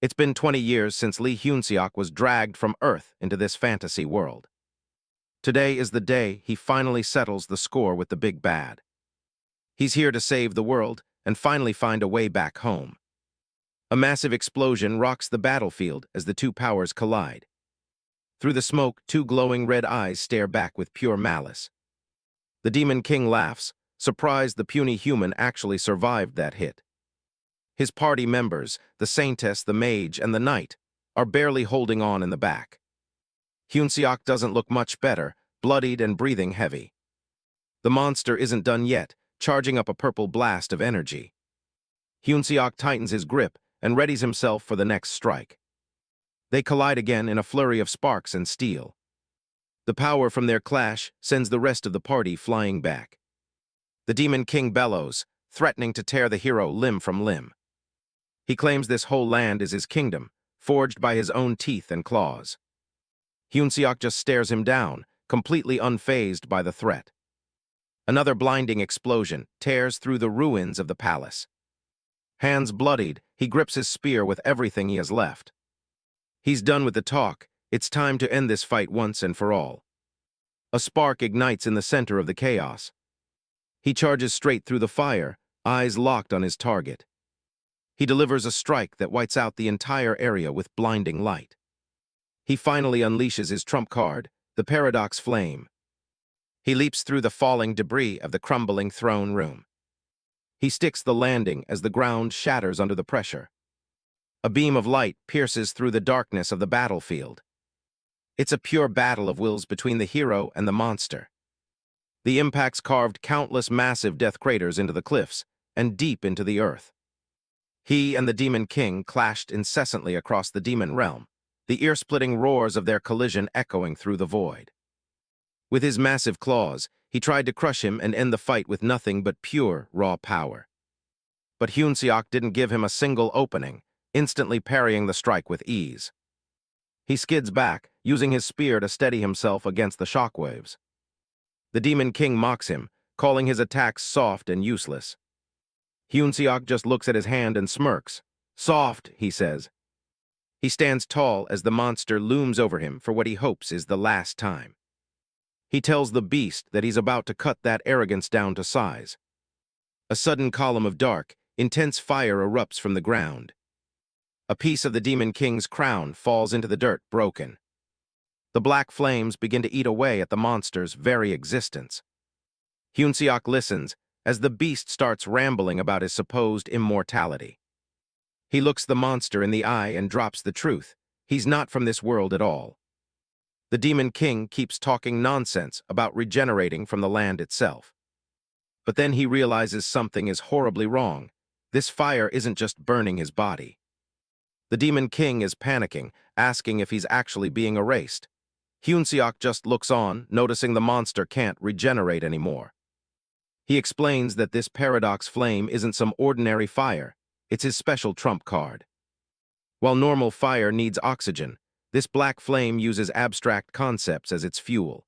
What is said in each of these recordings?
It's been 20 years since Lee Hyun-seok was dragged from Earth into this fantasy world. Today is the day he finally settles the score with the big bad. He's here to save the world and finally find a way back home. A massive explosion rocks the battlefield as the two powers collide. Through the smoke, two glowing red eyes stare back with pure malice. The Demon King laughs, surprised the puny human actually survived that hit. His party members, the Saintess, the Mage, and the Knight, are barely holding on in the back. Hyun-seok doesn't look much better, bloodied and breathing heavy. The monster isn't done yet, charging up a purple blast of energy. Hyun-seok tightens his grip and readies himself for the next strike. They collide again in a flurry of sparks and steel. The power from their clash sends the rest of the party flying back. The Demon King bellows, threatening to tear the hero limb from limb. He claims this whole land is his kingdom, forged by his own teeth and claws. Hyun-seok just stares him down, completely unfazed by the threat. Another blinding explosion tears through the ruins of the palace. Hands bloodied, he grips his spear with everything he has left. He's done with the talk. It's time to end this fight once and for all. A spark ignites in the center of the chaos. He charges straight through the fire, eyes locked on his target. He delivers a strike that whites out the entire area with blinding light. He finally unleashes his trump card, the Paradox Flame. He leaps through the falling debris of the crumbling throne room. He sticks the landing as the ground shatters under the pressure. A beam of light pierces through the darkness of the battlefield. It's a pure battle of wills between the hero and the monster. The impacts carved countless massive death craters into the cliffs and deep into the earth. He and the Demon King clashed incessantly across the demon realm, the ear-splitting roars of their collision echoing through the void. With his massive claws, he tried to crush him and end the fight with nothing but pure, raw power. But Hyun-seok didn't give him a single opening, instantly parrying the strike with ease. He skids back, using his spear to steady himself against the shockwaves. The Demon King mocks him, calling his attacks soft and useless. Hyun-seok just looks at his hand and smirks. "Soft," he says. He stands tall as the monster looms over him for what he hopes is the last time. He tells the beast that he's about to cut that arrogance down to size. A sudden column of dark, intense fire erupts from the ground. A piece of the Demon King's crown falls into the dirt, broken. The black flames begin to eat away at the monster's very existence. Hyun-seok listens as the beast starts rambling about his supposed immortality. He looks the monster in the eye and drops the truth. He's not from this world at all. The Demon King keeps talking nonsense about regenerating from the land itself. But then he realizes something is horribly wrong. This fire isn't just burning his body. The Demon King is panicking, asking if he's actually being erased. Hyun-seok just looks on, noticing the monster can't regenerate anymore. He explains that this Paradox Flame isn't some ordinary fire, it's his special trump card. While normal fire needs oxygen, this black flame uses abstract concepts as its fuel.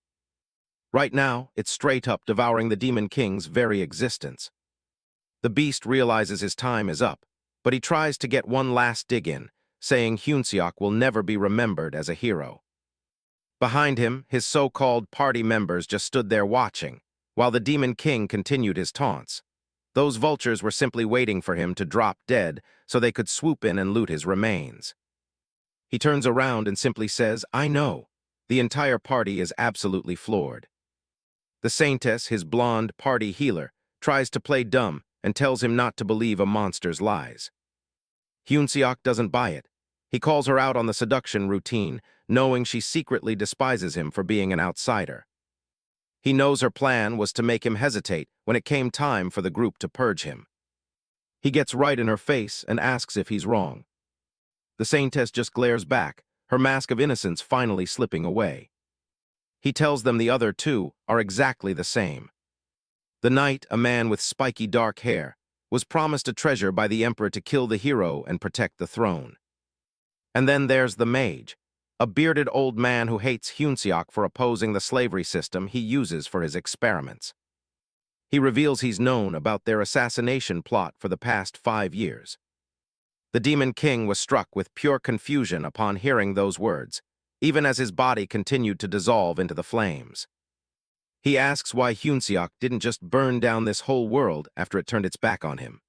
Right now, it's straight up devouring the Demon King's very existence. The beast realizes his time is up, but he tries to get one last dig in, saying Hyun-seok will never be remembered as a hero. Behind him, his so-called party members just stood there watching, while the Demon King continued his taunts. Those vultures were simply waiting for him to drop dead so they could swoop in and loot his remains. He turns around and simply says, "I know." The entire party is absolutely floored. The Saintess, his blonde party healer, tries to play dumb and tells him not to believe a monster's lies. Hyun-seok doesn't buy it. He calls her out on the seduction routine, knowing she secretly despises him for being an outsider. He knows her plan was to make him hesitate when it came time for the group to purge him. He gets right in her face and asks if he's wrong. The Saintess just glares back, her mask of innocence finally slipping away. He tells them the other two are exactly the same. The Knight, a man with spiky dark hair, was promised a treasure by the Emperor to kill the hero and protect the throne. And then there's the Mage, a bearded old man who hates Hyun-seok for opposing the slavery system he uses for his experiments. He reveals he's known about their assassination plot for the past 5 years. The Demon King was struck with pure confusion upon hearing those words, even as his body continued to dissolve into the flames. He asks why Hyunseok didn't just burn down this whole world after it turned its back on him.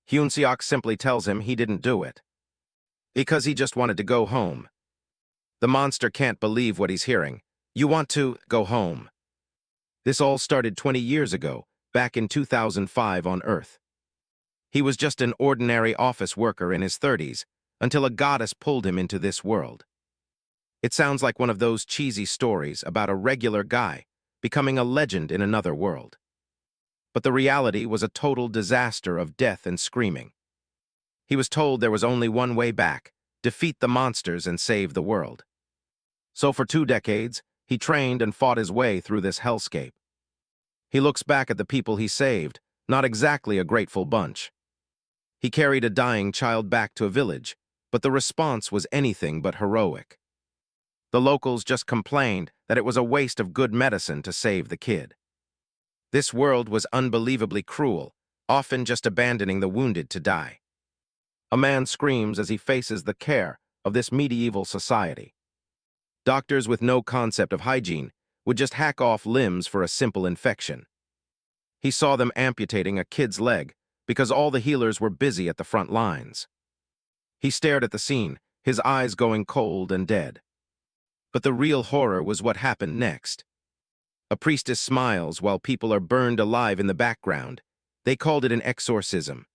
Hyunseok simply tells him he didn't do it, because he just wanted to go home. The monster can't believe what he's hearing. You want to go home. This all started 20 years ago, back in 2005 on Earth. He was just an ordinary office worker in his 30s, until a goddess pulled him into this world. It sounds like one of those cheesy stories about a regular guy becoming a legend in another world. But the reality was a total disaster of death and screaming. He was told there was only one way back: defeat the monsters and save the world. So for 2 decades, he trained and fought his way through this hellscape. He looks back at the people he saved, not exactly a grateful bunch. He carried a dying child back to a village, but the response was anything but heroic. The locals just complained that it was a waste of good medicine to save the kid. This world was unbelievably cruel, often just abandoning the wounded to die. A man screams as he faces the care of this medieval society. Doctors with no concept of hygiene would just hack off limbs for a simple infection. He saw them amputating a kid's leg because all the healers were busy at the front lines. He stared at the scene, his eyes going cold and dead. But the real horror was what happened next. A priestess smiles while people are burned alive in the background. They called it an exorcism.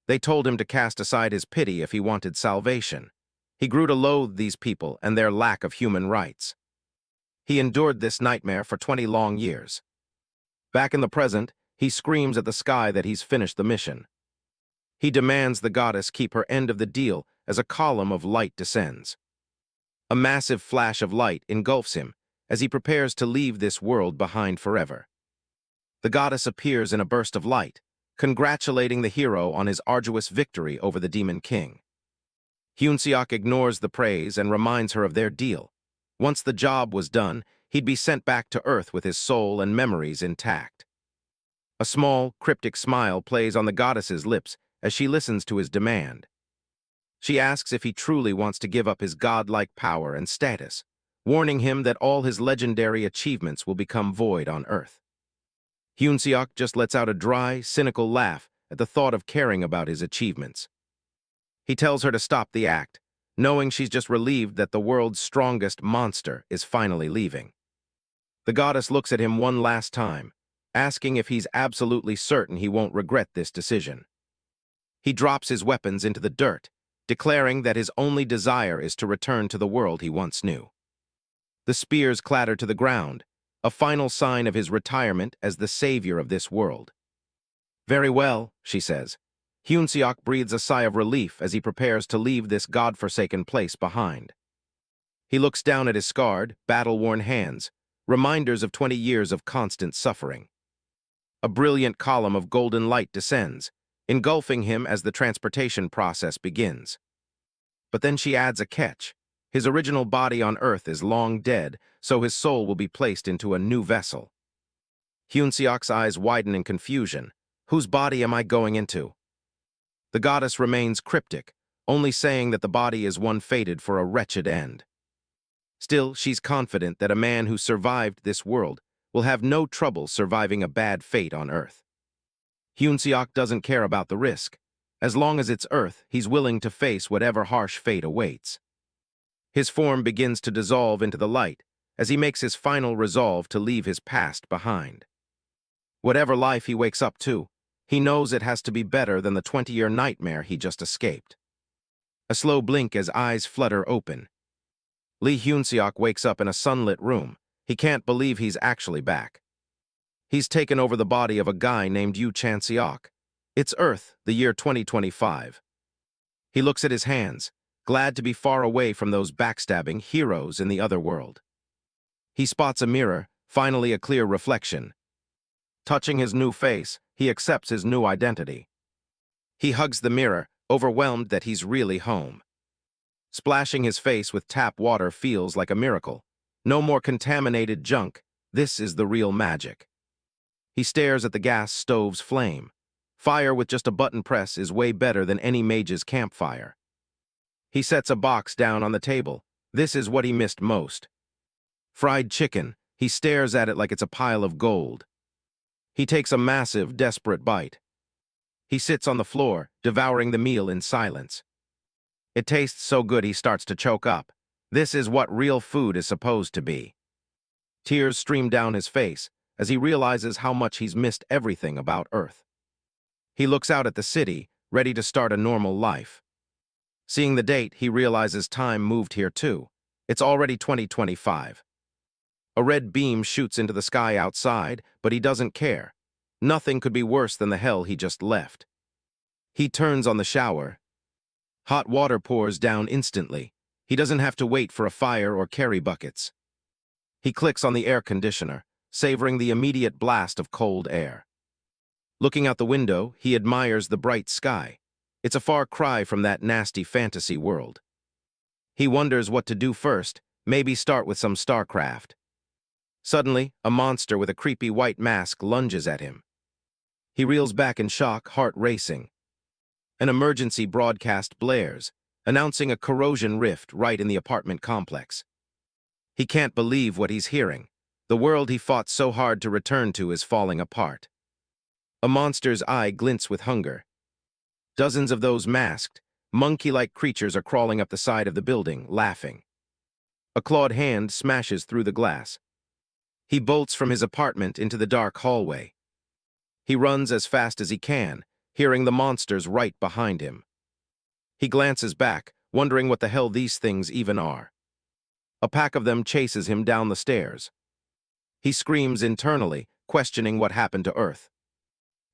They told him to cast aside his pity if he wanted salvation. He grew to loathe these people and their lack of human rights. He endured this nightmare for 20 long years. Back in the present, he screams at the sky that he's finished the mission. He demands the goddess keep her end of the deal as a column of light descends. A massive flash of light engulfs him as he prepares to leave this world behind forever. The goddess appears in a burst of light, congratulating the hero on his arduous victory over the Demon King. Hyunseok ignores the praise and reminds her of their deal. Once the job was done, he'd be sent back to Earth with his soul and memories intact. A small, cryptic smile plays on the goddess's lips as she listens to his demand. She asks if he truly wants to give up his godlike power and status, warning him that all his legendary achievements will become void on Earth. Hyunseok just lets out a dry, cynical laugh at the thought of caring about his achievements. He tells her to stop the act, knowing she's just relieved that the world's strongest monster is finally leaving. The goddess looks at him one last time, asking if he's absolutely certain he won't regret this decision. He drops his weapons into the dirt, declaring that his only desire is to return to the world he once knew. The spears clatter to the ground, a final sign of his retirement as the savior of this world. "Very well," she says. Hyunseok breathes a sigh of relief as he prepares to leave this god-forsaken place behind. He looks down at his scarred, battle-worn hands, reminders of 20 years of constant suffering. A brilliant column of golden light descends, engulfing him as the transportation process begins. But then she adds a catch. His original body on Earth is long dead, so his soul will be placed into a new vessel. Hyunseok's eyes widen in confusion. Whose body am I going into? The goddess remains cryptic, only saying that the body is one fated for a wretched end. Still, she's confident that a man who survived this world will have no trouble surviving a bad fate on Earth. Hyunseok doesn't care about the risk. As long as it's Earth, he's willing to face whatever harsh fate awaits. His form begins to dissolve into the light as he makes his final resolve to leave his past behind. Whatever life he wakes up to, he knows it has to be better than the 20-year nightmare he just escaped. A slow blink as eyes flutter open. Lee Hyunseok wakes up in a sunlit room. He can't believe he's actually back. He's taken over the body of a guy named Yu Chan-seok. It's Earth, the year 2025. He looks at his hands, glad to be far away from those backstabbing heroes in the other world. He spots a mirror, finally a clear reflection. Touching his new face, he accepts his new identity. He hugs the mirror, overwhelmed that he's really home. Splashing his face with tap water feels like a miracle. No more contaminated junk. This is the real magic. He stares at the gas stove's flame. Fire with just a button press is way better than any mage's campfire. He sets a box down on the table. This is what he missed most. Fried chicken. He stares at it like it's a pile of gold. He takes a massive, desperate bite. He sits on the floor, devouring the meal in silence. It tastes so good he starts to choke up. This is what real food is supposed to be. Tears stream down his face as he realizes how much he's missed everything about Earth. He looks out at the city, ready to start a normal life. Seeing the date, he realizes time moved here too. It's already 2025. A red beam shoots into the sky outside, but he doesn't care. Nothing could be worse than the hell he just left. He turns on the shower. Hot water pours down instantly. He doesn't have to wait for a fire or carry buckets. He clicks on the air conditioner, savoring the immediate blast of cold air. Looking out the window, he admires the bright sky. It's a far cry from that nasty fantasy world. He wonders what to do first, maybe start with some StarCraft. Suddenly, a monster with a creepy white mask lunges at him. He reels back in shock, heart racing. An emergency broadcast blares, announcing a corrosion rift right in the apartment complex. He can't believe what he's hearing. The world he fought so hard to return to is falling apart. A monster's eye glints with hunger. Dozens of those masked, monkey-like creatures are crawling up the side of the building, laughing. A clawed hand smashes through the glass. He bolts from his apartment into the dark hallway. He runs as fast as he can, hearing the monsters right behind him. He glances back, wondering what the hell these things even are. A pack of them chases him down the stairs. He screams internally, questioning what happened to Earth.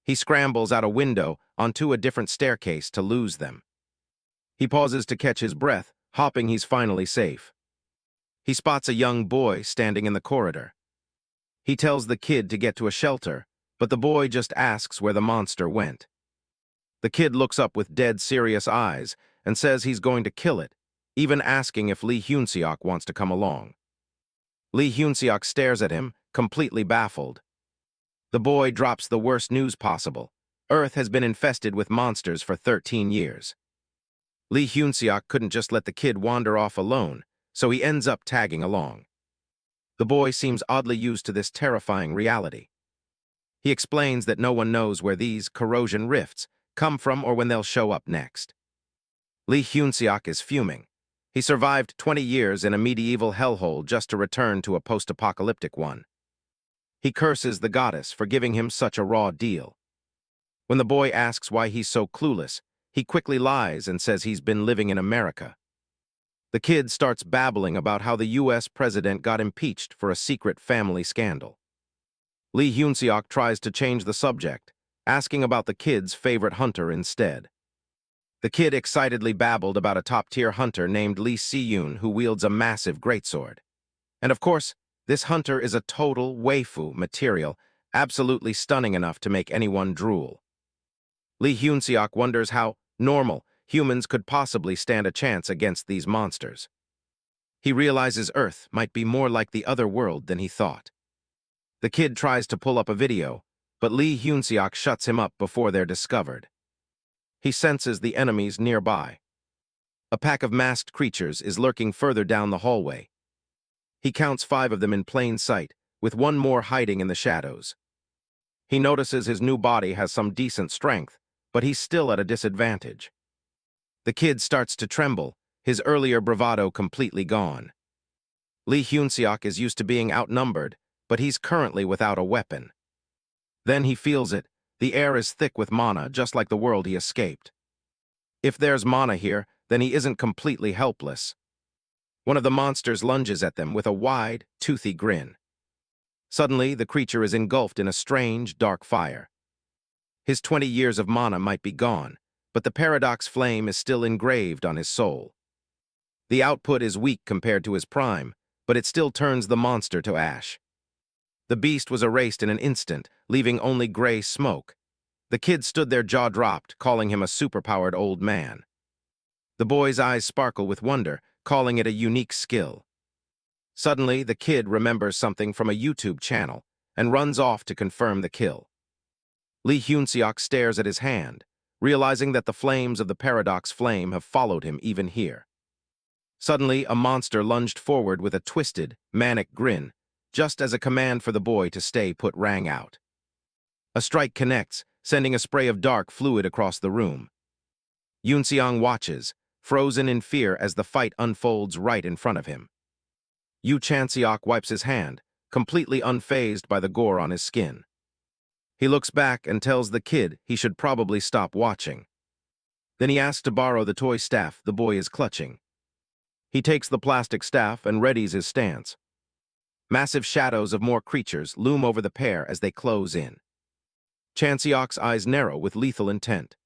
He scrambles out a window onto a different staircase to lose them. He pauses to catch his breath, hoping he's finally safe. He spots a young boy standing in the corridor. He tells the kid to get to a shelter, but the boy just asks where the monster went. The kid looks up with dead serious eyes and says he's going to kill it, even asking if Lee Hyun-seok wants to come along. Lee Hyun-seok stares at him, completely baffled. The boy drops the worst news possible. Earth has been infested with monsters for 13 years. Lee Hyun-seok couldn't just let the kid wander off alone, so he ends up tagging along. The boy seems oddly used to this terrifying reality. He explains that no one knows where these corrosion rifts come from or when they'll show up next. Lee Hyun-seok is fuming. He survived 20 years in a medieval hellhole just to return to a post-apocalyptic one. He curses the goddess for giving him such a raw deal. When the boy asks why he's so clueless, he quickly lies and says he's been living in America. The kid starts babbling about how the US president got impeached for a secret family scandal. Lee Hyun-seok tries to change the subject, asking about the kid's favorite hunter instead. The kid excitedly babbled about a top-tier hunter named Lee Si-yoon who wields a massive greatsword. And of course, this hunter is a total waifu material, absolutely stunning enough to make anyone drool. Lee Hyun-seok wonders how normal humans could possibly stand a chance against these monsters. He realizes Earth might be more like the other world than he thought. The kid tries to pull up a video, but Lee Hyun-seok shuts him up before they're discovered. He senses the enemies nearby. A pack of masked creatures is lurking further down the hallway. He counts 5 of them in plain sight, with one more hiding in the shadows. He notices his new body has some decent strength, but he's still at a disadvantage. The kid starts to tremble, his earlier bravado completely gone. Lee Hyun-seok is used to being outnumbered, but he's currently without a weapon. Then he feels it. The air is thick with mana, just like the world he escaped. If there's mana here, then he isn't completely helpless. One of the monsters lunges at them with a wide, toothy grin. Suddenly, the creature is engulfed in a strange, dark fire. His 20 years of mana might be gone, but the paradox flame is still engraved on his soul. The output is weak compared to his prime, but it still turns the monster to ash. The beast was erased in an instant, leaving only gray smoke. The kid stood there jaw-dropped, calling him a superpowered old man. The boy's eyes sparkle with wonder, calling it a unique skill. Suddenly, the kid remembers something from a YouTube channel and runs off to confirm the kill. Lee Hyun-seok stares at his hand, realizing that the flames of the paradox flame have followed him even here. Suddenly, a monster lunged forward with a twisted, manic grin, just as a command for the boy to stay put rang out. A strike connects, sending a spray of dark fluid across the room. Yoon-seong watches, frozen in fear as the fight unfolds right in front of him. Yoo Chan-seok wipes his hand, completely unfazed by the gore on his skin. He looks back and tells the kid he should probably stop watching. Then he asks to borrow the toy staff the boy is clutching. He takes the plastic staff and readies his stance. Massive shadows of more creatures loom over the pair as they close in. Chan-seok's eyes narrow with lethal intent.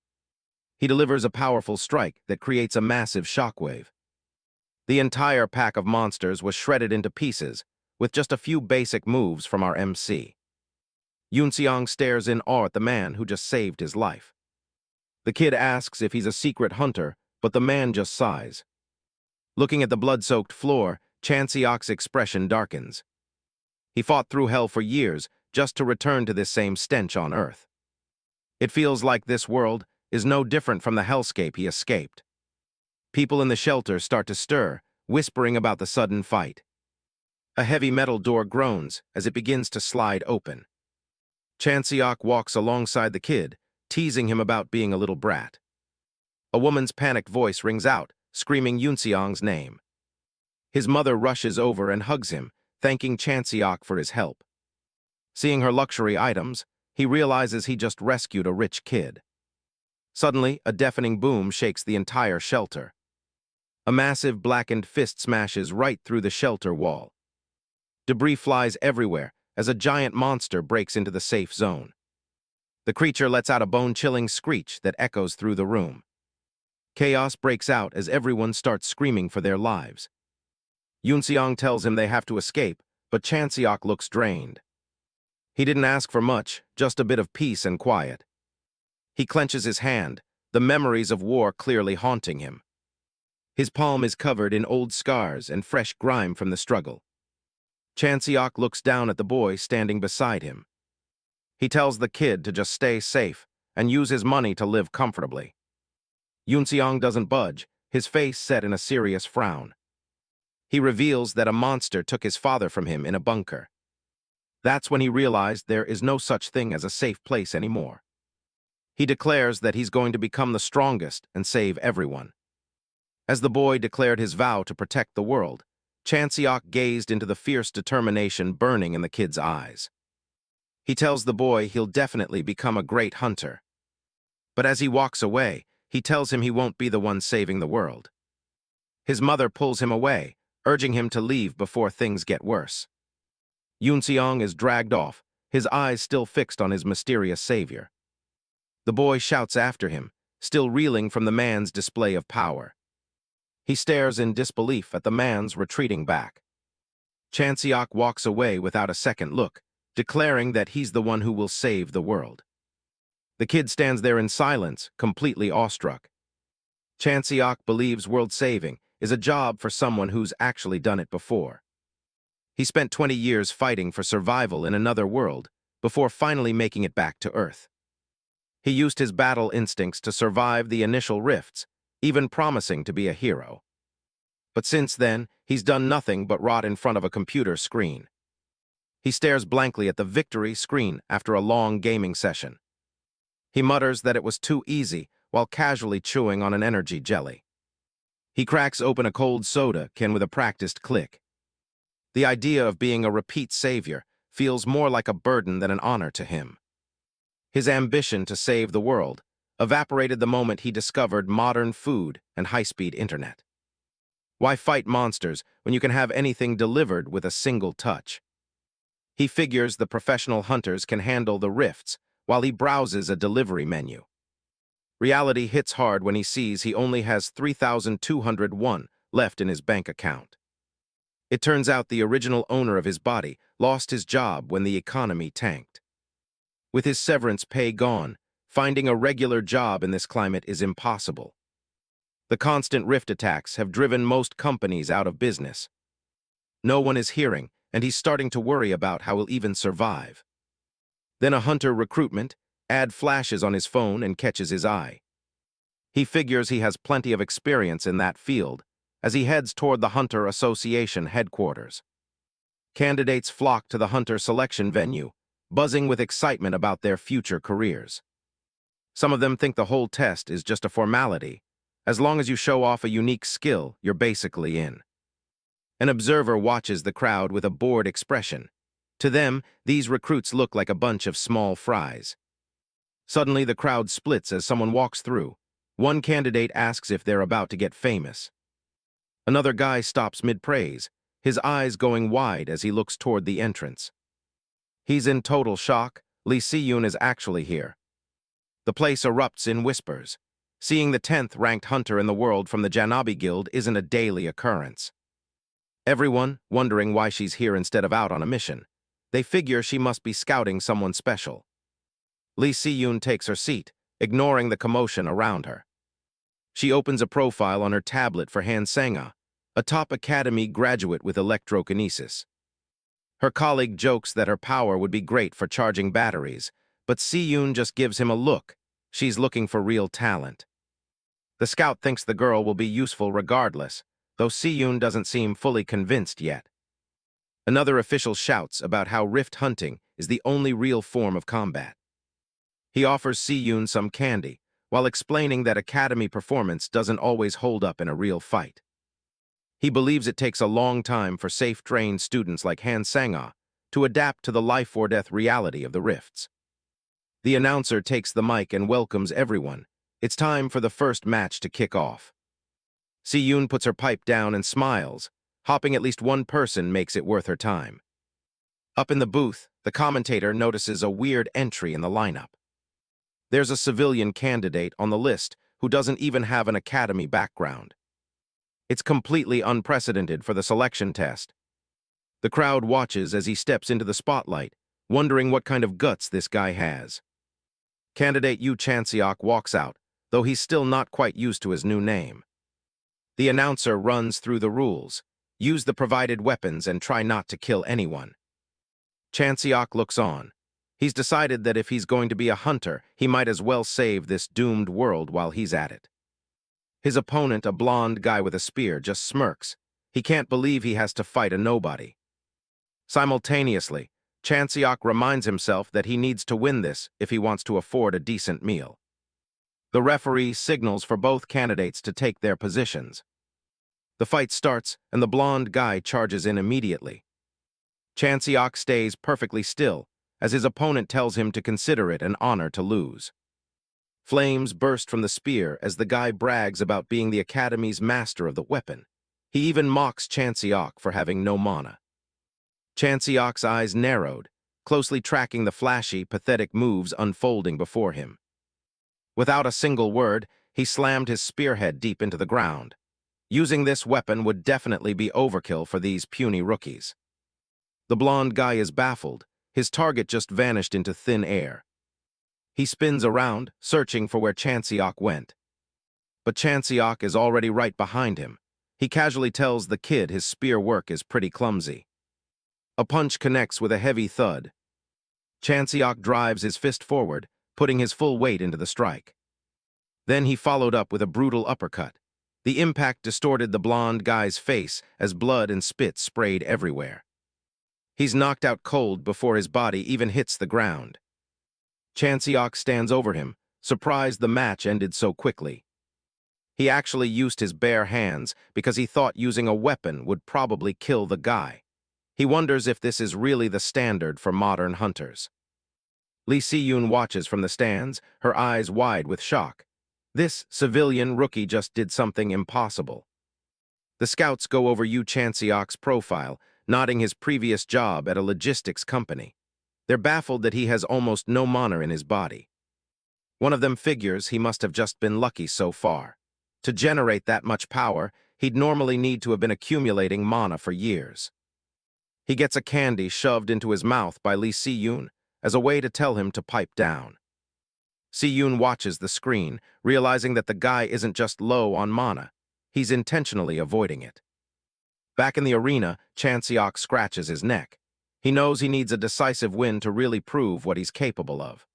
He delivers a powerful strike that creates a massive shockwave. The entire pack of monsters was shredded into pieces, with just a few basic moves from our MC. Yoon-seong stares in awe at the man who just saved his life. The kid asks if he's a secret hunter, but the man just sighs. Looking at the blood-soaked floor, Chan-seok's expression darkens. He fought through hell for years just to return to this same stench on Earth. It feels like this world is no different from the hellscape he escaped. People in the shelter start to stir, whispering about the sudden fight. A heavy metal door groans as it begins to slide open. Chan-seok walks alongside the kid, teasing him about being a little brat. A woman's panicked voice rings out, screaming Yoon-seong's name. His mother rushes over and hugs him, thanking Chan-seok for his help. Seeing her luxury items, he realizes he just rescued a rich kid. Suddenly, a deafening boom shakes the entire shelter. A massive blackened fist smashes right through the shelter wall. Debris flies everywhere as a giant monster breaks into the safe zone. The creature lets out a bone-chilling screech that echoes through the room. Chaos breaks out as everyone starts screaming for their lives. Yoon-seong tells him they have to escape, but Chan-seok looks drained. He didn't ask for much, just a bit of peace and quiet. He clenches his hand, the memories of war clearly haunting him. His palm is covered in old scars and fresh grime from the struggle. Chan-seok looks down at the boy standing beside him. He tells the kid to just stay safe and use his money to live comfortably. Yoon-seong doesn't budge, his face set in a serious frown. He reveals that a monster took his father from him in a bunker. That's when he realized there is no such thing as a safe place anymore. He declares that he's going to become the strongest and save everyone. As the boy declared his vow to protect the world, Chan-seok gazed into the fierce determination burning in the kid's eyes. He tells the boy he'll definitely become a great hunter. But as he walks away, he tells him he won't be the one saving the world. His mother pulls him away, urging him to leave before things get worse. Yoon-seong is dragged off, his eyes still fixed on his mysterious savior. The boy shouts after him, still reeling from the man's display of power. He stares in disbelief at the man's retreating back. Chan-seok walks away without a second look, declaring that he's the one who will save the world. The kid stands there in silence, completely awestruck. Chan-seok believes world saving is a job for someone who's actually done it before. He spent 20 years fighting for survival in another world before finally making it back to Earth. He used his battle instincts to survive the initial rifts, even promising to be a hero. But since then, he's done nothing but rot in front of a computer screen. He stares blankly at the victory screen after a long gaming session. He mutters that it was too easy while casually chewing on an energy jelly. He cracks open a cold soda can with a practiced click. The idea of being a repeat savior feels more like a burden than an honor to him. His ambition to save the world evaporated the moment he discovered modern food and high-speed internet. Why fight monsters when you can have anything delivered with a single touch? He figures the professional hunters can handle the rifts while he browses a delivery menu. Reality hits hard when he sees he only has 3,201 left in his bank account. It turns out the original owner of his body lost his job when the economy tanked. With his severance pay gone, finding a regular job in this climate is impossible. The constant rift attacks have driven most companies out of business. No one is hearing, and he's starting to worry about how he'll even survive. Then a hunter recruitment, Ad flashes on his phone and catches his eye. He figures he has plenty of experience in that field as he heads toward the Hunter Association headquarters. Candidates flock to the Hunter selection venue, buzzing with excitement about their future careers. Some of them think the whole test is just a formality. As long as you show off a unique skill, you're basically in. An observer watches the crowd with a bored expression. To them, these recruits look like a bunch of small fries. Suddenly, the crowd splits as someone walks through. One candidate asks if they're about to get famous. Another guy stops mid-praise, his eyes going wide as he looks toward the entrance. He's in total shock. Lee Si-yoon is actually here. The place erupts in whispers. Seeing the 10th ranked hunter in the world from the Janabi Guild isn't a daily occurrence. Everyone, wondering why she's here instead of out on a mission. They figure she must be scouting someone special. Lee Si-yoon takes her seat, ignoring the commotion around her. She opens a profile on her tablet for Han Sang-ah, a top academy graduate with electrokinesis. Her colleague jokes that her power would be great for charging batteries, but Si-yoon just gives him a look. She's looking for real talent. The scout thinks the girl will be useful regardless, though Si-yoon doesn't seem fully convinced yet. Another official shouts about how rift hunting is the only real form of combat. He offers Si-yoon some candy, while explaining that academy performance doesn't always hold up in a real fight. He believes it takes a long time for safe-trained students like Han Sang-ah to adapt to the life-or-death reality of the rifts. The announcer takes the mic and welcomes everyone. It's time for the first match to kick off. Si-yoon puts her pipe down and smiles. Hopping at least one person makes it worth her time. Up in the booth, the commentator notices a weird entry in the lineup. There's a civilian candidate on the list who doesn't even have an academy background. It's completely unprecedented for the selection test. The crowd watches as he steps into the spotlight, wondering what kind of guts this guy has. Candidate Yu Chanseok walks out, though he's still not quite used to his new name. The announcer runs through the rules. Use the provided weapons and try not to kill anyone. Chanseok looks on. He's decided that if he's going to be a hunter, he might as well save this doomed world while he's at it. His opponent, a blonde guy with a spear, just smirks. He can't believe he has to fight a nobody. Simultaneously, Chanseok reminds himself that he needs to win this if he wants to afford a decent meal. The referee signals for both candidates to take their positions. The fight starts, and the blonde guy charges in immediately. Chanseok stays perfectly still, as his opponent tells him to consider it an honor to lose. Flames burst from the spear as the guy brags about being the Academy's master of the weapon. He even mocks Chanseok for having no mana. Chanseok's eyes narrowed, closely tracking the flashy, pathetic moves unfolding before him. Without a single word, he slammed his spearhead deep into the ground. Using this weapon would definitely be overkill for these puny rookies. The blonde guy is baffled. His target just vanished into thin air. He spins around, searching for where Chanseok went. But Chanseok is already right behind him. He casually tells the kid his spear work is pretty clumsy. A punch connects with a heavy thud. Chanseok drives his fist forward, putting his full weight into the strike. Then he followed up with a brutal uppercut. The impact distorted the blonde guy's face as blood and spit sprayed everywhere. He's knocked out cold before his body even hits the ground. Chanseok stands over him, surprised the match ended so quickly. He actually used his bare hands because he thought using a weapon would probably kill the guy. He wonders if this is really the standard for modern hunters. Lee Si-yoon watches from the stands, her eyes wide with shock. This civilian rookie just did something impossible. The scouts go over Yu Chanseok's profile, nodding his previous job at a logistics company. They're baffled that he has almost no mana in his body. One of them figures he must have just been lucky so far. To generate that much power, he'd normally need to have been accumulating mana for years. He gets a candy shoved into his mouth by Lee Si-yoon as a way to tell him to pipe down. Si-yoon watches the screen, realizing that the guy isn't just low on mana. He's intentionally avoiding it. Back in the arena, Chanseok scratches his neck. He knows he needs a decisive win to really prove what he's capable of.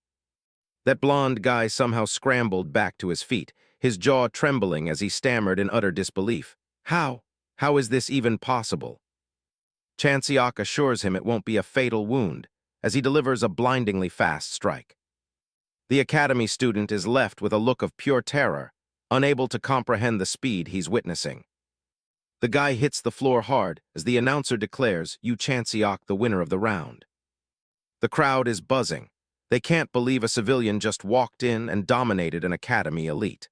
That blonde guy somehow scrambled back to his feet, his jaw trembling as he stammered in utter disbelief. How? How is this even possible? Chanseok assures him it won't be a fatal wound, as he delivers a blindingly fast strike. The academy student is left with a look of pure terror, unable to comprehend the speed he's witnessing. The guy hits the floor hard as the announcer declares Yu Chanseok the winner of the round. The crowd is buzzing. They can't believe a civilian just walked in and dominated an academy elite.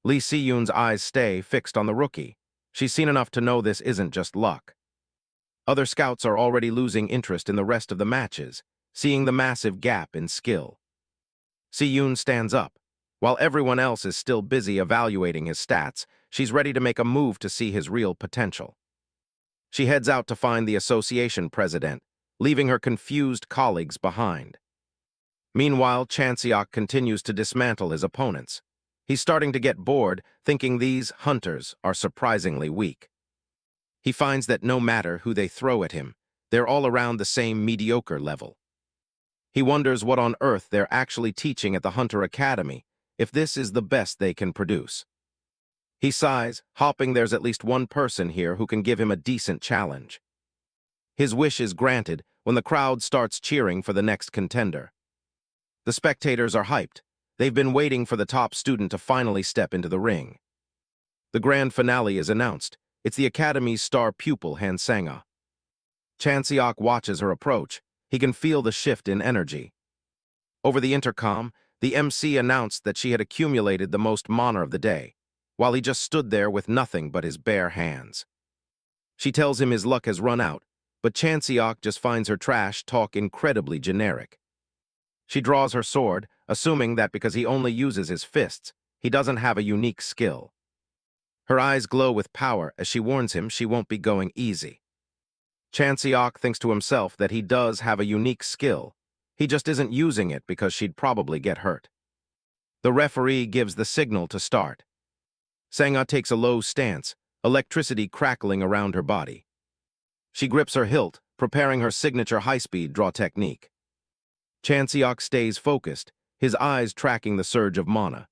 Lee Si-yoon's eyes stay fixed on the rookie. She's seen enough to know this isn't just luck. Other scouts are already losing interest in the rest of the matches, seeing the massive gap in skill. Si-yoon stands up. While everyone else is still busy evaluating his stats, she's ready to make a move to see his real potential. She heads out to find the association president, leaving her confused colleagues behind. Meanwhile, Chanseok continues to dismantle his opponents. He's starting to get bored, thinking these hunters are surprisingly weak. He finds that no matter who they throw at him, they're all around the same mediocre level. He wonders what on earth they're actually teaching at the Hunter Academy, if this is the best they can produce. He sighs, hoping there's at least one person here who can give him a decent challenge. His wish is granted when the crowd starts cheering for the next contender. The spectators are hyped. They've been waiting for the top student to finally step into the ring. The grand finale is announced. It's the Academy's star pupil, Han Sang-ah. Chanseok watches her approach. He can feel the shift in energy. Over the intercom, the MC announced that she had accumulated the most mana of the day, while he just stood there with nothing but his bare hands. She tells him his luck has run out, but Chanseok just finds her trash talk incredibly generic. She draws her sword, assuming that because he only uses his fists, he doesn't have a unique skill. Her eyes glow with power as she warns him she won't be going easy. Chanseok thinks to himself that he does have a unique skill. He just isn't using it because she'd probably get hurt. The referee gives the signal to start. Sang-ah takes a low stance, electricity crackling around her body. She grips her hilt, preparing her signature high-speed draw technique. Chanseok stays focused, his eyes tracking the surge of mana.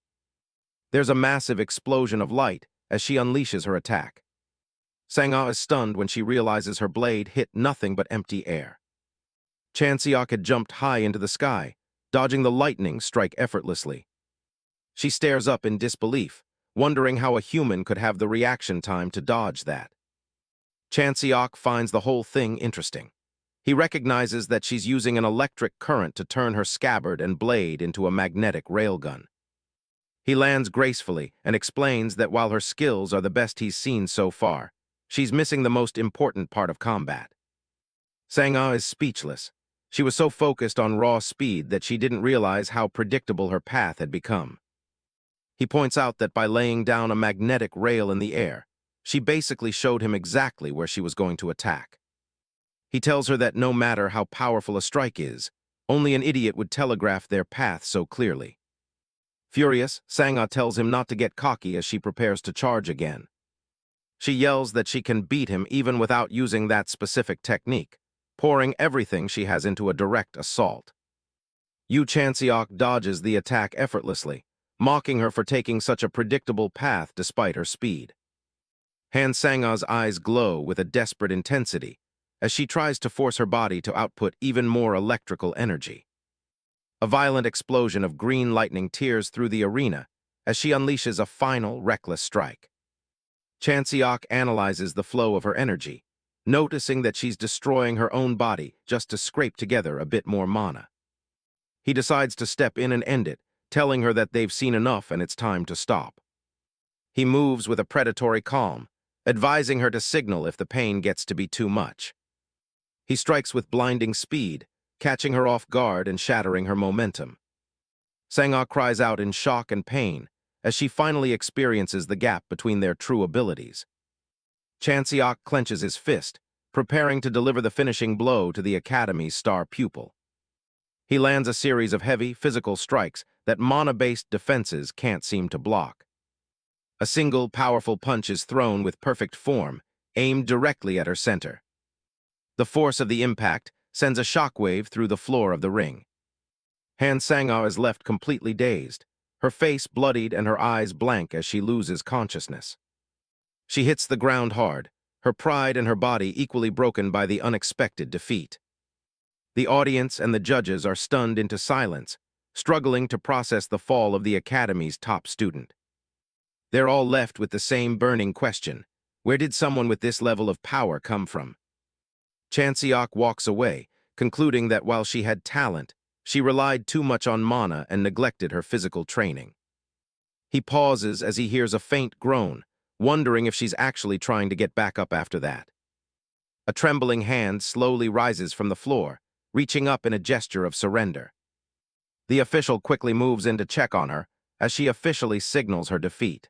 There's a massive explosion of light as she unleashes her attack. Sang-ah is stunned when she realizes her blade hit nothing but empty air. Chanseok had jumped high into the sky, dodging the lightning strike effortlessly. She stares up in disbelief, wondering how a human could have the reaction time to dodge that. Chanseok finds the whole thing interesting. He recognizes that she's using an electric current to turn her scabbard and blade into a magnetic railgun. He lands gracefully and explains that while her skills are the best he's seen so far, she's missing the most important part of combat. Sang-ah is speechless. She was so focused on raw speed that she didn't realize how predictable her path had become. He points out that by laying down a magnetic rail in the air, she basically showed him exactly where she was going to attack. He tells her that no matter how powerful a strike is, only an idiot would telegraph their path so clearly. Furious, Sang-ah tells him not to get cocky as she prepares to charge again. She yells that she can beat him even without using that specific technique, pouring everything she has into a direct assault. Yu Chanseok dodges the attack effortlessly, mocking her for taking such a predictable path despite her speed. Han Sang-ah's eyes glow with a desperate intensity as she tries to force her body to output even more electrical energy. A violent explosion of green lightning tears through the arena as she unleashes a final, reckless strike. Chanseok analyzes the flow of her energy, noticing that she's destroying her own body just to scrape together a bit more mana. He decides to step in and end it, telling her that they've seen enough and it's time to stop. He moves with a predatory calm, advising her to signal if the pain gets to be too much. He strikes with blinding speed, catching her off guard and shattering her momentum. Sang-ah cries out in shock and pain as she finally experiences the gap between their true abilities. Chanseok clenches his fist, preparing to deliver the finishing blow to the Academy's star pupil. He lands a series of heavy, physical strikes that mana-based defenses can't seem to block. A single, powerful punch is thrown with perfect form, aimed directly at her center. The force of the impact sends a shockwave through the floor of the ring. Han Sang-ah is left completely dazed, her face bloodied and her eyes blank as she loses consciousness. She hits the ground hard, her pride and her body equally broken by the unexpected defeat. The audience and the judges are stunned into silence, struggling to process the fall of the Academy's top student. They're all left with the same burning question: where did someone with this level of power come from? Chanseok walks away, concluding that while she had talent, she relied too much on mana and neglected her physical training. He pauses as he hears a faint groan, wondering if she's actually trying to get back up after that. A trembling hand slowly rises from the floor, reaching up in a gesture of surrender. The official quickly moves in to check on her, as she officially signals her defeat.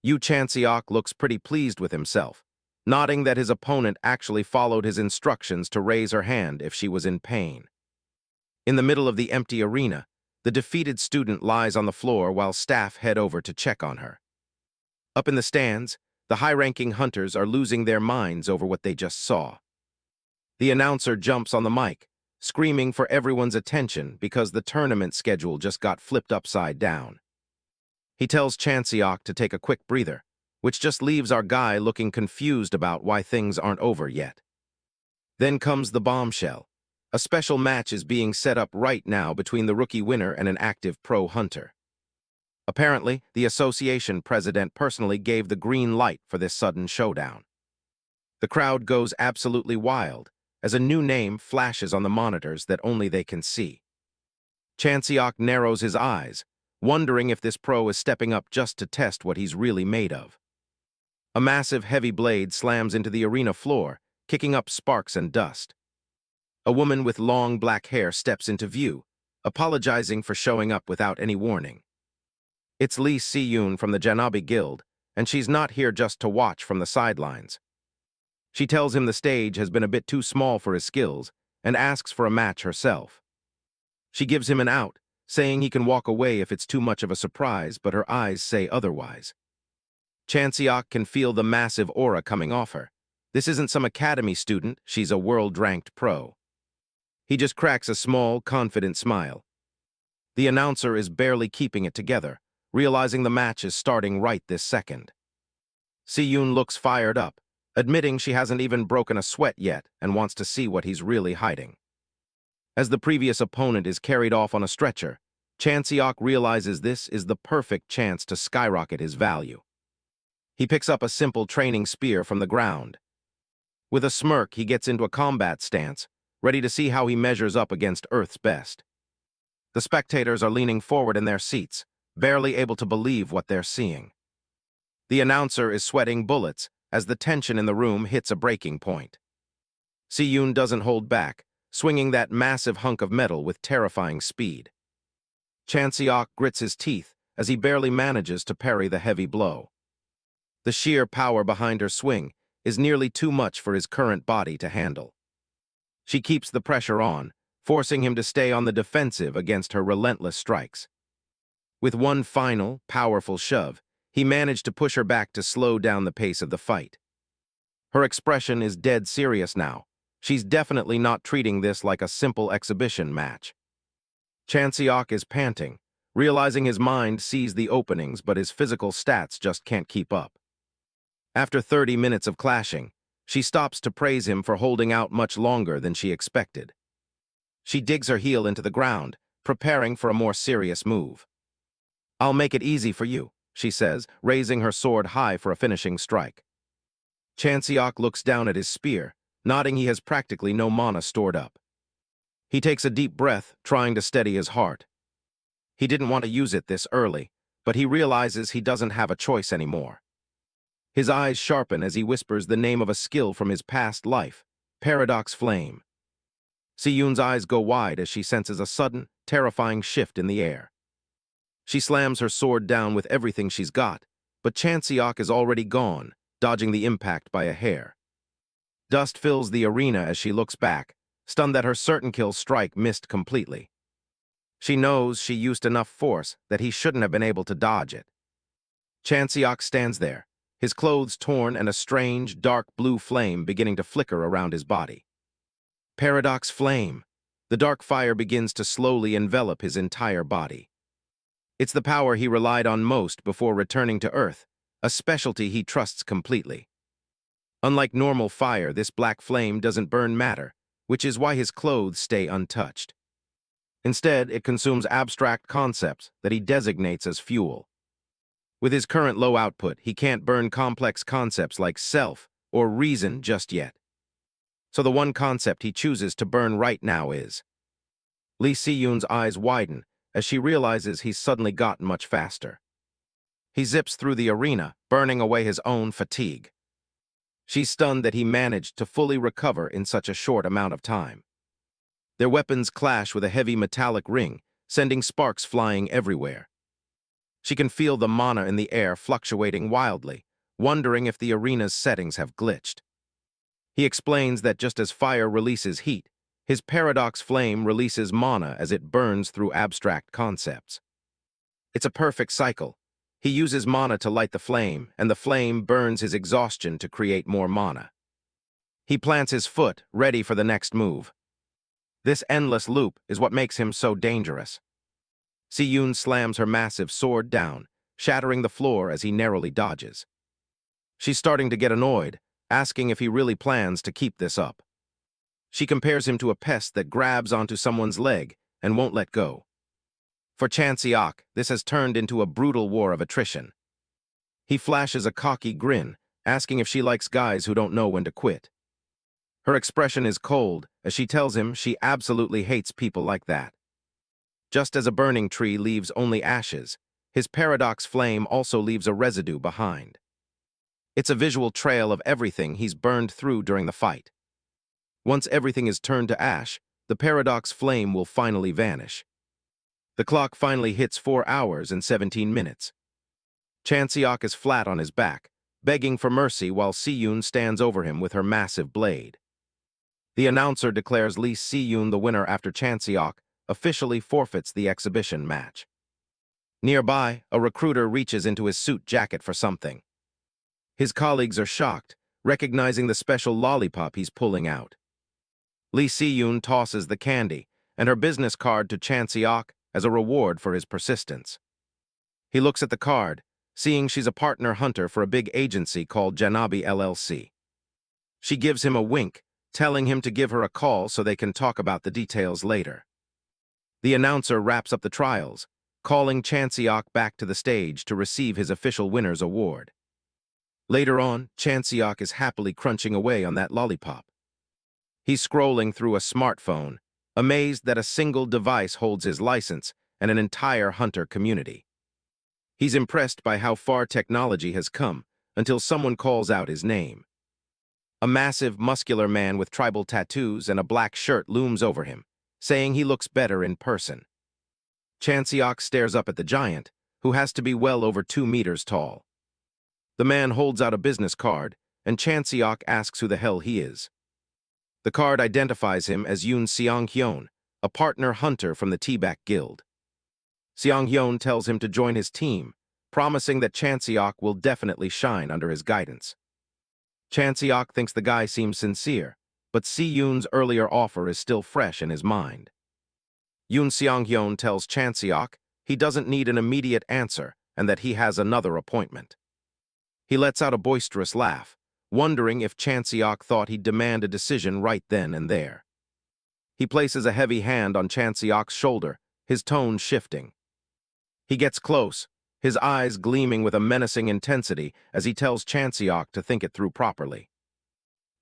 Yu Chanseok looks pretty pleased with himself, nodding that his opponent actually followed his instructions to raise her hand if she was in pain. In the middle of the empty arena, the defeated student lies on the floor while staff head over to check on her. Up in the stands, the high-ranking hunters are losing their minds over what they just saw. The announcer jumps on the mic, screaming for everyone's attention because the tournament schedule just got flipped upside down. He tells Chanseok to take a quick breather, which just leaves our guy looking confused about why things aren't over yet. Then comes the bombshell. A special match is being set up right now between the rookie winner and an active pro hunter. Apparently, the association president personally gave the green light for this sudden showdown. The crowd goes absolutely wild as a new name flashes on the monitors that only they can see. Chanseok narrows his eyes, wondering if this pro is stepping up just to test what he's really made of. A massive heavy blade slams into the arena floor, kicking up sparks and dust. A woman with long black hair steps into view, apologizing for showing up without any warning. It's Lee Si-yoon from the Janabi Guild, and she's not here just to watch from the sidelines. She tells him the stage has been a bit too small for his skills and asks for a match herself. She gives him an out, saying he can walk away if it's too much of a surprise, but her eyes say otherwise. Chanseok can feel the massive aura coming off her. This isn't some academy student, she's a world-ranked pro. He just cracks a small, confident smile. The announcer is barely keeping it together, realizing the match is starting right this second. Si-yoon looks fired up, admitting she hasn't even broken a sweat yet and wants to see what he's really hiding. As the previous opponent is carried off on a stretcher, Chanseok realizes this is the perfect chance to skyrocket his value. He picks up a simple training spear from the ground. With a smirk, he gets into a combat stance, ready to see how he measures up against Earth's best. The spectators are leaning forward in their seats, barely able to believe what they're seeing. The announcer is sweating bullets as the tension in the room hits a breaking point. Si-yoon doesn't hold back, swinging that massive hunk of metal with terrifying speed. Chanseok grits his teeth as he barely manages to parry the heavy blow. The sheer power behind her swing is nearly too much for his current body to handle. She keeps the pressure on, forcing him to stay on the defensive against her relentless strikes. With one final, powerful shove, he managed to push her back to slow down the pace of the fight. Her expression is dead serious now. She's definitely not treating this like a simple exhibition match. Chanseok is panting, realizing his mind sees the openings but his physical stats just can't keep up. After 30 minutes of clashing, she stops to praise him for holding out much longer than she expected. She digs her heel into the ground, preparing for a more serious move. "I'll make it easy for you," she says, raising her sword high for a finishing strike. Chanseok looks down at his spear, nodding he has practically no mana stored up. He takes a deep breath, trying to steady his heart. He didn't want to use it this early, but he realizes he doesn't have a choice anymore. His eyes sharpen as he whispers the name of a skill from his past life, Paradox Flame. Si-yoon's eyes go wide as she senses a sudden, terrifying shift in the air. She slams her sword down with everything she's got, but Chanseok is already gone, dodging the impact by a hair. Dust fills the arena as she looks back, stunned that her certain kill strike missed completely. She knows she used enough force that he shouldn't have been able to dodge it. Chanseok stands there, his clothes torn and a strange, dark blue flame beginning to flicker around his body. Paradox Flame. The dark fire begins to slowly envelop his entire body. It's the power he relied on most before returning to Earth, a specialty he trusts completely. Unlike normal fire, this black flame doesn't burn matter, which is why his clothes stay untouched. Instead, it consumes abstract concepts that he designates as fuel. With his current low output, he can't burn complex concepts like self or reason just yet. So the one concept he chooses to burn right now is. Lee Si-yoon's eyes widen as she realizes he's suddenly gotten much faster. He zips through the arena, burning away his own fatigue. She's stunned that he managed to fully recover in such a short amount of time. Their weapons clash with a heavy metallic ring, sending sparks flying everywhere. She can feel the mana in the air fluctuating wildly, wondering if the arena's settings have glitched. He explains that just as fire releases heat, his paradox flame releases mana as it burns through abstract concepts. It's a perfect cycle. He uses mana to light the flame, and the flame burns his exhaustion to create more mana. He plants his foot, ready for the next move. This endless loop is what makes him so dangerous. Si-yoon slams her massive sword down, shattering the floor as he narrowly dodges. She's starting to get annoyed, asking if he really plans to keep this up. She compares him to a pest that grabs onto someone's leg and won't let go. For Chan Seok, this has turned into a brutal war of attrition. He flashes a cocky grin, asking if she likes guys who don't know when to quit. Her expression is cold as she tells him she absolutely hates people like that. Just as a burning tree leaves only ashes, his paradox flame also leaves a residue behind. It's a visual trail of everything he's burned through during the fight. Once everything is turned to ash, the paradox flame will finally vanish. The clock finally hits 4 hours and 17 minutes. Chan Seok is flat on his back, begging for mercy while Si-yoon stands over him with her massive blade. The announcer declares Lee Si-yoon the winner after Chan Seok officially forfeits the exhibition match. Nearby, a recruiter reaches into his suit jacket for something. His colleagues are shocked, recognizing the special lollipop he's pulling out. Lee Si-yoon tosses the candy and her business card to Chan Seok as a reward for his persistence. He looks at the card, seeing she's a partner hunter for a big agency called Janabi LLC. She gives him a wink, telling him to give her a call so they can talk about the details later. The announcer wraps up the trials, calling Chan Seok back to the stage to receive his official winner's award. Later on, Chan Seok is happily crunching away on that lollipop. He's scrolling through a smartphone, amazed that a single device holds his license and an entire hunter community. He's impressed by how far technology has come until someone calls out his name. A massive, muscular man with tribal tattoos and a black shirt looms over him, saying he looks better in person. Chan Seok stares up at the giant, who has to be well over 2 meters tall. The man holds out a business card, and Chan Seok asks who the hell he is. The card identifies him as Yoon Seong-hyun, a partner hunter from the T-Back Guild. Seong-hyun tells him to join his team, promising that Chan Seok will definitely shine under his guidance. Chan Seok thinks the guy seems sincere, but Si-yoon's earlier offer is still fresh in his mind. Yoon Seong-hyun tells Chan Seok he doesn't need an immediate answer and that he has another appointment. He lets out a boisterous laugh, wondering if Chan Seok thought he'd demand a decision right then and there. He places a heavy hand on Chan Seok's shoulder, his tone shifting. He gets close, his eyes gleaming with a menacing intensity as he tells Chan Seok to think it through properly.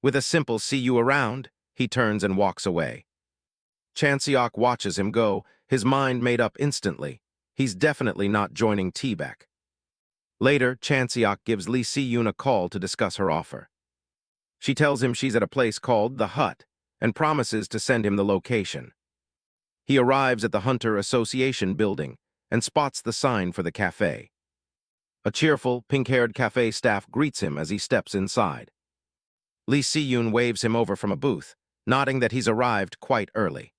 With a simple "see you around," he turns and walks away. Chan Seok watches him go, his mind made up instantly. He's definitely not joining T-Back. Later, Chan Seok gives Lee Si-yoon a call to discuss her offer. She tells him she's at a place called The Hut and promises to send him the location. He arrives at the Hunter Association building and spots the sign for the cafe. A cheerful, pink-haired cafe staff greets him as he steps inside. Lee Si-yoon waves him over from a booth, nodding that he's arrived quite early.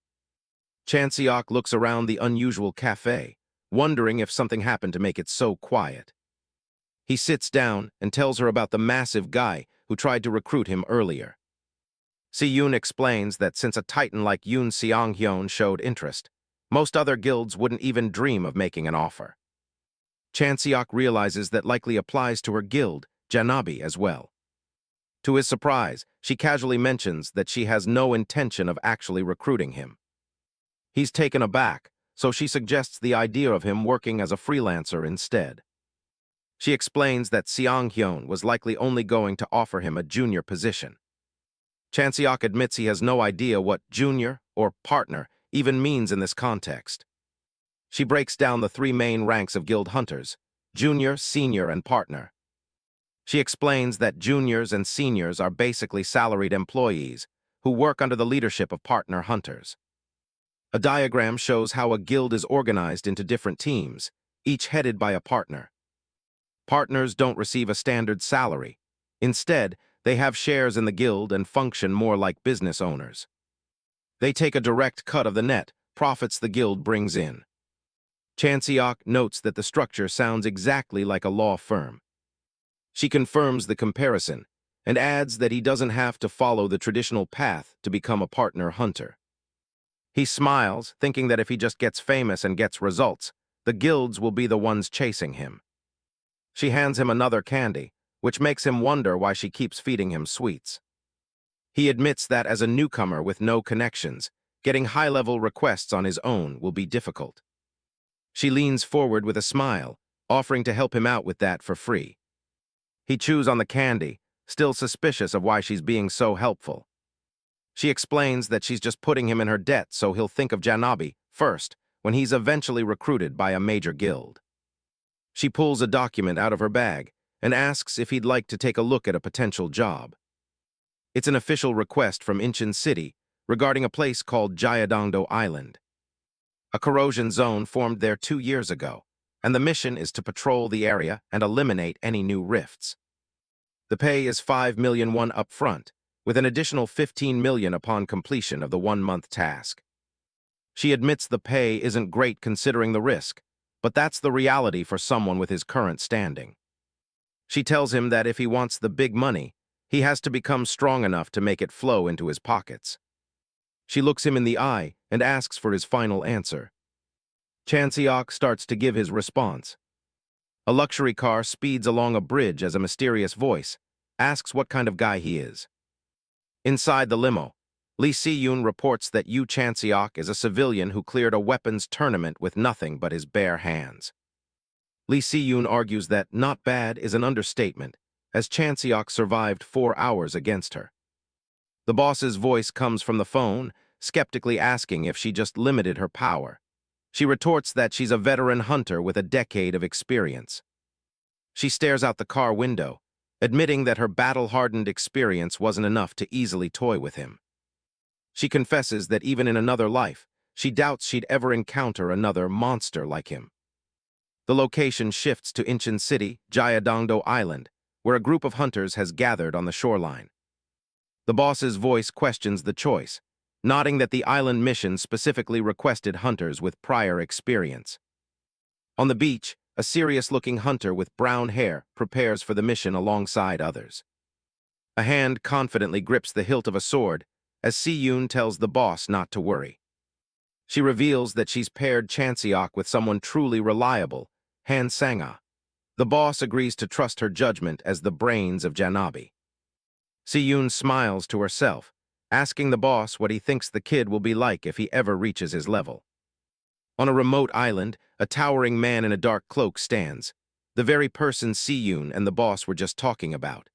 Chan Seok looks around the unusual cafe, wondering if something happened to make it so quiet. He sits down and tells her about the massive guy who tried to recruit him earlier. Si-yoon explains that since a titan like Yoon Seong-hyun showed interest, most other guilds wouldn't even dream of making an offer. Chan-seok realizes that likely applies to her guild, Janabi, as well. To his surprise, she casually mentions that she has no intention of actually recruiting him. He's taken aback, so she suggests the idea of him working as a freelancer instead. She explains that Seong-hyun was likely only going to offer him a junior position. Chan-seok admits he has no idea what junior or partner even means in this context. She breaks down the three main ranks of guild hunters: junior, senior, and partner. She explains that juniors and seniors are basically salaried employees who work under the leadership of partner hunters. A diagram shows how a guild is organized into different teams, each headed by a partner. Partners don't receive a standard salary. Instead, they have shares in the guild and function more like business owners. They take a direct cut of the net profits the guild brings in. Chan-seok notes that the structure sounds exactly like a law firm. She confirms the comparison and adds that he doesn't have to follow the traditional path to become a partner hunter. He smiles, thinking that if he just gets famous and gets results, the guilds will be the ones chasing him. She hands him another candy, which makes him wonder why she keeps feeding him sweets. He admits that as a newcomer with no connections, getting high-level requests on his own will be difficult. She leans forward with a smile, offering to help him out with that for free. He chews on the candy, still suspicious of why she's being so helpful. She explains that she's just putting him in her debt so he'll think of Janabi first when he's eventually recruited by a major guild. She pulls a document out of her bag and asks if he'd like to take a look at a potential job. It's an official request from Incheon City regarding a place called Jayadongdo Island. A corrosion zone formed there 2 years ago, and the mission is to patrol the area and eliminate any new rifts. The pay is 5 million won up front, with an additional 15 million upon completion of the 1-month task. She admits the pay isn't great considering the risk, but that's the reality for someone with his current standing. She tells him that if he wants the big money, he has to become strong enough to make it flow into his pockets. She looks him in the eye and asks for his final answer. Chan-seok starts to give his response. A luxury car speeds along a bridge as a mysterious voice asks what kind of guy he is. Inside the limo, Lee Si-yoon reports that Yu Chan-seok is a civilian who cleared a weapons tournament with nothing but his bare hands. Lee Si-yoon argues that not bad is an understatement, as Chan-seok survived 4 hours against her. The boss's voice comes from the phone, skeptically asking if she just limited her power. She retorts that she's a veteran hunter with a decade of experience. She stares out the car window, admitting that her battle-hardened experience wasn't enough to easily toy with him. She confesses that even in another life, she doubts she'd ever encounter another monster like him. The location shifts to Incheon City, Jayadongdo Island, where a group of hunters has gathered on the shoreline. The boss's voice questions the choice, nodding that the island mission specifically requested hunters with prior experience. On the beach, a serious-looking hunter with brown hair prepares for the mission alongside others. A hand confidently grips the hilt of a sword as Si-yoon tells the boss not to worry. She reveals that she's paired Chan-seok with someone truly reliable, Han Sang-ah. The boss agrees to trust her judgment as the brains of Janabi. Si-yoon smiles to herself, asking the boss what he thinks the kid will be like if he ever reaches his level. On a remote island, a towering man in a dark cloak stands, the very person Si-yoon and the boss were just talking about.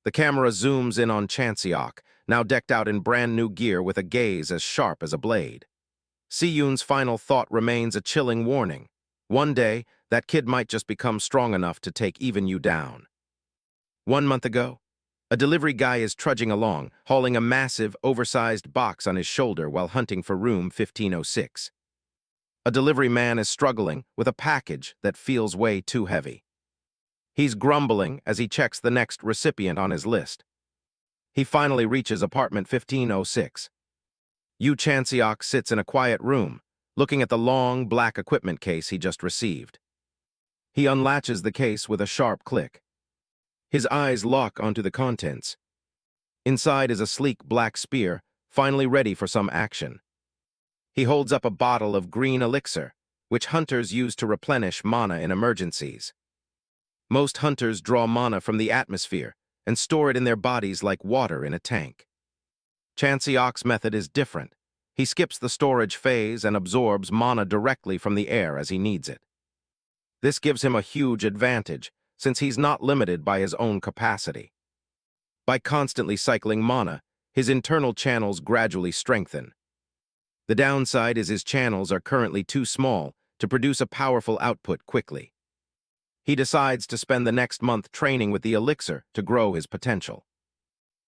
The camera zooms in on Chan-seok, now decked out in brand-new gear with a gaze as sharp as a blade. Si-yoon's final thought remains a chilling warning. One day, that kid might just become strong enough to take even you down. 1 month ago, a delivery guy is trudging along, hauling a massive, oversized box on his shoulder while hunting for room 1506. A delivery man is struggling with a package that feels way too heavy. He's grumbling as he checks the next recipient on his list. He finally reaches apartment 1506. Yu Chan-seok sits in a quiet room, looking at the long, black equipment case he just received. He unlatches the case with a sharp click. His eyes lock onto the contents. Inside is a sleek black spear, finally ready for some action. He holds up a bottle of green elixir, which hunters use to replenish mana in emergencies. Most hunters draw mana from the atmosphere and store it in their bodies like water in a tank. Chanseok's method is different. He skips the storage phase and absorbs mana directly from the air as he needs it. This gives him a huge advantage, since he's not limited by his own capacity. By constantly cycling mana, his internal channels gradually strengthen. The downside is his channels are currently too small to produce a powerful output quickly. He decides to spend the next month training with the elixir to grow his potential.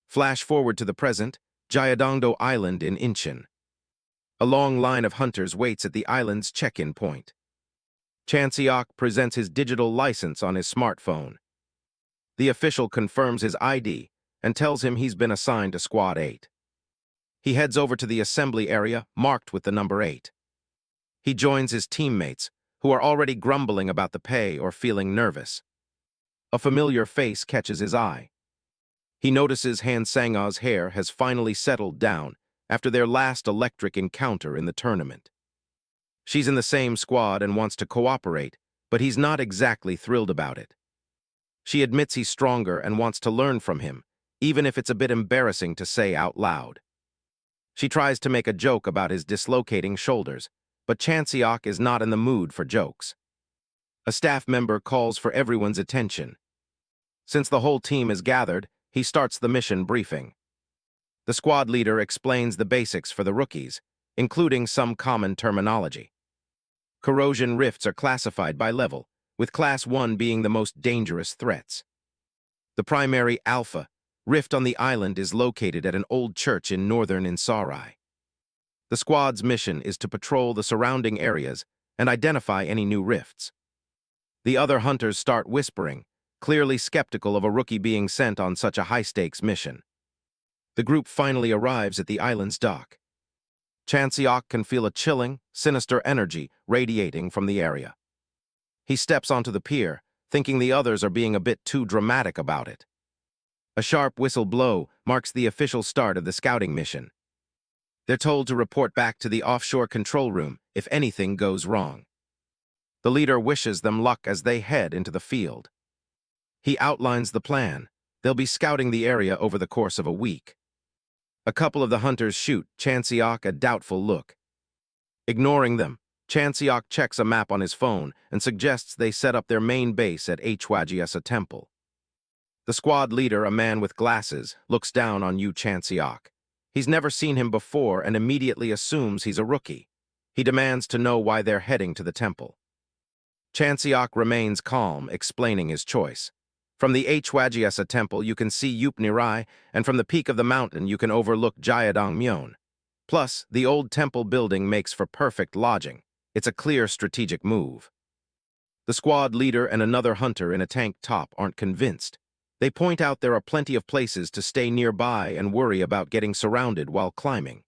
Flash forward to the present, Jayadongdo Island in Incheon. A long line of hunters waits at the island's check-in point. Chanseok presents his digital license on his smartphone. The official confirms his ID and tells him he's been assigned to Squad 8. He heads over to the assembly area marked with the number 8. He joins his teammates, who are already grumbling about the pay or feeling nervous. A familiar face catches his eye. He notices Han Sang-a's hair has finally settled down after their last electric encounter in the tournament. She's in the same squad and wants to cooperate, but he's not exactly thrilled about it. She admits he's stronger and wants to learn from him, even if it's a bit embarrassing to say out loud. She tries to make a joke about his dislocating shoulders, but Chanseok is not in the mood for jokes. A staff member calls for everyone's attention. Since the whole team is gathered, he starts the mission briefing. The squad leader explains the basics for the rookies, including some common terminology. Corrosion rifts are classified by level, with Class 1 being the most dangerous threats. The primary Alpha rift on the island is located at an old church in northern Insarai. The squad's mission is to patrol the surrounding areas and identify any new rifts. The other hunters start whispering, clearly skeptical of a rookie being sent on such a high-stakes mission. The group finally arrives at the island's dock. Chanseok can feel a chilling, sinister energy radiating from the area. He steps onto the pier, thinking the others are being a bit too dramatic about it. A sharp whistle blow marks the official start of the scouting mission. They're told to report back to the offshore control room if anything goes wrong. The leader wishes them luck as they head into the field. He outlines the plan. They'll be scouting the area over the course of a week. A couple of the hunters shoot Chanseok a doubtful look. Ignoring them, Chanseok checks a map on his phone and suggests they set up their main base at Hwagyesa Temple. The squad leader, a man with glasses, looks down on Yu Chanseok. He's never seen him before and immediately assumes he's a rookie. He demands to know why they're heading to the temple. Chanseok remains calm, explaining his choice. From the Hwagyesa Temple, you can see Upnirai, and from the peak of the mountain, you can overlook Jayadongmyeon. Plus, the old temple building makes for perfect lodging. It's a clear strategic move. The squad leader and another hunter in a tank top aren't convinced. They point out there are plenty of places to stay nearby and worry about getting surrounded while climbing.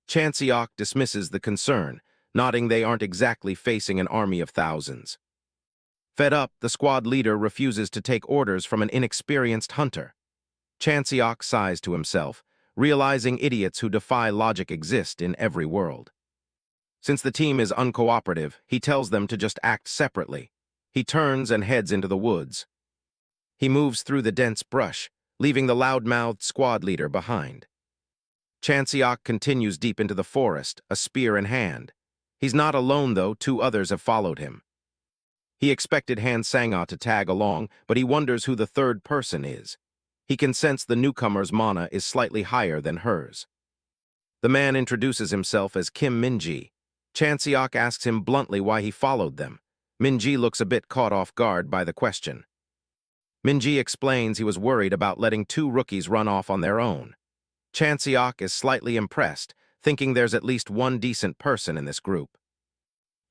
Chanseok dismisses the concern, nodding they aren't exactly facing an army of thousands. Fed up, the squad leader refuses to take orders from an inexperienced hunter. Chanseok sighs to himself, realizing idiots who defy logic exist in every world. Since the team is uncooperative, he tells them to just act separately. He turns and heads into the woods. He moves through the dense brush, leaving the loud-mouthed squad leader behind. Chanseok continues deep into the forest, a spear in hand. He's not alone, though. Two others have followed him. He expected Han Sang-a to tag along, but he wonders who the third person is. He can sense the newcomer's mana is slightly higher than hers. The man introduces himself as Kim Minji. Chanseok asks him bluntly why he followed them. Minji looks a bit caught off guard by the question. Minji explains he was worried about letting two rookies run off on their own. Chanseok is slightly impressed, thinking there's at least one decent person in this group.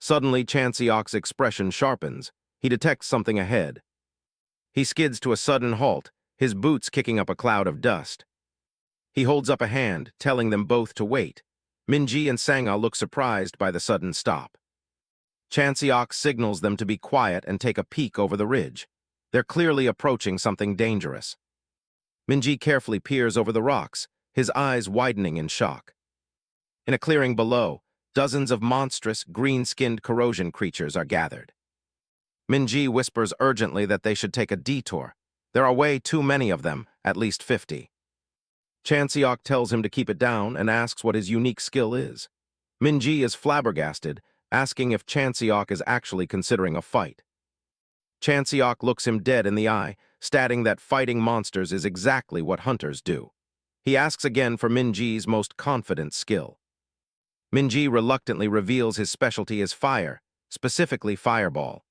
Suddenly, Chanseok's expression sharpens. He detects something ahead. He skids to a sudden halt, his boots kicking up a cloud of dust. He holds up a hand, telling them both to wait. Minji and Sang-a look surprised by the sudden stop. Chanseok signals them to be quiet and take a peek over the ridge. They're clearly approaching something dangerous. Minji carefully peers over the rocks, his eyes widening in shock. In a clearing below, dozens of monstrous, green-skinned corrosion creatures are gathered. Minji whispers urgently that they should take a detour. There are way too many of them, at least 50. Chanseok tells him to keep it down and asks what his unique skill is. Minji is flabbergasted, asking if Chanseok is actually considering a fight. Chanseok looks him dead in the eye, stating that fighting monsters is exactly what hunters do. He asks again for Minji's most confident skill. Minji reluctantly reveals his specialty is fire, specifically fireball.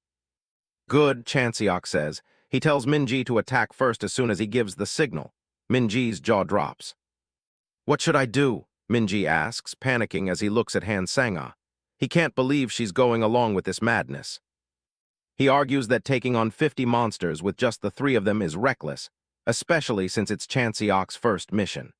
Good, Chanseok says. He tells Minji to attack first as soon as he gives the signal. Minji's jaw drops. What should I do? Minji asks, panicking as he looks at Han Sang-ah. He can't believe she's going along with this madness. He argues that taking on 50 monsters with just the 3 of them is reckless, especially since it's Chanseok's first mission.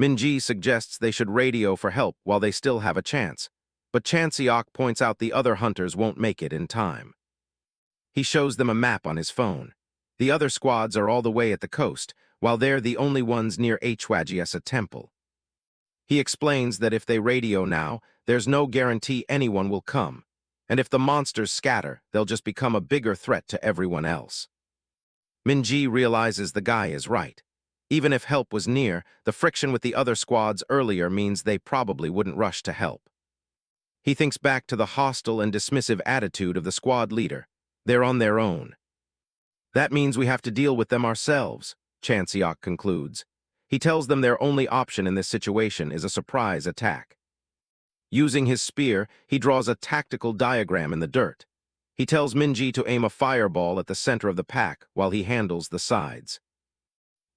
Minji suggests they should radio for help while they still have a chance, but Chanseok points out the other hunters won't make it in time. He shows them a map on his phone. The other squads are all the way at the coast, while they're the only ones near Hwajiesa Temple. He explains that if they radio now, there's no guarantee anyone will come, and if the monsters scatter, they'll just become a bigger threat to everyone else. Minji realizes the guy is right. Even if help was near, the friction with the other squads earlier means they probably wouldn't rush to help. He thinks back to the hostile and dismissive attitude of the squad leader. They're on their own. That means we have to deal with them ourselves, Chanseok concludes. He tells them their only option in this situation is a surprise attack. Using his spear, he draws a tactical diagram in the dirt. He tells Minji to aim a fireball at the center of the pack while he handles the sides.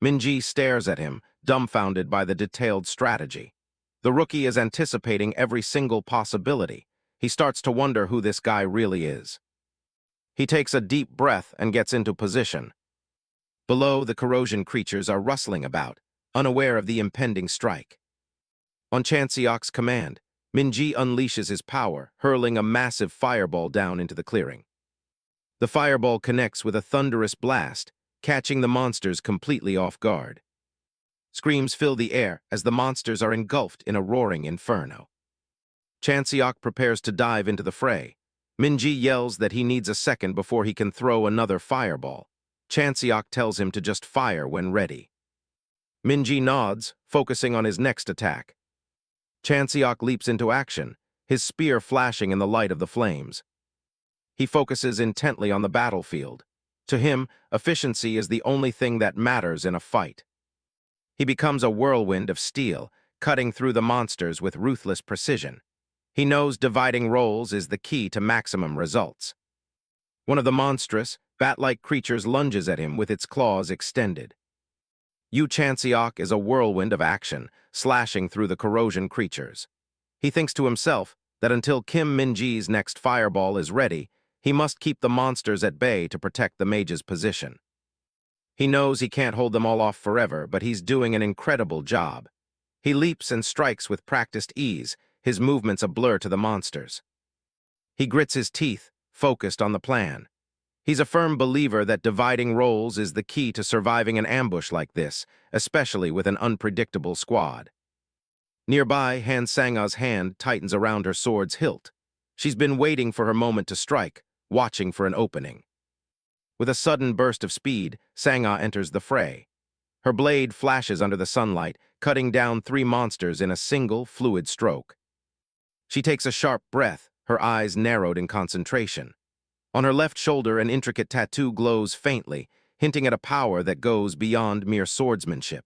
Minji stares at him, dumbfounded by the detailed strategy. The rookie is anticipating every single possibility. He starts to wonder who this guy really is. He takes a deep breath and gets into position. Below, the corrosion creatures are rustling about, unaware of the impending strike. On Chanseok's command, Minji unleashes his power, hurling a massive fireball down into the clearing. The fireball connects with a thunderous blast, catching the monsters completely off guard. Screams fill the air as the monsters are engulfed in a roaring inferno. Chanseok prepares to dive into the fray. Minji yells that he needs a second before he can throw another fireball. Chanseok tells him to just fire when ready. Minji nods, focusing on his next attack. Chanseok leaps into action, his spear flashing in the light of the flames. He focuses intently on the battlefield. To him, efficiency is the only thing that matters in a fight. He becomes a whirlwind of steel, cutting through the monsters with ruthless precision. He knows dividing roles is the key to maximum results. One of the monstrous, bat-like creatures lunges at him with its claws extended. Chanseok is a whirlwind of action, slashing through the corrosion creatures. He thinks to himself that until Kim Minji's next fireball is ready, he must keep the monsters at bay to protect the mage's position. He knows he can't hold them all off forever, but he's doing an incredible job. He leaps and strikes with practiced ease, his movements a blur to the monsters. He grits his teeth, focused on the plan. He's a firm believer that dividing roles is the key to surviving an ambush like this, especially with an unpredictable squad. Nearby, Han Sang-ah's hand tightens around her sword's hilt. She's been waiting for her moment to strike, watching for an opening. With a sudden burst of speed, Sang-ah enters the fray. Her blade flashes under the sunlight, cutting down 3 monsters in a single, fluid stroke. She takes a sharp breath, her eyes narrowed in concentration. On her left shoulder, an intricate tattoo glows faintly, hinting at a power that goes beyond mere swordsmanship.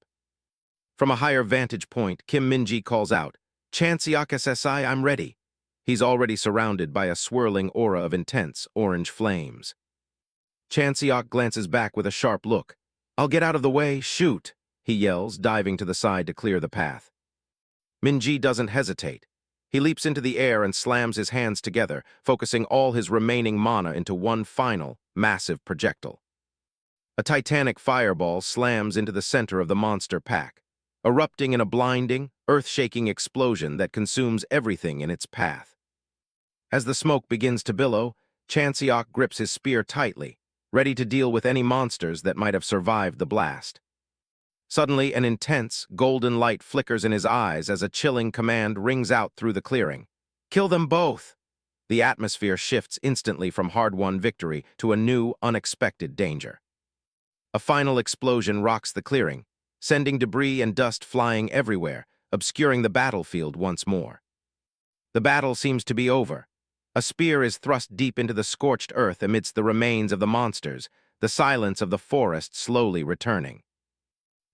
From a higher vantage point, Kim Minji calls out, "Chanseok SSI, I'm ready." He's already surrounded by a swirling aura of intense, orange flames. Chanseok glances back with a sharp look. "I'll get out of the way, shoot," he yells, diving to the side to clear the path. Minji doesn't hesitate. He leaps into the air and slams his hands together, focusing all his remaining mana into one final, massive projectile. A titanic fireball slams into the center of the monster pack, erupting in a blinding, earth-shaking explosion that consumes everything in its path. As the smoke begins to billow, Chanseok grips his spear tightly, ready to deal with any monsters that might have survived the blast. Suddenly, an intense, golden light flickers in his eyes as a chilling command rings out through the clearing. Kill them both! The atmosphere shifts instantly from hard-won victory to a new, unexpected danger. A final explosion rocks the clearing, sending debris and dust flying everywhere, obscuring the battlefield once more. The battle seems to be over. A spear is thrust deep into the scorched earth amidst the remains of the monsters, the silence of the forest slowly returning.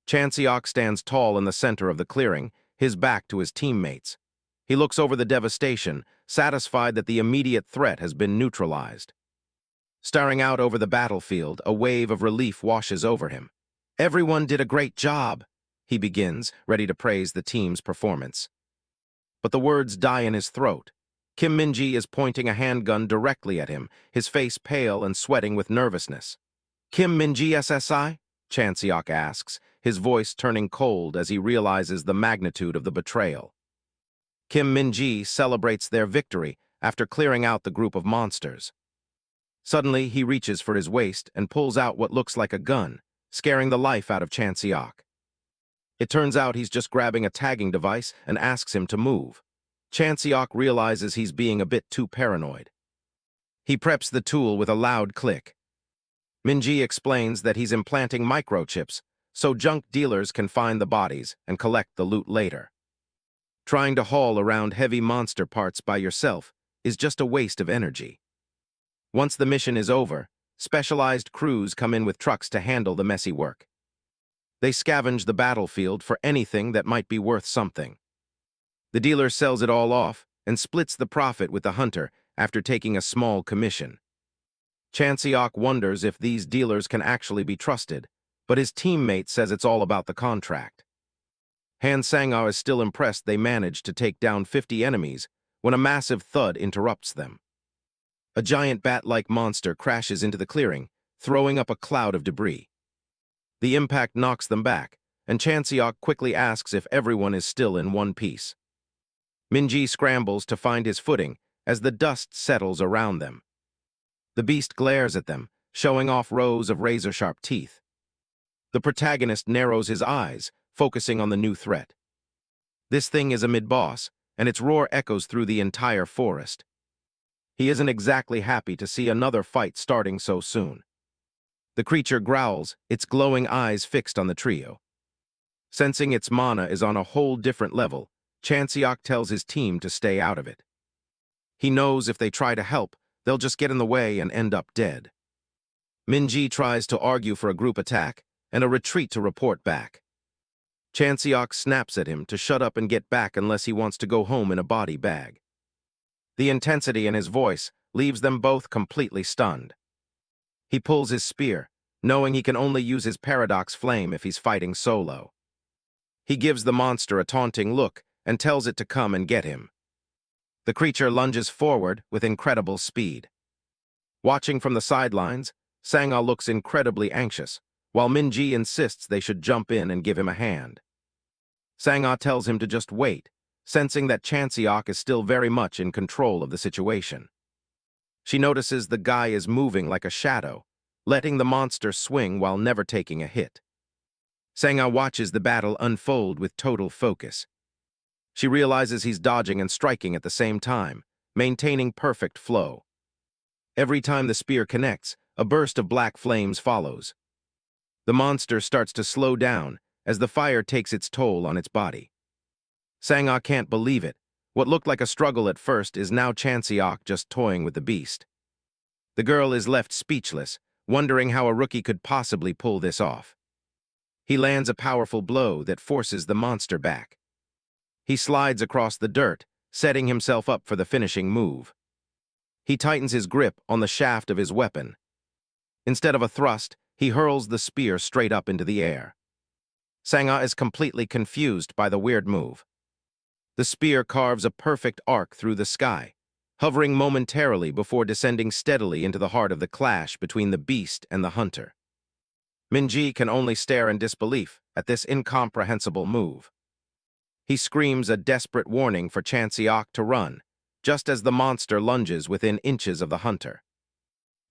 Chanseok stands tall in the center of the clearing, his back to his teammates. He looks over the devastation, satisfied that the immediate threat has been neutralized. Staring out over the battlefield, a wave of relief washes over him. "Everyone did a great job," he begins, ready to praise the team's performance. But the words die in his throat. Kim Min-ji is pointing a handgun directly at him, his face pale and sweating with nervousness. "Kim Min-ji SSI?" Chanseok asks, his voice turning cold as he realizes the magnitude of the betrayal. Kim Min-ji celebrates their victory after clearing out the group of monsters. Suddenly, he reaches for his waist and pulls out what looks like a gun, scaring the life out of Chanseok. It turns out he's just grabbing a tagging device and asks him to move. Chanseok realizes he's being a bit too paranoid. He preps the tool with a loud click. Min-ji explains that he's implanting microchips, so junk dealers can find the bodies and collect the loot later. Trying to haul around heavy monster parts by yourself is just a waste of energy. Once the mission is over, specialized crews come in with trucks to handle the messy work. They scavenge the battlefield for anything that might be worth something. The dealer sells it all off and splits the profit with the hunter after taking a small commission. Chanseok wonders if these dealers can actually be trusted, but his teammate says it's all about the contract. Han Sang-ah is still impressed they managed to take down 50 enemies when a massive thud interrupts them. A giant bat-like monster crashes into the clearing, throwing up a cloud of debris. The impact knocks them back, and Chanseok quickly asks if everyone is still in one piece. Min-ji scrambles to find his footing as the dust settles around them. The beast glares at them, showing off rows of razor-sharp teeth. The protagonist narrows his eyes, focusing on the new threat. This thing is a mid-boss, and its roar echoes through the entire forest. He isn't exactly happy to see another fight starting so soon. The creature growls, its glowing eyes fixed on the trio. Sensing its mana is on a whole different level, Chanseok tells his team to stay out of it. He knows if they try to help, they'll just get in the way and end up dead. Min-ji tries to argue for a group attack and a retreat to report back. Chanseok snaps at him to shut up and get back unless he wants to go home in a body bag. The intensity in his voice leaves them both completely stunned. He pulls his spear, knowing he can only use his paradox flame if he's fighting solo. He gives the monster a taunting look and tells it to come and get him. The creature lunges forward with incredible speed. Watching from the sidelines, Sang-ah looks incredibly anxious, while Min-ji insists they should jump in and give him a hand. Sang-ah tells him to just wait, sensing that Chanseok is still very much in control of the situation. She notices the guy is moving like a shadow, letting the monster swing while never taking a hit. Sang-ah watches the battle unfold with total focus. She realizes he's dodging and striking at the same time, maintaining perfect flow. Every time the spear connects, a burst of black flames follows. The monster starts to slow down as the fire takes its toll on its body. Sang-ah can't believe it. What looked like a struggle at first is now Chanseok just toying with the beast. The girl is left speechless, wondering how a rookie could possibly pull this off. He lands a powerful blow that forces the monster back. He slides across the dirt, setting himself up for the finishing move. He tightens his grip on the shaft of his weapon. Instead of a thrust, he hurls the spear straight up into the air. Sang-ah is completely confused by the weird move. The spear carves a perfect arc through the sky, hovering momentarily before descending steadily into the heart of the clash between the beast and the hunter. Min-ji can only stare in disbelief at this incomprehensible move. He screams a desperate warning for Chanseok to run, just as the monster lunges within inches of the hunter.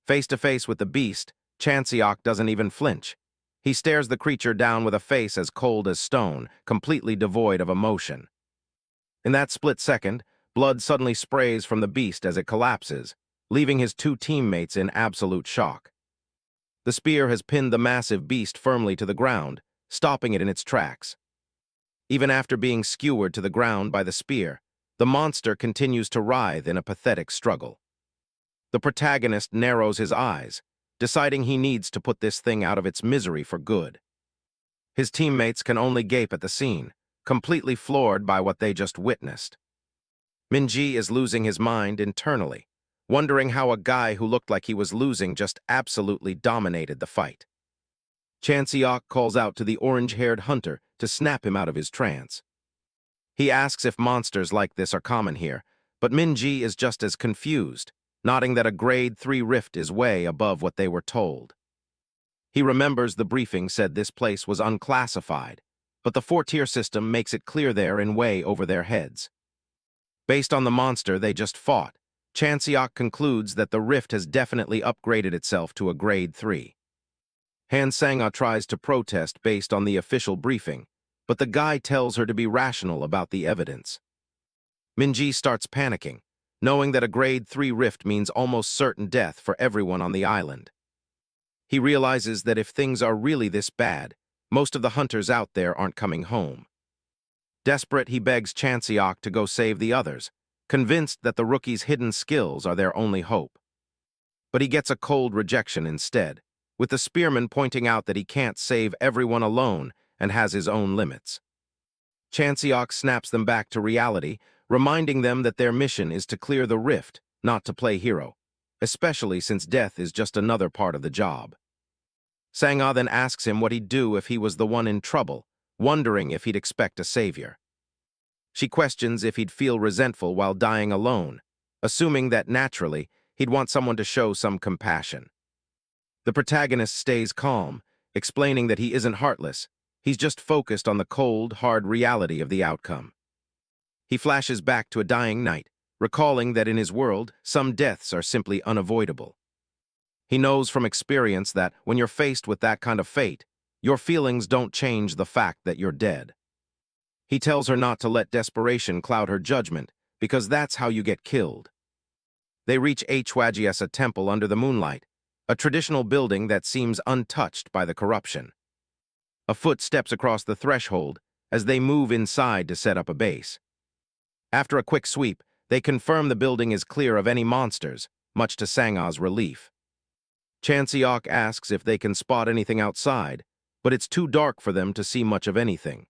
Face to face with the beast, Chanseok doesn't even flinch. He stares the creature down with a face as cold as stone, completely devoid of emotion. In that split second, blood suddenly sprays from the beast as it collapses, leaving his two teammates in absolute shock. The spear has pinned the massive beast firmly to the ground, stopping it in its tracks. Even after being skewered to the ground by the spear, the monster continues to writhe in a pathetic struggle. The protagonist narrows his eyes, deciding he needs to put this thing out of its misery for good. His teammates can only gape at the scene, completely floored by what they just witnessed. Minji is losing his mind internally, wondering how a guy who looked like he was losing just absolutely dominated the fight. Chanseok calls out to the orange-haired hunter to snap him out of his trance. He asks if monsters like this are common here, but Minji is just as confused, nodding that a grade 3 rift is way above what they were told. He remembers the briefing said this place was unclassified, but the 4-tier system makes it clear they're in way over their heads. Based on the monster they just fought, Chanseok concludes that the rift has definitely upgraded itself to a grade 3. Han Sang-ah tries to protest based on the official briefing, but the guy tells her to be rational about the evidence. Minji starts panicking, knowing that a grade 3 rift means almost certain death for everyone on the island. He realizes that if things are really this bad, most of the hunters out there aren't coming home. Desperate, he begs Chanseok to go save the others, convinced that the rookie's hidden skills are their only hope. But he gets a cold rejection instead, with the spearman pointing out that he can't save everyone alone and has his own limits. Chanseok snaps them back to reality, reminding them that their mission is to clear the rift, not to play hero, especially since death is just another part of the job. Sang-ah then asks him what he'd do if he was the one in trouble, wondering if he'd expect a savior. She questions if he'd feel resentful while dying alone, assuming that naturally he'd want someone to show some compassion. The protagonist stays calm, explaining that he isn't heartless, he's just focused on the cold, hard reality of the outcome. He flashes back to a dying knight, recalling that in his world, some deaths are simply unavoidable. He knows from experience that when you're faced with that kind of fate, your feelings don't change the fact that you're dead. He tells her not to let desperation cloud her judgment, because that's how you get killed. They reach Hwagyesa Temple under the moonlight, a traditional building that seems untouched by the corruption. A foot steps across the threshold as they move inside to set up a base. After a quick sweep, they confirm the building is clear of any monsters, much to Sang-ah's relief. Chanseok asks if they can spot anything outside, but it's too dark for them to see much of anything.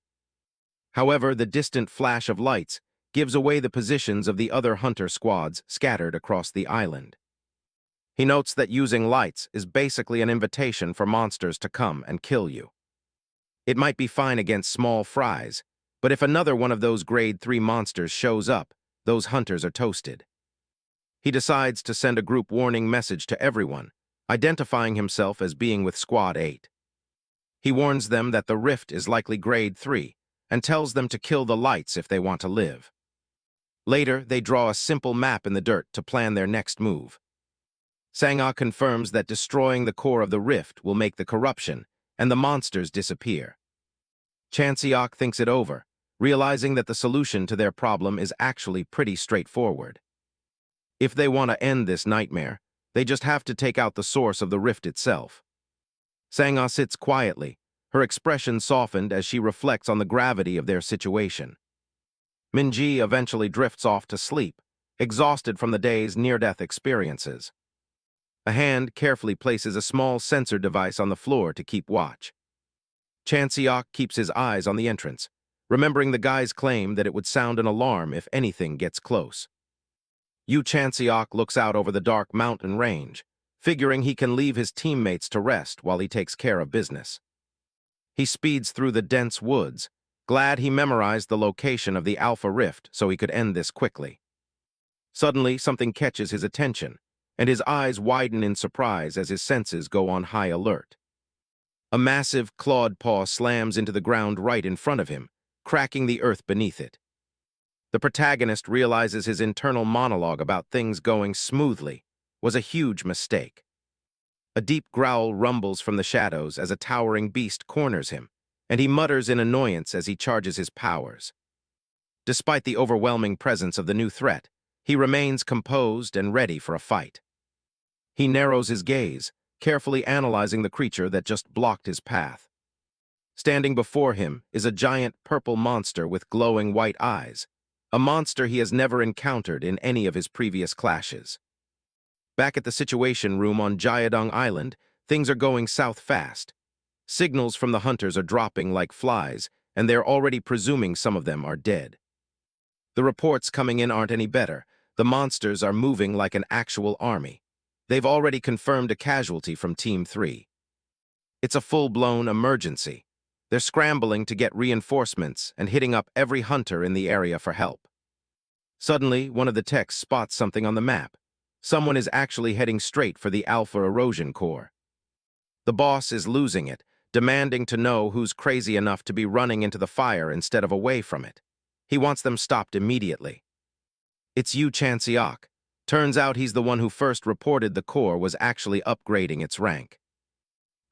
However, the distant flash of lights gives away the positions of the other hunter squads scattered across the island. He notes that using lights is basically an invitation for monsters to come and kill you. It might be fine against small fries, but if another one of those grade 3 monsters shows up, those hunters are toasted. He decides to send a group warning message to everyone, identifying himself as being with Squad 8. He warns them that the rift is likely grade 3 and tells them to kill the lights if they want to live. Later, they draw a simple map in the dirt to plan their next move. Sang-ah confirms that destroying the core of the rift will make the corruption and the monsters disappear. Chanseok thinks it over, realizing that the solution to their problem is actually pretty straightforward. If they want to end this nightmare, they just have to take out the source of the rift itself. Sang-ah sits quietly, her expression softened as she reflects on the gravity of their situation. Minji eventually drifts off to sleep, exhausted from the day's near-death experiences. A hand carefully places a small sensor device on the floor to keep watch. Chanseok keeps his eyes on the entrance, remembering the guy's claim that it would sound an alarm if anything gets close. Chanseok looks out over the dark mountain range, figuring he can leave his teammates to rest while he takes care of business. He speeds through the dense woods, glad he memorized the location of the Alpha Rift so he could end this quickly. Suddenly, something catches his attention, and his eyes widen in surprise as his senses go on high alert. A massive clawed paw slams into the ground right in front of him, cracking the earth beneath it. The protagonist realizes his internal monologue about things going smoothly was a huge mistake. A deep growl rumbles from the shadows as a towering beast corners him, and he mutters in annoyance as he charges his powers. Despite the overwhelming presence of the new threat, he remains composed and ready for a fight. He narrows his gaze, carefully analyzing the creature that just blocked his path. Standing before him is a giant purple monster with glowing white eyes, a monster he has never encountered in any of his previous clashes. Back at the Situation Room on Jiadong Island, things are going south fast. Signals from the hunters are dropping like flies, and they're already presuming some of them are dead. The reports coming in aren't any better. The monsters are moving like an actual army. They've already confirmed a casualty from Team 3. It's a full-blown emergency. They're scrambling to get reinforcements and hitting up every hunter in the area for help. Suddenly, one of the techs spots something on the map. Someone is actually heading straight for the Alpha Erosion Core. The boss is losing it, demanding to know who's crazy enough to be running into the fire instead of away from it. He wants them stopped immediately. It's Yu Chanseok. Turns out he's the one who first reported the core was actually upgrading its rank.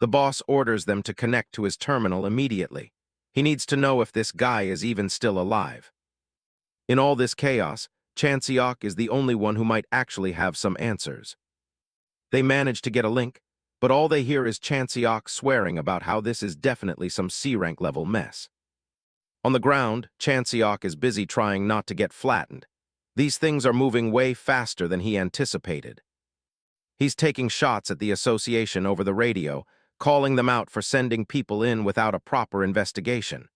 The boss orders them to connect to his terminal immediately. He needs to know if this guy is even still alive. In all this chaos, Chanseok is the only one who might actually have some answers. They manage to get a link, but all they hear is Chanseok swearing about how this is definitely some C-rank level mess. On the ground, Chanseok is busy trying not to get flattened. These things are moving way faster than he anticipated. He's taking shots at the association over the radio, calling them out for sending people in without a proper investigation.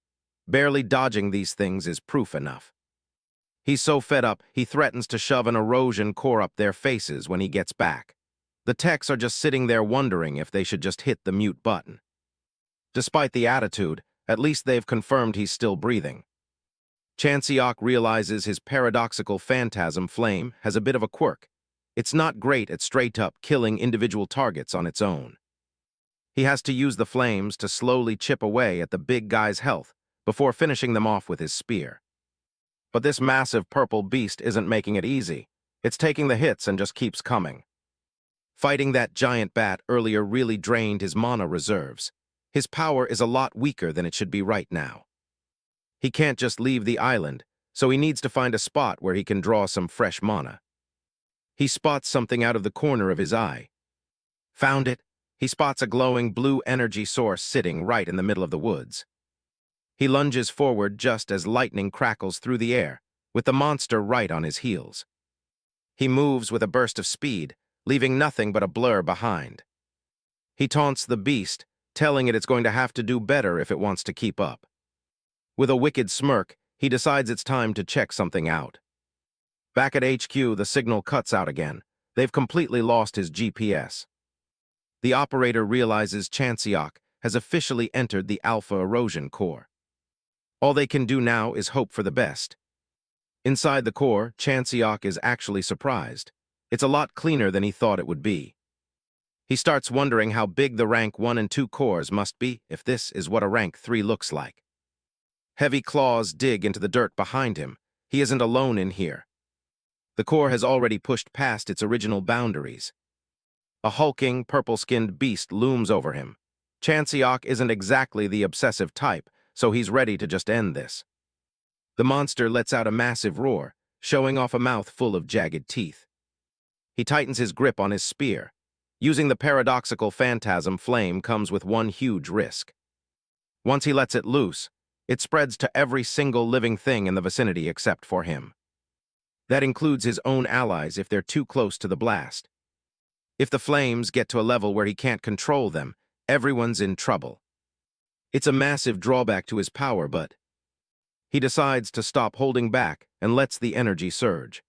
Barely dodging these things is proof enough. He's so fed up, he threatens to shove an erosion core up their faces when he gets back. The techs are just sitting there wondering if they should just hit the mute button. Despite the attitude, at least they've confirmed he's still breathing. Chanseok realizes his paradoxical phantasm flame has a bit of a quirk. It's not great at straight-up killing individual targets on its own. He has to use the flames to slowly chip away at the big guy's health before finishing them off with his spear. But this massive purple beast isn't making it easy. It's taking the hits and just keeps coming. Fighting that giant bat earlier really drained his mana reserves. His power is a lot weaker than it should be right now. He can't just leave the island, so he needs to find a spot where he can draw some fresh mana. He spots something out of the corner of his eye. Found it. He spots a glowing blue energy source sitting right in the middle of the woods. He lunges forward just as lightning crackles through the air, with the monster right on his heels. He moves with a burst of speed, leaving nothing but a blur behind. He taunts the beast, telling it it's going to have to do better if it wants to keep up. With a wicked smirk, he decides it's time to check something out. Back at HQ, the signal cuts out again. They've completely lost his GPS. The operator realizes Chanseok has officially entered the Alpha Erosion Core. All they can do now is hope for the best. Inside the core, Chanseok is actually surprised. It's a lot cleaner than he thought it would be. He starts wondering how big the rank 1 and 2 cores must be if this is what a rank 3 looks like. Heavy claws dig into the dirt behind him. He isn't alone in here. The core has already pushed past its original boundaries. A hulking, purple-skinned beast looms over him. Chanseok isn't exactly the obsessive type, so he's ready to just end this. The monster lets out a massive roar, showing off a mouth full of jagged teeth. He tightens his grip on his spear. Using the paradoxical phantasm flame comes with one huge risk. Once he lets it loose, it spreads to every single living thing in the vicinity except for him. That includes his own allies if they're too close to the blast. If the flames get to a level where he can't control them, everyone's in trouble. It's a massive drawback to his power, but he decides to stop holding back and lets the energy surge.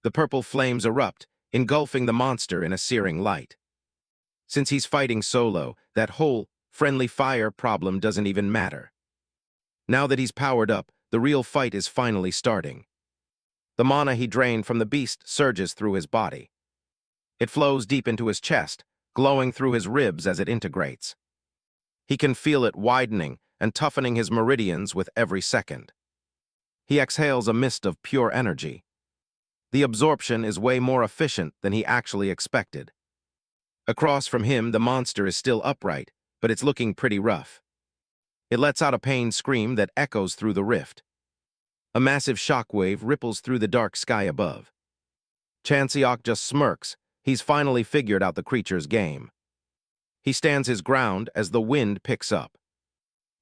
The purple flames erupt, engulfing the monster in a searing light. Since he's fighting solo, that whole friendly fire problem doesn't even matter. Now that he's powered up, the real fight is finally starting. The mana he drained from the beast surges through his body. It flows deep into his chest, glowing through his ribs as it integrates. He can feel it widening and toughening his meridians with every second. He exhales a mist of pure energy. The absorption is way more efficient than he actually expected. Across from him, the monster is still upright, but it's looking pretty rough. It lets out a pained scream that echoes through the rift. A massive shockwave ripples through the dark sky above. Chanseok just smirks. He's finally figured out the creature's game. He stands his ground as the wind picks up.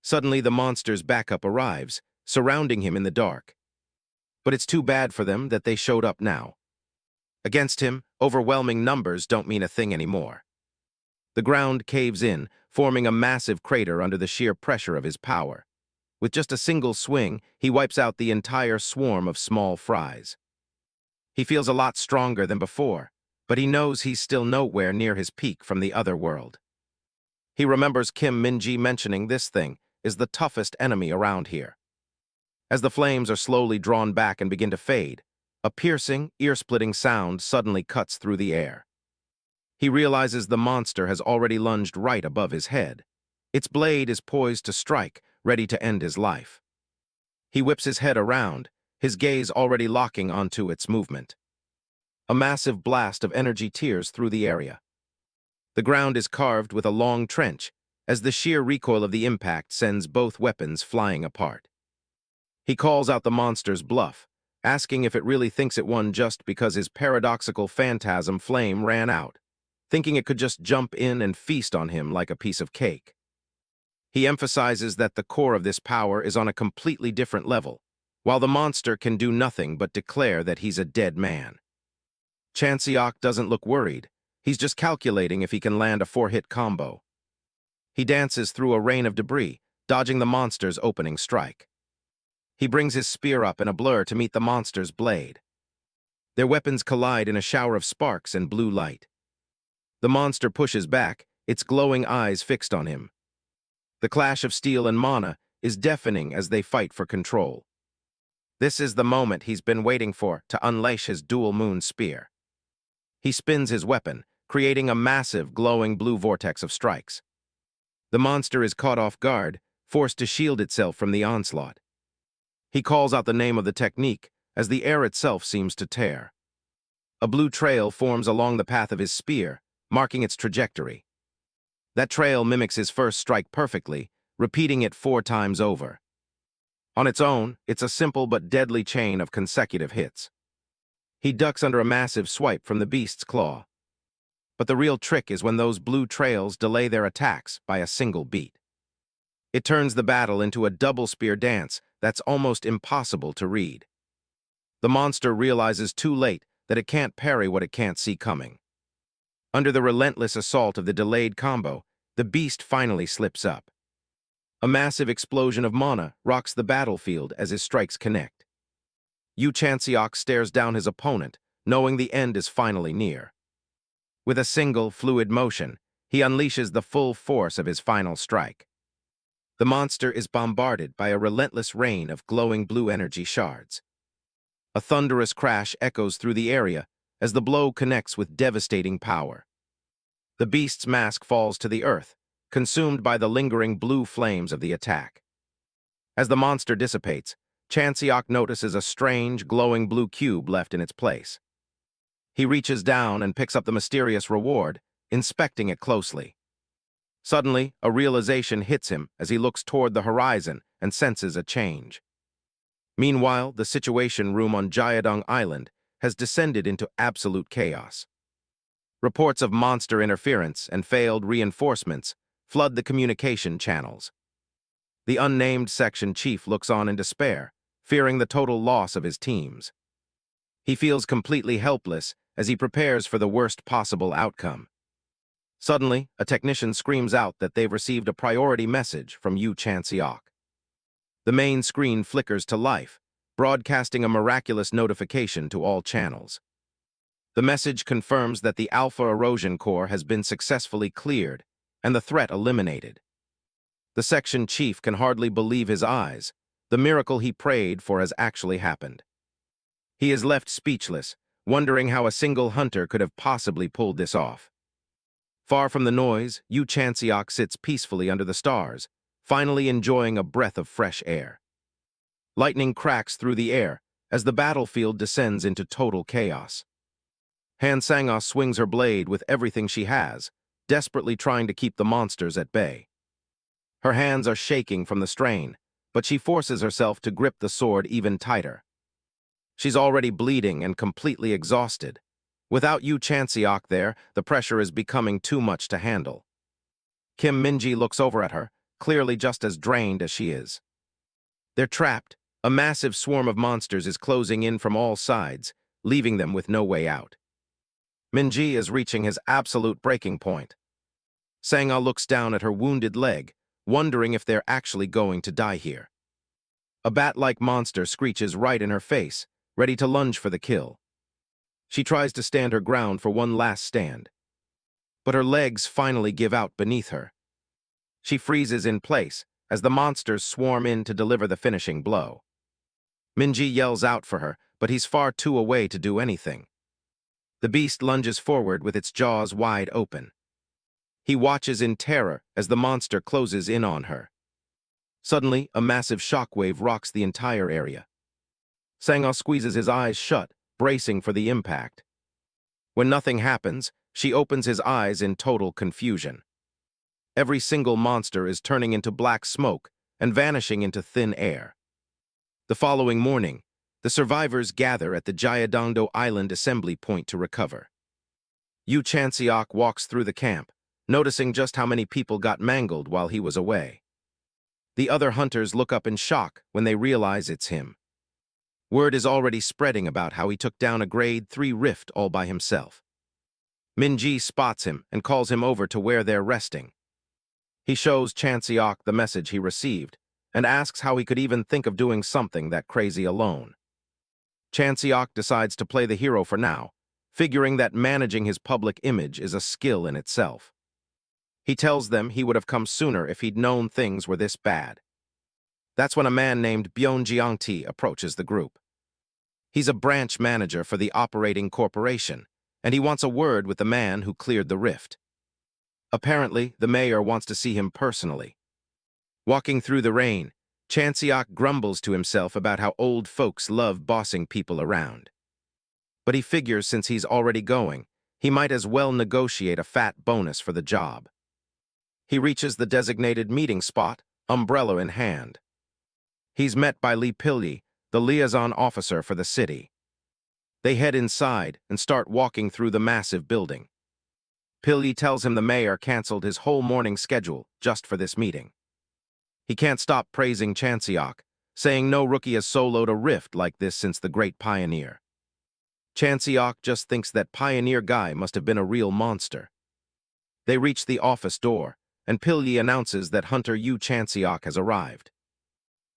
Suddenly, the monster's backup arrives, surrounding him in the dark. But it's too bad for them that they showed up now. Against him, overwhelming numbers don't mean a thing anymore. The ground caves in, forming a massive crater under the sheer pressure of his power. With just a single swing, he wipes out the entire swarm of small fries. He feels a lot stronger than before, but he knows he's still nowhere near his peak from the other world. He remembers Kim Minji mentioning this thing is the toughest enemy around here. As the flames are slowly drawn back and begin to fade, a piercing, ear-splitting sound suddenly cuts through the air. He realizes the monster has already lunged right above his head. Its blade is poised to strike, ready to end his life. He whips his head around, his gaze already locking onto its movement. A massive blast of energy tears through the area. The ground is carved with a long trench, as the sheer recoil of the impact sends both weapons flying apart. He calls out the monster's bluff, asking if it really thinks it won just because his paradoxical phantasm flame ran out, thinking it could just jump in and feast on him like a piece of cake. He emphasizes that the core of this power is on a completely different level, while the monster can do nothing but declare that he's a dead man. Chanseok doesn't look worried. He's just calculating if he can land a 4-hit combo. He dances through a rain of debris, dodging the monster's opening strike. He brings his spear up in a blur to meet the monster's blade. Their weapons collide in a shower of sparks and blue light. The monster pushes back, its glowing eyes fixed on him. The clash of steel and mana is deafening as they fight for control. This is the moment he's been waiting for to unleash his dual moon spear. He spins his weapon, creating a massive, glowing blue vortex of strikes. The monster is caught off guard, forced to shield itself from the onslaught. He calls out the name of the technique, as the air itself seems to tear. A blue trail forms along the path of his spear, marking its trajectory. That trail mimics his first strike perfectly, repeating it 4 times over. On its own, it's a simple but deadly chain of consecutive hits. He ducks under a massive swipe from the beast's claw. But the real trick is when those blue trails delay their attacks by a single beat. It turns the battle into a double spear dance that's almost impossible to read. The monster realizes too late that it can't parry what it can't see coming. Under the relentless assault of the delayed combo, the beast finally slips up. A massive explosion of mana rocks the battlefield as his strikes connect. Yu Chanseok stares down his opponent, knowing the end is finally near. With a single, fluid motion, he unleashes the full force of his final strike. The monster is bombarded by a relentless rain of glowing blue energy shards. A thunderous crash echoes through the area as the blow connects with devastating power. The beast's mask falls to the earth, consumed by the lingering blue flames of the attack. As the monster dissipates, Chanseok notices a strange, glowing blue cube left in its place. He reaches down and picks up the mysterious reward, inspecting it closely. Suddenly, a realization hits him as he looks toward the horizon and senses a change. Meanwhile, the Situation Room on Jiadong Island has descended into absolute chaos. Reports of monster interference and failed reinforcements flood the communication channels. The unnamed section chief looks on in despair, fearing the total loss of his teams. He feels completely helpless as he prepares for the worst possible outcome. Suddenly, a technician screams out that they've received a priority message from Yu Chanseok. The main screen flickers to life, broadcasting a miraculous notification to all channels. The message confirms that the Alpha Erosion Core has been successfully cleared and the threat eliminated. The section chief can hardly believe his eyes. The miracle he prayed for has actually happened. He is left speechless, wondering how a single hunter could have possibly pulled this off. Far from the noise, Yu Chanseok sits peacefully under the stars, finally enjoying a breath of fresh air. Lightning cracks through the air as the battlefield descends into total chaos. Han Sang-ah swings her blade with everything she has, desperately trying to keep the monsters at bay. Her hands are shaking from the strain, but she forces herself to grip the sword even tighter. She's already bleeding and completely exhausted. Without Yu Chanseok there, the pressure is becoming too much to handle. Kim Minji looks over at her, clearly just as drained as she is. They're trapped. A massive swarm of monsters is closing in from all sides, leaving them with no way out. Minji is reaching his absolute breaking point. Sangha looks down at her wounded leg, wondering if they're actually going to die here. A bat-like monster screeches right in her face, ready to lunge for the kill. She tries to stand her ground for one last stand. But her legs finally give out beneath her. She freezes in place as the monsters swarm in to deliver the finishing blow. Minji yells out for her, but he's far too away to do anything. The beast lunges forward with its jaws wide open. He watches in terror as the monster closes in on her. Suddenly, a massive shockwave rocks the entire area. Sangha squeezes his eyes shut, bracing for the impact. When nothing happens, she opens his eyes in total confusion. Every single monster is turning into black smoke and vanishing into thin air. The following morning, the survivors gather at the Jayadongdo Island assembly point to recover. Yu Chanseok walks through the camp, noticing just how many people got mangled while he was away. The other hunters look up in shock when they realize it's him. Word is already spreading about how he took down a grade 3 rift all by himself. Minji spots him and calls him over to where they're resting. He shows Chanseok the message he received and asks how he could even think of doing something that crazy alone. Chanseok decides to play the hero for now, figuring that managing his public image is a skill in itself. He tells them he would have come sooner if he'd known things were this bad. That's when a man named Byung-jiangti approaches the group. He's a branch manager for the operating corporation, and he wants a word with the man who cleared the rift. Apparently, the mayor wants to see him personally. Walking through the rain, Chanseok grumbles to himself about how old folks love bossing people around. But he figures since he's already going, he might as well negotiate a fat bonus for the job. He reaches the designated meeting spot, umbrella in hand. He's met by Lee Pilyi, the liaison officer for the city. They head inside and start walking through the massive building. Pilyi tells him the mayor canceled his whole morning schedule just for this meeting. He can't stop praising Chanseok, saying no rookie has soloed a rift like this since the great Pioneer. Chanseok just thinks that Pioneer guy must have been a real monster. They reach the office door, and Pilyi announces that Hunter Yu Chanseok has arrived.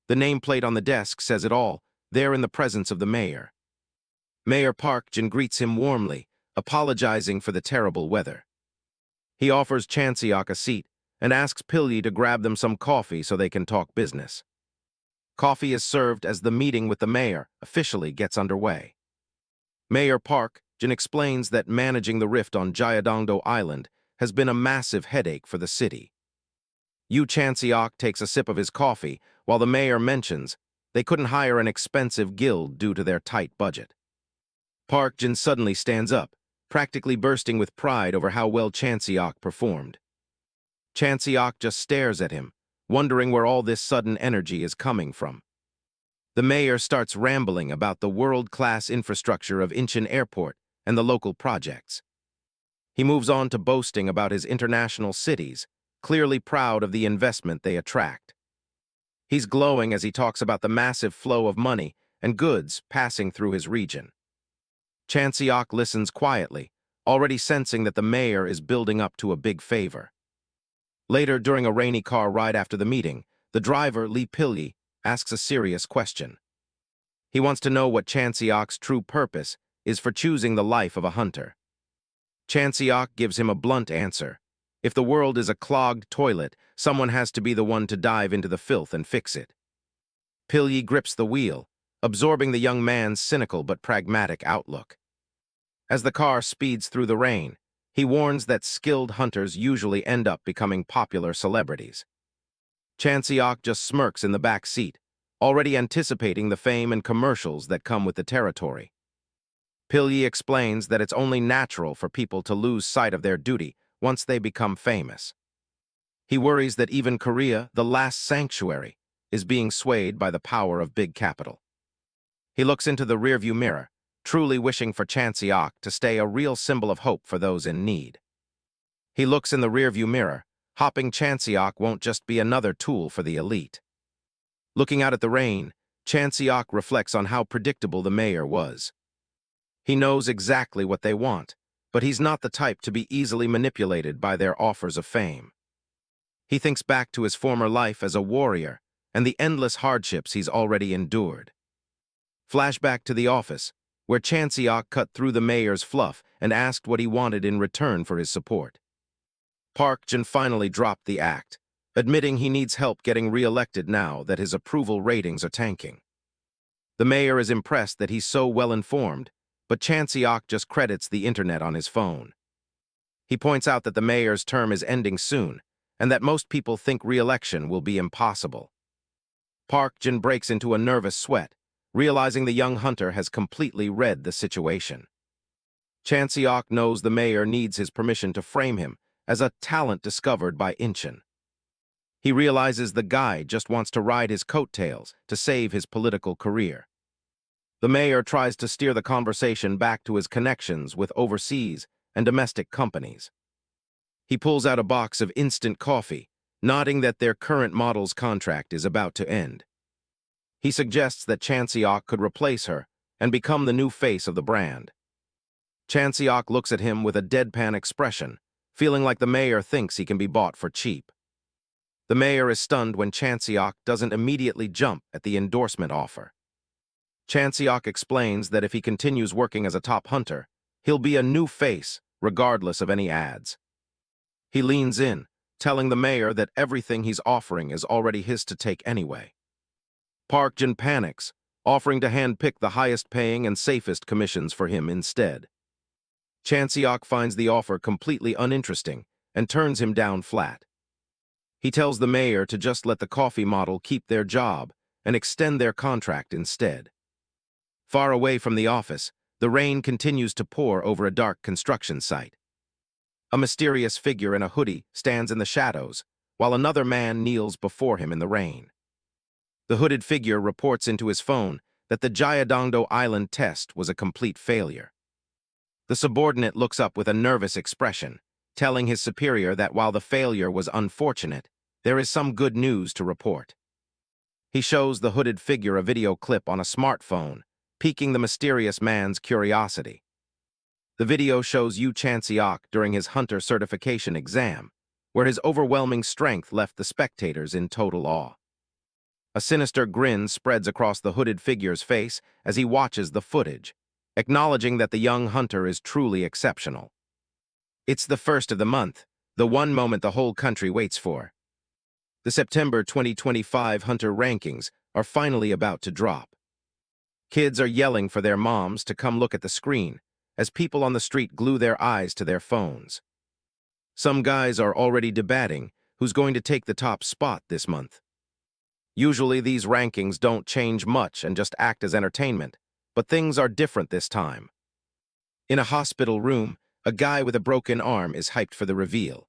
The nameplate on the desk says it all, there in the presence of the mayor. Mayor Park Jin greets him warmly, apologizing for the terrible weather. He offers Chanseok a seat and asks Pilyi to grab them some coffee so they can talk business. Coffee is served as the meeting with the mayor officially gets underway. Mayor Park Jin explains that managing the rift on Jayadongdo Island has been a massive headache for the city. Yu Chanseok takes a sip of his coffee while the mayor mentions they couldn't hire an expensive guild due to their tight budget. Park Jin suddenly stands up, practically bursting with pride over how well Chanseok performed. Chanseok just stares at him, wondering where all this sudden energy is coming from. The mayor starts rambling about the world-class infrastructure of Incheon Airport and the local projects. He moves on to boasting about his international cities, clearly proud of the investment they attract. He's glowing as he talks about the massive flow of money and goods passing through his region. Chanseok listens quietly, already sensing that the mayor is building up to a big favor. Later, during a rainy car ride after the meeting, the driver, Lee Pilyi, asks a serious question. He wants to know what Chanseok's true purpose is for choosing the life of a hunter. Chanseok gives him a blunt answer. If the world is a clogged toilet, someone has to be the one to dive into the filth and fix it. Pilyi grips the wheel, absorbing the young man's cynical but pragmatic outlook. As the car speeds through the rain, he warns that skilled hunters usually end up becoming popular celebrities. Chanseok just smirks in the back seat, already anticipating the fame and commercials that come with the territory. Pilyi explains that it's only natural for people to lose sight of their duty once they become famous. He worries that even Korea, the last sanctuary, is being swayed by the power of big capital. He looks into the rearview mirror, truly wishing for Chanseok to stay a real symbol of hope for those in need. He looks in the rearview mirror, hoping Chanseok won't just be another tool for the elite. Looking out at the rain, Chanseok reflects on how predictable the mayor was. He knows exactly what they want, but he's not the type to be easily manipulated by their offers of fame. He thinks back to his former life as a warrior and the endless hardships he's already endured. Flashback to the office, where Chanseok cut through the mayor's fluff and asked what he wanted in return for his support. Park Jin finally dropped the act, admitting he needs help getting re-elected now that his approval ratings are tanking. The mayor is impressed that he's so well-informed, but Chanseok just credits the internet on his phone. He points out that the mayor's term is ending soon, and that most people think re-election will be impossible. Park Jin breaks into a nervous sweat, realizing the young hunter has completely read the situation. Chanseok knows the mayor needs his permission to frame him as a talent discovered by Incheon. He realizes the guy just wants to ride his coattails to save his political career. The mayor tries to steer the conversation back to his connections with overseas and domestic companies. He pulls out a box of instant coffee, nodding that their current model's contract is about to end. He suggests that Chanseok could replace her and become the new face of the brand. Chanseok looks at him with a deadpan expression, feeling like the mayor thinks he can be bought for cheap. The mayor is stunned when Chanseok doesn't immediately jump at the endorsement offer. Chanseok explains that if he continues working as a top hunter, he'll be a new face, regardless of any ads. He leans in, telling the mayor that everything he's offering is already his to take anyway. Park Jin panics, offering to handpick the highest-paying and safest commissions for him instead. Chanseok finds the offer completely uninteresting and turns him down flat. He tells the mayor to just let the coffee model keep their job and extend their contract instead. Far away from the office, the rain continues to pour over a dark construction site. A mysterious figure in a hoodie stands in the shadows, while another man kneels before him in the rain. The hooded figure reports into his phone that the Jeodongdo Island test was a complete failure. The subordinate looks up with a nervous expression, telling his superior that while the failure was unfortunate, there is some good news to report. He shows the hooded figure a video clip on a smartphone, piquing the mysterious man's curiosity. The video shows Yu Chanseok during his hunter certification exam, where his overwhelming strength left the spectators in total awe. A sinister grin spreads across the hooded figure's face as he watches the footage, acknowledging that the young hunter is truly exceptional. It's the first of the month, the one moment the whole country waits for. The September 2025 hunter rankings are finally about to drop. Kids are yelling for their moms to come look at the screen, as people on the street glue their eyes to their phones. Some guys are already debating who's going to take the top spot this month. Usually these rankings don't change much and just act as entertainment, but things are different this time. In a hospital room, a guy with a broken arm is hyped for the reveal.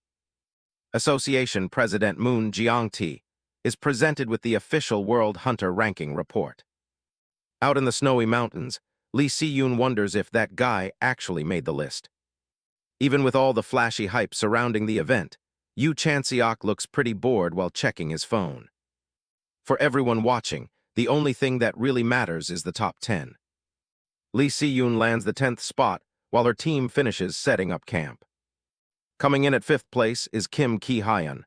Association President Moon Jeongtae is presented with the official World Hunter Ranking report. Out in the snowy mountains, Lee Si-yoon wonders if that guy actually made the list. Even with all the flashy hype surrounding the event, Yu Chanseok looks pretty bored while checking his phone. For everyone watching, the only thing that really matters is the top 10. Lee Si-yoon lands the 10th spot while her team finishes setting up camp. Coming in at 5th place is Kim Ki-hyun.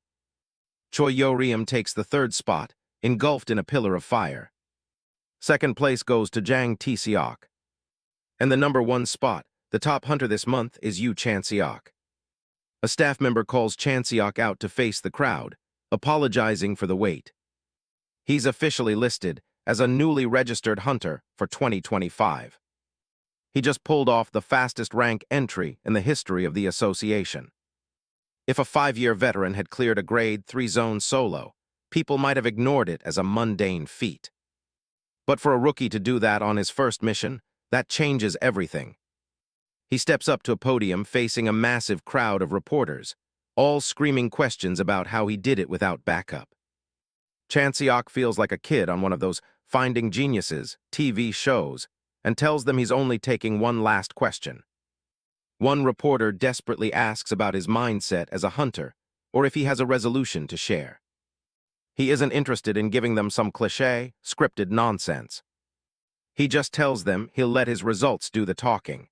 Choi Yo-ryum takes the 3rd spot, engulfed in a pillar of fire. 2nd place goes to Jang Tae-seok. And the number 1 spot, the top hunter this month, is Yu Chanseok. A staff member calls Chanseok out to face the crowd, apologizing for the wait. He's officially listed as a newly registered hunter for 2025. He just pulled off the fastest rank entry in the history of the association. If a 5-year veteran had cleared a grade 3 zone solo, people might have ignored it as a mundane feat. But for a rookie to do that on his first mission, that changes everything. He steps up to a podium facing a massive crowd of reporters, all screaming questions about how he did it without backup. Chanseok feels like a kid on one of those Finding Geniuses TV shows and tells them he's only taking one last question. One reporter desperately asks about his mindset as a hunter or if he has a resolution to share. He isn't interested in giving them some cliché, scripted nonsense. He just tells them he'll let his results do the talking.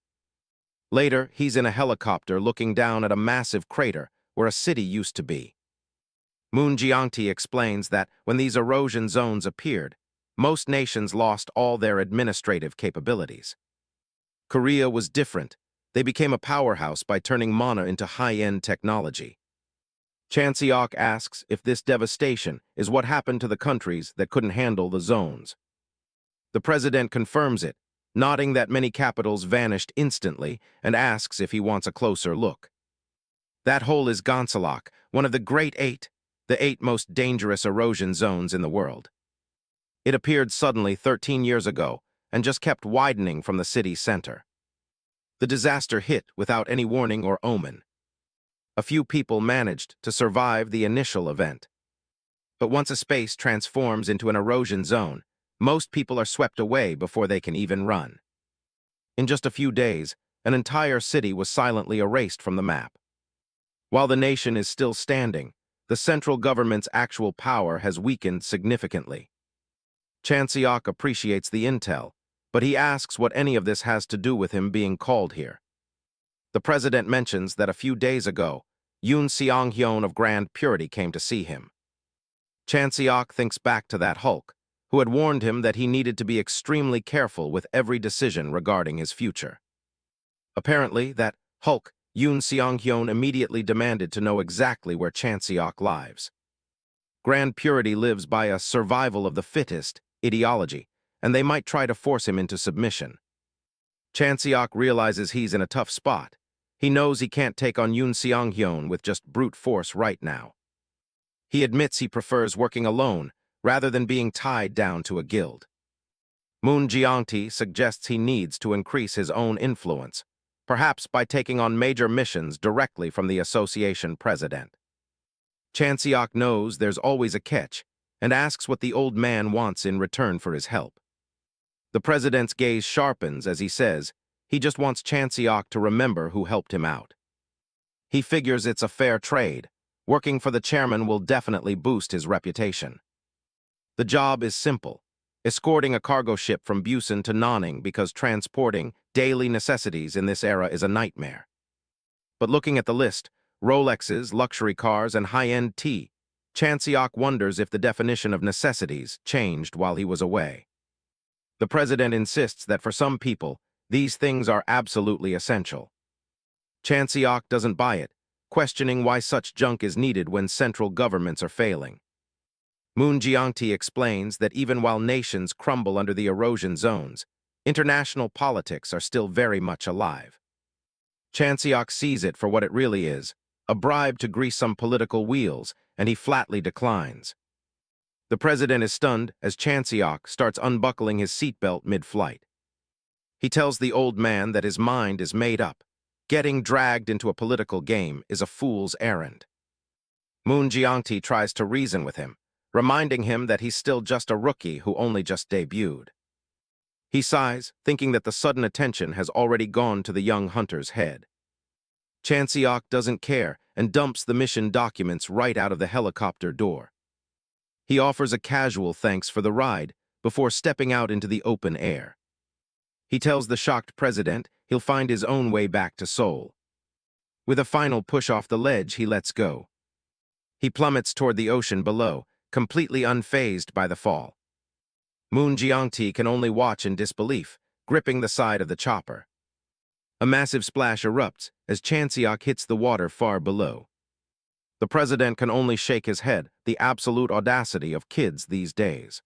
Later, he's in a helicopter looking down at a massive crater where a city used to be. Moon Jiangti explains that when these erosion zones appeared, most nations lost all their administrative capabilities. Korea was different. They became a powerhouse by turning mana into high-end technology. Chanseok asks if this devastation is what happened to the countries that couldn't handle the zones. The president confirms it, nodding that many capitals vanished instantly, and asks if he wants a closer look. That hole is Gonsalok, one of the Great Eight, the 8 most dangerous erosion zones in the world. It appeared suddenly 13 years ago and just kept widening from the city's center. The disaster hit without any warning or omen. A few people managed to survive the initial event. But once a space transforms into an erosion zone, most people are swept away before they can even run. In just a few days, an entire city was silently erased from the map. While the nation is still standing, the central government's actual power has weakened significantly. Chanseok appreciates the intel, but he asks what any of this has to do with him being called here. The president mentions that a few days ago, Yoon Seong-hyun of Grand Purity came to see him. Chanseok thinks back to that Hulk, who had warned him that he needed to be extremely careful with every decision regarding his future. Apparently, that Hulk, Yoon Seong-hyun, immediately demanded to know exactly where Chanseok lives. Grand Purity lives by a survival of the fittest ideology, and they might try to force him into submission. Chanseok realizes he's in a tough spot. He knows he can't take on Yoon Seong-hyun with just brute force right now. He admits he prefers working alone rather than being tied down to a guild. Moon Jiangti suggests he needs to increase his own influence, perhaps by taking on major missions directly from the association president. Chanseok knows there's always a catch and asks what the old man wants in return for his help. The president's gaze sharpens as he says he just wants Chanseok to remember who helped him out. He figures it's a fair trade. Working for the chairman will definitely boost his reputation. The job is simple, escorting a cargo ship from Busan to Nanning because transporting daily necessities in this era is a nightmare. But looking at the list, Rolexes, luxury cars, and high-end tea, Chanseok wonders if the definition of necessities changed while he was away. The president insists that for some people, these things are absolutely essential. Chanseok doesn't buy it, questioning why such junk is needed when central governments are failing. Moon Jiangti explains that even while nations crumble under the erosion zones, international politics are still very much alive. Chanseok sees it for what it really is, a bribe to grease some political wheels, and he flatly declines. The president is stunned as Chanseok starts unbuckling his seatbelt mid-flight. He tells the old man that his mind is made up. Getting dragged into a political game is a fool's errand. Moon Jiangti tries to reason with him, reminding him that he's still just a rookie who only just debuted. He sighs, thinking that the sudden attention has already gone to the young hunter's head. Chanseok doesn't care and dumps the mission documents right out of the helicopter door. He offers a casual thanks for the ride before stepping out into the open air. He tells the shocked president he'll find his own way back to Seoul. With a final push off the ledge, he lets go. He plummets toward the ocean below, completely unfazed by the fall. Moon Jiangti can only watch in disbelief, gripping the side of the chopper. A massive splash erupts as Chanseok hits the water far below. The president can only shake his head, the absolute audacity of kids these days.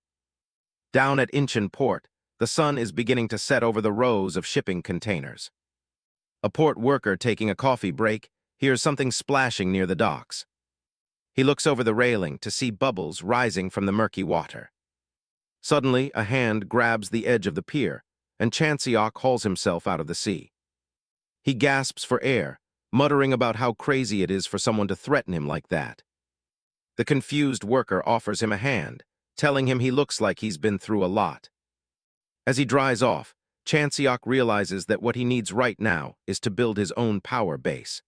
Down at Incheon Port, the sun is beginning to set over the rows of shipping containers. A port worker taking a coffee break hears something splashing near the docks. He looks over the railing to see bubbles rising from the murky water. Suddenly, a hand grabs the edge of the pier, and Chanseok hauls himself out of the sea. He gasps for air, muttering about how crazy it is for someone to threaten him like that. The confused worker offers him a hand, telling him he looks like he's been through a lot. As he dries off, Chanseok realizes that what he needs right now is to build his own power base.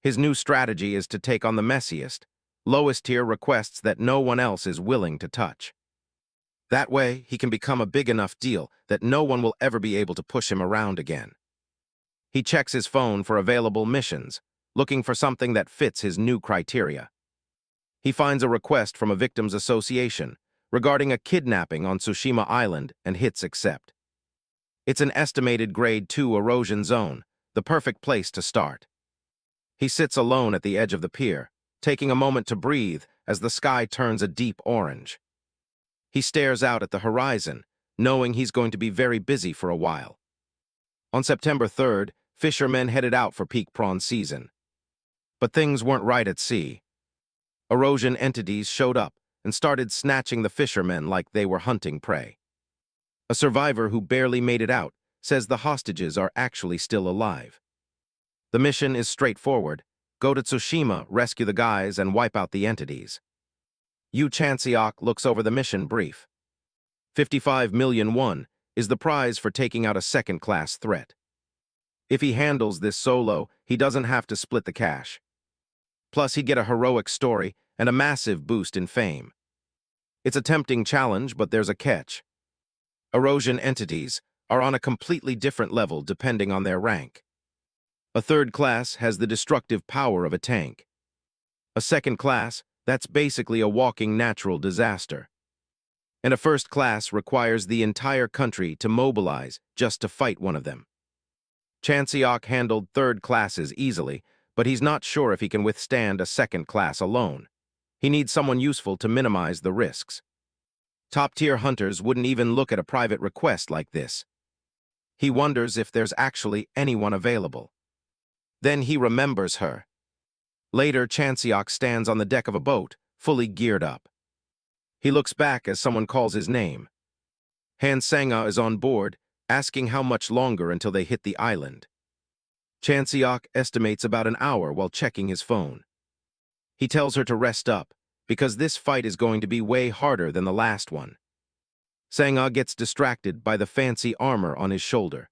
His new strategy is to take on the messiest, lowest-tier requests that no one else is willing to touch. That way, he can become a big enough deal that no one will ever be able to push him around again. He checks his phone for available missions, looking for something that fits his new criteria. He finds a request from a victims association regarding a kidnapping on Tsushima Island and hits accept. It's an estimated grade 2 erosion zone, the perfect place to start. He sits alone at the edge of the pier, taking a moment to breathe as the sky turns a deep orange. He stares out at the horizon, knowing he's going to be very busy for a while. On September 3rd, fishermen headed out for peak prawn season. But things weren't right at sea. Erosion entities showed up and started snatching the fishermen like they were hunting prey. A survivor who barely made it out says the hostages are actually still alive. The mission is straightforward: go to Tsushima, rescue the guys, and wipe out the entities. Yu Chanseok looks over the mission brief. 55 million won is the prize for taking out a second-class threat. If he handles this solo, he doesn't have to split the cash. Plus, he'd get a heroic story and a massive boost in fame. It's a tempting challenge, but there's a catch. Erosion entities are on a completely different level depending on their rank. A third class has the destructive power of a tank. A second class, that's basically a walking natural disaster. And a first class requires the entire country to mobilize just to fight one of them. Chanseok handled third classes easily, but he's not sure if he can withstand a second class alone. He needs someone useful to minimize the risks. Top-tier hunters wouldn't even look at a private request like this. He wonders if there's actually anyone available. Then he remembers her. Later, Chanseok stands on the deck of a boat, fully geared up. He looks back as someone calls his name. Han Sang-a is on board, asking how much longer until they hit the island. Chanseok estimates about an hour while checking his phone. He tells her to rest up, because this fight is going to be way harder than the last one. Sang-a gets distracted by the fancy armor on his shoulder.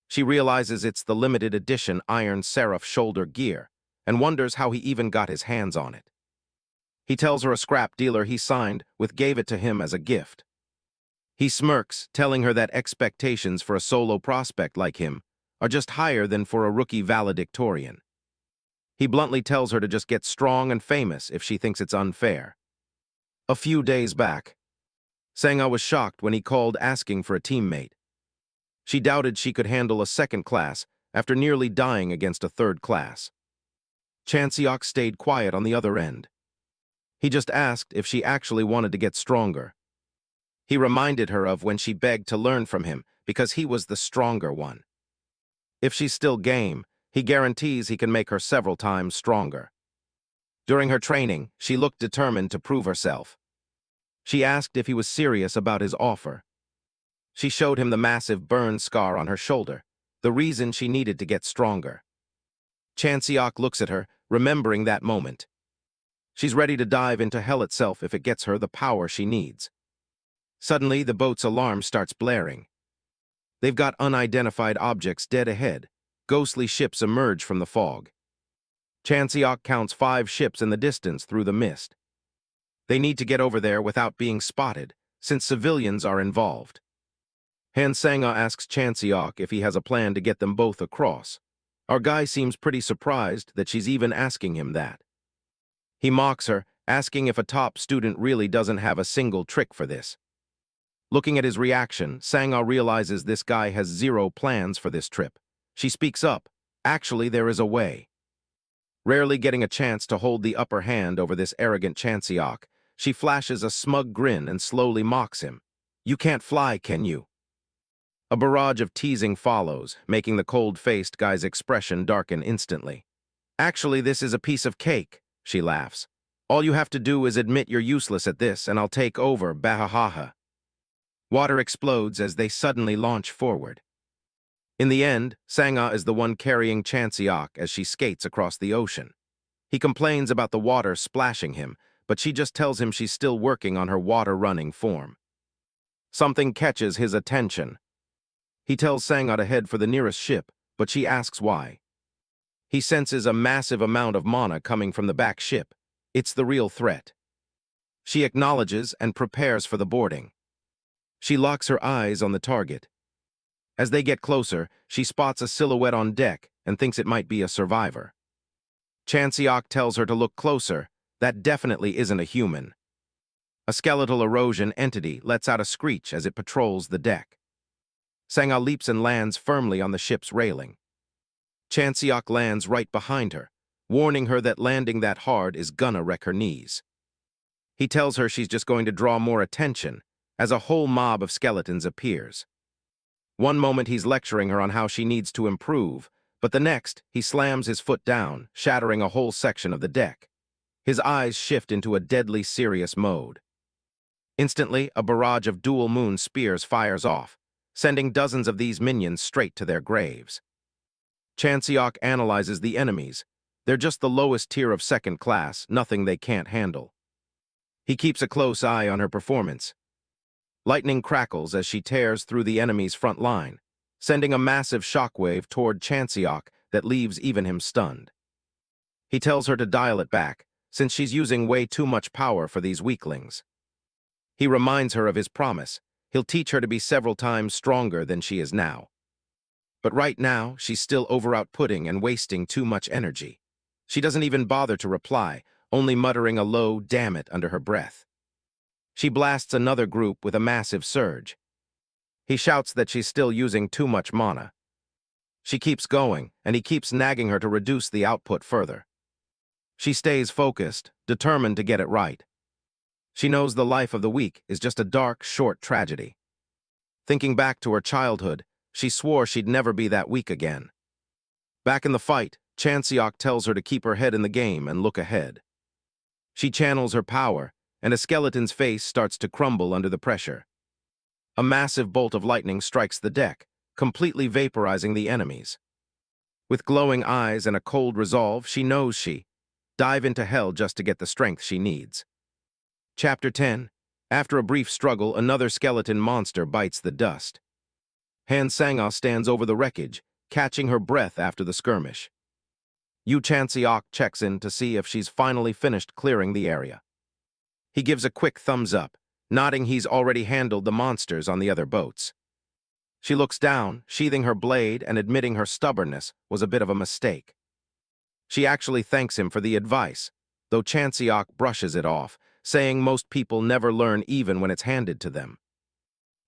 She realizes it's the limited edition Iron Seraph shoulder gear, and wonders how he even got his hands on it. He tells her a scrap dealer he signed with gave it to him as a gift. He smirks, telling her that expectations for a solo prospect like him are just higher than for a rookie valedictorian. He bluntly tells her to just get strong and famous if she thinks it's unfair. A few days back, Sang-a was shocked when he called asking for a teammate. She doubted she could handle a second class after nearly dying against a third class. Chanseok stayed quiet on the other end. He just asked if she actually wanted to get stronger. He reminded her of when she begged to learn from him because he was the stronger one. If she's still game, he guarantees he can make her several times stronger. During her training, she looked determined to prove herself. She asked if he was serious about his offer. She showed him the massive burn scar on her shoulder, the reason she needed to get stronger. Chanseok looks at her, remembering that moment. She's ready to dive into hell itself if it gets her the power she needs. Suddenly, the boat's alarm starts blaring. They've got unidentified objects dead ahead. Ghostly ships emerge from the fog. Chanseok counts 5 ships in the distance through the mist. They need to get over there without being spotted, since civilians are involved. Han Sang-a asks Chanseok if he has a plan to get them both across. Our guy seems pretty surprised that she's even asking him that. He mocks her, asking if a top student really doesn't have a single trick for this. Looking at his reaction, Sang-a realizes this guy has zero plans for this trip. She speaks up. Actually, there is a way. Rarely getting a chance to hold the upper hand over this arrogant Chanseok, she flashes a smug grin and slowly mocks him. You can't fly, can you? A barrage of teasing follows, making the cold-faced guy's expression darken instantly. Actually, this is a piece of cake, she laughs. All you have to do is admit you're useless at this, and I'll take over, bahahaha. Water explodes as they suddenly launch forward. In the end, Sanga is the one carrying Chanseok as she skates across the ocean. He complains about the water splashing him, but she just tells him she's still working on her water-running form. Something catches his attention. He tells Sanga to head for the nearest ship, but she asks why. He senses a massive amount of mana coming from the back ship. It's the real threat. She acknowledges and prepares for the boarding. She locks her eyes on the target. As they get closer, she spots a silhouette on deck and thinks it might be a survivor. Chanseok tells her to look closer. That definitely isn't a human. A skeletal erosion entity lets out a screech as it patrols the deck. Sanga leaps and lands firmly on the ship's railing. Chanseok lands right behind her, warning her that landing that hard is gonna wreck her knees. He tells her she's just going to draw more attention as a whole mob of skeletons appears. One moment he's lecturing her on how she needs to improve, but the next he slams his foot down, shattering a whole section of the deck. His eyes shift into a deadly serious mode. Instantly, a barrage of dual moon spears fires off, sending dozens of these minions straight to their graves. Chanseok analyzes the enemies. They're just the lowest tier of second class, nothing they can't handle. He keeps a close eye on her performance. Lightning crackles as she tears through the enemy's front line, sending a massive shockwave toward Chanseok that leaves even him stunned. He tells her to dial it back, since she's using way too much power for these weaklings. He reminds her of his promise. He'll teach her to be several times stronger than she is now. But right now, she's still over-outputting and wasting too much energy. She doesn't even bother to reply, only muttering a low "damn it" under her breath. She blasts another group with a massive surge. He shouts that she's still using too much mana. She keeps going, and he keeps nagging her to reduce the output further. She stays focused, determined to get it right. She knows the life of the weak is just a dark, short tragedy. Thinking back to her childhood, she swore she'd never be that weak again. Back in the fight, Chanseok tells her to keep her head in the game and look ahead. She channels her power, and a skeleton's face starts to crumble under the pressure. A massive bolt of lightning strikes the deck, completely vaporizing the enemies. With glowing eyes and a cold resolve, she knows she dive into hell just to get the strength she needs. Chapter 10. After a brief struggle, another skeleton monster bites the dust. Han Sang-ah stands over the wreckage, catching her breath after the skirmish. Yu Chanseok checks in to see if she's finally finished clearing the area. He gives a quick thumbs up, nodding he's already handled the monsters on the other boats. She looks down, sheathing her blade and admitting her stubbornness was a bit of a mistake. She actually thanks him for the advice, though Chanseok brushes it off, saying most people never learn even when it's handed to them.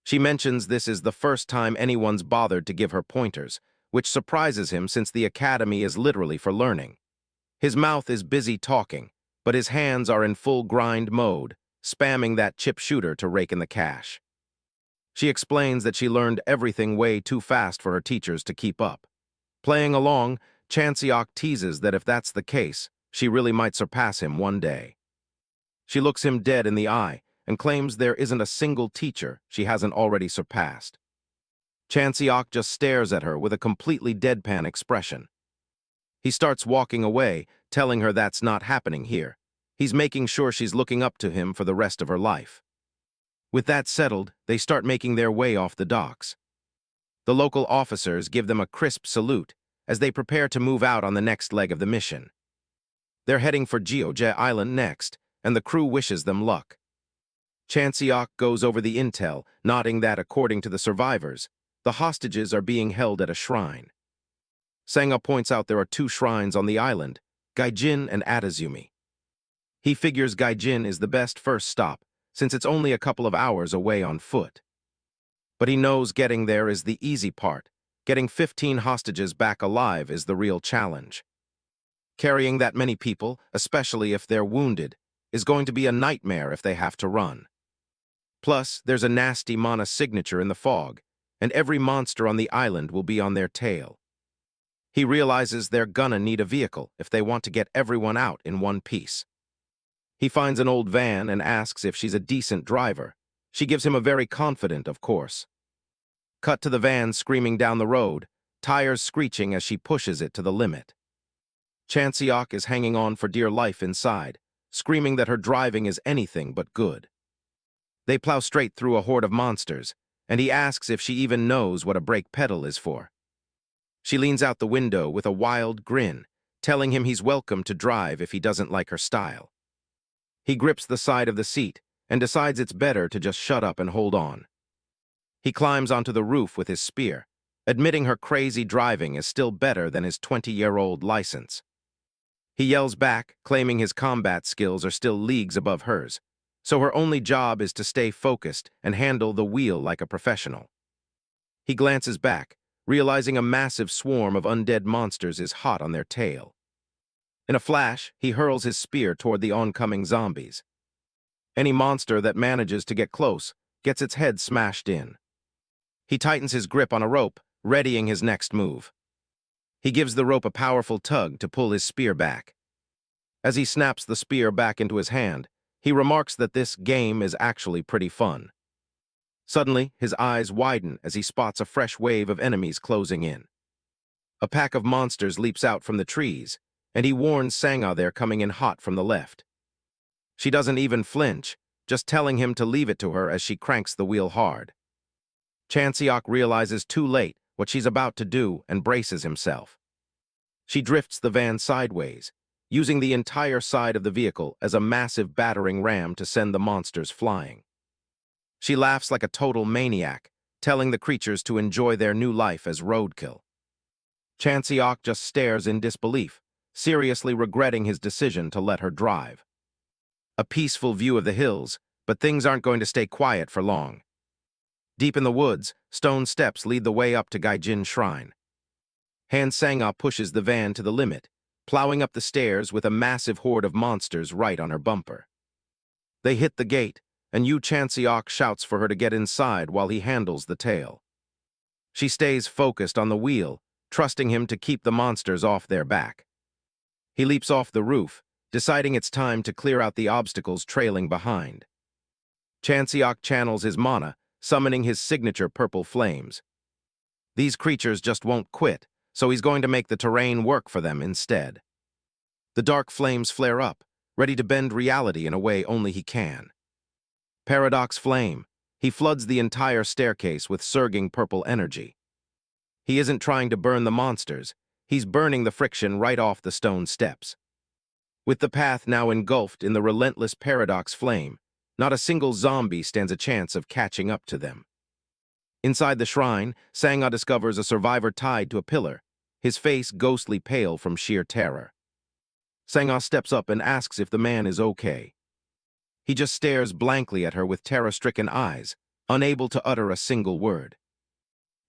She mentions this is the first time anyone's bothered to give her pointers, which surprises him since the academy is literally for learning. His mouth is busy talking, but his hands are in full grind mode, spamming that chip shooter to rake in the cash. She explains that she learned everything way too fast for her teachers to keep up. Playing along, Chanseok teases that if that's the case, she really might surpass him one day. She looks him dead in the eye and claims there isn't a single teacher she hasn't already surpassed. Chanseok just stares at her with a completely deadpan expression. He starts walking away, telling her that's not happening here. He's making sure she's looking up to him for the rest of her life. With that settled, they start making their way off the docks. The local officers give them a crisp salute as they prepare to move out on the next leg of the mission. They're heading for Jeoje Island next, and the crew wishes them luck. Chanseok goes over the intel, nodding that, according to the survivors, the hostages are being held at a shrine. Sanga points out there are 2 shrines on the island, Gaijin and Atazumi. He figures Gaijin is the best first stop, since it's only a couple of hours away on foot. But he knows getting there is the easy part. Getting 15 hostages back alive is the real challenge. Carrying that many people, especially if they're wounded, is going to be a nightmare if they have to run. Plus, there's a nasty mana signature in the fog, and every monster on the island will be on their tail. He realizes they're gonna need a vehicle if they want to get everyone out in one piece. He finds an old van and asks if she's a decent driver. She gives him a very confident, of course. Cut to the van screaming down the road, tires screeching as she pushes it to the limit. Chanseok is hanging on for dear life inside, screaming that her driving is anything but good. They plow straight through a horde of monsters, and he asks if she even knows what a brake pedal is for. She leans out the window with a wild grin, telling him he's welcome to drive if he doesn't like her style. He grips the side of the seat and decides it's better to just shut up and hold on. He climbs onto the roof with his spear, admitting her crazy driving is still better than his 20-year-old license. He yells back, claiming his combat skills are still leagues above hers, so her only job is to stay focused and handle the wheel like a professional. He glances back, realizing a massive swarm of undead monsters is hot on their tail. In a flash, he hurls his spear toward the oncoming zombies. Any monster that manages to get close gets its head smashed in. He tightens his grip on a rope, readying his next move. He gives the rope a powerful tug to pull his spear back. As he snaps the spear back into his hand, he remarks that this game is actually pretty fun. Suddenly, his eyes widen as he spots a fresh wave of enemies closing in. A pack of monsters leaps out from the trees, and he warns Sangha they're coming in hot from the left. She doesn't even flinch, just telling him to leave it to her as she cranks the wheel hard. Chanseok realizes too late what she's about to do and braces himself. She drifts the van sideways, using the entire side of the vehicle as a massive battering ram to send the monsters flying. She laughs like a total maniac, telling the creatures to enjoy their new life as roadkill. Chanseok just stares in disbelief, seriously regretting his decision to let her drive. A peaceful view of the hills, but things aren't going to stay quiet for long. Deep in the woods, stone steps lead the way up to Gaijin Shrine. Han Sangha pushes the van to the limit, plowing up the stairs with a massive horde of monsters right on her bumper. They hit the gate, and Yu Chanseok shouts for her to get inside while he handles the tail. She stays focused on the wheel, trusting him to keep the monsters off their back. He leaps off the roof, deciding it's time to clear out the obstacles trailing behind. Chanseok channels his mana, summoning his signature purple flames. These creatures just won't quit, so he's going to make the terrain work for them instead. The dark flames flare up, ready to bend reality in a way only he can. Paradox Flame. He floods the entire staircase with surging purple energy. He isn't trying to burn the monsters, he's burning the friction right off the stone steps. With the path now engulfed in the relentless Paradox Flame, not a single zombie stands a chance of catching up to them. Inside the shrine, Sangha discovers a survivor tied to a pillar, his face ghostly pale from sheer terror. Sangha steps up and asks if the man is okay. He just stares blankly at her with terror-stricken eyes, unable to utter a single word.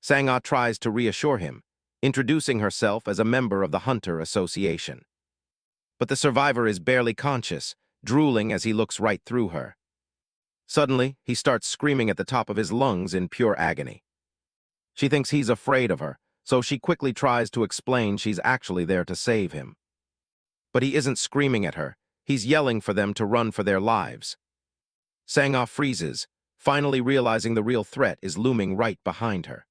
Sangha tries to reassure him, introducing herself as a member of the Hunter Association. But the survivor is barely conscious, drooling as he looks right through her. Suddenly, he starts screaming at the top of his lungs in pure agony. She thinks he's afraid of her, so she quickly tries to explain she's actually there to save him. But he isn't screaming at her, he's yelling for them to run for their lives. Sangha freezes, finally realizing the real threat is looming right behind her.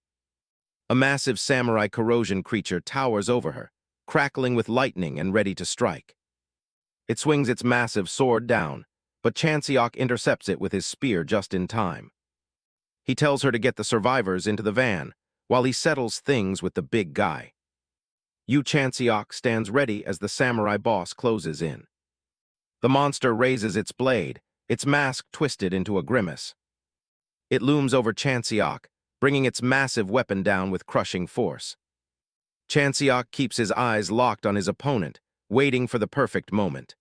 A massive samurai corrosion creature towers over her, crackling with lightning and ready to strike. It swings its massive sword down, but Chanseok intercepts it with his spear just in time. He tells her to get the survivors into the van, while he settles things with the big guy. Yu Chanseok stands ready as the samurai boss closes in. The monster raises its blade, its mask twisted into a grimace. It looms over Chanseok, bringing its massive weapon down with crushing force. Chanseok keeps his eyes locked on his opponent, waiting for the perfect moment.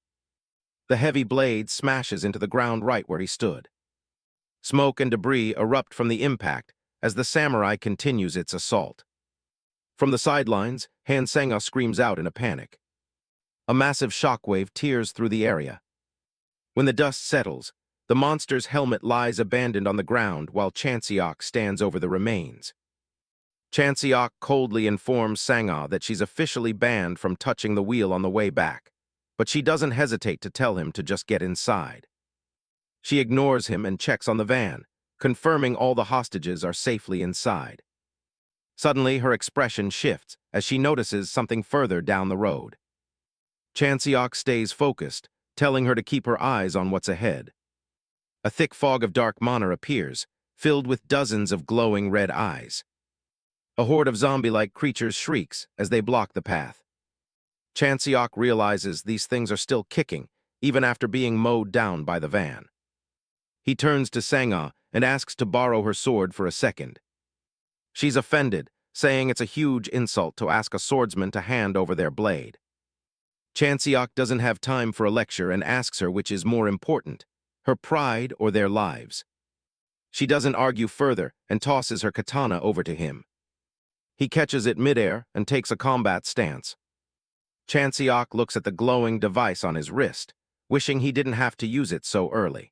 The heavy blade smashes into the ground right where he stood. Smoke and debris erupt from the impact as the samurai continues its assault. From the sidelines, Han Sangha screams out in a panic. A massive shockwave tears through the area. When the dust settles, the monster's helmet lies abandoned on the ground while Chanseok stands over the remains. Chanseok coldly informs Sangha that she's officially banned from touching the wheel on the way back, but she doesn't hesitate to tell him to just get inside. She ignores him and checks on the van, confirming all the hostages are safely inside. Suddenly, her expression shifts as she notices something further down the road. Chanseok stays focused, telling her to keep her eyes on what's ahead. A thick fog of dark mana appears, filled with dozens of glowing red eyes. A horde of zombie-like creatures shrieks as they block the path. Chanseok realizes these things are still kicking, even after being mowed down by the van. He turns to Sangha and asks to borrow her sword for a second. She's offended, saying it's a huge insult to ask a swordsman to hand over their blade. Chanseok doesn't have time for a lecture and asks her which is more important, her pride or their lives. She doesn't argue further and tosses her katana over to him. He catches it midair and takes a combat stance. Chanseok looks at the glowing device on his wrist, wishing he didn't have to use it so early.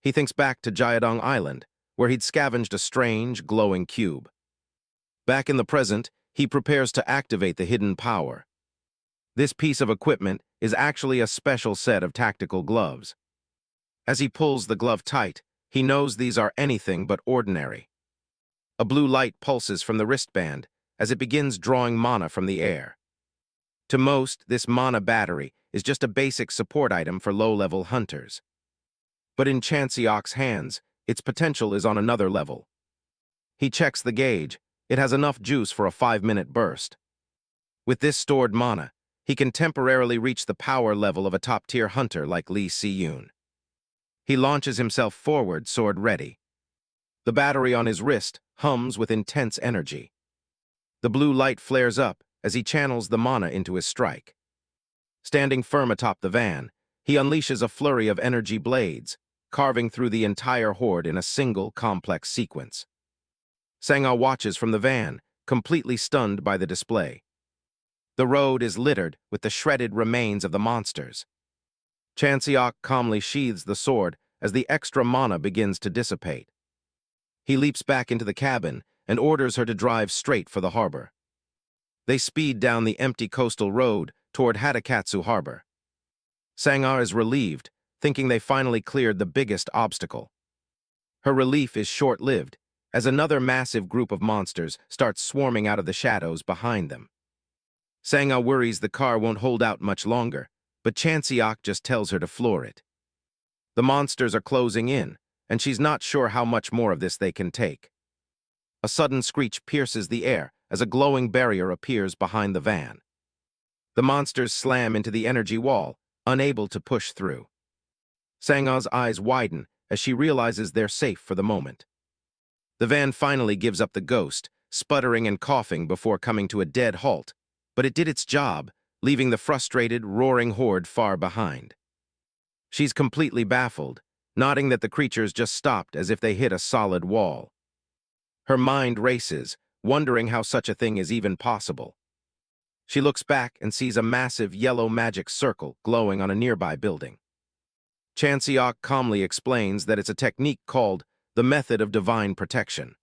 He thinks back to Jiadong Island, where he'd scavenged a strange, glowing cube. Back in the present, he prepares to activate the hidden power. This piece of equipment is actually a special set of tactical gloves. As he pulls the glove tight, he knows these are anything but ordinary. A blue light pulses from the wristband as it begins drawing mana from the air. To most, this mana battery is just a basic support item for low-level hunters. But in Chanseok's hands, its potential is on another level. He checks the gauge. It has enough juice for a 5-minute burst. With this stored mana, he can temporarily reach the power level of a top-tier hunter like Lee Si-yoon. He launches himself forward, sword ready. The battery on his wrist hums with intense energy. The blue light flares up as he channels the mana into his strike. Standing firm atop the van, he unleashes a flurry of energy blades, carving through the entire horde in a single, complex sequence. Sangha watches from the van, completely stunned by the display. The road is littered with the shredded remains of the monsters. Chanseok calmly sheathes the sword as the extra mana begins to dissipate. He leaps back into the cabin and orders her to drive straight for the harbor. They speed down the empty coastal road toward Hatakatsu Harbor. Sangha is relieved, thinking they finally cleared the biggest obstacle. Her relief is short-lived, as another massive group of monsters starts swarming out of the shadows behind them. Sangha worries the car won't hold out much longer, but Chanseok just tells her to floor it. The monsters are closing in, and she's not sure how much more of this they can take. A sudden screech pierces the air as a glowing barrier appears behind the van. The monsters slam into the energy wall, unable to push through. Sangha's eyes widen as she realizes they're safe for the moment. The van finally gives up the ghost, sputtering and coughing before coming to a dead halt, but it did its job, leaving the frustrated, roaring horde far behind. She's completely baffled, nodding that the creatures just stopped as if they hit a solid wall. Her mind races, wondering how such a thing is even possible. She looks back and sees a massive yellow magic circle glowing on a nearby building. Chanseok calmly explains that it's a technique called the method of divine protection.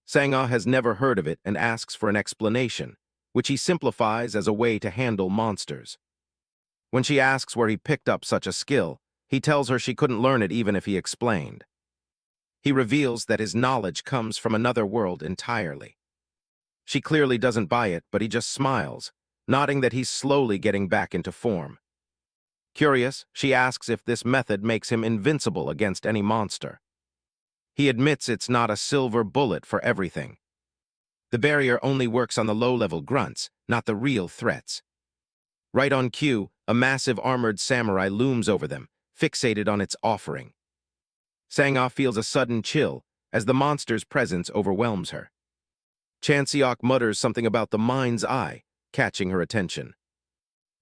Sangha has never heard of it and asks for an explanation, which he simplifies as a way to handle monsters. When she asks where he picked up such a skill, he tells her she couldn't learn it even if he explained. He reveals that his knowledge comes from another world entirely. She clearly doesn't buy it, but he just smiles, nodding that he's slowly getting back into form. Curious, she asks if this method makes him invincible against any monster. He admits it's not a silver bullet for everything. The barrier only works on the low-level grunts, not the real threats. Right on cue, a massive armored samurai looms over them, fixated on its offering. Sangha feels a sudden chill as the monster's presence overwhelms her. Chanseok mutters something about the mind's eye, catching her attention.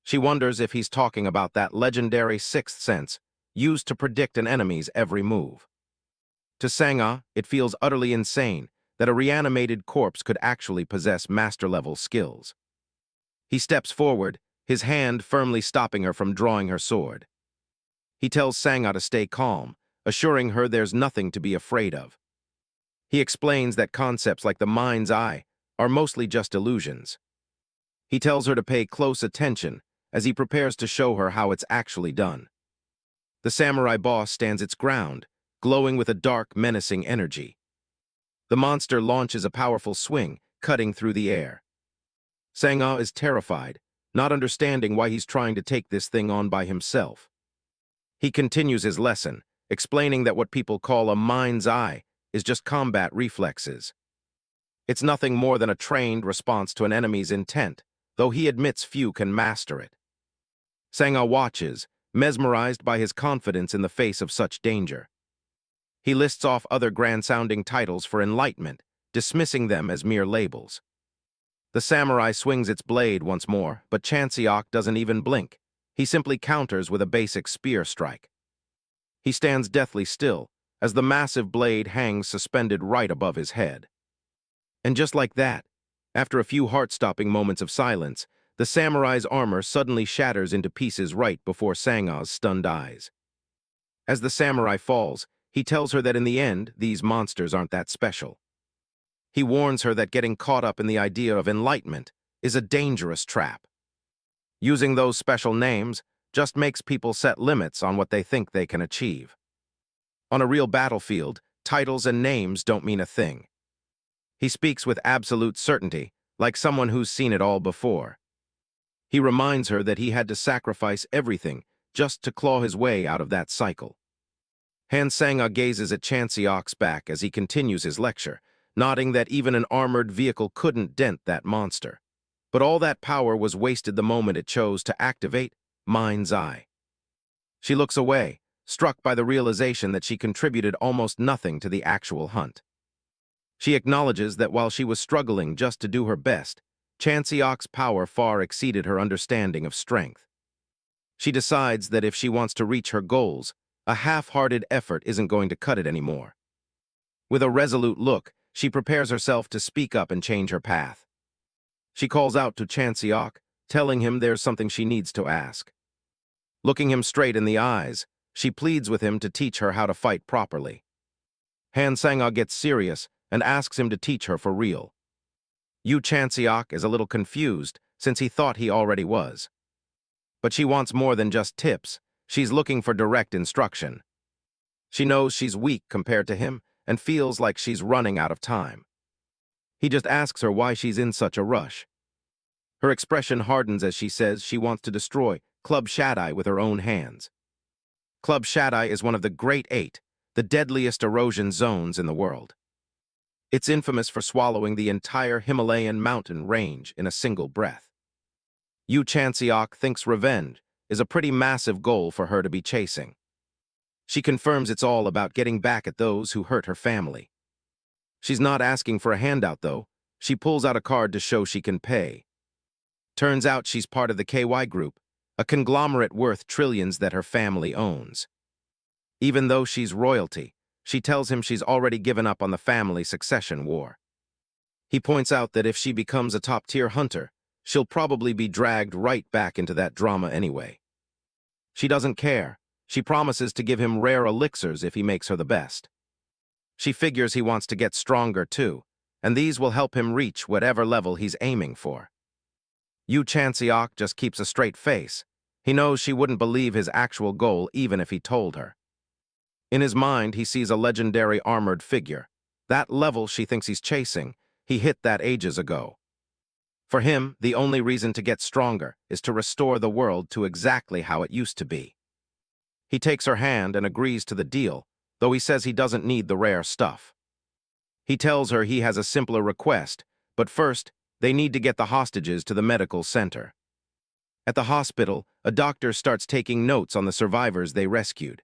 She wonders if he's talking about that legendary sixth sense used to predict an enemy's every move. To Sangha, it feels utterly insane that a reanimated corpse could actually possess master-level skills. He steps forward, his hand firmly stopping her from drawing her sword. He tells Sangha to stay calm, assuring her there's nothing to be afraid of. He explains that concepts like the mind's eye are mostly just illusions. He tells her to pay close attention as he prepares to show her how it's actually done. The samurai boss stands its ground, glowing with a dark, menacing energy. The monster launches a powerful swing, cutting through the air. Sang-ah is terrified, not understanding why he's trying to take this thing on by himself. He continues his lesson, explaining that what people call a mind's eye is just combat reflexes. It's nothing more than a trained response to an enemy's intent, though he admits few can master it. Sang-ah watches, mesmerized by his confidence in the face of such danger. He lists off other grand-sounding titles for enlightenment, dismissing them as mere labels. The samurai swings its blade once more, but Chanseok doesn't even blink. He simply counters with a basic spear strike. He stands deathly still, as the massive blade hangs suspended right above his head. And just like that, after a few heart-stopping moments of silence, the samurai's armor suddenly shatters into pieces right before Sang-ah's stunned eyes. As the samurai falls, he tells her that in the end, these monsters aren't that special. He warns her that getting caught up in the idea of enlightenment is a dangerous trap. Using those special names just makes people set limits on what they think they can achieve. On a real battlefield, titles and names don't mean a thing. He speaks with absolute certainty, like someone who's seen it all before. He reminds her that he had to sacrifice everything just to claw his way out of that cycle. Han Sang-ah gazes at Chanseok's back as he continues his lecture, nodding that even an armored vehicle couldn't dent that monster. But all that power was wasted the moment it chose to activate Mind's Eye. She looks away, struck by the realization that she contributed almost nothing to the actual hunt. She acknowledges that while she was struggling just to do her best, Chanseok's power far exceeded her understanding of strength. She decides that if she wants to reach her goals, a half-hearted effort isn't going to cut it anymore. With a resolute look, she prepares herself to speak up and change her path. She calls out to Chanseok, telling him there's something she needs to ask. Looking him straight in the eyes, she pleads with him to teach her how to fight properly. Han Sang-ah gets serious and asks him to teach her for real. Yu Chanseok is a little confused since he thought he already was. But she wants more than just tips. She's looking for direct instruction. She knows she's weak compared to him and feels like she's running out of time. He just asks her why she's in such a rush. Her expression hardens as she says she wants to destroy Club Shadai with her own hands. Club Shadai is one of the Great Eight, the deadliest erosion zones in the world. It's infamous for swallowing the entire Himalayan mountain range in a single breath. Yu Chanseok thinks revenge is a pretty massive goal for her to be chasing. She confirms it's all about getting back at those who hurt her family. She's not asking for a handout, though. She pulls out a card to show she can pay. Turns out she's part of the KY Group, a conglomerate worth trillions that her family owns. Even though she's royalty, she tells him she's already given up on the family succession war. He points out that if she becomes a top-tier hunter, she'll probably be dragged right back into that drama anyway. She doesn't care. She promises to give him rare elixirs if he makes her the best. She figures he wants to get stronger too, and these will help him reach whatever level he's aiming for. Yu Chanseok just keeps a straight face. He knows she wouldn't believe his actual goal even if he told her. In his mind, he sees a legendary armored figure. That level she thinks he's chasing, he hit that ages ago. For him, the only reason to get stronger is to restore the world to exactly how it used to be. He takes her hand and agrees to the deal, though he says he doesn't need the rare stuff. He tells her he has a simpler request, but first, they need to get the hostages to the medical center. At the hospital, a doctor starts taking notes on the survivors they rescued.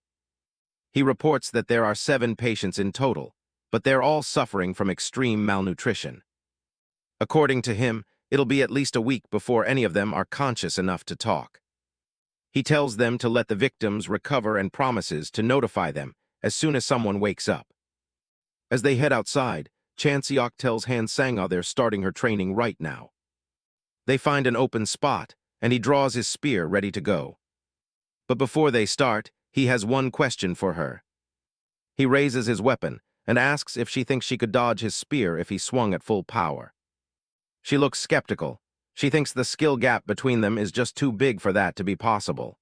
He reports that there are 7 patients in total, but they're all suffering from extreme malnutrition. According to him, it'll be at least a week before any of them are conscious enough to talk. He tells them to let the victims recover and promises to notify them as soon as someone wakes up. As they head outside, Chanseok tells Han Sang-ah they're starting her training right now. They find an open spot, and he draws his spear ready to go. But before they start, he has one question for her. He raises his weapon and asks if she thinks she could dodge his spear if he swung at full power. She looks skeptical. She thinks the skill gap between them is just too big for that to be possible.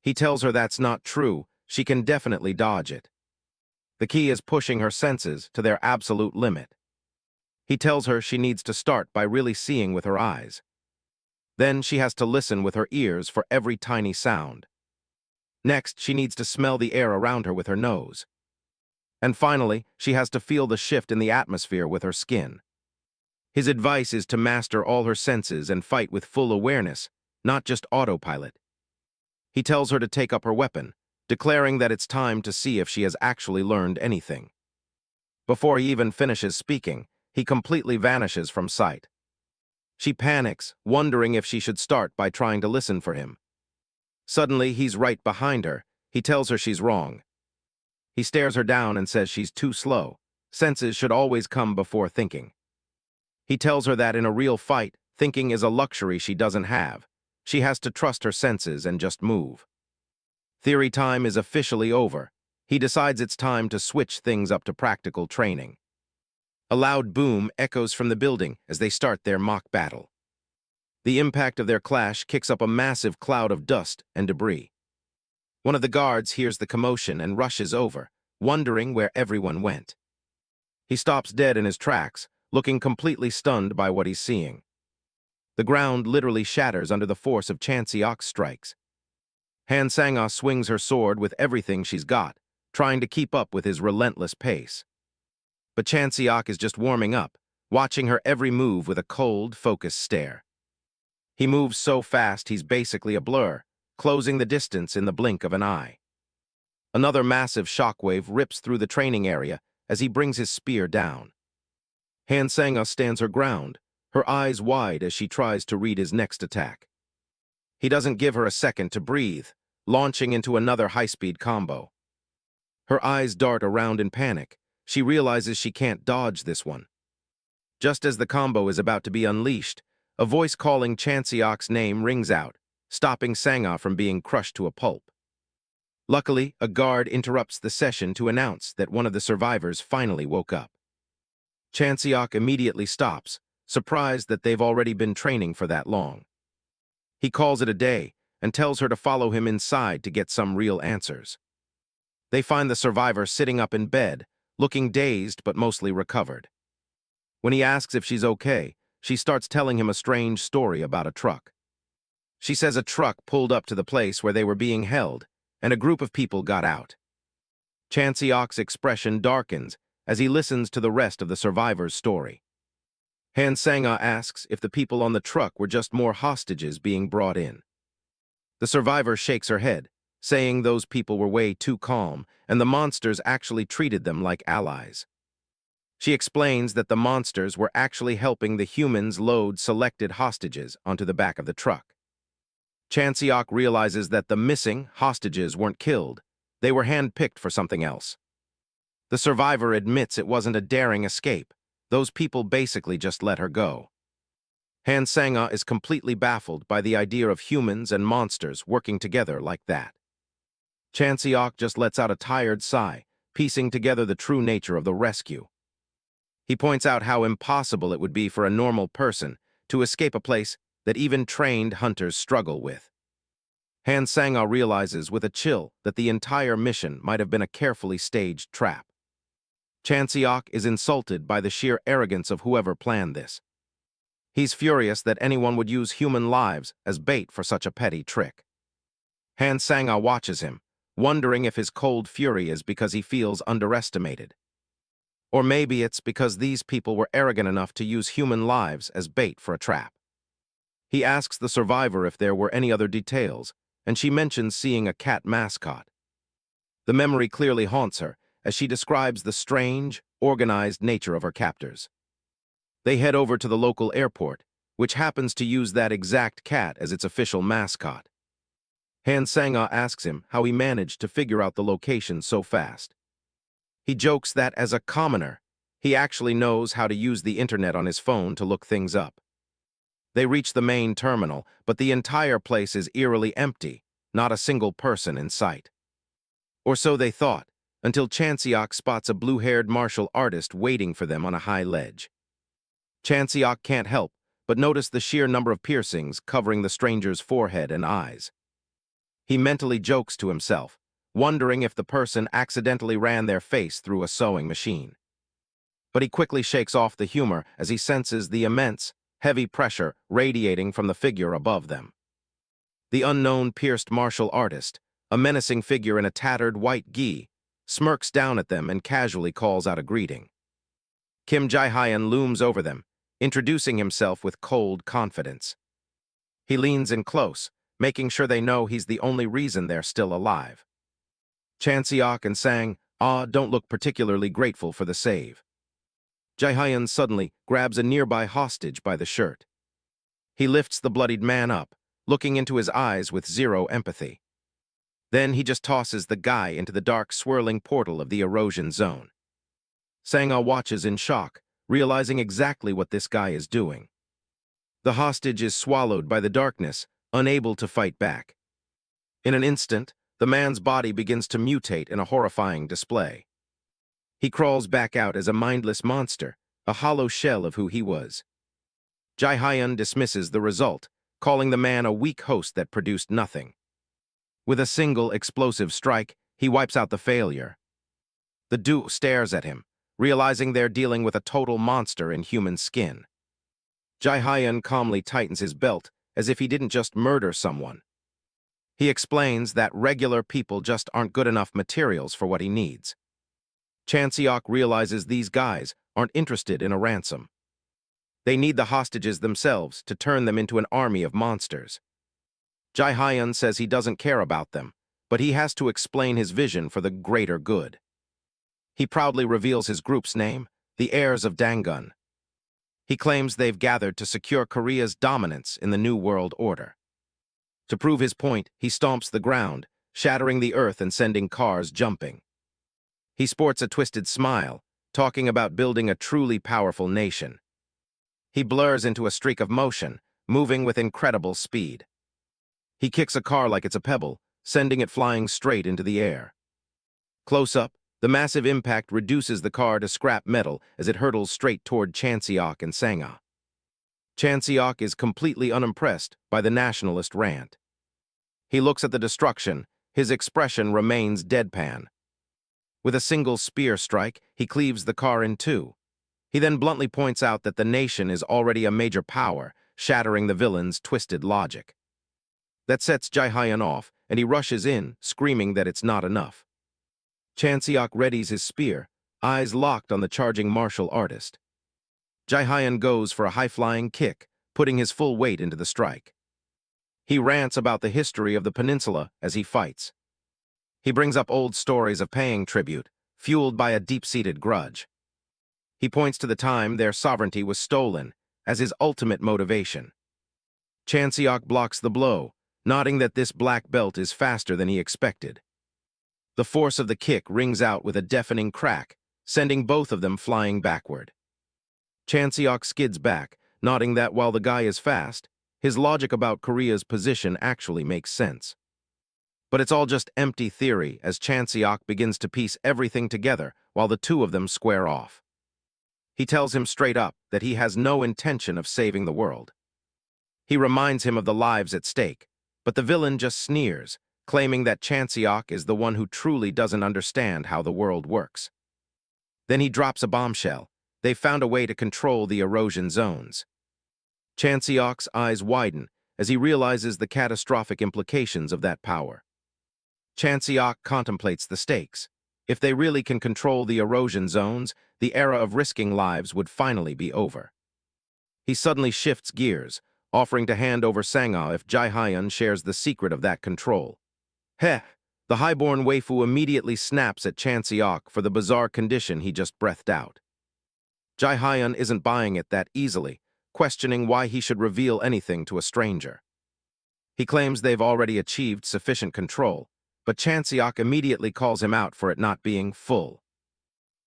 He tells her that's not true. She can definitely dodge it. The key is pushing her senses to their absolute limit. He tells her she needs to start by really seeing with her eyes. Then she has to listen with her ears for every tiny sound. Next, she needs to smell the air around her with her nose. And finally, she has to feel the shift in the atmosphere with her skin. His advice is to master all her senses and fight with full awareness, not just autopilot. He tells her to take up her weapon, declaring that it's time to see if she has actually learned anything. Before he even finishes speaking, he completely vanishes from sight. She panics, wondering if she should start by trying to listen for him. Suddenly, he's right behind her. He tells her she's wrong. He stares her down and says she's too slow. Senses should always come before thinking. He tells her that in a real fight, thinking is a luxury she doesn't have. She has to trust her senses and just move. Theory time is officially over. He decides it's time to switch things up to practical training. A loud boom echoes from the building as they start their mock battle. The impact of their clash kicks up a massive cloud of dust and debris. One of the guards hears the commotion and rushes over, wondering where everyone went. He stops dead in his tracks, looking completely stunned by what he's seeing. The ground literally shatters under the force of Chanseok's strikes. Han Sang-ah swings her sword with everything she's got, trying to keep up with his relentless pace. But Chanseok is just warming up, watching her every move with a cold, focused stare. He moves so fast he's basically a blur, closing the distance in the blink of an eye. Another massive shockwave rips through the training area as he brings his spear down. Han Sang-ah stands her ground, her eyes wide as she tries to read his next attack. He doesn't give her a second to breathe, launching into another high-speed combo. Her eyes dart around in panic. She realizes she can't dodge this one. Just as the combo is about to be unleashed, a voice calling Chanseok's name rings out, stopping Sang-ah from being crushed to a pulp. Luckily, a guard interrupts the session to announce that one of the survivors finally woke up. Chanseok immediately stops, surprised that they've already been training for that long. He calls it a day and tells her to follow him inside to get some real answers. They find the survivor sitting up in bed, looking dazed but mostly recovered. When he asks if she's okay, she starts telling him a strange story about a truck. She says a truck pulled up to the place where they were being held, and a group of people got out. Chanseok's expression darkens as he listens to the rest of the survivor's story. Han Sang-ah asks if the people on the truck were just more hostages being brought in. The survivor shakes her head, saying those people were way too calm and the monsters actually treated them like allies. She explains that the monsters were actually helping the humans load selected hostages onto the back of the truck. Chanseok realizes that the missing hostages weren't killed. They were handpicked for something else. The survivor admits it wasn't a daring escape. Those people basically just let her go. Han Sang-ah is completely baffled by the idea of humans and monsters working together like that. Chanseok just lets out a tired sigh, piecing together the true nature of the rescue. He points out how impossible it would be for a normal person to escape a place that even trained hunters struggle with. Han Sang-ah realizes with a chill that the entire mission might have been a carefully staged trap. Chanseok is insulted by the sheer arrogance of whoever planned this. He's furious that anyone would use human lives as bait for such a petty trick. Han Sang-ah watches him, wondering if his cold fury is because he feels underestimated. Or maybe it's because these people were arrogant enough to use human lives as bait for a trap. He asks the survivor if there were any other details, and she mentions seeing a cat mascot. The memory clearly haunts her as she describes the strange, organized nature of her captors. They head over to the local airport, which happens to use that exact cat as its official mascot. Han Sang-ah asks him how he managed to figure out the location so fast. He jokes that as a commoner, he actually knows how to use the internet on his phone to look things up. They reach the main terminal, but the entire place is eerily empty, not a single person in sight. Or so they thought, until Chanseok spots a blue-haired martial artist waiting for them on a high ledge. Chanseok can't help but notice the sheer number of piercings covering the stranger's forehead and eyes. He mentally jokes to himself, wondering if the person accidentally ran their face through a sewing machine. But he quickly shakes off the humor as he senses the immense, heavy pressure radiating from the figure above them. The unknown pierced martial artist, a menacing figure in a tattered white gi, smirks down at them and casually calls out a greeting. Kim Jae-hyun looms over them, introducing himself with cold confidence. He leans in close, making sure they know he's the only reason they're still alive. Chan Seok and Sang don't look particularly grateful for the save. Jae-hyun suddenly grabs a nearby hostage by the shirt. He lifts the bloodied man up, looking into his eyes with zero empathy. Then he just tosses the guy into the dark, swirling portal of the erosion zone. Sang-ah watches in shock, realizing exactly what this guy is doing. The hostage is swallowed by the darkness, unable to fight back. In an instant, the man's body begins to mutate in a horrifying display. He crawls back out as a mindless monster, a hollow shell of who he was. Jae-hyun dismisses the result, calling the man a weak host that produced nothing. With a single explosive strike, he wipes out the failure. The duo stares at him, realizing they're dealing with a total monster in human skin. Jae-hyun calmly tightens his belt, as if he didn't just murder someone. He explains that regular people just aren't good enough materials for what he needs. Chan Seok realizes these guys aren't interested in a ransom. They need the hostages themselves to turn them into an army of monsters. Jae-hyun says he doesn't care about them, but he has to explain his vision for the greater good. He proudly reveals his group's name, the Heirs of Dangun. He claims they've gathered to secure Korea's dominance in the New World Order. To prove his point, he stomps the ground, shattering the earth and sending cars jumping. He sports a twisted smile, talking about building a truly powerful nation. He blurs into a streak of motion, moving with incredible speed. He kicks a car like it's a pebble, sending it flying straight into the air. Close up, the massive impact reduces the car to scrap metal as it hurtles straight toward Chan Seok and Sang-ah. Chan Seok is completely unimpressed by the nationalist rant. He looks at the destruction, his expression remains deadpan. With a single spear strike, he cleaves the car in two. He then bluntly points out that the nation is already a major power, shattering the villain's twisted logic. That sets Jae-hyun off, and he rushes in, screaming that it's not enough. Chan Seok readies his spear, eyes locked on the charging martial artist. Jae-hyun goes for a high-flying kick, putting his full weight into the strike. He rants about the history of the peninsula as he fights. He brings up old stories of paying tribute, fueled by a deep-seated grudge. He points to the time their sovereignty was stolen as his ultimate motivation. Chan Seok blocks the blow, nodding that this black belt is faster than he expected. The force of the kick rings out with a deafening crack, sending both of them flying backward. Chan Seok skids back, nodding that while the guy is fast, his logic about Korea's position actually makes sense. But it's all just empty theory as Chan Seok begins to piece everything together while the two of them square off. He tells him straight up that he has no intention of saving the world. He reminds him of the lives at stake, but the villain just sneers, claiming that Chan Seok is the one who truly doesn't understand how the world works. Then he drops a bombshell. They've found a way to control the erosion zones. Chan Seok's eyes widen as he realizes the catastrophic implications of that power. Chan Seok contemplates the stakes. If they really can control the erosion zones, the era of risking lives would finally be over. He suddenly shifts gears, offering to hand over Sang-ah if Jae-hyun shares the secret of that control. Heh! The highborn waifu immediately snaps at Chan Seok for the bizarre condition he just breathed out. Jae-hyun isn't buying it that easily, questioning why he should reveal anything to a stranger. He claims they've already achieved sufficient control, but Chan Seok immediately calls him out for it not being full.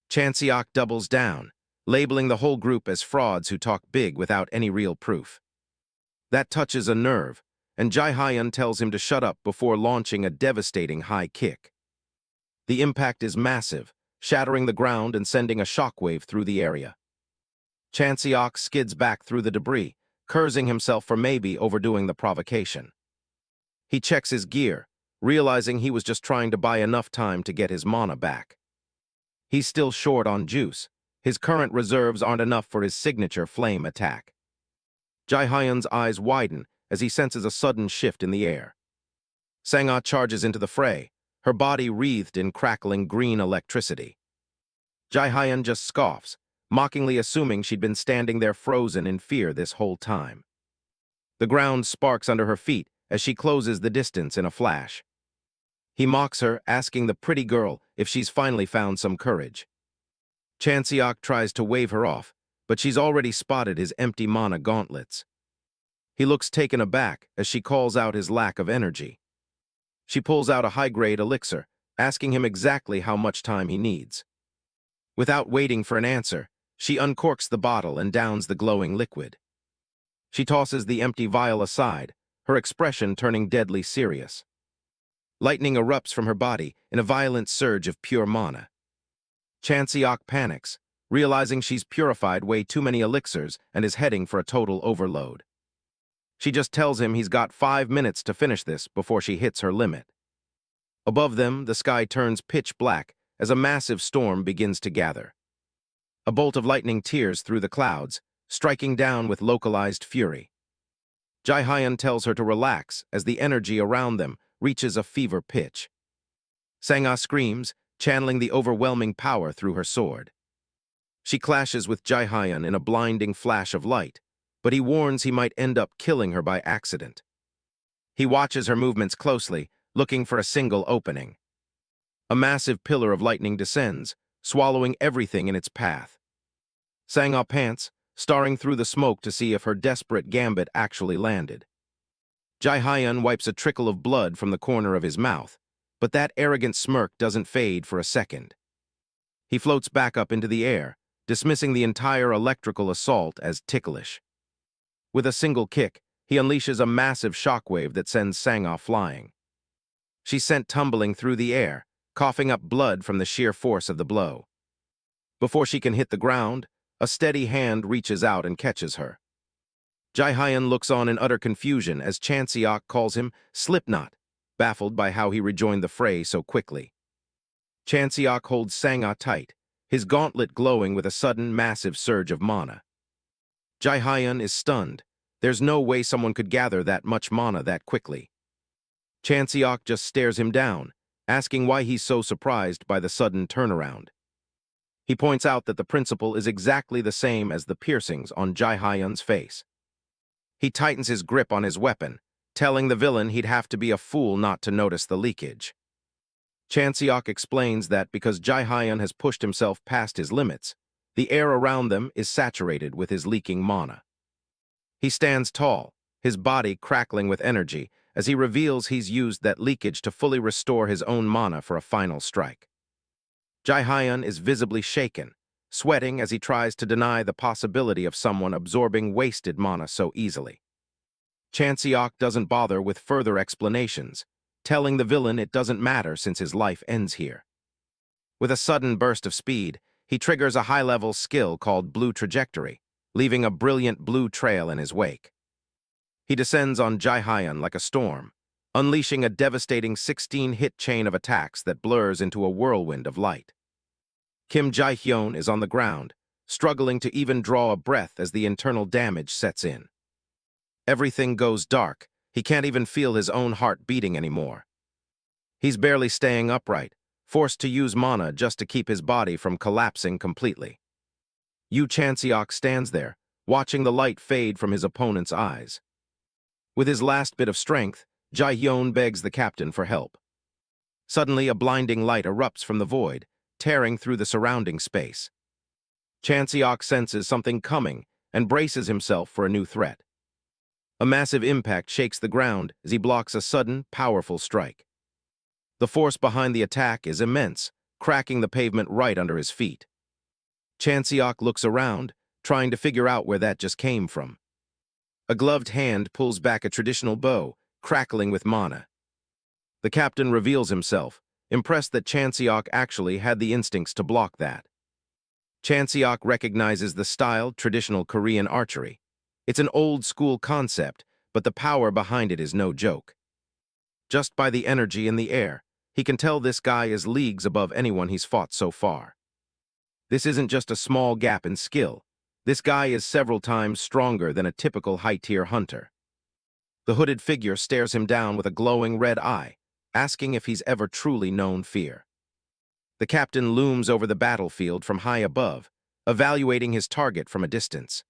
Chan Seok doubles down, labeling the whole group as frauds who talk big without any real proof. That touches a nerve, and Jae-hyun tells him to shut up before launching a devastating high kick. The impact is massive, shattering the ground and sending a shockwave through the area. Chan Seok skids back through the debris, cursing himself for maybe overdoing the provocation. He checks his gear, realizing he was just trying to buy enough time to get his mana back. He's still short on juice. His current reserves aren't enough for his signature flame attack. Jae-hyun's eyes widen as he senses a sudden shift in the air. Sang-ah charges into the fray, her body wreathed in crackling green electricity. Jae-hyun just scoffs, mockingly assuming she'd been standing there frozen in fear this whole time. The ground sparks under her feet as she closes the distance in a flash. He mocks her, asking the pretty girl if she's finally found some courage. Chanseok tries to wave her off, but she's already spotted his empty mana gauntlets. He looks taken aback as she calls out his lack of energy. She pulls out a high-grade elixir, asking him exactly how much time he needs. Without waiting for an answer, she uncorks the bottle and downs the glowing liquid. She tosses the empty vial aside, her expression turning deadly serious. Lightning erupts from her body in a violent surge of pure mana. Chanseok panics, realizing she's purified way too many elixirs and is heading for a total overload. She just tells him he's got 5 minutes to finish this before she hits her limit. Above them, the sky turns pitch black as a massive storm begins to gather. A bolt of lightning tears through the clouds, striking down with localized fury. Jae-hyun tells her to relax as the energy around them reaches a fever pitch. Sang-ah screams, channeling the overwhelming power through her sword. She clashes with Jae-hyun in a blinding flash of light, but he warns he might end up killing her by accident. He watches her movements closely, looking for a single opening. A massive pillar of lightning descends, swallowing everything in its path. Sang-ah pants, staring through the smoke to see if her desperate gambit actually landed. Jae-hyun wipes a trickle of blood from the corner of his mouth, but that arrogant smirk doesn't fade for a second. He floats back up into the air, dismissing the entire electrical assault as ticklish. With a single kick, he unleashes a massive shockwave that sends Sang-ah flying. She's sent tumbling through the air, coughing up blood from the sheer force of the blow. Before she can hit the ground, a steady hand reaches out and catches her. Jae-hyun looks on in utter confusion as Chanseok calls him Slipknot, baffled by how he rejoined the fray so quickly. Chanseok holds Sang-ah tight, his gauntlet glowing with a sudden massive surge of mana. Jae-hyun is stunned. There's no way someone could gather that much mana that quickly. Chanseok just stares him down, asking why he's so surprised by the sudden turnaround. He points out that the principle is exactly the same as the piercings on Jae-hyun's face. He tightens his grip on his weapon, telling the villain he'd have to be a fool not to notice the leakage. Chanseok explains that because Jae-hyun has pushed himself past his limits, the air around them is saturated with his leaking mana. He stands tall, his body crackling with energy, as he reveals he's used that leakage to fully restore his own mana for a final strike. Jae-hyun is visibly shaken, sweating as he tries to deny the possibility of someone absorbing wasted mana so easily. Chanseok doesn't bother with further explanations, telling the villain it doesn't matter since his life ends here. With a sudden burst of speed, he triggers a high-level skill called Blue Trajectory, leaving a brilliant blue trail in his wake. He descends on Jae-hyun like a storm, unleashing a devastating 16-hit chain of attacks that blurs into a whirlwind of light. Kim Jae-hyun is on the ground, struggling to even draw a breath as the internal damage sets in. Everything goes dark. He can't even feel his own heart beating anymore. He's barely staying upright, forced to use mana just to keep his body from collapsing completely. Yu Chanseok stands there, watching the light fade from his opponent's eyes. With his last bit of strength, Jae-hyun begs the captain for help. Suddenly, a blinding light erupts from the void, tearing through the surrounding space. Chanseok senses something coming and braces himself for a new threat. A massive impact shakes the ground as he blocks a sudden, powerful strike. The force behind the attack is immense, cracking the pavement right under his feet. Chanseok looks around, trying to figure out where that just came from. A gloved hand pulls back a traditional bow, crackling with mana. The captain reveals himself, impressed that Chanseok actually had the instincts to block that. Chanseok recognizes the style, traditional Korean archery. It's an old-school concept, but the power behind it is no joke. Just by the energy in the air, he can tell this guy is leagues above anyone he's fought so far. This isn't just a small gap in skill. This guy is several times stronger than a typical high-tier hunter. The hooded figure stares him down with a glowing red eye, asking if he's ever truly known fear. The captain looms over the battlefield from high above, evaluating his target from a distance.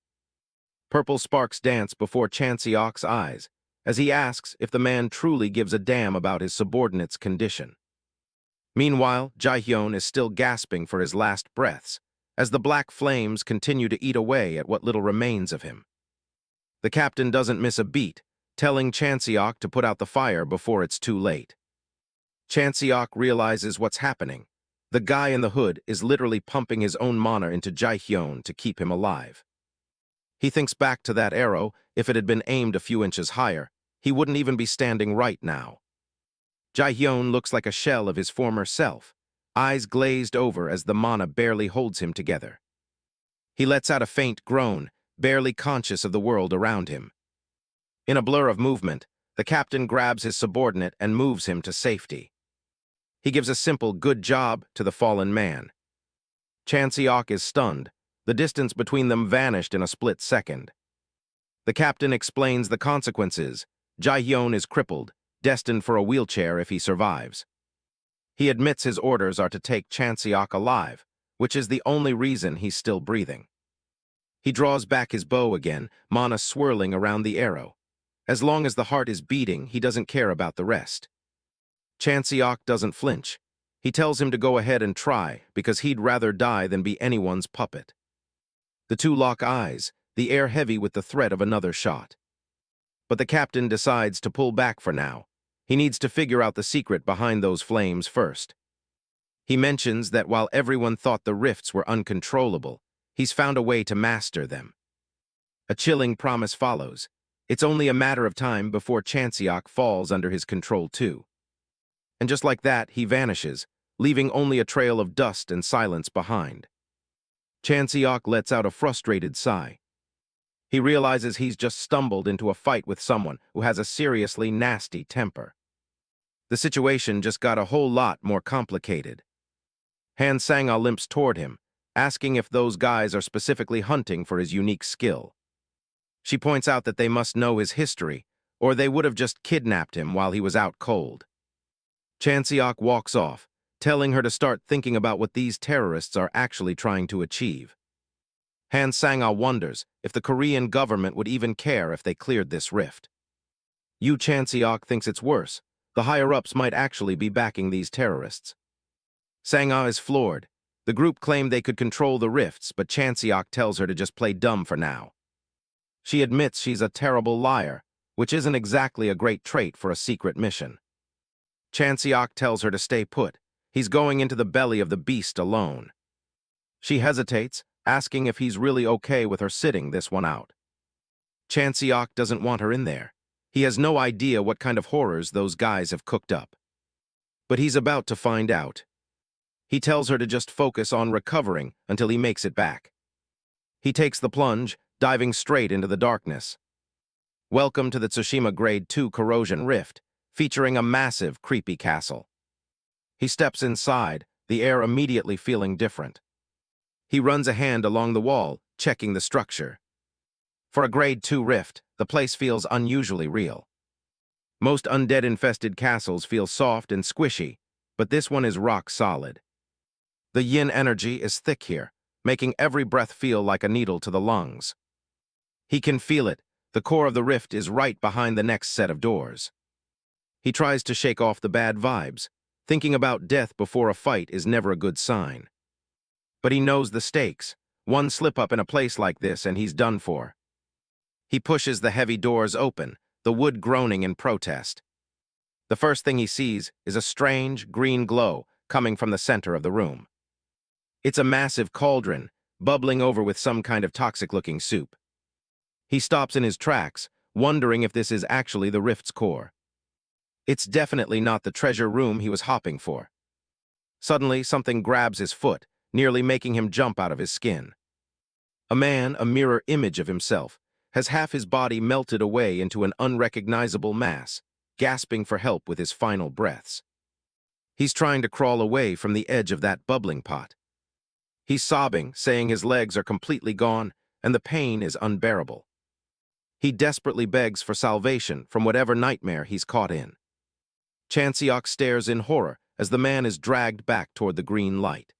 Purple sparks dance before Chanseok's eyes as he asks if the man truly gives a damn about his subordinate's condition. Meanwhile, Jae-hyun is still gasping for his last breaths as the black flames continue to eat away at what little remains of him. The captain doesn't miss a beat, telling Chanseok to put out the fire before it's too late. Chanseok realizes what's happening. The guy in the hood is literally pumping his own mana into Jae-hyun to keep him alive. He thinks back to that arrow. If it had been aimed a few inches higher, he wouldn't even be standing right now. Jae-hyun looks like a shell of his former self, eyes glazed over as the mana barely holds him together. He lets out a faint groan, barely conscious of the world around him. In a blur of movement, the captain grabs his subordinate and moves him to safety. He gives a simple "good job" to the fallen man. Chanseok is stunned. The distance between them vanished in a split second. The captain explains the consequences. Jae-hyun is crippled, destined for a wheelchair if he survives. He admits his orders are to take Chanseok alive, which is the only reason he's still breathing. He draws back his bow again, mana swirling around the arrow. As long as the heart is beating, he doesn't care about the rest. Chanseok doesn't flinch. He tells him to go ahead and try, because he'd rather die than be anyone's puppet. The two lock eyes, the air heavy with the threat of another shot. But the captain decides to pull back for now. He needs to figure out the secret behind those flames first. He mentions that while everyone thought the rifts were uncontrollable, he's found a way to master them. A chilling promise follows. It's only a matter of time before Chanseok falls under his control too. And just like that, he vanishes, leaving only a trail of dust and silence behind. Chanseok lets out a frustrated sigh. He realizes he's just stumbled into a fight with someone who has a seriously nasty temper. The situation just got a whole lot more complicated. Han Sang-ah limps toward him, asking if those guys are specifically hunting for his unique skill. She points out that they must know his history, or they would have just kidnapped him while he was out cold. Chanseok walks off, telling her to start thinking about what these terrorists are actually trying to achieve. Han Sang-ah wonders if the Korean government would even care if they cleared this rift. Yu Chanseok thinks it's worse. The higher-ups might actually be backing these terrorists. Sang-ah is floored. The group claimed they could control the rifts, but Chanseok tells her to just play dumb for now. She admits she's a terrible liar, which isn't exactly a great trait for a secret mission. Chanseok tells her to stay put. He's going into the belly of the beast alone. She hesitates, asking if he's really okay with her sitting this one out. Chanseok doesn't want her in there. He has no idea what kind of horrors those guys have cooked up. But he's about to find out. He tells her to just focus on recovering until he makes it back. He takes the plunge, diving straight into the darkness. Welcome to the Tsushima Grade 2 Corrosion Rift, featuring a massive, creepy castle. He steps inside, the air immediately feeling different. He runs a hand along the wall, checking the structure. For a Grade 2 rift, the place feels unusually real. Most undead-infested castles feel soft and squishy, but this one is rock solid. The yin energy is thick here, making every breath feel like a needle to the lungs. He can feel it. The core of the rift is right behind the next set of doors. He tries to shake off the bad vibes. Thinking about death before a fight is never a good sign. But he knows the stakes. One slip-up in a place like this and he's done for. He pushes the heavy doors open, the wood groaning in protest. The first thing he sees is a strange, green glow coming from the center of the room. It's a massive cauldron, bubbling over with some kind of toxic-looking soup. He stops in his tracks, wondering if this is actually the rift's core. It's definitely not the treasure room he was hopping for. Suddenly, something grabs his foot, nearly making him jump out of his skin. A man, a mirror image of himself, has half his body melted away into an unrecognizable mass. gasping for help with his final breaths. He's trying to crawl away from the edge of that bubbling pot. He's sobbing, saying his legs are completely gone, and the pain is unbearable. He desperately begs for salvation from whatever nightmare he's caught in. Chanseok stares in horror as the man is dragged back toward the green light.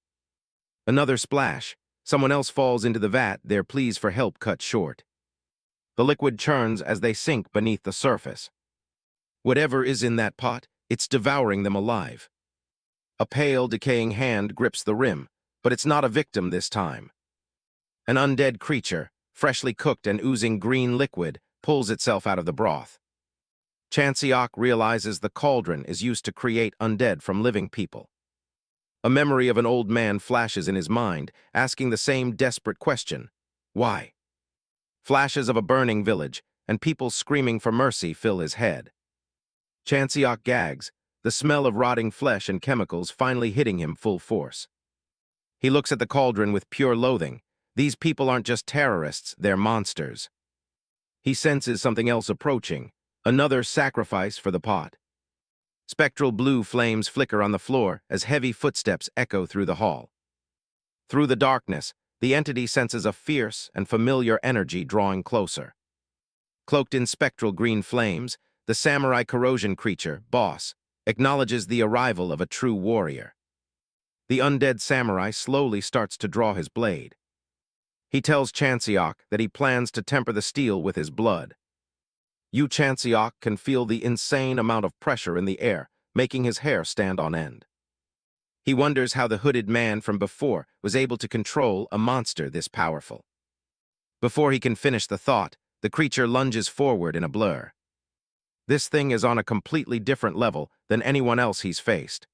Another splash. Someone else falls into the vat, their pleas for help cut short. The liquid churns as they sink beneath the surface. Whatever is in that pot, it's devouring them alive. A pale, decaying hand grips the rim, but it's not a victim this time. An undead creature, freshly cooked and oozing green liquid, pulls itself out of the broth. Chanseok realizes the cauldron is used to create undead from living people. A memory of an old man flashes in his mind, asking the same desperate question: why? Flashes of a burning village and people screaming for mercy fill his head. Chanseok gags, the smell of rotting flesh and chemicals finally hitting him full force. He looks at the cauldron with pure loathing. These people aren't just terrorists, they're monsters. He senses something else approaching, another sacrifice for the pot. Spectral blue flames flicker on the floor as heavy footsteps echo through the hall. Through the darkness, the entity senses a fierce and familiar energy drawing closer. Cloaked in spectral green flames, the samurai corrosion creature, Boss, acknowledges the arrival of a true warrior. The undead samurai slowly starts to draw his blade. He tells Chanseok that he plans to temper the steel with his blood. Chanseok can feel the insane amount of pressure in the air, making his hair stand on end. He wonders how the hooded man from before was able to control a monster this powerful. Before he can finish the thought, the creature lunges forward in a blur. This thing is on a completely different level than anyone else he's faced.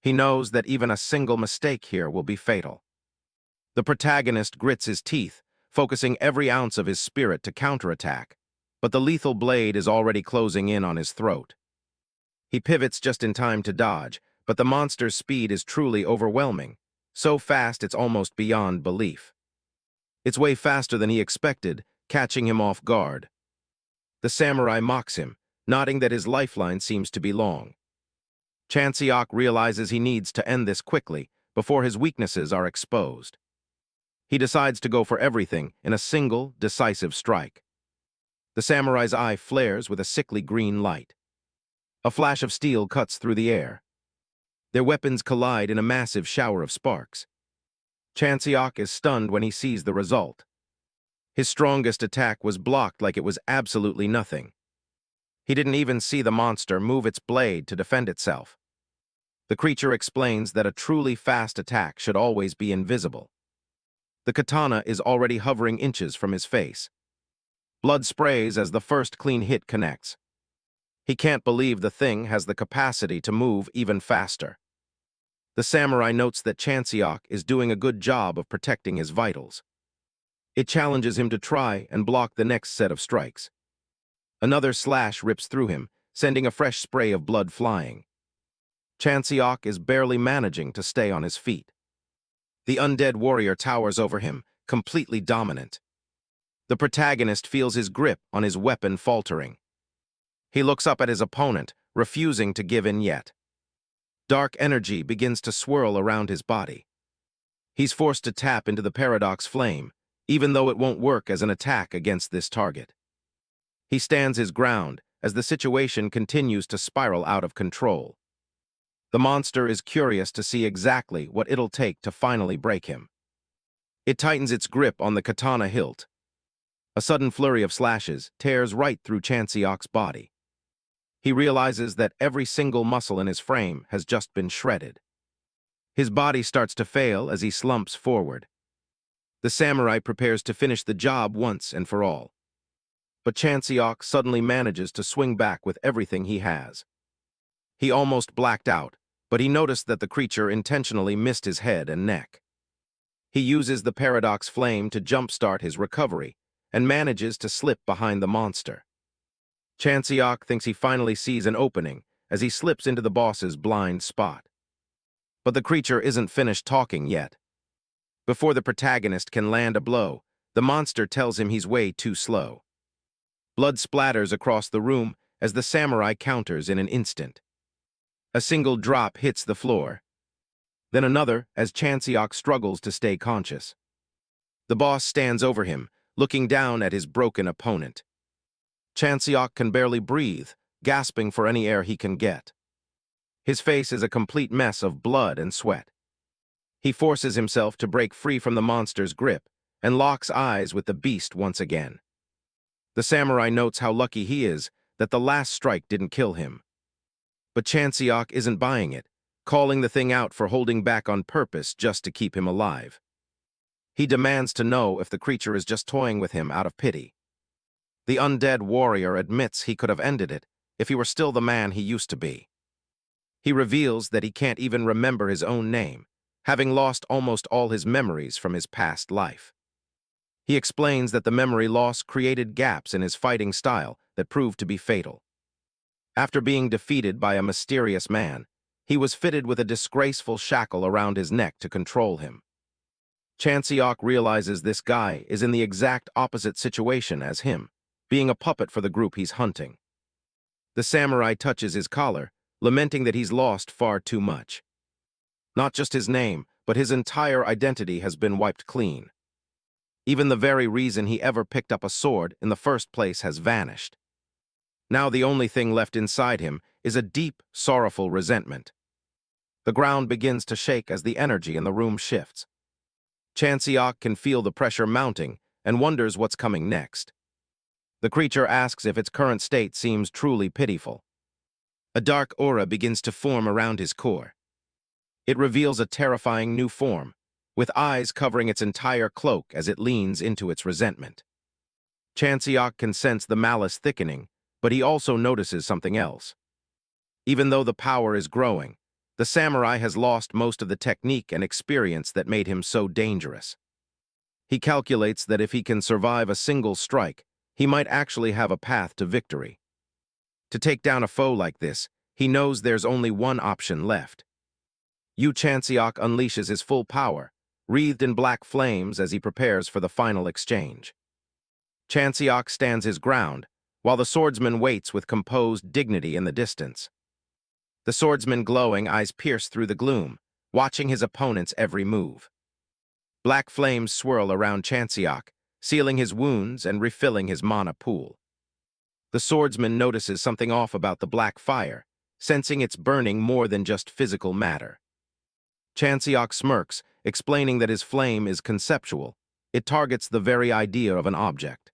He knows that even a single mistake here will be fatal. The protagonist grits his teeth, focusing every ounce of his spirit to counterattack, but the lethal blade is already closing in on his throat. He pivots just in time to dodge, but the monster's speed is truly overwhelming, so fast it's almost beyond belief. It's way faster than he expected, catching him off guard. The samurai mocks him, nodding that his lifeline seems to be long. Chanseok realizes he needs to end this quickly before his weaknesses are exposed. He decides to go for everything in a single, decisive strike. The samurai's eye flares with a sickly green light. A flash of steel cuts through the air. Their weapons collide in a massive shower of sparks. Chanseok is stunned when he sees the result. His strongest attack was blocked like it was absolutely nothing. He didn't even see the monster move its blade to defend itself. The creature explains that a truly fast attack should always be invisible. The katana is already hovering inches from his face. Blood sprays as the first clean hit connects. He can't believe the thing has the capacity to move even faster. The samurai notes that Chanseok is doing a good job of protecting his vitals. It challenges him to try and block the next set of strikes. Another slash rips through him, sending a fresh spray of blood flying. Chanseok is barely managing to stay on his feet. The undead warrior towers over him, completely dominant. The protagonist feels his grip on his weapon faltering. He looks up at his opponent, refusing to give in yet. Dark energy begins to swirl around his body. He's forced to tap into the paradox flame, even though it won't work as an attack against this target. He stands his ground as the situation continues to spiral out of control. The monster is curious to see exactly what it'll take to finally break him. It tightens its grip on the katana hilt. A sudden flurry of slashes tears right through Chanseok's body. He realizes that every single muscle in his frame has just been shredded. His body starts to fail as he slumps forward. The samurai prepares to finish the job once and for all. But Chanseok suddenly manages to swing back with everything he has. He almost blacked out, but he noticed that the creature intentionally missed his head and neck. He uses the paradox flame to jumpstart his recovery and manages to slip behind the monster. Chanseok thinks he finally sees an opening as he slips into the boss's blind spot. But the creature isn't finished talking yet. Before the protagonist can land a blow, the monster tells him he's way too slow. Blood splatters across the room as the samurai counters in an instant. A single drop hits the floor, then another as Chanseok struggles to stay conscious. The boss stands over him, looking down at his broken opponent. Chanseok can barely breathe, gasping for any air he can get. His face is a complete mess of blood and sweat. He forces himself to break free from the monster's grip and locks eyes with the beast once again. The samurai notes how lucky he is that the last strike didn't kill him. But Chanseok isn't buying it, calling the thing out for holding back on purpose just to keep him alive. He demands to know if the creature is just toying with him out of pity. The undead warrior admits he could have ended it if he were still the man he used to be. He reveals that he can't even remember his own name, having lost almost all his memories from his past life. He explains that the memory loss created gaps in his fighting style that proved to be fatal. After being defeated by a mysterious man, he was fitted with a disgraceful shackle around his neck to control him. Chanseok realizes this guy is in the exact opposite situation as him, being a puppet for the group he's hunting. The samurai touches his collar, lamenting that he's lost far too much. Not just his name, but his entire identity has been wiped clean. Even the very reason he ever picked up a sword in the first place has vanished. Now the only thing left inside him is a deep, sorrowful resentment. The ground begins to shake as the energy in the room shifts. Chanseok can feel the pressure mounting and wonders what's coming next. The creature asks if its current state seems truly pitiful. A dark aura begins to form around his core. It reveals a terrifying new form, with eyes covering its entire cloak as it leans into its resentment. Chanseok can sense the malice thickening, but he also notices something else. Even though the power is growing, the samurai has lost most of the technique and experience that made him so dangerous. He calculates that if he can survive a single strike, he might actually have a path to victory. To take down a foe like this, he knows there's only one option left. Chanseok unleashes his full power, wreathed in black flames as he prepares for the final exchange. Chanseok stands his ground, while the swordsman waits with composed dignity in the distance. The swordsman glowing eyes pierce through the gloom, watching his opponent's every move. Black flames swirl around Chanseok, sealing his wounds and refilling his mana pool. The swordsman notices something off about the black fire, sensing it's burning more than just physical matter. Chanseok smirks, explaining that his flame is conceptual. It targets the very idea of an object.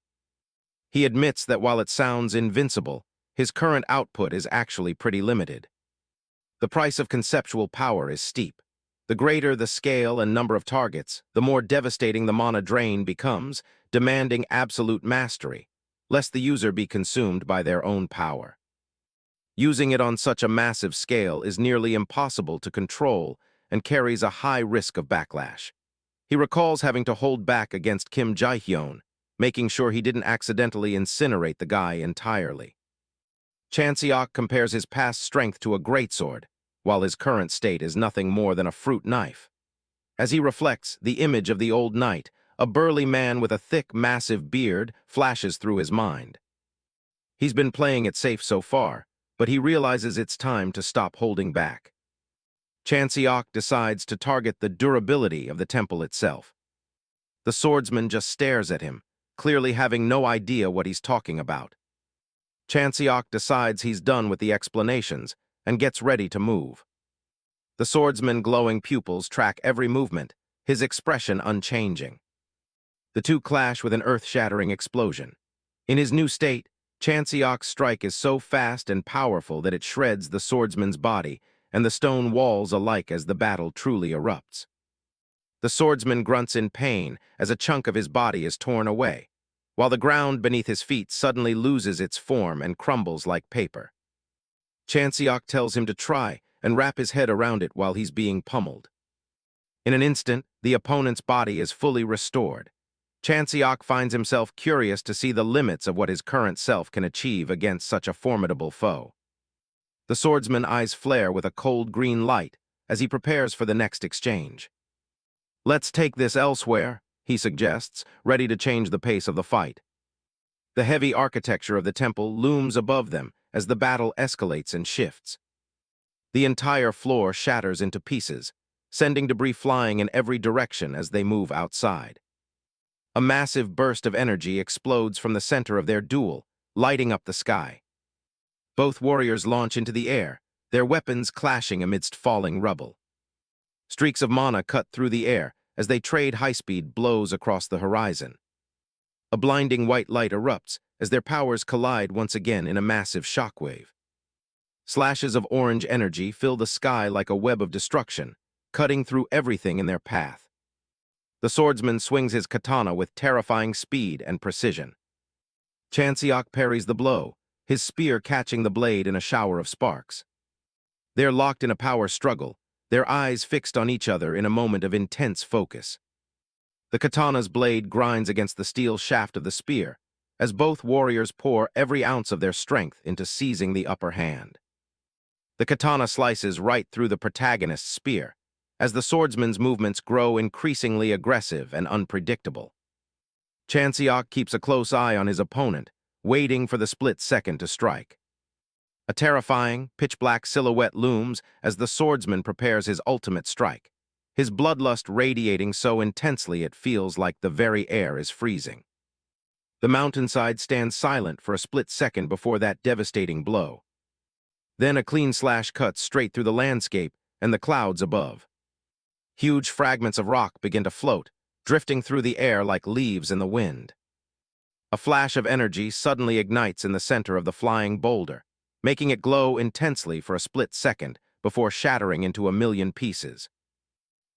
He admits that while it sounds invincible, his current output is actually pretty limited. The price of conceptual power is steep. The greater the scale and number of targets, the more devastating the mana drain becomes, demanding absolute mastery, lest the user be consumed by their own power. Using it on such a massive scale is nearly impossible to control and carries a high risk of backlash. He recalls having to hold back against Kim Jae-hyun, making sure he didn't accidentally incinerate the guy entirely. Chanseok compares his past strength to a greatsword, while his current state is nothing more than a fruit knife. As he reflects, the image of the old knight, a burly man with a thick, massive beard, flashes through his mind. He's been playing it safe so far, but he realizes it's time to stop holding back. Chanseok decides to target the durability of the temple itself. The swordsman just stares at him, clearly having no idea what he's talking about. Chanseok decides he's done with the explanations and gets ready to move. The swordsman's glowing pupils track every movement, his expression unchanging. The two clash with an earth-shattering explosion. In his new state, Chanseok's strike is so fast and powerful that it shreds the swordsman's body and the stone walls alike as the battle truly erupts. The swordsman grunts in pain as a chunk of his body is torn away, while the ground beneath his feet suddenly loses its form and crumbles like paper. Chanseok tells him to try and wrap his head around it while he's being pummeled. In an instant, the opponent's body is fully restored. Chanseok finds himself curious to see the limits of what his current self can achieve against such a formidable foe. The swordsman's eyes flare with a cold green light as he prepares for the next exchange. "Let's take this elsewhere," he suggests, ready to change the pace of the fight. The heavy architecture of the temple looms above them as the battle escalates and shifts. The entire floor shatters into pieces, sending debris flying in every direction as they move outside. A massive burst of energy explodes from the center of their duel, lighting up the sky. Both warriors launch into the air, their weapons clashing amidst falling rubble. Streaks of mana cut through the air as they trade high-speed blows across the horizon. A blinding white light erupts as their powers collide once again in a massive shockwave. Slashes of orange energy fill the sky like a web of destruction, cutting through everything in their path. The swordsman swings his katana with terrifying speed and precision. Chanseok parries the blow, his spear catching the blade in a shower of sparks. They're locked in a power struggle, their eyes fixed on each other in a moment of intense focus. The katana's blade grinds against the steel shaft of the spear, as both warriors pour every ounce of their strength into seizing the upper hand. The katana slices right through the protagonist's spear, as the swordsman's movements grow increasingly aggressive and unpredictable. Chanseok keeps a close eye on his opponent, waiting for the split second to strike. A terrifying, pitch-black silhouette looms as the swordsman prepares his ultimate strike, his bloodlust radiating so intensely it feels like the very air is freezing. The mountainside stands silent for a split second before that devastating blow. Then a clean slash cuts straight through the landscape and the clouds above. Huge fragments of rock begin to float, drifting through the air like leaves in the wind. A flash of energy suddenly ignites in the center of the flying boulder, making it glow intensely for a split second before shattering into a million pieces.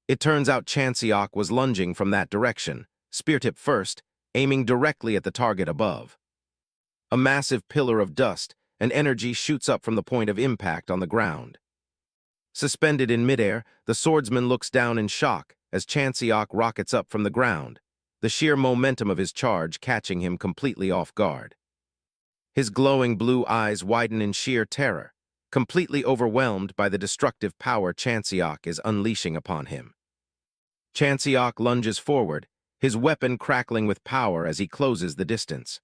It turns out Chanseok was lunging from that direction, spear-tip first, aiming directly at the target above. A massive pillar of dust and energy shoots up from the point of impact on the ground. Suspended in midair, the swordsman looks down in shock as Chanseok rockets up from the ground, the sheer momentum of his charge catching him completely off guard. His glowing blue eyes widen in sheer terror, completely overwhelmed by the destructive power Chanseok is unleashing upon him. Chanseok lunges forward, his weapon crackling with power as he closes the distance.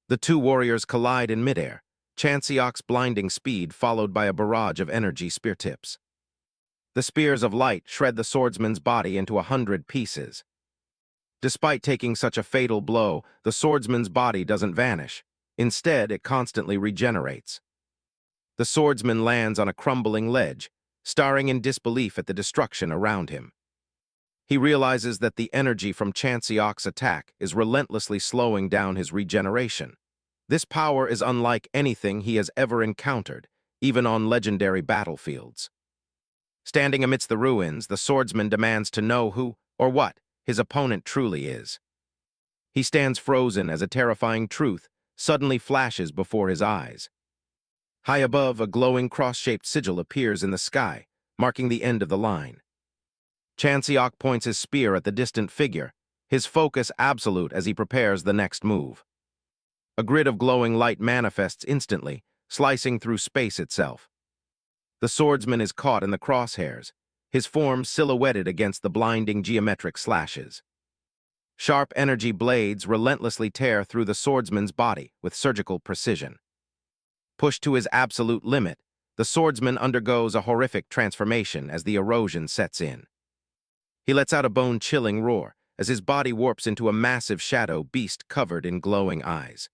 The two warriors collide in midair, Chanseok's blinding speed followed by a barrage of energy spear tips. The spears of light shred the swordsman's body into 100 pieces. Despite taking such a fatal blow, the swordsman's body doesn't vanish. Instead, it constantly regenerates. The swordsman lands on a crumbling ledge, staring in disbelief at the destruction around him. He realizes that the energy from Chanseok's attack is relentlessly slowing down his regeneration. This power is unlike anything he has ever encountered, even on legendary battlefields. Standing amidst the ruins, the swordsman demands to know who, or what, his opponent truly is. He stands frozen as a terrifying truth suddenly flashes before his eyes. High above, a glowing cross-shaped sigil appears in the sky, marking the end of the line. Chanseok points his spear at the distant figure, his focus absolute as he prepares the next move. A grid of glowing light manifests instantly, slicing through space itself. The swordsman is caught in the crosshairs, his form silhouetted against the blinding geometric slashes. Sharp energy blades relentlessly tear through the swordsman's body with surgical precision. Pushed to his absolute limit, the swordsman undergoes a horrific transformation as the erosion sets in. He lets out a bone-chilling roar as his body warps into a massive shadow beast covered in glowing eyes.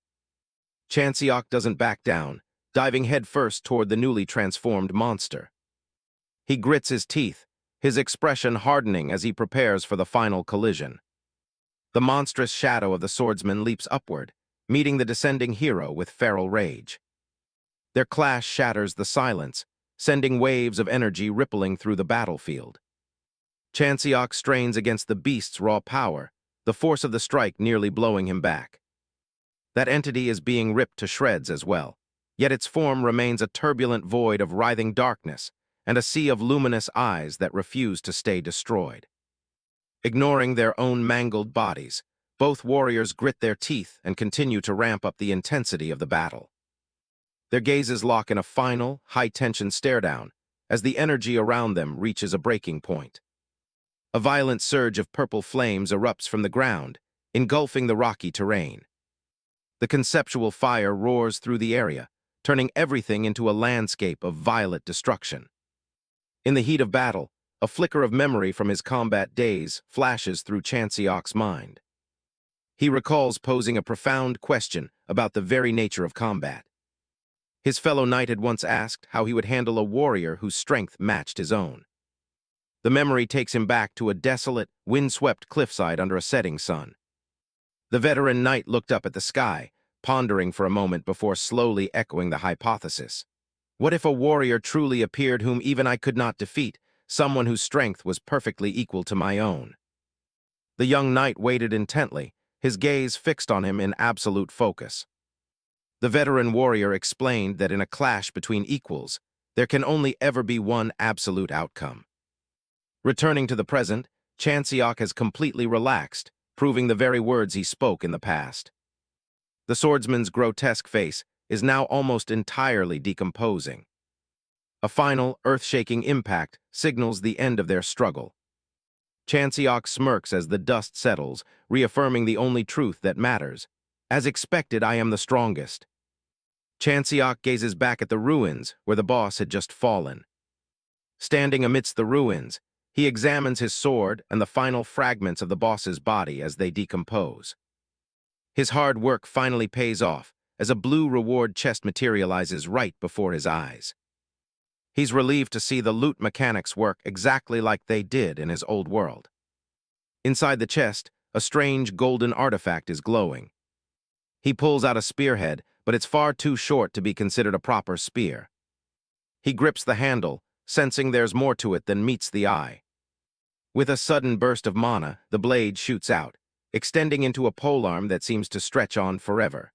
Chanseok doesn't back down, diving headfirst toward the newly transformed monster. He grits his teeth, his expression hardening as he prepares for the final collision. The monstrous shadow of the swordsman leaps upward, meeting the descending hero with feral rage. Their clash shatters the silence, sending waves of energy rippling through the battlefield. Chanseok strains against the beast's raw power, the force of the strike nearly blowing him back. That entity is being ripped to shreds as well, yet its form remains a turbulent void of writhing darkness and a sea of luminous eyes that refuse to stay destroyed. Ignoring their own mangled bodies, both warriors grit their teeth and continue to ramp up the intensity of the battle. Their gazes lock in a final, high-tension stare-down as the energy around them reaches a breaking point. A violent surge of purple flames erupts from the ground, engulfing the rocky terrain. The conceptual fire roars through the area, turning everything into a landscape of violent destruction. In the heat of battle, a flicker of memory from his combat days flashes through Chanseok's mind. He recalls posing a profound question about the very nature of combat. His fellow knight had once asked how he would handle a warrior whose strength matched his own. The memory takes him back to a desolate, wind-swept cliffside under a setting sun. The veteran knight looked up at the sky, pondering for a moment before slowly echoing the hypothesis. What if a warrior truly appeared whom even I could not defeat, someone whose strength was perfectly equal to my own? The young knight waited intently, his gaze fixed on him in absolute focus. The veteran warrior explained that in a clash between equals, there can only ever be one absolute outcome. Returning to the present, Chanseok has completely relaxed, proving the very words he spoke in the past. The swordsman's grotesque face is now almost entirely decomposing. A final, earth-shaking impact signals the end of their struggle. Chanseok smirks as the dust settles, reaffirming the only truth that matters. As expected, I am the strongest. Chanseok gazes back at the ruins where the boss had just fallen. Standing amidst the ruins, he examines his sword and the final fragments of the boss's body as they decompose. His hard work finally pays off as a blue reward chest materializes right before his eyes. He's relieved to see the loot mechanics work exactly like they did in his old world. Inside the chest, a strange golden artifact is glowing. He pulls out a spearhead, but it's far too short to be considered a proper spear. He grips the handle, sensing there's more to it than meets the eye. With a sudden burst of mana, the blade shoots out, extending into a polearm that seems to stretch on forever.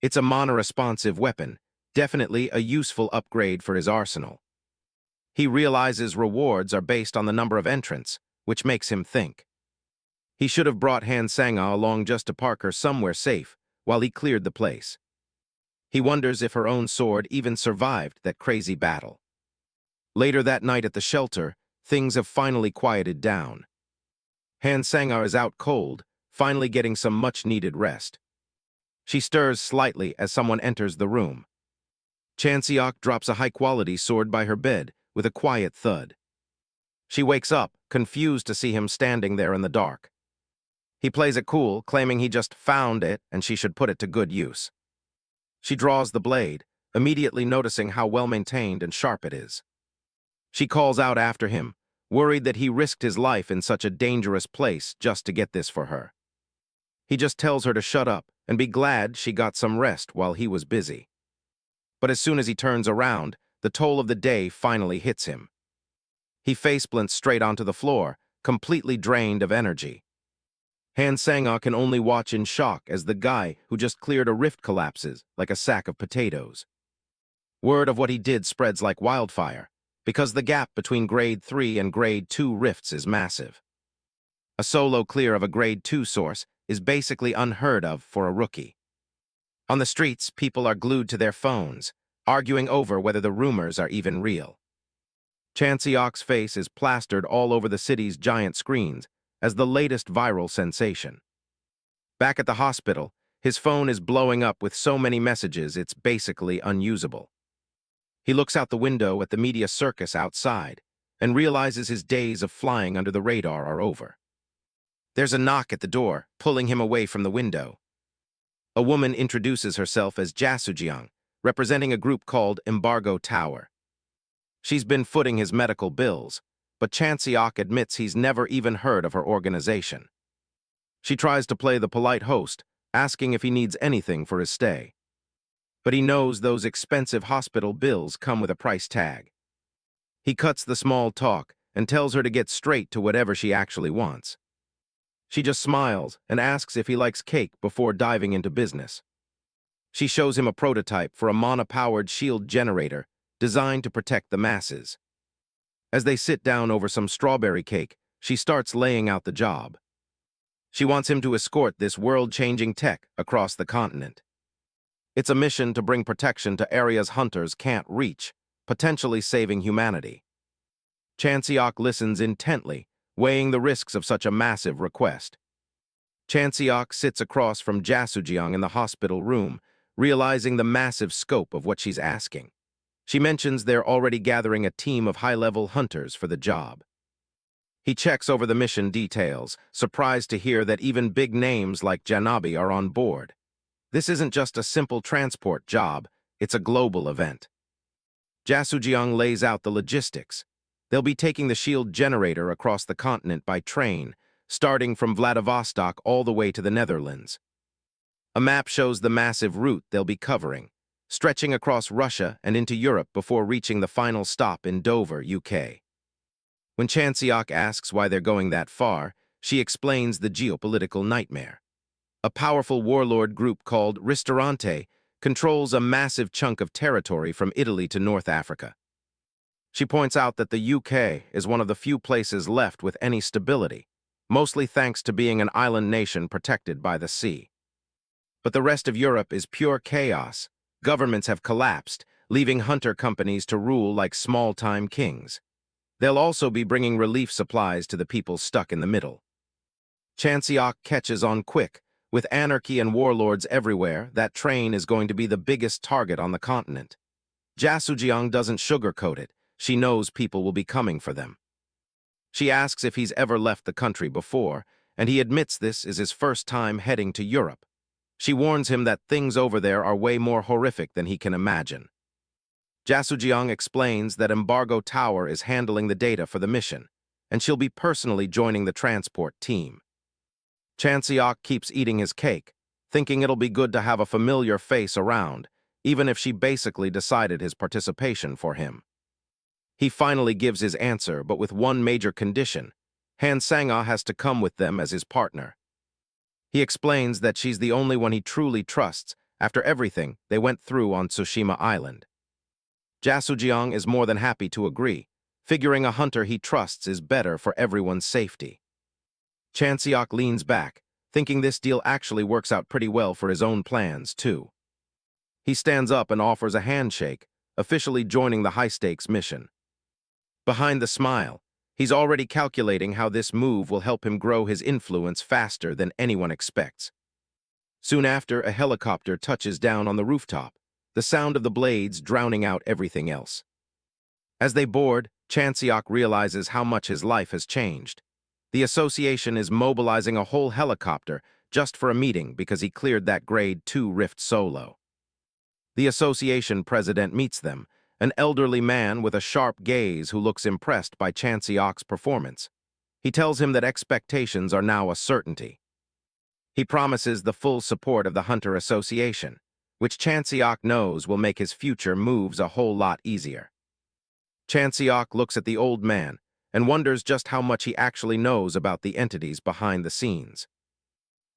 It's a mana-responsive weapon, definitely a useful upgrade for his arsenal. He realizes rewards are based on the number of entrants, which makes him think. He should have brought Han Sang-a along just to park her somewhere safe while he cleared the place. He wonders if her own sword even survived that crazy battle. Later that night at the shelter, things have finally quieted down. Han Sang-a is out cold, finally getting some much-needed rest. She stirs slightly as someone enters the room. Chanseok drops a high-quality sword by her bed with a quiet thud. She wakes up, confused to see him standing there in the dark. He plays it cool, claiming he just found it and she should put it to good use. She draws the blade, immediately noticing how well-maintained and sharp it is. She calls out after him, worried that he risked his life in such a dangerous place just to get this for her. He just tells her to shut up and be glad she got some rest while he was busy. But as soon as he turns around, the toll of the day finally hits him. He faceplants straight onto the floor, completely drained of energy. Han Sang-a can only watch in shock as the guy who just cleared a rift collapses like a sack of potatoes. Word of what he did spreads like wildfire, because the gap between Grade 3 and Grade 2 rifts is massive. A solo clear of a Grade 2 source is basically unheard of for a rookie. On the streets, people are glued to their phones, arguing over whether the rumors are even real. Chanseok's face is plastered all over the city's giant screens as the latest viral sensation. Back at the hospital, his phone is blowing up with so many messages it's basically unusable. He looks out the window at the media circus outside and realizes his days of flying under the radar are over. There's a knock at the door, pulling him away from the window. A woman introduces herself as Jasujiang, representing a group called Embargo Tower. She's been footing his medical bills, but Chanseok admits he's never even heard of her organization. She tries to play the polite host, asking if he needs anything for his stay. But he knows those expensive hospital bills come with a price tag. He cuts the small talk and tells her to get straight to whatever she actually wants. She just smiles and asks if he likes cake before diving into business. She shows him a prototype for a mana-powered shield generator designed to protect the masses. As they sit down over some strawberry cake, she starts laying out the job. She wants him to escort this world-changing tech across the continent. It's a mission to bring protection to areas hunters can't reach, potentially saving humanity. Chanseok listens intently, weighing the risks of such a massive request. Chanseok sits across from Jasujiang in the hospital room, realizing the massive scope of what she's asking. She mentions they're already gathering a team of high-level hunters for the job. He checks over the mission details, surprised to hear that even big names like Janabi are on board. This isn't just a simple transport job, it's a global event. Jasujiang lays out the logistics. They'll be taking the shield generator across the continent by train, starting from Vladivostok all the way to the Netherlands. A map shows the massive route they'll be covering, stretching across Russia and into Europe before reaching the final stop in Dover, UK. When Chanseok asks why they're going that far, she explains the geopolitical nightmare. A powerful warlord group called Ristorante controls a massive chunk of territory from Italy to North Africa. She points out that the UK is one of the few places left with any stability, mostly thanks to being an island nation protected by the sea. But the rest of Europe is pure chaos. Governments have collapsed, leaving hunter companies to rule like small-time kings. They'll also be bringing relief supplies to the people stuck in the middle. Chanseok catches on quick. With anarchy and warlords everywhere, that train is going to be the biggest target on the continent. Jasujiang doesn't sugarcoat it. She knows people will be coming for them. She asks if he's ever left the country before, and he admits this is his first time heading to Europe. She warns him that things over there are way more horrific than he can imagine. Jasujiang explains that Embargo Tower is handling the data for the mission, and she'll be personally joining the transport team. Chanseok keeps eating his cake, thinking it'll be good to have a familiar face around, even if she basically decided his participation for him. He finally gives his answer, but with one major condition. Han Sang-ah has to come with them as his partner. He explains that she's the only one he truly trusts after everything they went through on Tsushima Island. Jasujiang is more than happy to agree, figuring a hunter he trusts is better for everyone's safety. Chanseok leans back, thinking this deal actually works out pretty well for his own plans, too. He stands up and offers a handshake, officially joining the high-stakes mission. Behind the smile, he's already calculating how this move will help him grow his influence faster than anyone expects. Soon after, a helicopter touches down on the rooftop, the sound of the blades drowning out everything else. As they board, Chanseok realizes how much his life has changed. The association is mobilizing a whole helicopter just for a meeting because he cleared that Grade 2 Rift solo. The association president meets them, an elderly man with a sharp gaze who looks impressed by Chanseok's performance. He tells him that expectations are now a certainty. He promises the full support of the Hunter Association, which Chanseok knows will make his future moves a whole lot easier. Chanseok looks at the old man and wonders just how much he actually knows about the entities behind the scenes.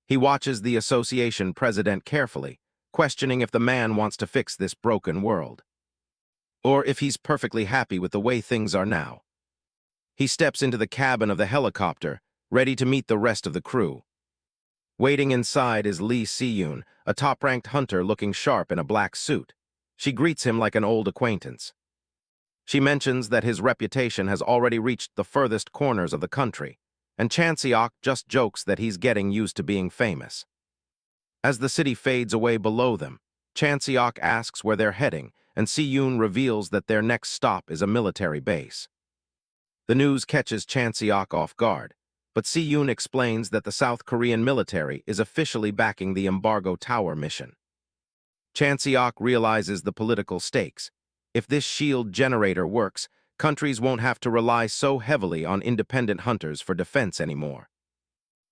He watches the association president carefully, questioning if the man wants to fix this broken world, or if he's perfectly happy with the way things are now. He steps into the cabin of the helicopter, ready to meet the rest of the crew. Waiting inside is Lee Si-yoon, a top-ranked hunter looking sharp in a black suit. She greets him like an old acquaintance. She mentions that his reputation has already reached the furthest corners of the country, and Chanseok just jokes that he's getting used to being famous. As the city fades away below them, Chanseok asks where they're heading, and Si-yoon reveals that their next stop is a military base. The news catches Chanseok off guard, but Si-yoon explains that the South Korean military is officially backing the Embargo Tower mission. Chanseok realizes the political stakes. If this shield generator works, countries won't have to rely so heavily on independent hunters for defense anymore.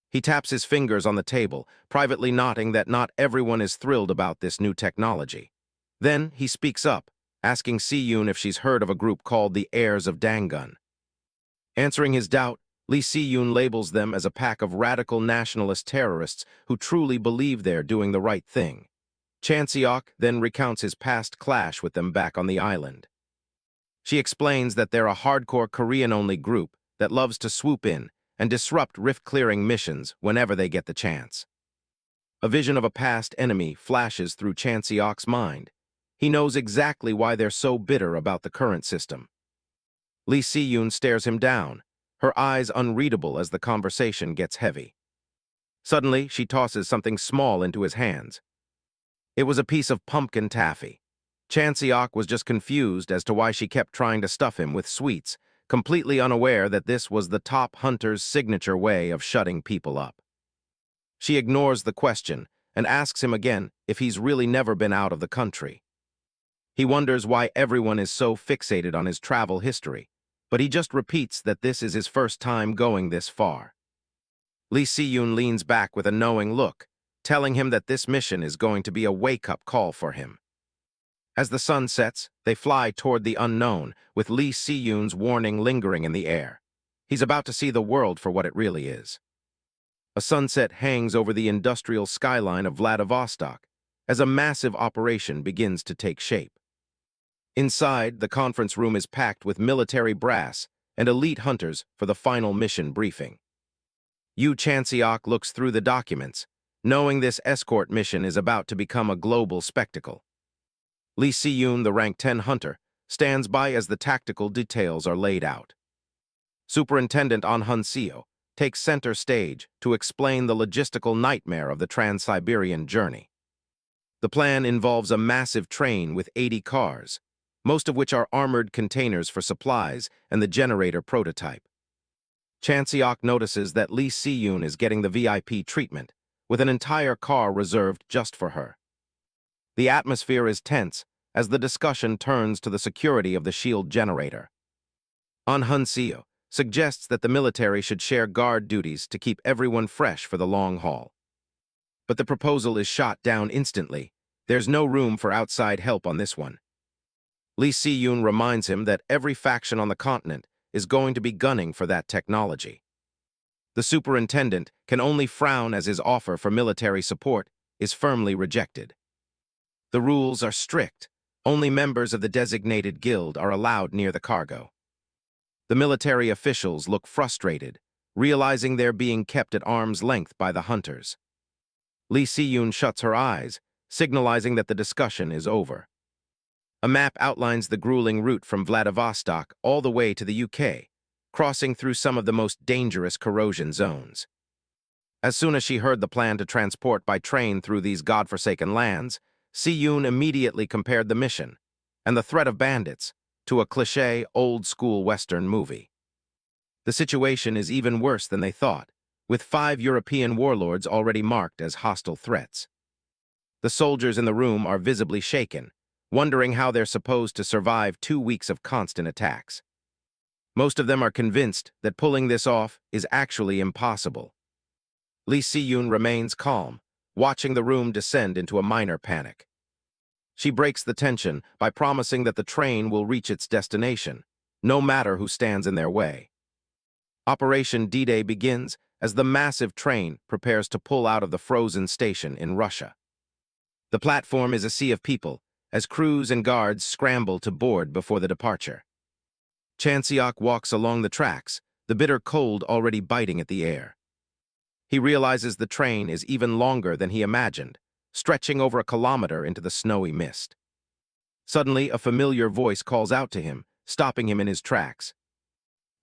He taps his fingers on the table, privately noting that not everyone is thrilled about this new technology. Then he speaks up, asking Si-yoon if she's heard of a group called the Heirs of Dangun. Answering his doubt, Lee Si-yoon labels them as a pack of radical nationalist terrorists who truly believe they're doing the right thing. Chanseok then recounts his past clash with them back on the island. She explains that they're a hardcore Korean-only group that loves to swoop in and disrupt rift-clearing missions whenever they get the chance. A vision of a past enemy flashes through Chanseok's mind. He knows exactly why they're so bitter about the current system. Lee Si-yoon stares him down, her eyes unreadable as the conversation gets heavy. Suddenly, she tosses something small into his hands. It was a piece of pumpkin taffy. Chanseok was just confused as to why she kept trying to stuff him with sweets, completely unaware that this was the top hunter's signature way of shutting people up. She ignores the question and asks him again if he's really never been out of the country. He wonders why everyone is so fixated on his travel history, but he just repeats that this is his first time going this far. Lee Si-yoon leans back with a knowing look, telling him that this mission is going to be a wake-up call for him. As the sun sets, they fly toward the unknown, with Lee Si-yoon's warning lingering in the air. He's about to see the world for what it really is. A sunset hangs over the industrial skyline of Vladivostok as a massive operation begins to take shape. Inside, the conference room is packed with military brass and elite hunters for the final mission briefing. Yu Chanseok looks through the documents, knowing this escort mission is about to become a global spectacle. Lee Si-yoon, the rank 10 hunter, stands by as the tactical details are laid out. Superintendent An Hun-seo takes center stage to explain the logistical nightmare of the Trans-Siberian journey. The plan involves a massive train with 80 cars, most of which are armored containers for supplies and the generator prototype. Chanseok notices that Lee Si-yoon is getting the VIP treatment, with an entire car reserved just for her. The atmosphere is tense as the discussion turns to the security of the shield generator. An Hun-seo suggests that the military should share guard duties to keep everyone fresh for the long haul. But the proposal is shot down instantly. There's no room for outside help on this one. Lee Si-yoon reminds him that every faction on the continent is going to be gunning for that technology. The superintendent can only frown as his offer for military support is firmly rejected. The rules are strict. Only members of the designated guild are allowed near the cargo. The military officials look frustrated, realizing they're being kept at arm's length by the hunters. Lee Si-yoon shuts her eyes, signalizing that the discussion is over. A map outlines the grueling route from Vladivostok all the way to the UK, crossing through some of the most dangerous corrosion zones. As soon as she heard the plan to transport by train through these godforsaken lands, Si-yoon immediately compared the mission and the threat of bandits to a cliché, old-school Western movie. The situation is even worse than they thought, with 5 European warlords already marked as hostile threats. The soldiers in the room are visibly shaken, wondering how they're supposed to survive 2 weeks of constant attacks. Most of them are convinced that pulling this off is actually impossible. Lee Si-yoon remains calm, watching the room descend into a minor panic. She breaks the tension by promising that the train will reach its destination, no matter who stands in their way. Operation D-Day begins as the massive train prepares to pull out of the frozen station in Russia. The platform is a sea of people, as crews and guards scramble to board before the departure. Chanseok walks along the tracks, the bitter cold already biting at the air. He realizes the train is even longer than he imagined, stretching over a kilometer into the snowy mist. Suddenly, a familiar voice calls out to him, stopping him in his tracks.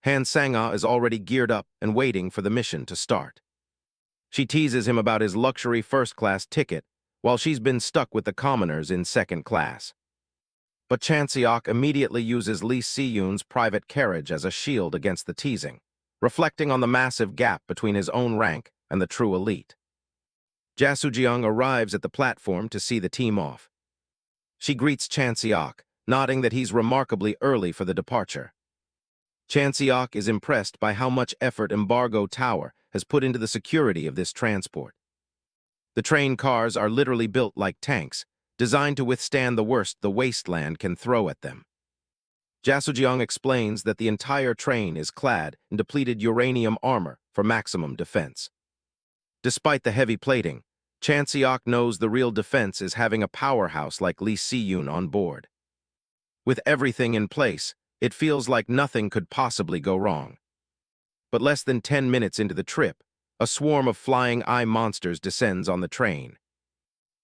Han Sang-ah is already geared up and waiting for the mission to start. She teases him about his luxury first-class ticket, while she's been stuck with the commoners in second class. But Chanseok immediately uses Lee Si-yoon's private carriage as a shield against the teasing, reflecting on the massive gap between his own rank and the true elite. Ja Soo-jeong arrives at the platform to see the team off. She greets Chanseok, nodding that he's remarkably early for the departure. Chanseok is impressed by how much effort Embargo Tower has put into the security of this transport. The train cars are literally built like tanks, designed to withstand the worst the wasteland can throw at them. Ja Soo-jeong explains that the entire train is clad in depleted uranium armor for maximum defense. Despite the heavy plating, Chanseok knows the real defense is having a powerhouse like Lee Si-yoon on board. With everything in place, it feels like nothing could possibly go wrong. But less than 10 minutes into the trip, a swarm of flying eye monsters descends on the train.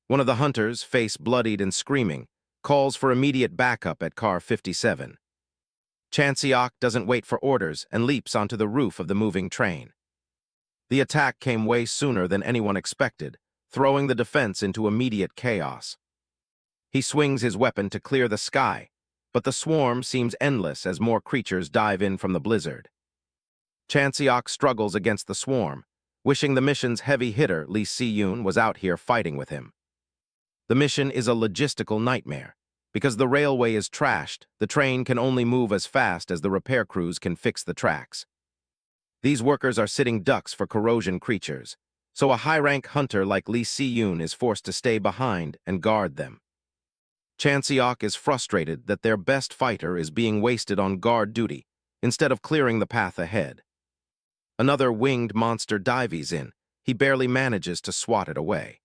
One of the hunters, face bloodied and screaming, calls for immediate backup at car 57. Chanseok doesn't wait for orders and leaps onto the roof of the moving train. The attack came way sooner than anyone expected, throwing the defense into immediate chaos. He swings his weapon to clear the sky, but the swarm seems endless as more creatures dive in from the blizzard. Chanseok struggles against the swarm, wishing the mission's heavy hitter Lee Si-yoon was out here fighting with him. The mission is a logistical nightmare. Because the railway is trashed, the train can only move as fast as the repair crews can fix the tracks. These workers are sitting ducks for corrosion creatures, so a high-rank hunter like Lee Si-yoon is forced to stay behind and guard them. Chanseok is frustrated that their best fighter is being wasted on guard duty instead of clearing the path ahead. Another winged monster dives in. He barely manages to swat it away.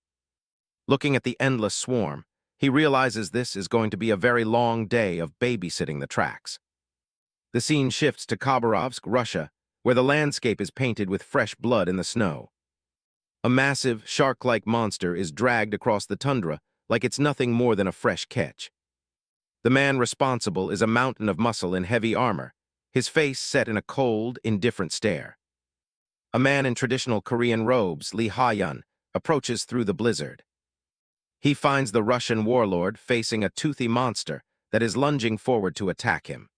Looking at the endless swarm, he realizes this is going to be a very long day of babysitting the tracks. The scene shifts to Khabarovsk, Russia, where the landscape is painted with fresh blood in the snow. A massive, shark-like monster is dragged across the tundra like it's nothing more than a fresh catch. The man responsible is a mountain of muscle in heavy armor, his face set in a cold, indifferent stare. A man in traditional Korean robes, Lee Ha-yun, approaches through the blizzard. He finds the Russian warlord facing a toothy monster that is lunging forward to attack him.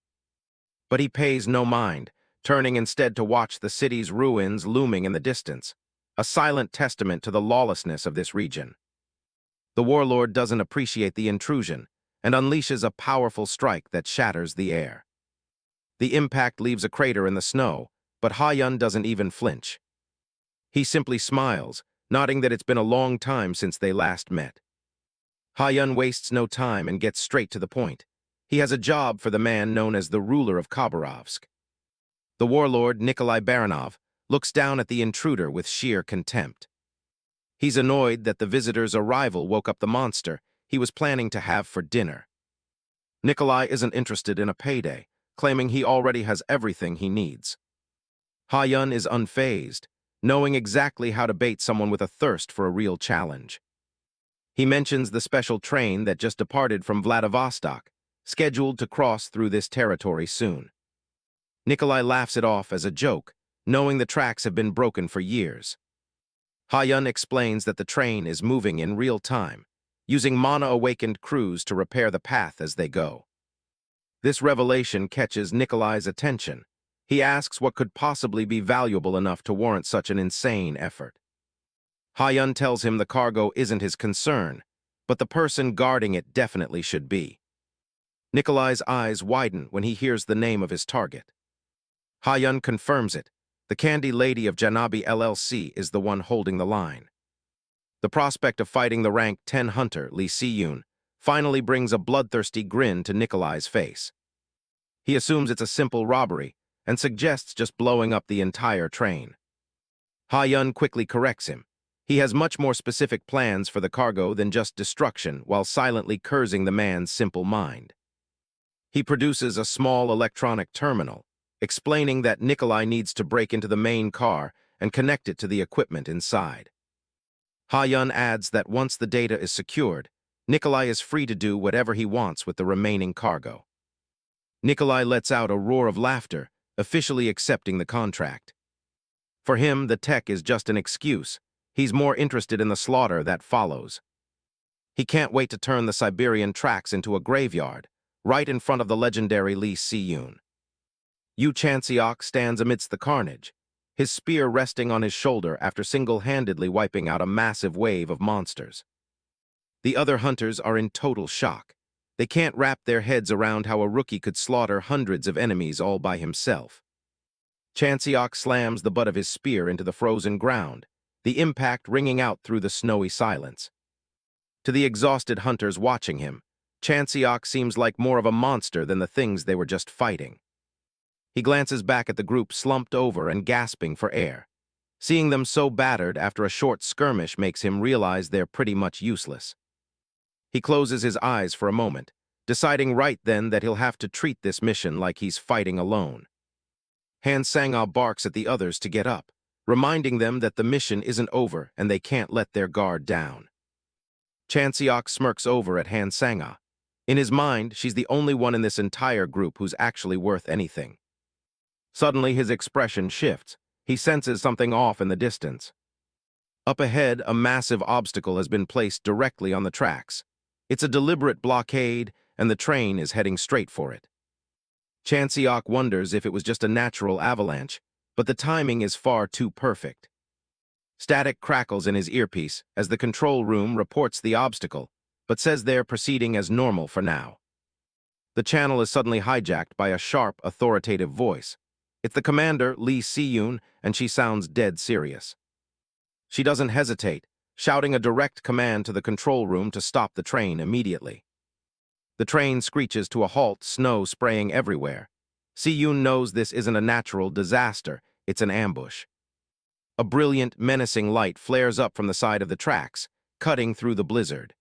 But he pays no mind, turning instead to watch the city's ruins looming in the distance, a silent testament to the lawlessness of this region. The warlord doesn't appreciate the intrusion and unleashes a powerful strike that shatters the air. The impact leaves a crater in the snow, but Ha-yun doesn't even flinch. He simply smiles, nodding that it's been a long time since they last met. Ha-yun wastes no time and gets straight to the point. He has a job for the man known as the ruler of Khabarovsk. The warlord, Nikolai Baranov, looks down at the intruder with sheer contempt. He's annoyed that the visitor's arrival woke up the monster he was planning to have for dinner. Nikolai isn't interested in a payday, claiming he already has everything he needs. Ha-yun is unfazed, knowing exactly how to bait someone with a thirst for a real challenge. He mentions the special train that just departed from Vladivostok, scheduled to cross through this territory soon. Nikolai laughs it off as a joke, knowing the tracks have been broken for years. Ha-yun explains that the train is moving in real time, using mana-awakened crews to repair the path as they go. This revelation catches Nikolai's attention. He asks what could possibly be valuable enough to warrant such an insane effort. Ha-yun tells him the cargo isn't his concern, but the person guarding it definitely should be. Nikolai's eyes widen when he hears the name of his target. Ha-yun confirms it. The Candy Lady of Janabi LLC is the one holding the line. The prospect of fighting the rank 10 hunter, Lee Si-yoon, finally brings a bloodthirsty grin to Nikolai's face. He assumes it's a simple robbery and suggests just blowing up the entire train. Ha-yun quickly corrects him. He has much more specific plans for the cargo than just destruction while silently cursing the man's simple mind. He produces a small electronic terminal, explaining that Nikolai needs to break into the main car and connect it to the equipment inside. Ha-yun adds that once the data is secured, Nikolai is free to do whatever he wants with the remaining cargo. Nikolai lets out a roar of laughter, officially accepting the contract. For him, the tech is just an excuse. He's more interested in the slaughter that follows. He can't wait to turn the Siberian tracks into a graveyard, right in front of the legendary Lee Si-yoon. Yu Chanseok stands amidst the carnage, his spear resting on his shoulder after single-handedly wiping out a massive wave of monsters. The other hunters are in total shock. They can't wrap their heads around how a rookie could slaughter hundreds of enemies all by himself. Chanseok slams the butt of his spear into the frozen ground, the impact ringing out through the snowy silence. To the exhausted hunters watching him, Chanseok seems like more of a monster than the things they were just fighting. He glances back at the group slumped over and gasping for air. Seeing them so battered after a short skirmish makes him realize they're pretty much useless. He closes his eyes for a moment, deciding right then that he'll have to treat this mission like he's fighting alone. Han Sang-ah barks at the others to get up, reminding them that the mission isn't over and they can't let their guard down. Chanseok smirks over at Han Sang-ah. In his mind, she's the only one in this entire group who's actually worth anything. Suddenly, his expression shifts. He senses something off in the distance. Up ahead, a massive obstacle has been placed directly on the tracks. It's a deliberate blockade, and the train is heading straight for it. Chanseok wonders if it was just a natural avalanche, but the timing is far too perfect. Static crackles in his earpiece as the control room reports the obstacle, but says they're proceeding as normal for now. The channel is suddenly hijacked by a sharp, authoritative voice. It's the commander, Lee Si-yoon, and she sounds dead serious. She doesn't hesitate, shouting a direct command to the control room to stop the train immediately. The train screeches to a halt, snow spraying everywhere. Si-yoon knows this isn't a natural disaster, it's an ambush. A brilliant, menacing light flares up from the side of the tracks, cutting through the blizzard.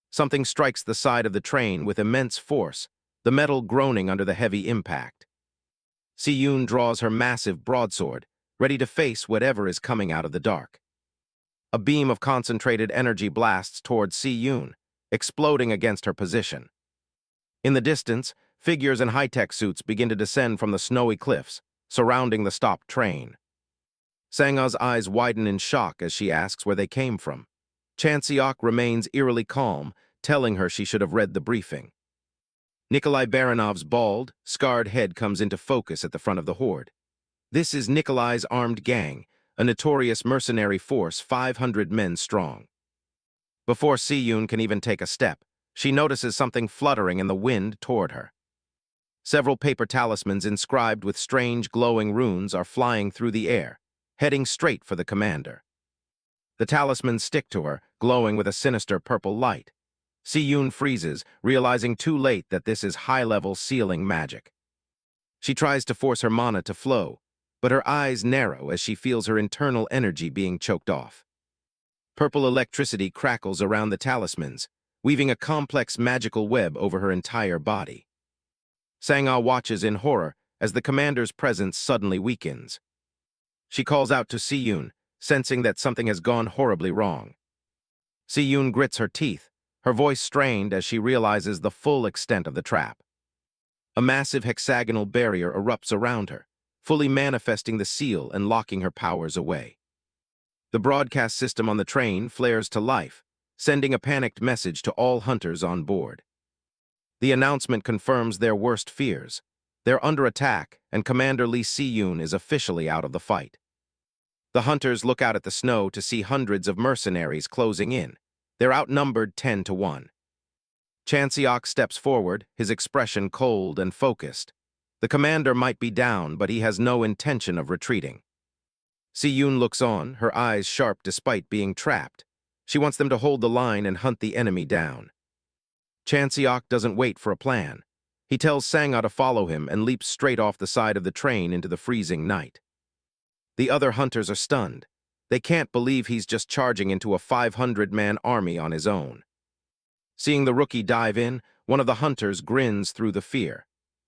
Something strikes the side of the train with immense force, the metal groaning under the heavy impact. Si-yoon draws her massive broadsword, ready to face whatever is coming out of the dark. A beam of concentrated energy blasts towards Si-yoon, exploding against her position. In the distance, figures in high-tech suits begin to descend from the snowy cliffs, surrounding the stopped train. Sang-a's eyes widen in shock as she asks where they came from. Chanseok remains eerily calm, telling her she should have read the briefing. Nikolai Baranov's bald, scarred head comes into focus at the front of the horde. This is Nikolai's armed gang, a notorious mercenary force 500 men strong. Before Si-yoon can even take a step, she notices something fluttering in the wind toward her. Several paper talismans inscribed with strange glowing runes are flying through the air, heading straight for the commander. The talismans stick to her, glowing with a sinister purple light. Si-yoon freezes, realizing too late that this is high-level sealing magic. She tries to force her mana to flow, but her eyes narrow as she feels her internal energy being choked off. Purple electricity crackles around the talismans, weaving a complex magical web over her entire body. Sang-a watches in horror as the commander's presence suddenly weakens. She calls out to Si-yoon, sensing that something has gone horribly wrong. Si-yoon grits her teeth, her voice strained as she realizes the full extent of the trap. A massive hexagonal barrier erupts around her, fully manifesting the seal and locking her powers away. The broadcast system on the train flares to life, sending a panicked message to all hunters on board. The announcement confirms their worst fears. They're under attack, and Commander Lee Si-yoon is officially out of the fight. The hunters look out at the snow to see hundreds of mercenaries closing in. They're outnumbered 10 to 1. Chanseok steps forward, his expression cold and focused. The commander might be down, but he has no intention of retreating. Si-yoon looks on, her eyes sharp despite being trapped. She wants them to hold the line and hunt the enemy down. Chanseok doesn't wait for a plan. He tells Sang-a to follow him and leaps straight off the side of the train into the freezing night. The other hunters are stunned. They can't believe he's just charging into a 500-man army on his own. Seeing the rookie dive in, one of the hunters grins through the fear.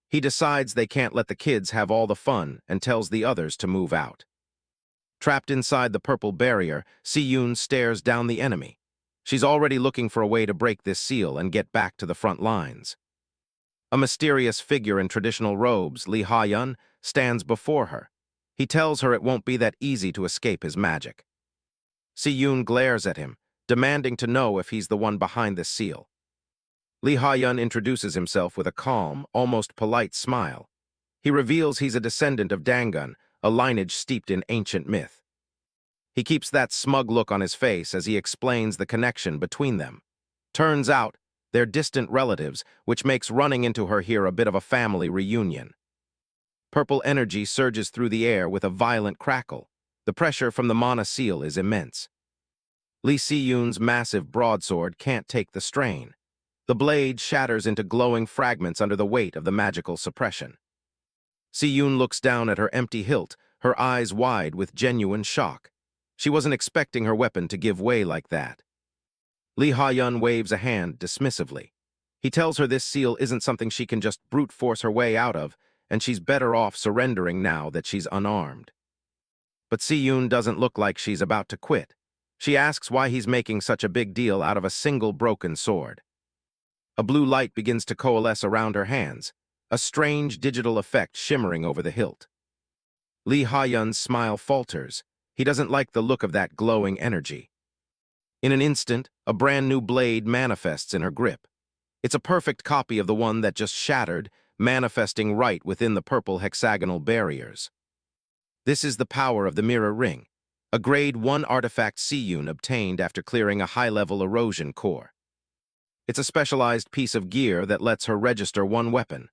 He decides they can't let the kids have all the fun and tells the others to move out. Trapped inside the purple barrier, Si-yoon stares down the enemy. She's already looking for a way to break this seal and get back to the front lines. A mysterious figure in traditional robes, Lee Ha-yun, stands before her. He tells her it won't be that easy to escape his magic. Si-yoon glares at him, demanding to know if he's the one behind the seal. Lee Ha-yun introduces himself with a calm, almost polite smile. He reveals he's a descendant of Dangun, a lineage steeped in ancient myth. He keeps that smug look on his face as he explains the connection between them. Turns out, they're distant relatives, which makes running into her here a bit of a family reunion. Purple energy surges through the air with a violent crackle. The pressure from the mana seal is immense. Lee Si-yoon's massive broadsword can't take the strain. The blade shatters into glowing fragments under the weight of the magical suppression. Si-yoon looks down at her empty hilt, her eyes wide with genuine shock. She wasn't expecting her weapon to give way like that. Lee Ha-yun waves a hand dismissively. He tells her this seal isn't something she can just brute force her way out of, and she's better off surrendering now that she's unarmed. But Si-yoon doesn't look like she's about to quit. She asks why he's making such a big deal out of a single broken sword. A blue light begins to coalesce around her hands, a strange digital effect shimmering over the hilt. Lee Ha-yun's smile falters. He doesn't like the look of that glowing energy. In an instant, a brand new blade manifests in her grip. It's a perfect copy of the one that just shattered, manifesting right within the purple hexagonal barriers. This is the power of the mirror ring, a grade 1 artifact Seiyun obtained after clearing a high-level erosion core. It's a specialized piece of gear that lets her register one weapon.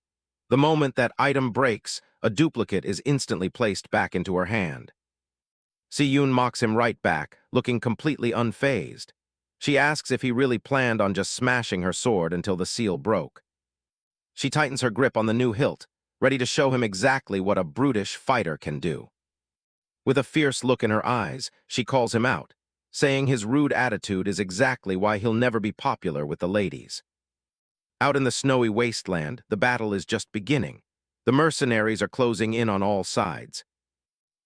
The moment that item breaks, a duplicate is instantly placed back into her hand. Seiyun mocks him right back, looking completely unfazed. She asks if he really planned on just smashing her sword until the seal broke. She tightens her grip on the new hilt, ready to show him exactly what a brutish fighter can do. With a fierce look in her eyes, she calls him out, saying his rude attitude is exactly why he'll never be popular with the ladies. Out in the snowy wasteland, the battle is just beginning. The mercenaries are closing in on all sides.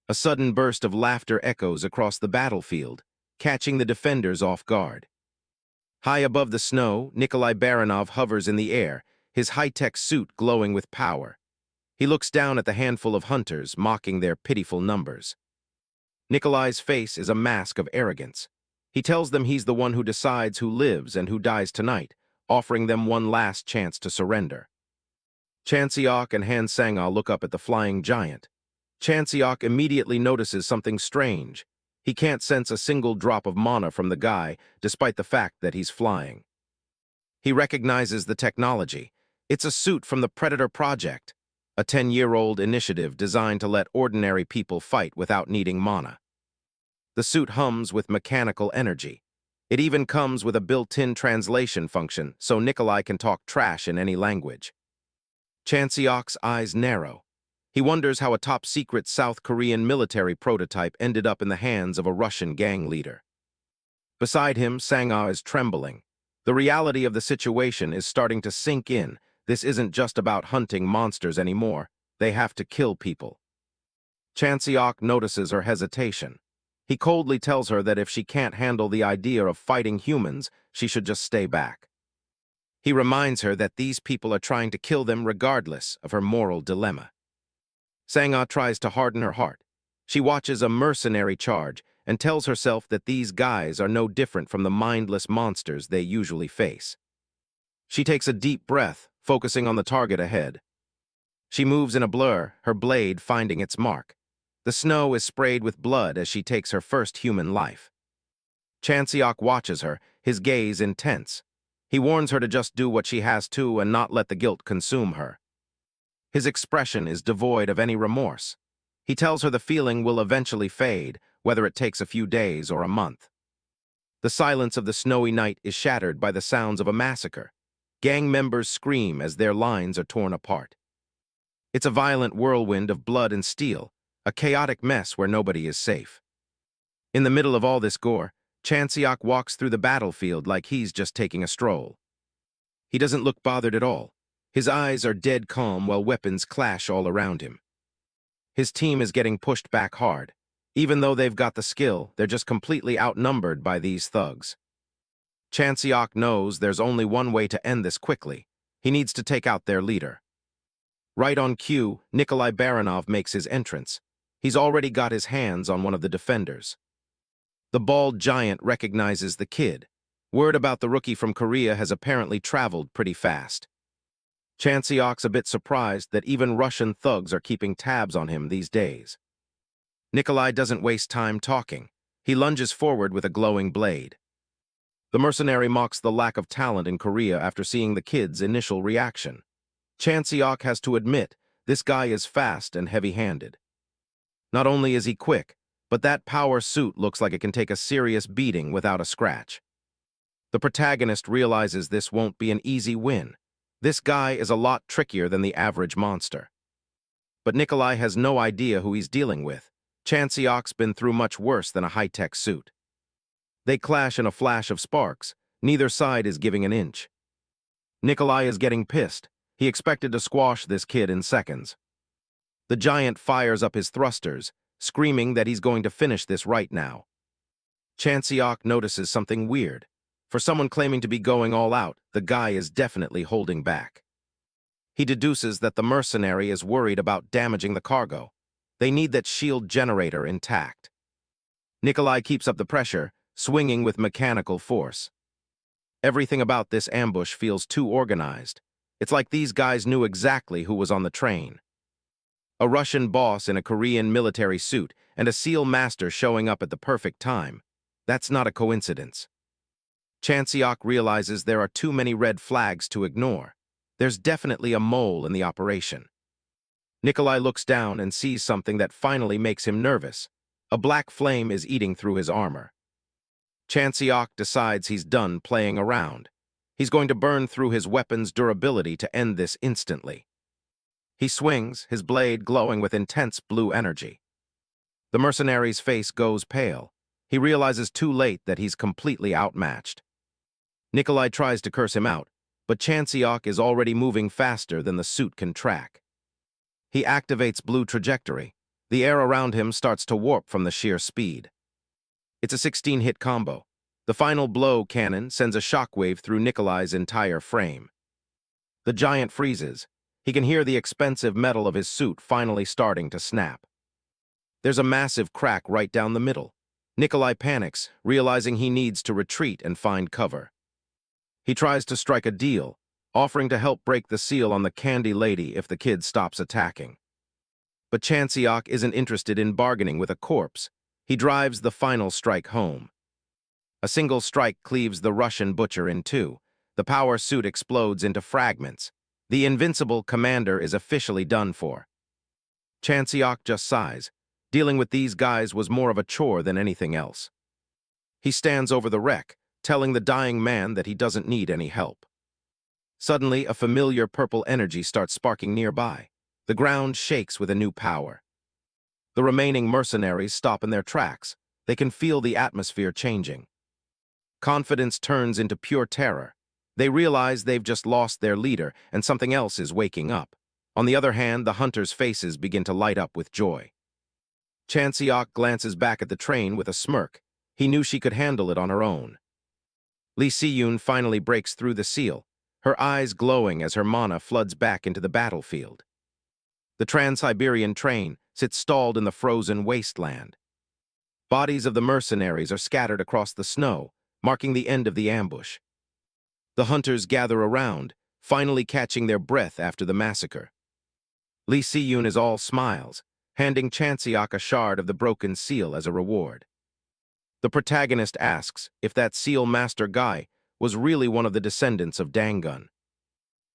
A sudden burst of laughter echoes across the battlefield, catching the defenders off guard. High above the snow, Nikolai Baranov hovers in the air, his high-tech suit glowing with power. He looks down at the handful of hunters, mocking their pitiful numbers. Nikolai's face is a mask of arrogance. He tells them he's the one who decides who lives and who dies tonight, offering them one last chance to surrender. Chanseok and Han Sang-ah look up at the flying giant. Chanseok immediately notices something strange. He can't sense a single drop of mana from the guy, despite the fact that he's flying. He recognizes the technology. It's a suit from the Predator Project, a 10-year-old initiative designed to let ordinary people fight without needing mana. The suit hums with mechanical energy. It even comes with a built-in translation function, so Nikolai can talk trash in any language. Chanseok's eyes narrow. He wonders how a top-secret South Korean military prototype ended up in the hands of a Russian gang leader. Beside him, Sang-ah is trembling. The reality of the situation is starting to sink in. This isn't just about hunting monsters anymore. They have to kill people. Chanseok notices her hesitation. He coldly tells her that if she can't handle the idea of fighting humans, she should just stay back. He reminds her that these people are trying to kill them regardless of her moral dilemma. Sang-ah tries to harden her heart. She watches a mercenary charge and tells herself that these guys are no different from the mindless monsters they usually face. She takes a deep breath, focusing on the target ahead. She moves in a blur, her blade finding its mark. The snow is sprayed with blood as she takes her first human life. Chanseok watches her, his gaze intense. He warns her to just do what she has to and not let the guilt consume her. His expression is devoid of any remorse. He tells her the feeling will eventually fade, whether it takes a few days or a month. The silence of the snowy night is shattered by the sounds of a massacre. Gang members scream as their lines are torn apart. It's a violent whirlwind of blood and steel, a chaotic mess where nobody is safe. In the middle of all this gore, Chanseok walks through the battlefield like he's just taking a stroll. He doesn't look bothered at all. His eyes are dead calm while weapons clash all around him. His team is getting pushed back hard. Even though they've got the skill, they're just completely outnumbered by these thugs. Chanseok knows there's only one way to end this quickly. He needs to take out their leader. Right on cue, Nikolai Baranov makes his entrance. He's already got his hands on one of the defenders. The bald giant recognizes the kid. Word about the rookie from Korea has apparently traveled pretty fast. Chanseok's a bit surprised that even Russian thugs are keeping tabs on him these days. Nikolai doesn't waste time talking. He lunges forward with a glowing blade. The mercenary mocks the lack of talent in Korea after seeing the kid's initial reaction. Chanseok has to admit, this guy is fast and heavy-handed. Not only is he quick, but that power suit looks like it can take a serious beating without a scratch. The protagonist realizes this won't be an easy win. This guy is a lot trickier than the average monster. But Nikolai has no idea who he's dealing with. Chanseok's been through much worse than a high-tech suit. They clash in a flash of sparks. Neither side is giving an inch. Nikolai is getting pissed. He expected to squash this kid in seconds. The giant fires up his thrusters, screaming that he's going to finish this right now. Chanseok notices something weird. For someone claiming to be going all out, the guy is definitely holding back. He deduces that the mercenary is worried about damaging the cargo. They need that shield generator intact. Nikolai keeps up the pressure, swinging with mechanical force. Everything about this ambush feels too organized. It's like these guys knew exactly who was on the train. A Russian boss in a Korean military suit and a SEAL master showing up at the perfect time. That's not a coincidence. Chanseok realizes there are too many red flags to ignore. There's definitely a mole in the operation. Nikolai looks down and sees something that finally makes him nervous. A black flame is eating through his armor. Chanseok decides he's done playing around. He's going to burn through his weapon's durability to end this instantly. He swings, his blade glowing with intense blue energy. The mercenary's face goes pale. He realizes too late that he's completely outmatched. Nikolai tries to curse him out, but Chanseok is already moving faster than the suit can track. He activates blue trajectory. The air around him starts to warp from the sheer speed. It's a 16-hit combo. The final blow cannon sends a shockwave through Nikolai's entire frame. The giant freezes. He can hear the expensive metal of his suit finally starting to snap. There's a massive crack right down the middle. Nikolai panics, realizing he needs to retreat and find cover. He tries to strike a deal, offering to help break the seal on the candy lady if the kid stops attacking. But Chanseok isn't interested in bargaining with a corpse. He drives the final strike home. A single strike cleaves the Russian butcher in two. The power suit explodes into fragments. The invincible commander is officially done for. Chanseok just sighs. Dealing with these guys was more of a chore than anything else. He stands over the wreck, telling the dying man that he doesn't need any help. Suddenly, a familiar purple energy starts sparking nearby. The ground shakes with a new power. The remaining mercenaries stop in their tracks. They can feel the atmosphere changing. Confidence turns into pure terror. They realize they've just lost their leader and something else is waking up. On the other hand, the hunters' faces begin to light up with joy. Chanseok glances back at the train with a smirk. He knew she could handle it on her own. Lee Si-yoon finally breaks through the seal, her eyes glowing as her mana floods back into the battlefield. The Trans-Siberian train sits stalled in the frozen wasteland. Bodies of the mercenaries are scattered across the snow, marking the end of the ambush. The hunters gather around, finally catching their breath after the massacre. Lee Si-yoon is all smiles, handing Chanseok a shard of the broken seal as a reward. The protagonist asks if that seal master guy was really one of the descendants of Dangun.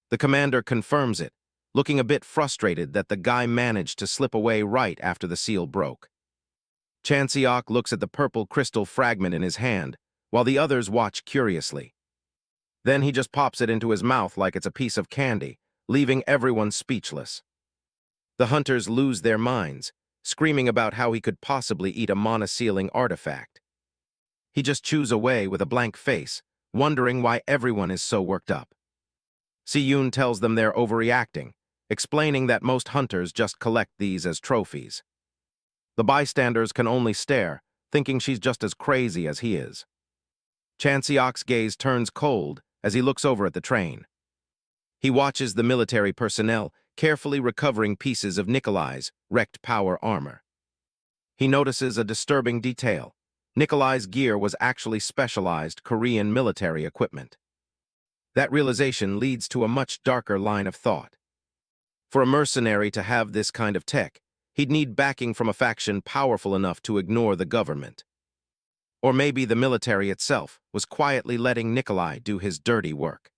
The commander confirms it, looking a bit frustrated that the guy managed to slip away right after the seal broke. Chanseok looks at the purple crystal fragment in his hand, while the others watch curiously. Then he just pops it into his mouth like it's a piece of candy, leaving everyone speechless. The hunters lose their minds, screaming about how he could possibly eat a mana-sealing artifact. He just chews away with a blank face, wondering why everyone is so worked up. Si-yoon tells them they're overreacting, explaining that most hunters just collect these as trophies. The bystanders can only stare, thinking she's just as crazy as he is. Chanseok's gaze turns cold as he looks over at the train. He watches the military personnel carefully recovering pieces of Nikolai's wrecked power armor. He notices a disturbing detail. Nikolai's gear was actually specialized Korean military equipment. That realization leads to a much darker line of thought. For a mercenary to have this kind of tech, he'd need backing from a faction powerful enough to ignore the government. Or maybe the military itself was quietly letting Nikolai do his dirty work.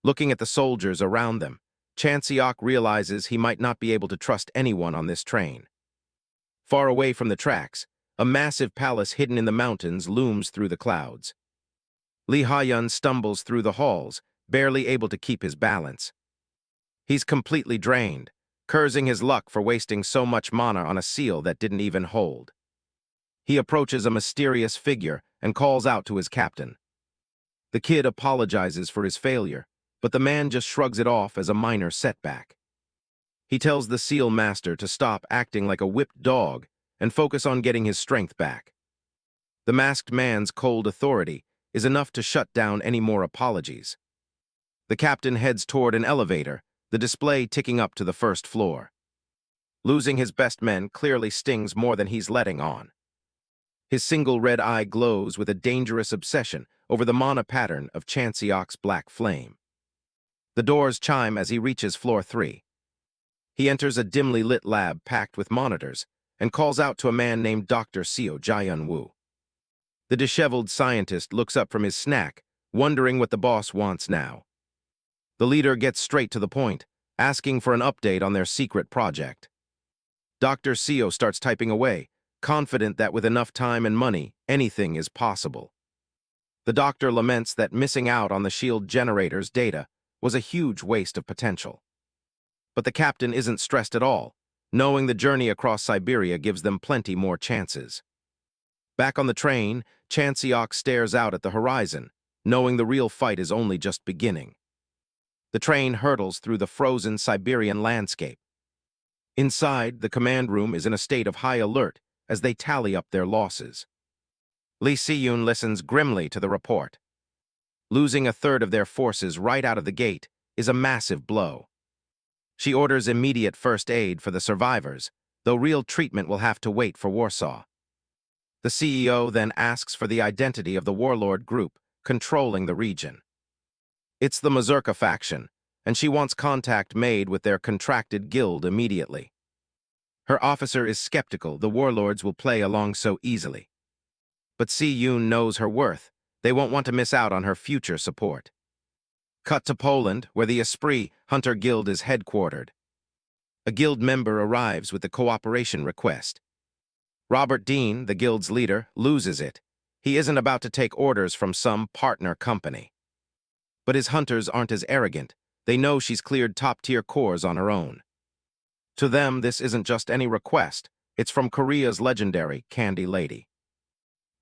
Looking at the soldiers around them, Chanseok realizes he might not be able to trust anyone on this train. Far away from the tracks, a massive palace hidden in the mountains looms through the clouds. Lee Ha-yun stumbles through the halls, barely able to keep his balance. He's completely drained, cursing his luck for wasting so much mana on a seal that didn't even hold. He approaches a mysterious figure and calls out to his captain. The kid apologizes for his failure, but the man just shrugs it off as a minor setback. He tells the seal master to stop acting like a whipped dog and focus on getting his strength back. The masked man's cold authority is enough to shut down any more apologies. The captain heads toward an elevator, the display ticking up to the first floor. Losing his best men clearly stings more than he's letting on. His single red eye glows with a dangerous obsession over the mana pattern of Chanseok's black flame. The doors chime as he reaches floor 3. He enters a dimly lit lab packed with monitors and calls out to a man named Dr. Seo Jae-woo. The disheveled scientist looks up from his snack, wondering what the boss wants now. The leader gets straight to the point, asking for an update on their secret project. Dr. Seo starts typing away, confident that with enough time and money, anything is possible. The doctor laments that missing out on the shield generator's data was a huge waste of potential. But the captain isn't stressed at all, knowing the journey across Siberia gives them plenty more chances. Back on the train, Chanseok stares out at the horizon, knowing the real fight is only just beginning. The train hurtles through the frozen Siberian landscape. Inside, the command room is in a state of high alert as they tally up their losses. Lee Si-yoon listens grimly to the report. Losing a third of their forces right out of the gate is a massive blow. She orders immediate first aid for the survivors, though real treatment will have to wait for Warsaw. The CEO then asks for the identity of the warlord group controlling the region. It's the Mazurka faction, and she wants contact made with their contracted guild immediately. Her officer is skeptical the warlords will play along so easily. But Si-yoon knows her worth. They won't want to miss out on her future support. Cut to Poland, where the Esprit Hunter Guild is headquartered. A guild member arrives with a cooperation request. Robert Dean, the guild's leader, loses it. He isn't about to take orders from some partner company. But his hunters aren't as arrogant. They know she's cleared top-tier cores on her own. To them, this isn't just any request. It's from Korea's legendary Candy Lady.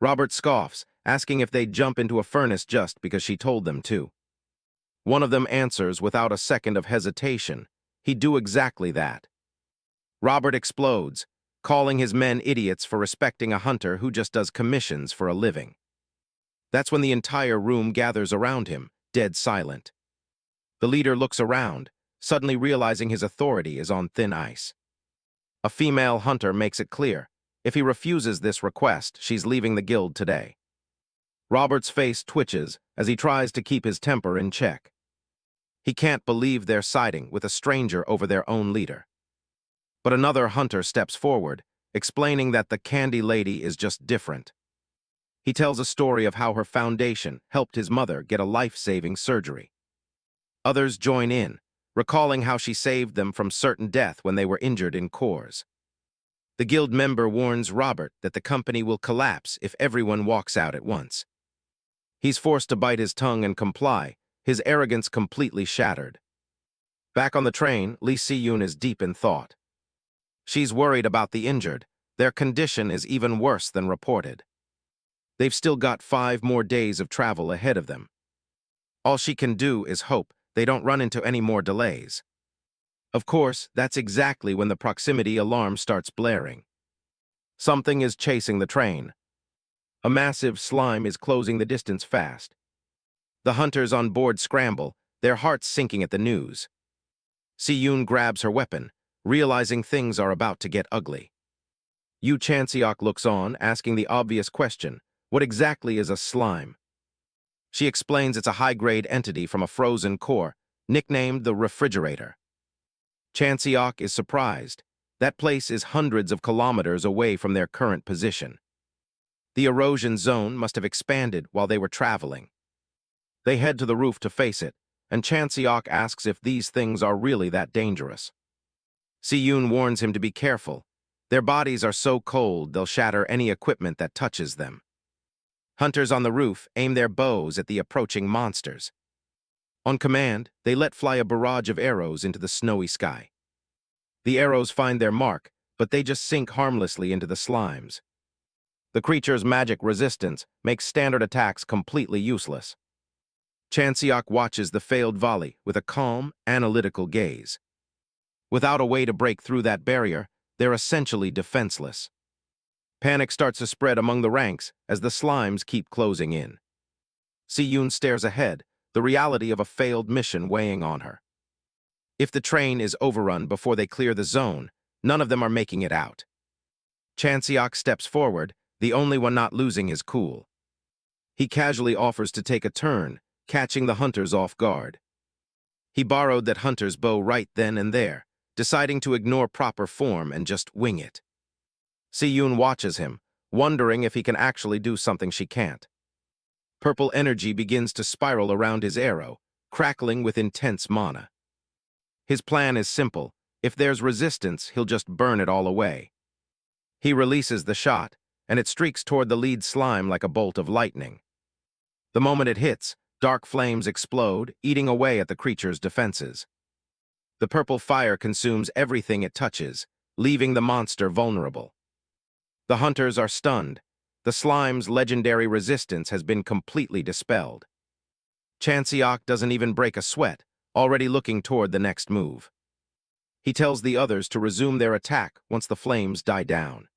Robert scoffs, asking if they'd jump into a furnace just because she told them to. One of them answers without a second of hesitation. He'd do exactly that. Robert explodes, calling his men idiots for respecting a hunter who just does commissions for a living. That's when the entire room gathers around him, dead silent. The leader looks around, suddenly realizing his authority is on thin ice. A female hunter makes it clear. If he refuses this request, she's leaving the guild today. Robert's face twitches as he tries to keep his temper in check. He can't believe they're siding with a stranger over their own leader. But another hunter steps forward, explaining that the Candy Lady is just different. He tells a story of how her foundation helped his mother get a life-saving surgery. Others join in, recalling how she saved them from certain death when they were injured in cores. The guild member warns Robert that the company will collapse if everyone walks out at once. He's forced to bite his tongue and comply, his arrogance completely shattered. Back on the train, Lee Si-yoon is deep in thought. She's worried about the injured. Their condition is even worse than reported. They've still got 5 more days of travel ahead of them. All she can do is hope they don't run into any more delays. Of course, that's exactly when the proximity alarm starts blaring. Something is chasing the train. A massive slime is closing the distance fast. The hunters on board scramble, their hearts sinking at the news. Si-yoon grabs her weapon, realizing things are about to get ugly. Yu Chanseok looks on, asking the obvious question, what exactly is a slime? She explains it's a high-grade entity from a frozen core, nicknamed the Refrigerator. Chanseok is surprised. That place is hundreds of kilometers away from their current position. The erosion zone must have expanded while they were traveling. They head to the roof to face it, and Chanseok asks if these things are really that dangerous. Si-yoon warns him to be careful. Their bodies are so cold they'll shatter any equipment that touches them. Hunters on the roof aim their bows at the approaching monsters. On command, they let fly a barrage of arrows into the snowy sky. The arrows find their mark, but they just sink harmlessly into the slimes. The creature's magic resistance makes standard attacks completely useless. Chanseok watches the failed volley with a calm, analytical gaze. Without a way to break through that barrier, they're essentially defenseless. Panic starts to spread among the ranks as the slimes keep closing in. Si-yoon stares ahead, the reality of a failed mission weighing on her. If the train is overrun before they clear the zone, none of them are making it out. Chanseok steps forward, the only one not losing his cool. He casually offers to take a turn, catching the hunters off guard. He borrowed that hunter's bow right then and there, deciding to ignore proper form and just wing it. Si-yoon watches him, wondering if he can actually do something she can't. Purple energy begins to spiral around his arrow, crackling with intense mana. His plan is simple. If there's resistance, he'll just burn it all away. He releases the shot, and it streaks toward the lead slime like a bolt of lightning. The moment it hits, dark flames explode, eating away at the creature's defenses. The purple fire consumes everything it touches, leaving the monster vulnerable. The hunters are stunned. The slime's legendary resistance has been completely dispelled. Chanseok doesn't even break a sweat, already looking toward the next move. He tells the others to resume their attack once the flames die down.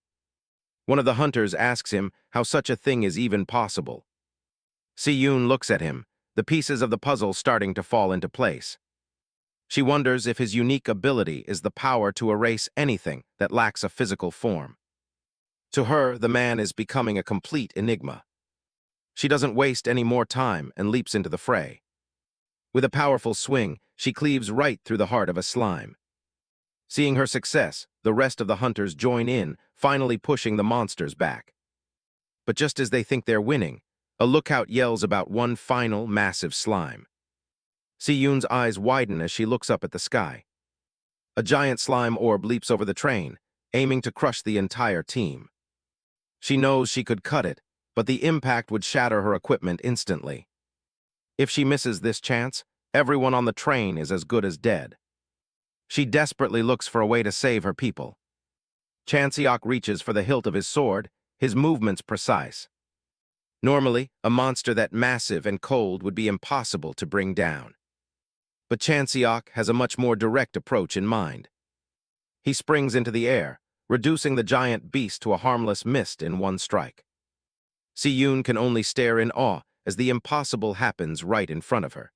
One of the hunters asks him how such a thing is even possible. Si-yoon looks at him, the pieces of the puzzle starting to fall into place. She wonders if his unique ability is the power to erase anything that lacks a physical form. To her, the man is becoming a complete enigma. She doesn't waste any more time and leaps into the fray. With a powerful swing, she cleaves right through the heart of a slime. Seeing her success, the rest of the hunters join in, finally pushing the monsters back. But just as they think they're winning, a lookout yells about one final, massive slime. Si-yoon's eyes widen as she looks up at the sky. A giant slime orb leaps over the train, aiming to crush the entire team. She knows she could cut it, but the impact would shatter her equipment instantly. If she misses this chance, everyone on the train is as good as dead. She desperately looks for a way to save her people. Chanseok reaches for the hilt of his sword, his movements precise. Normally, a monster that massive and cold would be impossible to bring down. But Chanseok has a much more direct approach in mind. He springs into the air, reducing the giant beast to a harmless mist in one strike. Si-yoon can only stare in awe as the impossible happens right in front of her.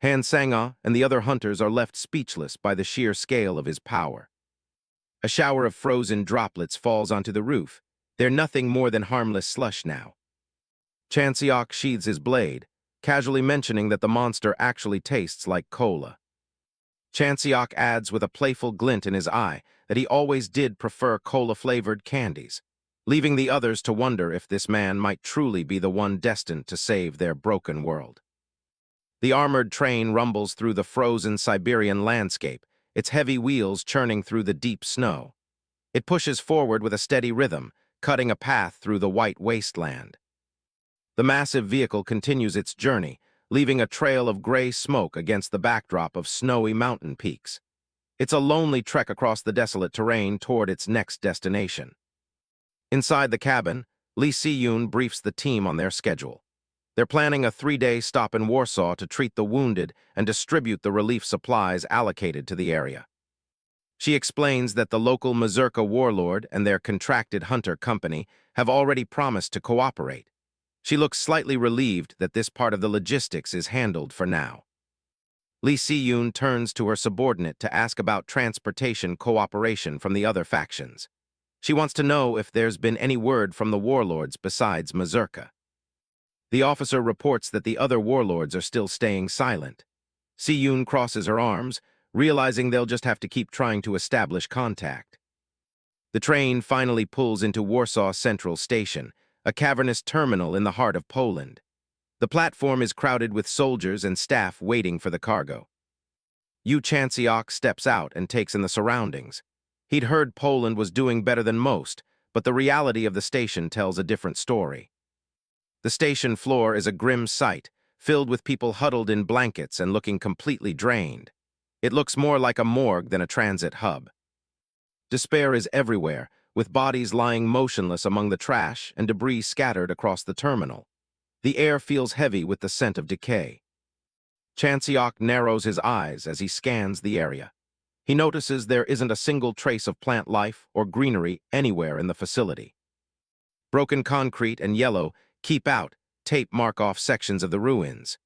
Han Sang-ah and the other hunters are left speechless by the sheer scale of his power. A shower of frozen droplets falls onto the roof. They're nothing more than harmless slush now. Chanseok sheathes his blade, casually mentioning that the monster actually tastes like cola. Chanseok adds with a playful glint in his eye that he always did prefer cola-flavored candies, leaving the others to wonder if this man might truly be the one destined to save their broken world. The armored train rumbles through the frozen Siberian landscape, its heavy wheels churning through the deep snow. It pushes forward with a steady rhythm, cutting a path through the white wasteland. The massive vehicle continues its journey, leaving a trail of gray smoke against the backdrop of snowy mountain peaks. It's a lonely trek across the desolate terrain toward its next destination. Inside the cabin, Lee Si-yoon briefs the team on their schedule. They're planning a 3-day stop in Warsaw to treat the wounded and distribute the relief supplies allocated to the area. She explains that the local Mazurka warlord and their contracted hunter company have already promised to cooperate. She looks slightly relieved that this part of the logistics is handled for now. Lee Si-yoon turns to her subordinate to ask about transportation cooperation from the other factions. She wants to know if there's been any word from the warlords besides Mazurka. The officer reports that the other warlords are still staying silent. Si-yoon crosses her arms, realizing they'll just have to keep trying to establish contact. The train finally pulls into Warsaw Central Station, a cavernous terminal in the heart of Poland. The platform is crowded with soldiers and staff waiting for the cargo. Yu Chanseok steps out and takes in the surroundings. He'd heard Poland was doing better than most, but the reality of the station tells a different story. The station floor is a grim sight, filled with people huddled in blankets and looking completely drained. It looks more like a morgue than a transit hub. Despair is everywhere, with bodies lying motionless among the trash and debris scattered across the terminal. The air feels heavy with the scent of decay. Chanseok narrows his eyes as he scans the area. He notices there isn't a single trace of plant life or greenery anywhere in the facility. Broken concrete and yellow keep out, tape mark off sections of the ruins.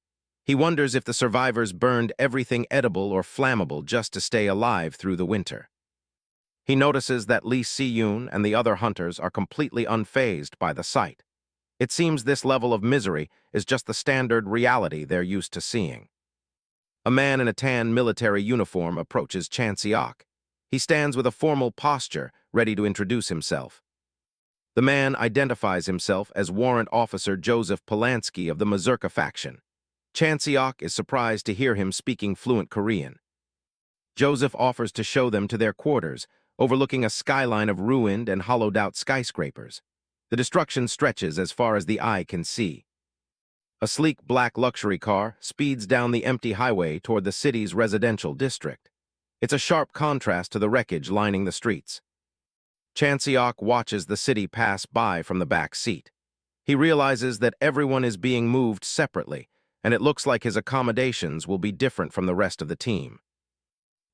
He wonders if the survivors burned everything edible or flammable just to stay alive through the winter. He notices that Lee Si-yoon and the other hunters are completely unfazed by the sight. It seems this level of misery is just the standard reality they're used to seeing. A man in a tan military uniform approaches Chan Seok. He stands with a formal posture, ready to introduce himself. The man identifies himself as Warrant Officer Joseph Polanski of the Mazurka faction. Chan Seok is surprised to hear him speaking fluent Korean. Joseph offers to show them to their quarters, overlooking a skyline of ruined and hollowed-out skyscrapers. The destruction stretches as far as the eye can see. A sleek black luxury car speeds down the empty highway toward the city's residential district. It's a sharp contrast to the wreckage lining the streets. Chan Seok watches the city pass by from the back seat. He realizes that everyone is being moved separately, and it looks like his accommodations will be different from the rest of the team.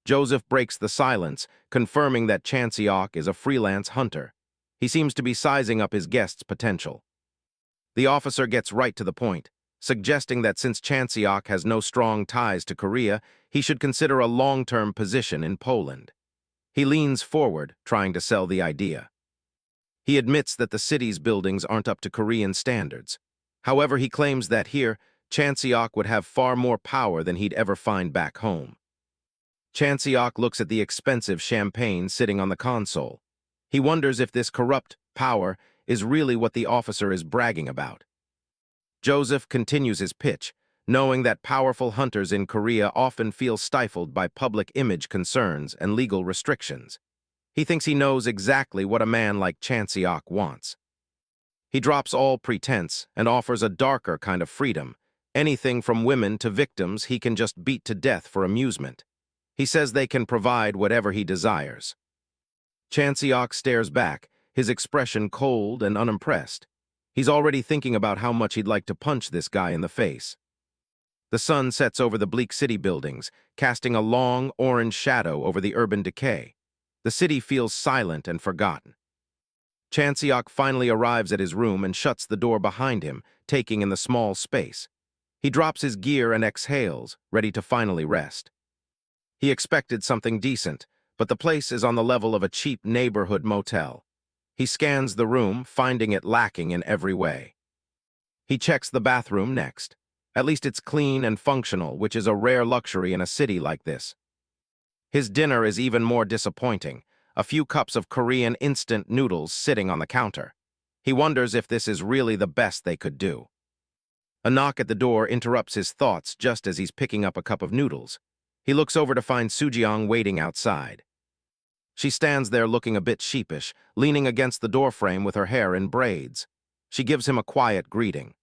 Joseph breaks the silence, confirming that Chan Seok is a freelance hunter. He seems to be sizing up his guest's potential. The officer gets right to the point, suggesting that since Chan Seok has no strong ties to Korea, he should consider a long-term position in Poland. He leans forward, trying to sell the idea. He admits that the city's buildings aren't up to Korean standards. However, he claims that here, Chan Seok would have far more power than he'd ever find back home. Chan Seok looks at the expensive champagne sitting on the console. He wonders if this corrupt power is really what the officer is bragging about. Joseph continues his pitch, knowing that powerful hunters in Korea often feel stifled by public image concerns and legal restrictions. He thinks he knows exactly what a man like Chan Seok wants. He drops all pretense and offers a darker kind of freedom. Anything from women to victims he can just beat to death for amusement. He says they can provide whatever he desires. Chan Seok stares back, his expression cold and unimpressed. He's already thinking about how much he'd like to punch this guy in the face. The sun sets over the bleak city buildings, casting a long, orange shadow over the urban decay. The city feels silent and forgotten. Chan Seok finally arrives at his room and shuts the door behind him, taking in the small space. He drops his gear and exhales, ready to finally rest. He expected something decent, but the place is on the level of a cheap neighborhood motel. He scans the room, finding it lacking in every way. He checks the bathroom next. At least it's clean and functional, which is a rare luxury in a city like this. His dinner is even more disappointing, a few cups of Korean instant noodles sitting on the counter. He wonders if this is really the best they could do. A knock at the door interrupts his thoughts just as he's picking up a cup of noodles. He looks over to find Soo-jeong waiting outside. She stands there looking a bit sheepish, leaning against the doorframe with her hair in braids. She gives him a quiet greeting.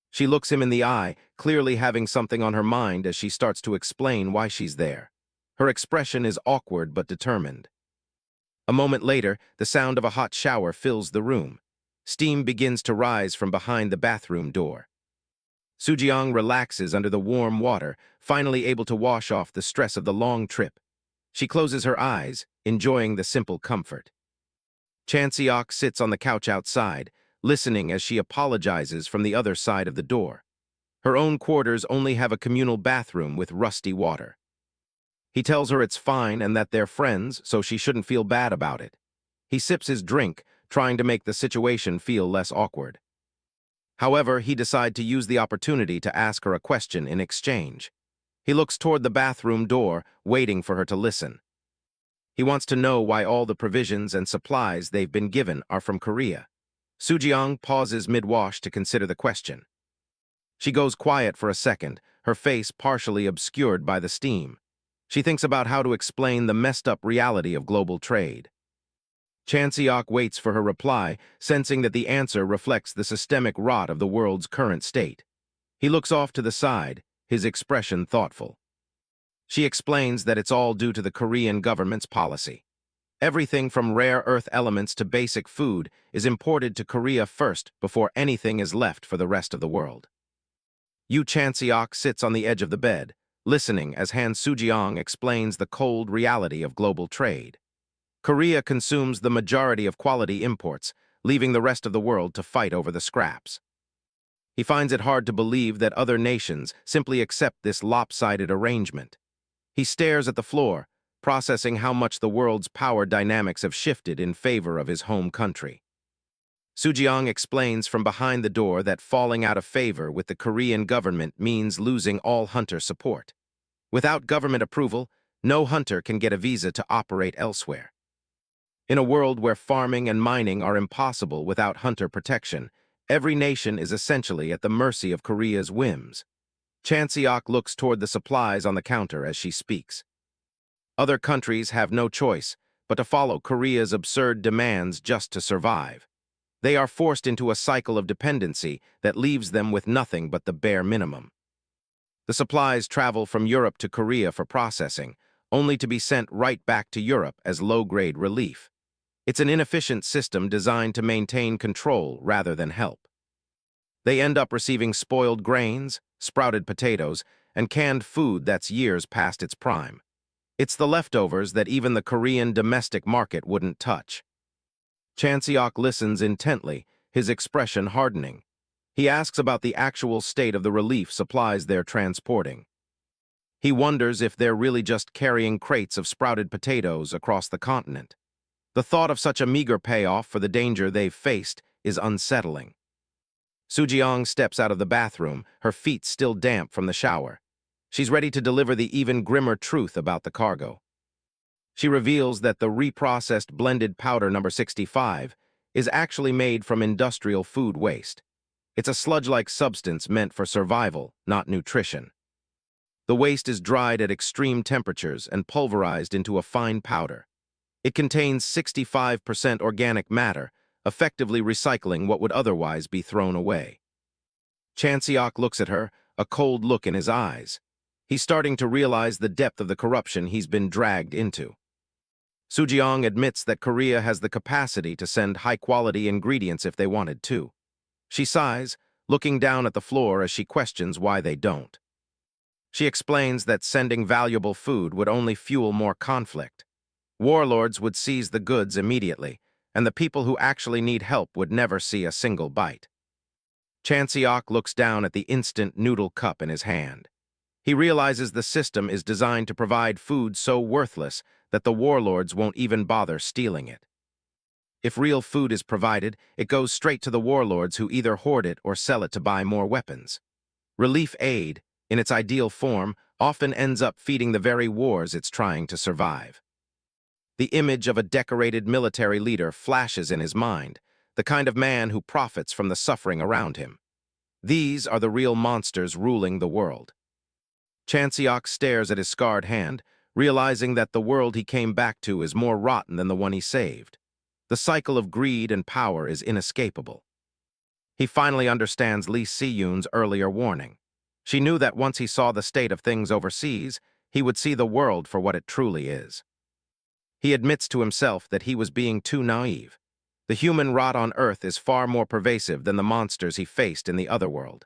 She looks him in the eye, clearly having something on her mind as she starts to explain why she's there. Her expression is awkward but determined. A moment later, the sound of a hot shower fills the room. Steam begins to rise from behind the bathroom door. Soo-jeong relaxes under the warm water, finally able to wash off the stress of the long trip. She closes her eyes, enjoying the simple comfort. Chan Seok sits on the couch outside, listening as she apologizes from the other side of the door. Her own quarters only have a communal bathroom with rusty water. He tells her it's fine and that they're friends, so she shouldn't feel bad about it. He sips his drink, trying to make the situation feel less awkward. However, he decides to use the opportunity to ask her a question in exchange. He looks toward the bathroom door, waiting for her to listen. He wants to know why all the provisions and supplies they've been given are from Korea. Soo-jeong pauses mid-wash to consider the question. She goes quiet for a second, her face partially obscured by the steam. She thinks about how to explain the messed-up reality of global trade. Chan Seok waits for her reply, sensing that the answer reflects the systemic rot of the world's current state. He looks off to the side, his expression thoughtful. She explains that it's all due to the Korean government's policy. Everything from rare earth elements to basic food is imported to Korea first before anything is left for the rest of the world. Chan Seok sits on the edge of the bed, listening as Han Soo-jeong explains the cold reality of global trade. Korea consumes the majority of quality imports, leaving the rest of the world to fight over the scraps. He finds it hard to believe that other nations simply accept this lopsided arrangement. He stares at the floor, processing how much the world's power dynamics have shifted in favor of his home country. Sujiang explains from behind the door that falling out of favor with the Korean government means losing all hunter support. Without government approval, no hunter can get a visa to operate elsewhere. In a world where farming and mining are impossible without hunter protection, every nation is essentially at the mercy of Korea's whims. Chanseok looks toward the supplies on the counter as she speaks. Other countries have no choice but to follow Korea's absurd demands just to survive. They are forced into a cycle of dependency that leaves them with nothing but the bare minimum. The supplies travel from Europe to Korea for processing, only to be sent right back to Europe as low-grade relief. It's an inefficient system designed to maintain control rather than help. They end up receiving spoiled grains, sprouted potatoes, and canned food that's years past its prime. It's the leftovers that even the Korean domestic market wouldn't touch. Chanseok listens intently, his expression hardening. He asks about the actual state of the relief supplies they're transporting. He wonders if they're really just carrying crates of sprouted potatoes across the continent. The thought of such a meager payoff for the danger they've faced is unsettling. Sujiang steps out of the bathroom, her feet still damp from the shower. She's ready to deliver the even grimmer truth about the cargo. She reveals that the reprocessed blended powder number 65 is actually made from industrial food waste. It's a sludge-like substance meant for survival, not nutrition. The waste is dried at extreme temperatures and pulverized into a fine powder. It contains 65% organic matter, effectively recycling what would otherwise be thrown away. Chanseok looks at her, a cold look in his eyes. He's starting to realize the depth of the corruption he's been dragged into. Sujiang admits that Korea has the capacity to send high-quality ingredients if they wanted to. She sighs, looking down at the floor as she questions why they don't. She explains that sending valuable food would only fuel more conflict. Warlords would seize the goods immediately, and the people who actually need help would never see a single bite. Chanseok looks down at the instant noodle cup in his hand. He realizes the system is designed to provide food so worthless that the warlords won't even bother stealing it. If real food is provided, it goes straight to the warlords who either hoard it or sell it to buy more weapons. Relief aid, in its ideal form, often ends up feeding the very wars it's trying to survive. The image of a decorated military leader flashes in his mind, the kind of man who profits from the suffering around him. These are the real monsters ruling the world. Chanseok stares at his scarred hand, realizing that the world he came back to is more rotten than the one he saved. The cycle of greed and power is inescapable. He finally understands Lee Si-yoon's earlier warning. She knew that once he saw the state of things overseas, he would see the world for what it truly is. He admits to himself that he was being too naive. The human rot on Earth is far more pervasive than the monsters he faced in the other world.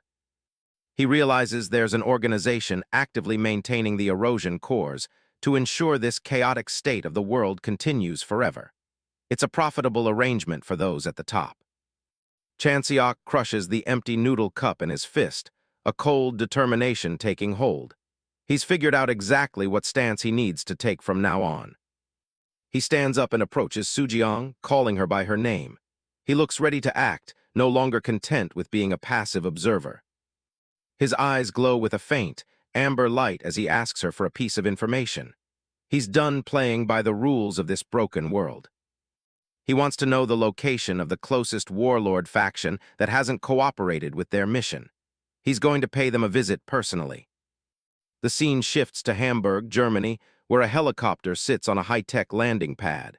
He realizes there's an organization actively maintaining the erosion cores to ensure this chaotic state of the world continues forever. It's a profitable arrangement for those at the top. Chanseok crushes the empty noodle cup in his fist, a cold determination taking hold. He's figured out exactly what stance he needs to take from now on. He stands up and approaches Sujiang, calling her by her name. He looks ready to act, no longer content with being a passive observer. His eyes glow with a faint, amber light as he asks her for a piece of information. He's done playing by the rules of this broken world. He wants to know the location of the closest warlord faction that hasn't cooperated with their mission. He's going to pay them a visit personally. The scene shifts to Hamburg, Germany, where a helicopter sits on a high-tech landing pad.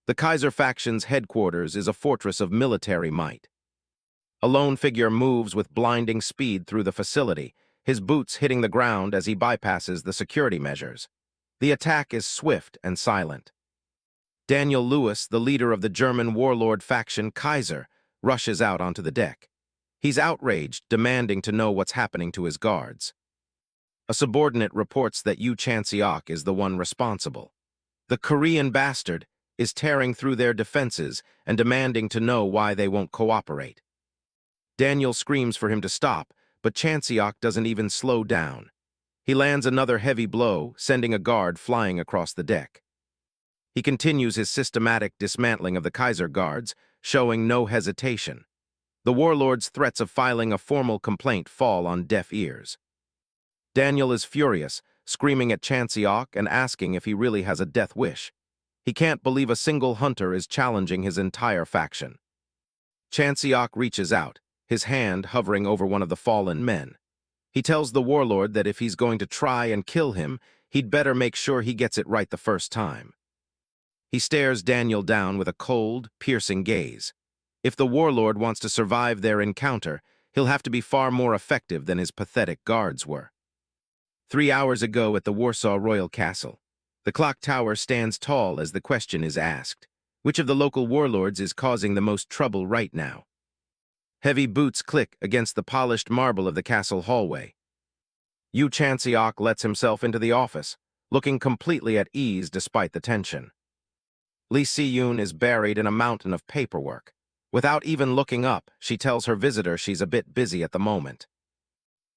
The Kaiser faction's headquarters is a fortress of military might. A lone figure moves with blinding speed through the facility, his boots hitting the ground as he bypasses the security measures. The attack is swift and silent. Daniel Lewis, the leader of the German warlord faction Kaiser, rushes out onto the deck. He's outraged, demanding to know what's happening to his guards. A subordinate reports that Yu Chanseok is the one responsible. The Korean bastard is tearing through their defenses and demanding to know why they won't cooperate. Daniel screams for him to stop, but Chanseok doesn't even slow down. He lands another heavy blow, sending a guard flying across the deck. He continues his systematic dismantling of the Kaiser guards, showing no hesitation. The warlord's threats of filing a formal complaint fall on deaf ears. Daniel is furious, screaming at Chanseok and asking if he really has a death wish. He can't believe a single hunter is challenging his entire faction. Chanseok reaches out, his hand hovering over one of the fallen men. He tells the warlord that if he's going to try and kill him, he'd better make sure he gets it right the first time. He stares Daniel down with a cold, piercing gaze. If the warlord wants to survive their encounter, he'll have to be far more effective than his pathetic guards were. 3 hours ago at the Warsaw Royal Castle, the clock tower stands tall as the question is asked, which of the local warlords is causing the most trouble right now? Heavy boots click against the polished marble of the castle hallway. Yu Chanseok lets himself into the office, looking completely at ease despite the tension. Lee Si-yoon is buried in a mountain of paperwork. Without even looking up, she tells her visitor she's a bit busy at the moment.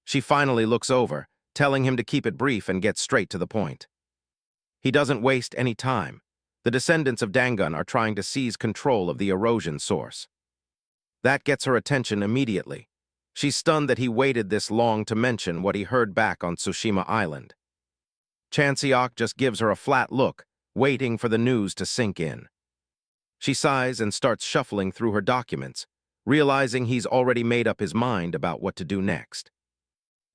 She finally looks over, telling him to keep it brief and get straight to the point. He doesn't waste any time. The descendants of Dangun are trying to seize control of the erosion source. That gets her attention immediately. She's stunned that he waited this long to mention what he heard back on Tsushima Island. Chanseok just gives her a flat look, waiting for the news to sink in. She sighs and starts shuffling through her documents, realizing he's already made up his mind about what to do next.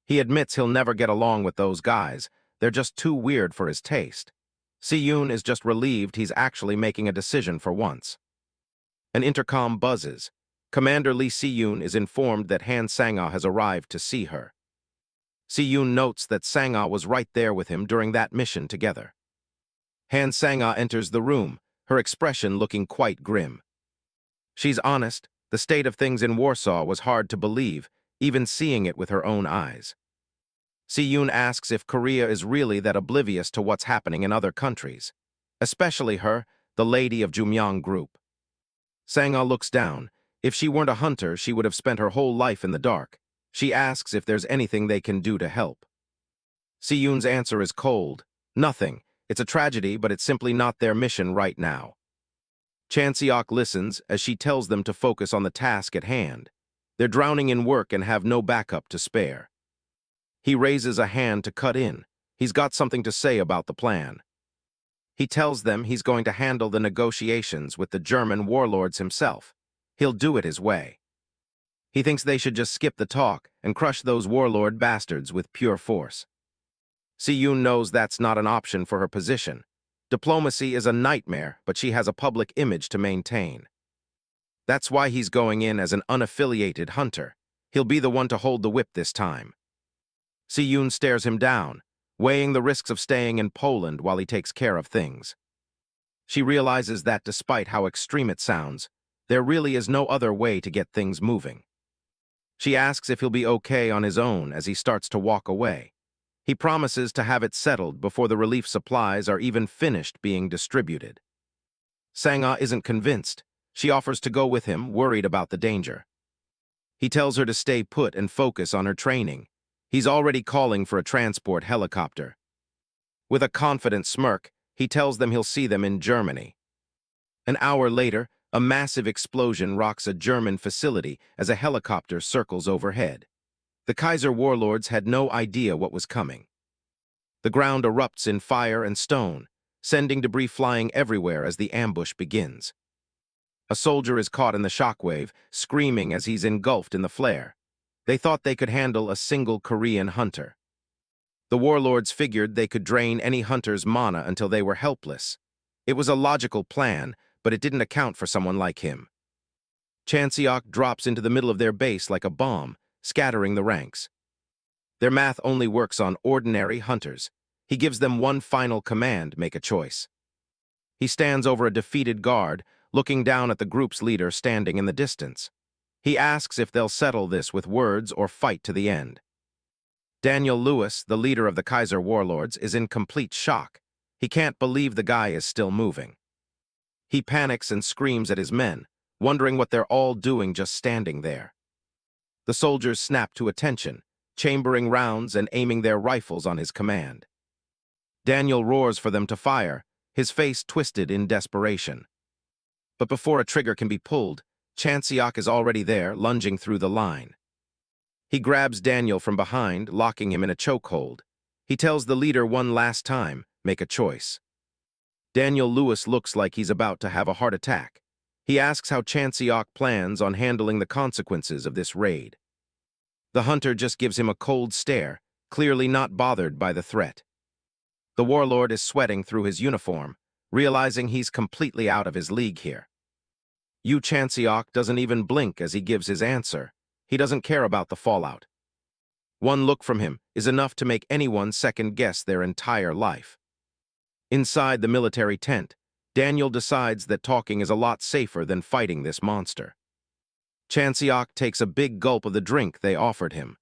He admits he'll never get along with those guys. They're just too weird for his taste. Si-yoon is just relieved he's actually making a decision for once. An intercom buzzes. Commander Lee Si-yoon is informed that Han Sang-ah has arrived to see her. Si-yoon notes that Sang-ah was right there with him during that mission together. Han Sang-ah enters the room, her expression looking quite grim. She's honest, the state of things in Warsaw was hard to believe, even seeing it with her own eyes. Si-yoon asks if Korea is really that oblivious to what's happening in other countries, especially her, the lady of Jumyang Group. Sang-ah looks down. If she weren't a hunter, she would have spent her whole life in the dark. She asks if there's anything they can do to help. Si-yoon's answer is cold. Nothing. It's a tragedy, but it's simply not their mission right now. Chanseok listens as she tells them to focus on the task at hand. They're drowning in work and have no backup to spare. He raises a hand to cut in. He's got something to say about the plan. He tells them he's going to handle the negotiations with the German warlords himself. He'll do it his way. He thinks they should just skip the talk and crush those warlord bastards with pure force. Si-yoon knows that's not an option for her position. Diplomacy is a nightmare, but she has a public image to maintain. That's why he's going in as an unaffiliated hunter. He'll be the one to hold the whip this time. Si-yoon stares him down, weighing the risks of staying in Poland while he takes care of things. She realizes that despite how extreme it sounds, there really is no other way to get things moving. She asks if he'll be okay on his own as he starts to walk away. He promises to have it settled before the relief supplies are even finished being distributed. Sang-ah isn't convinced. She offers to go with him, worried about the danger. He tells her to stay put and focus on her training. He's already calling for a transport helicopter. With a confident smirk, he tells them he'll see them in Germany. An hour later, a massive explosion rocks a German facility as a helicopter circles overhead. The Kaiser warlords had no idea what was coming. The ground erupts in fire and stone, sending debris flying everywhere as the ambush begins. A soldier is caught in the shockwave, screaming as he's engulfed in the flare. They thought they could handle a single Korean hunter. The warlords figured they could drain any hunter's mana until they were helpless. It was a logical plan, but it didn't account for someone like him. Chanseok drops into the middle of their base like a bomb, scattering the ranks. Their math only works on ordinary hunters. He gives them one final command: make a choice. He stands over a defeated guard, looking down at the group's leader standing in the distance. He asks if they'll settle this with words or fight to the end. Daniel Lewis, the leader of the Kaiser warlords, is in complete shock. He can't believe the guy is still moving. He panics and screams at his men, wondering what they're all doing just standing there. The soldiers snap to attention. chambering rounds and aiming their rifles on his command. Daniel roars for them to fire, his face twisted in desperation. But before a trigger can be pulled, Chansiok is already there, lunging through the line. He grabs Daniel from behind, locking him in a chokehold. He tells the leader one last time, make a choice. Daniel Lewis looks like he's about to have a heart attack. He asks how Chansiok plans on handling the consequences of this raid. The hunter just gives him a cold stare, clearly not bothered by the threat. The warlord is sweating through his uniform, realizing he's completely out of his league here. Yu Chansiok doesn't even blink as he gives his answer. He doesn't care about the fallout. One look from him is enough to make anyone second-guess their entire life. Inside the military tent, Daniel decides that talking is a lot safer than fighting this monster. Chansiok takes a big gulp of the drink they offered him.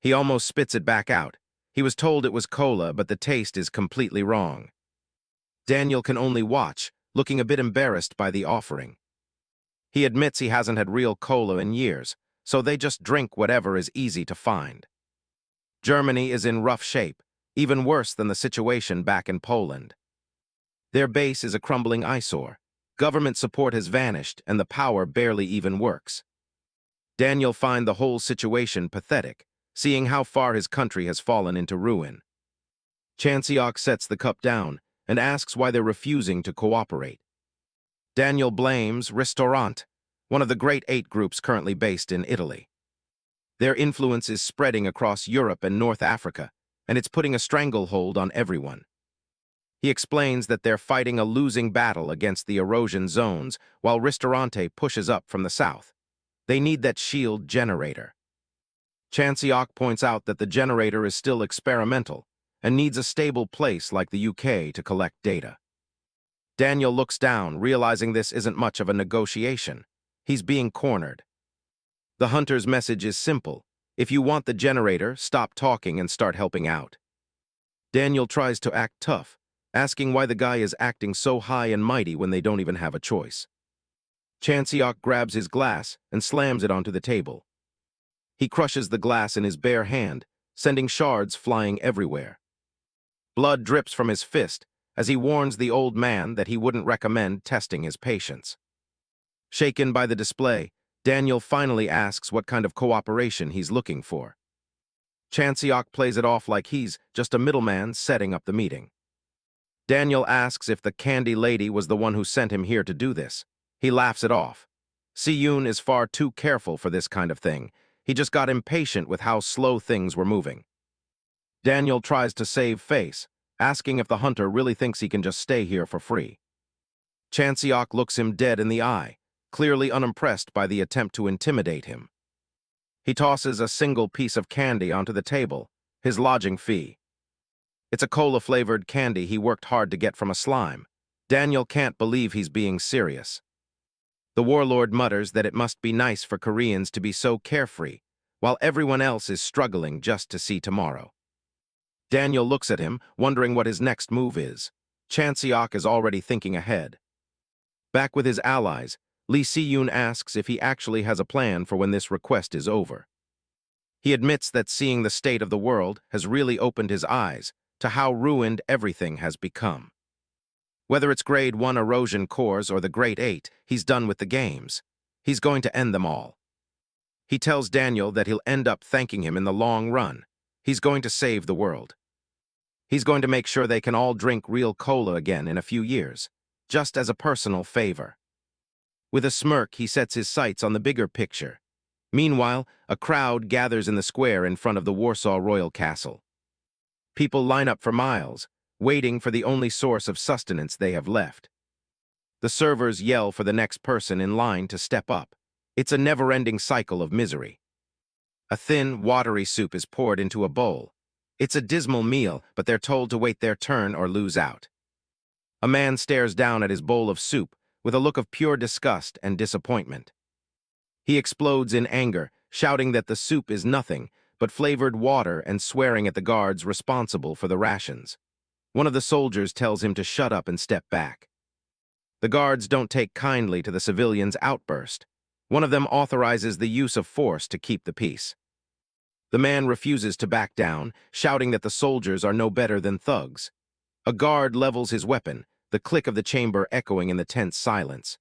He almost spits it back out. He was told it was cola, but the taste is completely wrong. Daniel can only watch, looking a bit embarrassed by the offering. He admits he hasn't had real cola in years, so they just drink whatever is easy to find. Germany is in rough shape, even worse than the situation back in Poland. Their base is a crumbling eyesore. Government support has vanished, and the power barely even works. Daniel finds the whole situation pathetic, seeing how far his country has fallen into ruin. Chansiok sets the cup down and asks why they're refusing to cooperate. Daniel blames Restaurant, one of the Great Eight groups currently based in Italy. Their influence is spreading across Europe and North Africa, and it's putting a stranglehold on everyone. He explains that they're fighting a losing battle against the erosion zones while Ristorante pushes up from the south. They need that shield generator. Chansiok points out that the generator is still experimental and needs a stable place like the UK to collect data. Daniel looks down, realizing this isn't much of a negotiation. He's being cornered. The hunter's message is simple. If you want the generator, stop talking and start helping out. Daniel tries to act tough, asking why the guy is acting so high and mighty when they don't even have a choice. Chansiok grabs his glass and slams it onto the table. He crushes the glass in his bare hand, sending shards flying everywhere. Blood drips from his fist as he warns the old man that he wouldn't recommend testing his patience. Shaken by the display, Daniel finally asks what kind of cooperation he's looking for. Chansiok plays it off like he's just a middleman setting up the meeting. Daniel asks if the candy lady was the one who sent him here to do this. He laughs it off. Si-yoon is far too careful for this kind of thing. He just got impatient with how slow things were moving. Daniel tries to save face, asking if the hunter really thinks he can just stay here for free. Chansiok looks him dead in the eye, clearly unimpressed by the attempt to intimidate him. He tosses a single piece of candy onto the table, his lodging fee. It's a cola-flavored candy he worked hard to get from a slime. Daniel can't believe he's being serious. The warlord mutters that it must be nice for Koreans to be so carefree, while everyone else is struggling just to see tomorrow. Daniel looks at him, wondering what his next move is. Chansiok is already thinking ahead. Back with his allies, Lee Si-yoon asks if he actually has a plan for when this request is over. He admits that seeing the state of the world has really opened his eyes to how ruined everything has become. Whether it's Grade 1 erosion cores or the Great 8, he's done with the games. He's going to end them all. He tells Daniel that he'll end up thanking him in the long run. He's going to save the world. He's going to make sure they can all drink real cola again in a few years, just as a personal favor. With a smirk, he sets his sights on the bigger picture. Meanwhile, a crowd gathers in the square in front of the Warsaw Royal Castle. People line up for miles, waiting for the only source of sustenance they have left. The servers yell for the next person in line to step up. It's a never-ending cycle of misery. A thin, watery soup is poured into a bowl. It's a dismal meal, but they're told to wait their turn or lose out. A man stares down at his bowl of soup with a look of pure disgust and disappointment. He explodes in anger, shouting that the soup is nothing but flavored water and swearing at the guards responsible for the rations. One of the soldiers tells him to shut up and step back. The guards don't take kindly to the civilian's outburst. One of them authorizes the use of force to keep the peace. The man refuses to back down, shouting that the soldiers are no better than thugs. A guard levels his weapon, the click of the chamber echoing in the tense silence.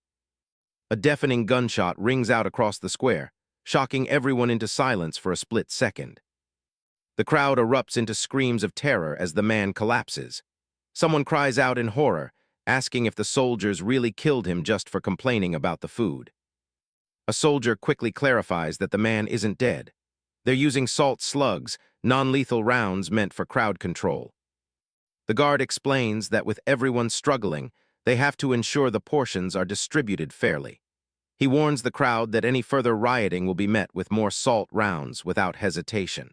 A deafening gunshot rings out across the square, shocking everyone into silence for a split second. The crowd erupts into screams of terror as the man collapses. Someone cries out in horror, asking if the soldiers really killed him just for complaining about the food. A soldier quickly clarifies that the man isn't dead. They're using salt slugs, non-lethal rounds meant for crowd control. The guard explains that with everyone struggling, they have to ensure the portions are distributed fairly. He warns the crowd that any further rioting will be met with more salt rounds without hesitation.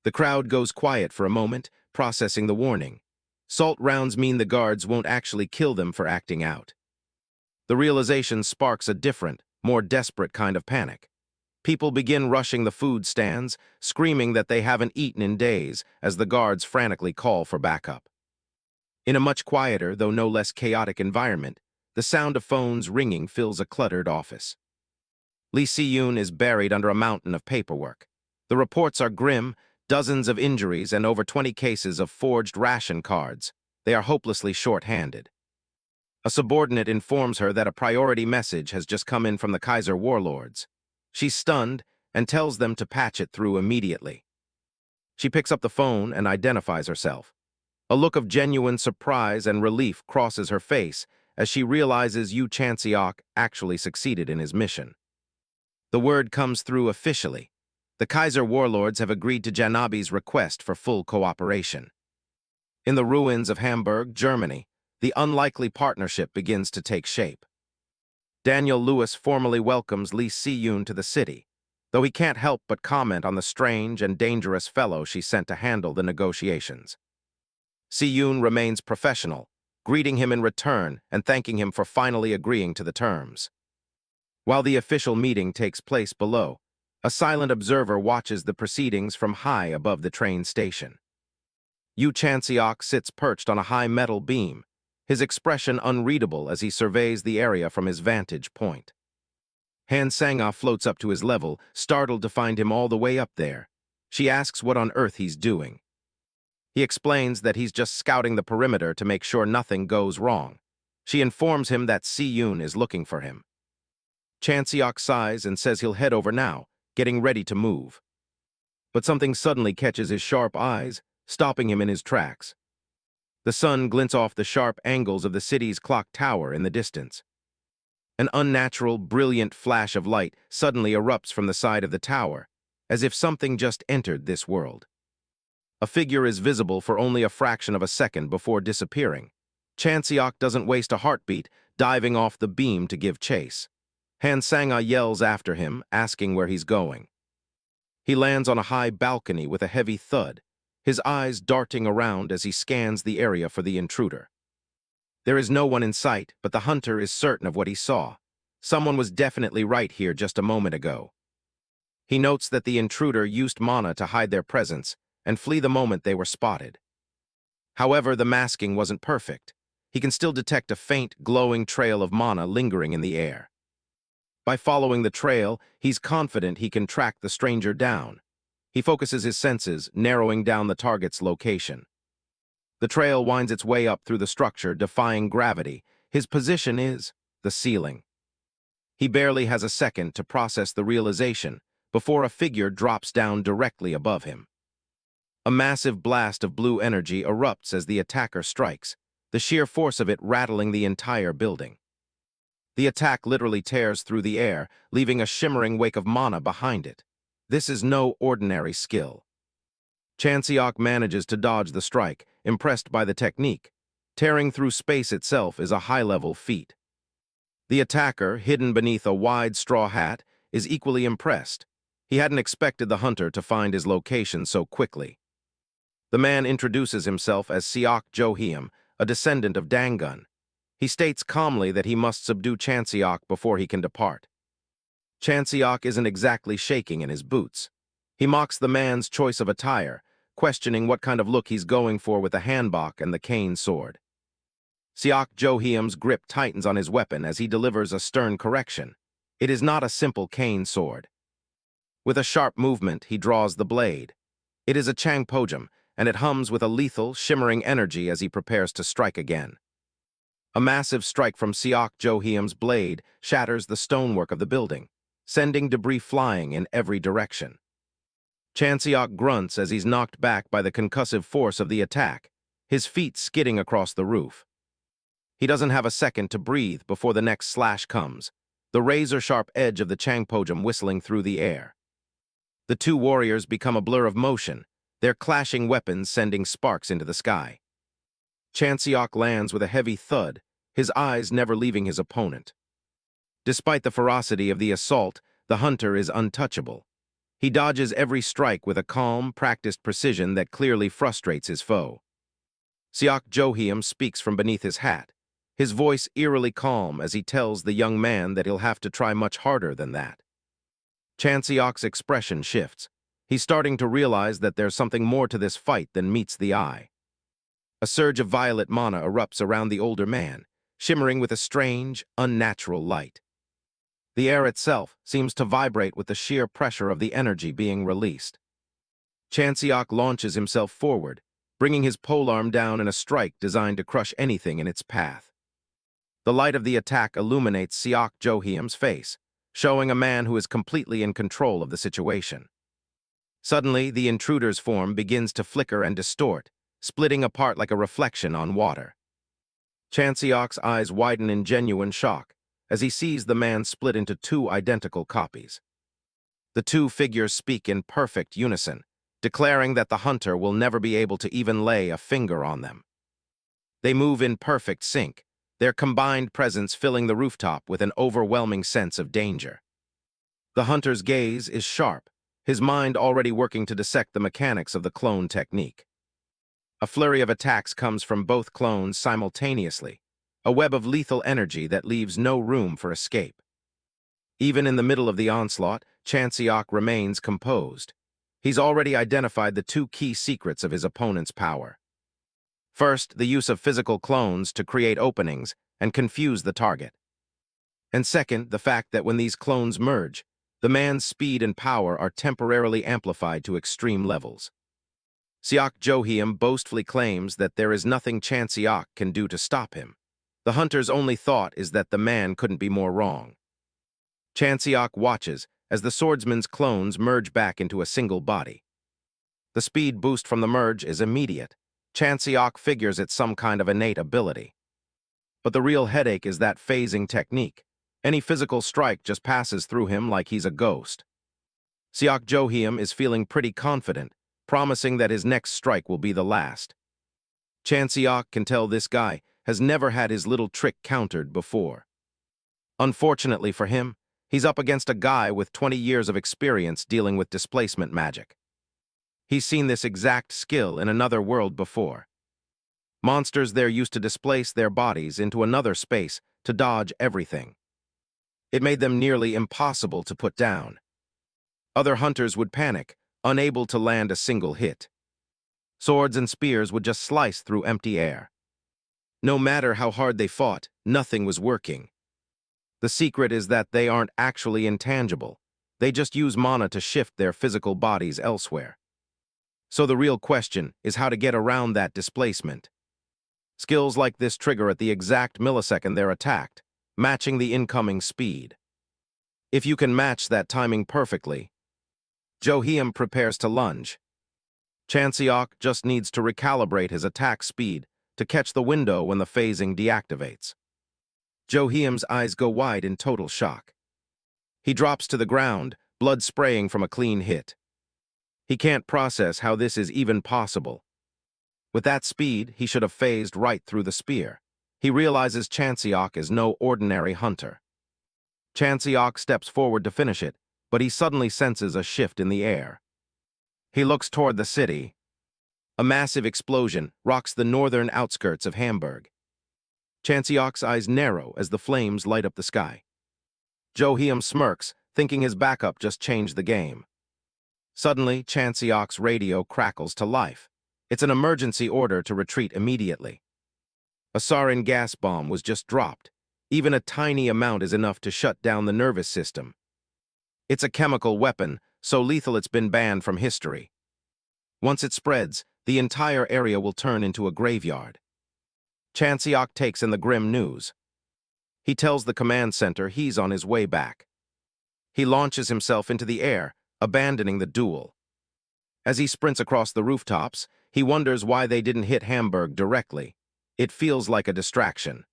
The crowd goes quiet for a moment, processing the warning. Salt rounds mean the guards won't actually kill them for acting out. The realization sparks a different, more desperate kind of panic. People begin rushing the food stands, screaming that they haven't eaten in days as the guards frantically call for backup. In a much quieter, though no less chaotic environment, the sound of phones ringing fills a cluttered office. Lee Si-yoon is buried under a mountain of paperwork. The reports are grim, dozens of injuries and over 20 cases of forged ration cards. They are hopelessly short-handed. A subordinate informs her that a priority message has just come in from the Kaiser warlords. She's stunned and tells them to patch it through immediately. She picks up the phone and identifies herself. A look of genuine surprise and relief crosses her face as she realizes Yu Chanseok actually succeeded in his mission. The word comes through officially. The Kaiser warlords have agreed to Janabi's request for full cooperation. In the ruins of Hamburg, Germany, the unlikely partnership begins to take shape. Daniel Lewis formally welcomes Lee Si-yoon to the city, though he can't help but comment on the strange and dangerous fellow she sent to handle the negotiations. Si-yoon remains professional, greeting him in return and thanking him for finally agreeing to the terms. While the official meeting takes place below, a silent observer watches the proceedings from high above the train station. Yu Chanseok sits perched on a high metal beam, his expression unreadable as he surveys the area from his vantage point. Han Sang-ah floats up to his level, startled to find him all the way up there. She asks what on earth he's doing. He explains that he's just scouting the perimeter to make sure nothing goes wrong. She informs him that Si-yoon is looking for him. Chanseok sighs and says he'll head over now, getting ready to move. But something suddenly catches his sharp eyes, stopping him in his tracks. The sun glints off the sharp angles of the city's clock tower in the distance. An unnatural, brilliant flash of light suddenly erupts from the side of the tower, as if something just entered this world. A figure is visible for only a fraction of a second before disappearing. Chanseok doesn't waste a heartbeat, diving off the beam to give chase. Han Sang-ah yells after him, asking where he's going. He lands on a high balcony with a heavy thud, his eyes darting around as he scans the area for the intruder. There is no one in sight, but the hunter is certain of what he saw. Someone was definitely right here just a moment ago. He notes that the intruder used mana to hide their presence and flee the moment they were spotted. However, the masking wasn't perfect. He can still detect a faint, glowing trail of mana lingering in the air. By following the trail, he's confident he can track the stranger down. He focuses his senses, narrowing down the target's location. The trail winds its way up through the structure, defying gravity. His position is the ceiling. He barely has a second to process the realization before a figure drops down directly above him. A massive blast of blue energy erupts as the attacker strikes, the sheer force of it rattling the entire building. The attack literally tears through the air, leaving a shimmering wake of mana behind it. This is no ordinary skill. Chanseok manages to dodge the strike, impressed by the technique. Tearing through space itself is a high-level feat. The attacker, hidden beneath a wide straw hat, is equally impressed. He hadn't expected the hunter to find his location so quickly. The man introduces himself as Seok Jo-heum, a descendant of Dangun. He states calmly that he must subdue Chanseok before he can depart. Chanseok isn't exactly shaking in his boots. He mocks the man's choice of attire, questioning what kind of look he's going for with the hanbok and the cane sword. Seok Jo-heum's grip tightens on his weapon as he delivers a stern correction. It is not a simple cane sword. With a sharp movement, he draws the blade. It is a changpojum, and it hums with a lethal, shimmering energy as he prepares to strike again. A massive strike from Seok Jo-hyum's blade shatters the stonework of the building, sending debris flying in every direction. Chan Seok grunts as he's knocked back by the concussive force of the attack, his feet skidding across the roof. He doesn't have a second to breathe before the next slash comes, the razor-sharp edge of the changpojum whistling through the air. The two warriors become a blur of motion, their clashing weapons sending sparks into the sky. Chan Seok lands with a heavy thud, his eyes never leaving his opponent. Despite the ferocity of the assault, the hunter is untouchable. He dodges every strike with a calm, practiced precision that clearly frustrates his foe. Seok Jo-hyum speaks from beneath his hat, his voice eerily calm as he tells the young man that he'll have to try much harder than that. Chan Seok's expression shifts. He's starting to realize that there's something more to this fight than meets the eye. A surge of violet mana erupts around the older man, shimmering with a strange, unnatural light. The air itself seems to vibrate with the sheer pressure of the energy being released. Chan Seok launches himself forward, bringing his polearm down in a strike designed to crush anything in its path. The light of the attack illuminates Seok Jo-hyum's face, showing a man who is completely in control of the situation. Suddenly, the intruder's form begins to flicker and distort, splitting apart like a reflection on water. Chan Seok's eyes widen in genuine shock as he sees the man split into two identical copies. The two figures speak in perfect unison, declaring that the hunter will never be able to even lay a finger on them. They move in perfect sync, their combined presence filling the rooftop with an overwhelming sense of danger. The hunter's gaze is sharp, his mind already working to dissect the mechanics of the clone technique. A flurry of attacks comes from both clones simultaneously, a web of lethal energy that leaves no room for escape. Even in the middle of the onslaught, Chan Seok remains composed. He's already identified the two key secrets of his opponent's power. First, the use of physical clones to create openings and confuse the target. And second, the fact that when these clones merge, the man's speed and power are temporarily amplified to extreme levels. Seok Jo-hyum boastfully claims that there is nothing Chan Seok can do to stop him. The hunter's only thought is that the man couldn't be more wrong. Chan Seok watches as the swordsman's clones merge back into a single body. The speed boost from the merge is immediate. Chan Seok figures it's some kind of innate ability. But the real headache is that phasing technique. Any physical strike just passes through him like he's a ghost. Seok Jo-hyum is feeling pretty confident, promising that his next strike will be the last. Chan Seok can tell this guy has never had his little trick countered before. Unfortunately for him, he's up against a guy with 20 years of experience dealing with displacement magic. He's seen this exact skill in another world before. Monsters there used to displace their bodies into another space to dodge everything. It made them nearly impossible to put down. Other hunters would panic, unable to land a single hit. Swords and spears would just slice through empty air. No matter how hard they fought, nothing was working. The secret is that they aren't actually intangible. They just use mana to shift their physical bodies elsewhere. So the real question is how to get around that displacement. Skills like this trigger at the exact millisecond they're attacked, matching the incoming speed. If you can match that timing perfectly, Jo-hyum prepares to lunge. Chan Seok just needs to recalibrate his attack speed to catch the window when the phasing deactivates. Jo-hyum's eyes go wide in total shock. He drops to the ground, blood spraying from a clean hit. He can't process how this is even possible. With that speed, he should have phased right through the spear. He realizes Chan Seok is no ordinary hunter. Chan Seok steps forward to finish it, but he suddenly senses a shift in the air. He looks toward the city. A massive explosion rocks the northern outskirts of Hamburg. Chan Seok's eyes narrow as the flames light up the sky. Jo-hyum smirks, thinking his backup just changed the game. Suddenly, Chan Seok's radio crackles to life. It's an emergency order to retreat immediately. A sarin gas bomb was just dropped. Even a tiny amount is enough to shut down the nervous system. It's a chemical weapon, so lethal it's been banned from history. Once it spreads, the entire area will turn into a graveyard. Chanseok takes in the grim news. He tells the command center he's on his way back. He launches himself into the air, abandoning the duel. As he sprints across the rooftops, he wonders why they didn't hit Hamburg directly. It feels like a distraction.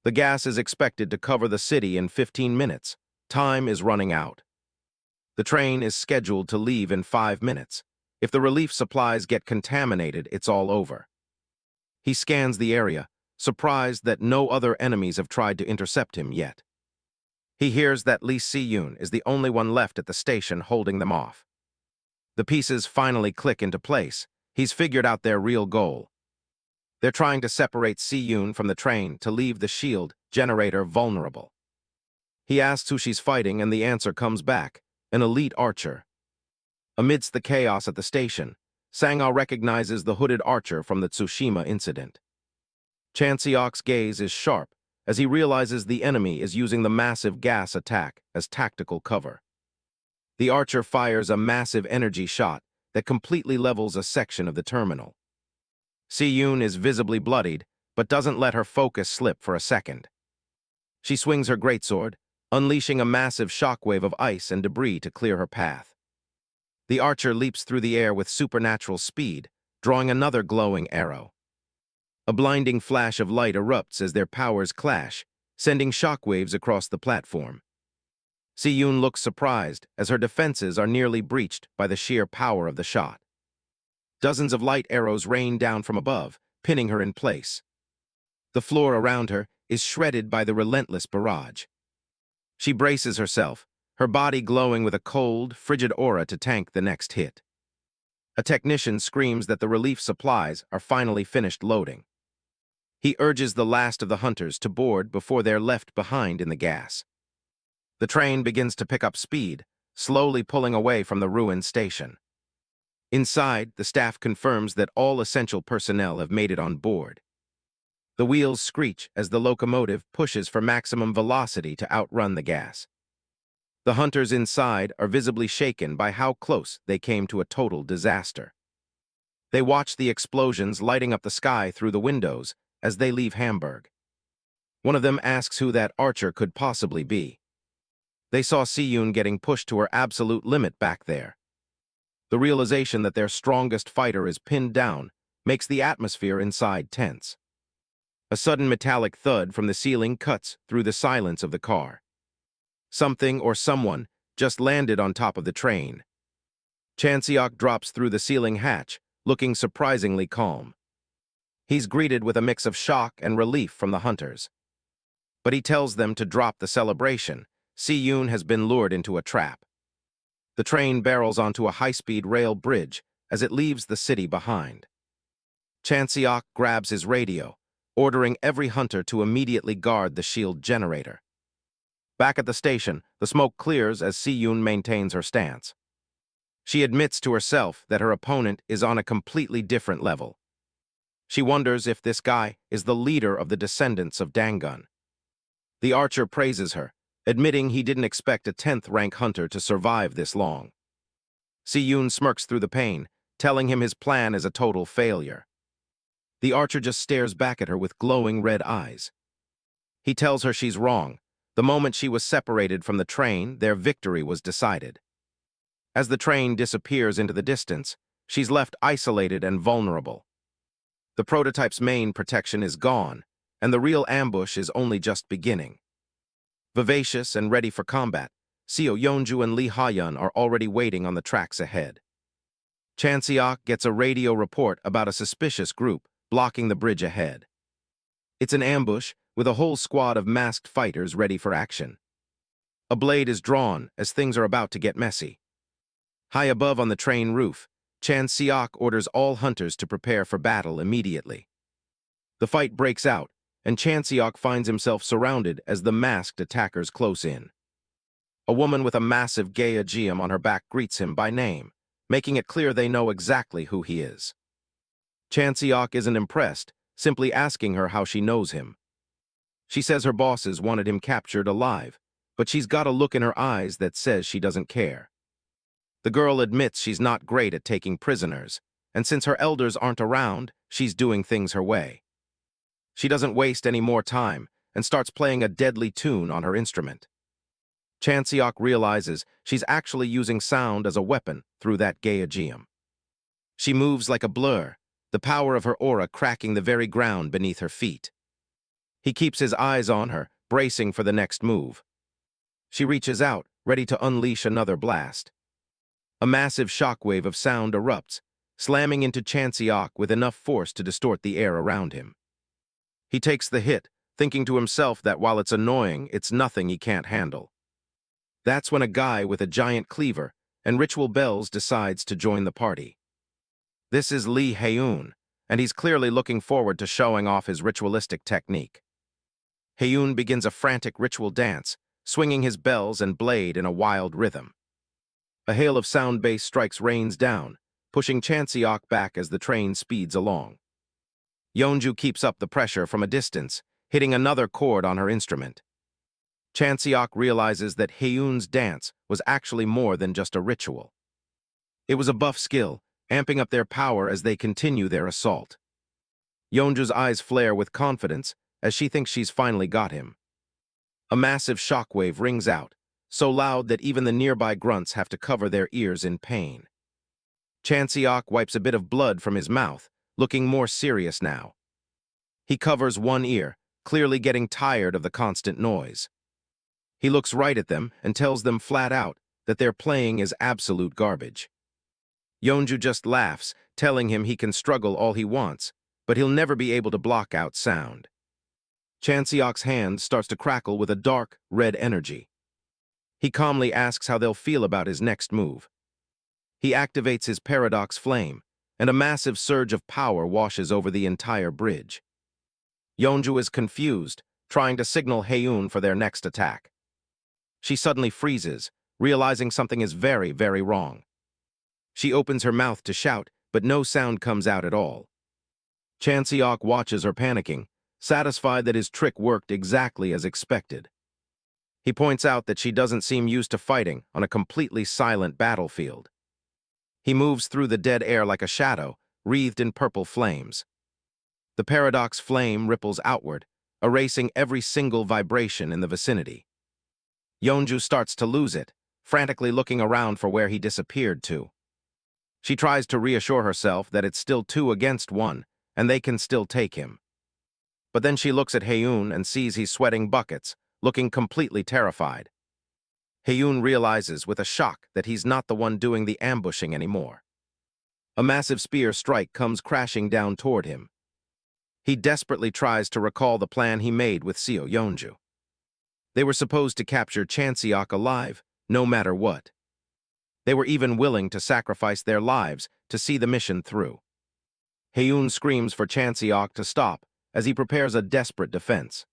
The gas is expected to cover the city in 15 minutes. Time is running out. The train is scheduled to leave in 5 minutes. If the relief supplies get contaminated, it's all over. He scans the area, surprised that no other enemies have tried to intercept him yet. He hears that Lee Si-yoon is the only one left at the station holding them off. The pieces finally click into place. He's figured out their real goal. They're trying to separate Si-yoon from the train to leave the shield generator vulnerable. He asks who she's fighting, and the answer comes back, an elite archer. Amidst the chaos at the station, Sang-ah recognizes the hooded archer from the Tsushima incident. Chanseok's gaze is sharp as he realizes the enemy is using the massive gas attack as tactical cover. The archer fires a massive energy shot that completely levels a section of the terminal. Si-yoon is visibly bloodied, but doesn't let her focus slip for a second. She swings her greatsword, unleashing a massive shockwave of ice and debris to clear her path. The archer leaps through the air with supernatural speed, drawing another glowing arrow. A blinding flash of light erupts as their powers clash, sending shockwaves across the platform. Si-yoon looks surprised as her defenses are nearly breached by the sheer power of the shot. Dozens of light arrows rain down from above, pinning her in place. The floor around her is shredded by the relentless barrage. She braces herself, her body glowing with a cold, frigid aura to tank the next hit. A technician screams that the relief supplies are finally finished loading. He urges the last of the hunters to board before they're left behind in the gas. The train begins to pick up speed, slowly pulling away from the ruined station. Inside, the staff confirms that all essential personnel have made it on board. The wheels screech as the locomotive pushes for maximum velocity to outrun the gas. The hunters inside are visibly shaken by how close they came to a total disaster. They watch the explosions lighting up the sky through the windows as they leave Hamburg. One of them asks who that archer could possibly be. They saw Si-yoon getting pushed to her absolute limit back there. The realization that their strongest fighter is pinned down makes the atmosphere inside tense. A sudden metallic thud from the ceiling cuts through the silence of the car. Something or someone just landed on top of the train. Chanseok drops through the ceiling hatch, looking surprisingly calm. He's greeted with a mix of shock and relief from the hunters. But he tells them to drop the celebration. Si-yoon has been lured into a trap. The train barrels onto a high-speed rail bridge as it leaves the city behind. Chanseok grabs his radio, ordering every hunter to immediately guard the shield generator. Back at the station, the smoke clears as Si-yoon maintains her stance. She admits to herself that her opponent is on a completely different level. She wonders if this guy is the leader of the descendants of Dangun. The archer praises her, admitting he didn't expect a 10th-rank hunter to survive this long. Si-yoon smirks through the pain, telling him his plan is a total failure. The archer just stares back at her with glowing red eyes. He tells her she's wrong. The moment she was separated from the train, their victory was decided. As the train disappears into the distance, she's left isolated and vulnerable. The prototype's main protection is gone, and the real ambush is only just beginning. Vivacious and ready for combat, Seo Yeonju and Lee Ha-yeon are already waiting on the tracks ahead. Chanseok gets a radio report about a suspicious group blocking the bridge ahead. It's an ambush with a whole squad of masked fighters ready for action. A blade is drawn as things are about to get messy. High above on the train roof, Chanseok orders all hunters to prepare for battle immediately. The fight breaks out, and Chanseok finds himself surrounded as the masked attackers close in. A woman with a massive geum on her back greets him by name, making it clear they know exactly who he is. Chanseok isn't impressed, simply asking her how she knows him. She says her bosses wanted him captured alive, but she's got a look in her eyes that says she doesn't care. The girl admits she's not great at taking prisoners, and since her elders aren't around, she's doing things her way. She doesn't waste any more time and starts playing a deadly tune on her instrument. Chanseok realizes she's actually using sound as a weapon through that Gaiageum. She moves like a blur, the power of her aura cracking the very ground beneath her feet. He keeps his eyes on her, bracing for the next move. She reaches out, ready to unleash another blast. A massive shockwave of sound erupts, slamming into Chanseok with enough force to distort the air around him. He takes the hit, thinking to himself that while it's annoying, it's nothing he can't handle. That's when a guy with a giant cleaver and ritual bells decides to join the party. This is Lee Hae-un, and he's clearly looking forward to showing off his ritualistic technique. Hae-un begins a frantic ritual dance, swinging his bells and blade in a wild rhythm. A hail of sound bass strikes rains down, pushing Chanseok back as the train speeds along. Yeonju keeps up the pressure from a distance, hitting another chord on her instrument. Chanseok realizes that Hae-un's dance was actually more than just a ritual. It was a buff skill, amping up their power as they continue their assault. Yeonju's eyes flare with confidence as she thinks she's finally got him. A massive shockwave rings out, so loud that even the nearby grunts have to cover their ears in pain. Chanseok wipes a bit of blood from his mouth, looking more serious now. He covers one ear, clearly getting tired of the constant noise. He looks right at them and tells them flat out that their playing is absolute garbage. Yeonju just laughs, telling him he can struggle all he wants, but he'll never be able to block out sound. Chanseok's hand starts to crackle with a dark, red energy. He calmly asks how they'll feel about his next move. He activates his paradox flame, and a massive surge of power washes over the entire bridge. Yeonju is confused, trying to signal Hae-un for their next attack. She suddenly freezes, realizing something is very, very wrong. She opens her mouth to shout, but no sound comes out at all. Chanseok watches her panicking, satisfied that his trick worked exactly as expected. He points out that she doesn't seem used to fighting on a completely silent battlefield. He moves through the dead air like a shadow, wreathed in purple flames. The paradox flame ripples outward, erasing every single vibration in the vicinity. Yeonju starts to lose it, frantically looking around for where he disappeared to. She tries to reassure herself that it's still 2 against 1, and they can still take him. But then she looks at Hae-un and sees he's sweating buckets, looking completely terrified. Hae-un realizes with a shock that he's not the one doing the ambushing anymore. A massive spear strike comes crashing down toward him. He desperately tries to recall the plan he made with Seo Yeonju. They were supposed to capture Chanseok alive, no matter what. They were even willing to sacrifice their lives to see the mission through. Hae-un screams for Chanseok to stop as he prepares a desperate defense.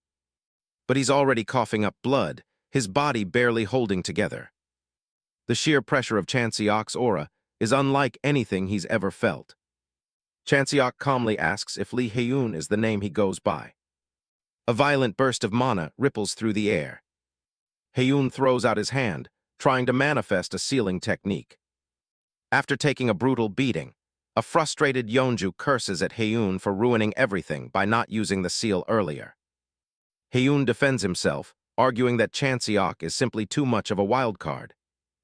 But he's already coughing up blood, his body barely holding together. The sheer pressure of Chanseok's aura is unlike anything he's ever felt. Chanseok calmly asks if Lee Hae-un is the name he goes by. A violent burst of mana ripples through the air. Hae-un throws out his hand, trying to manifest a sealing technique. After taking a brutal beating, a frustrated Yeonju curses at Hae-un for ruining everything by not using the seal earlier. Hae-un defends himself, arguing that Chanseok is simply too much of a wild card.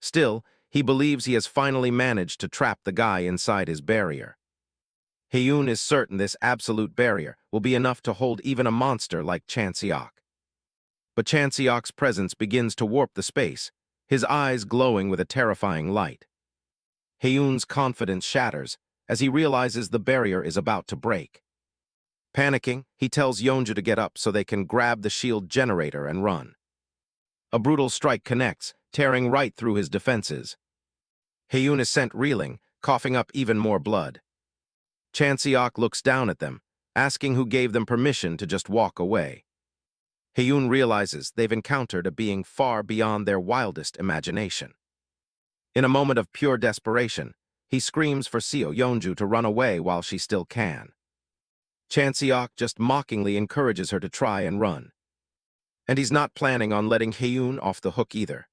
Still, he believes he has finally managed to trap the guy inside his barrier. Hae-un is certain this absolute barrier will be enough to hold even a monster like Chanseok. But Chanseok's presence begins to warp the space, his eyes glowing with a terrifying light. Hae-un's confidence shatters as he realizes the barrier is about to break. Panicking, he tells Yeonju to get up so they can grab the shield generator and run. A brutal strike connects, tearing right through his defenses. Hae-un is sent reeling, coughing up even more blood. Chanseok looks down at them, asking who gave them permission to just walk away. Hae-un realizes they've encountered a being far beyond their wildest imagination. In a moment of pure desperation, he screams for Seo Yeonju to run away while she still can. Chanseok just mockingly encourages her to try and run. And he's not planning on letting Hae-un off the hook either.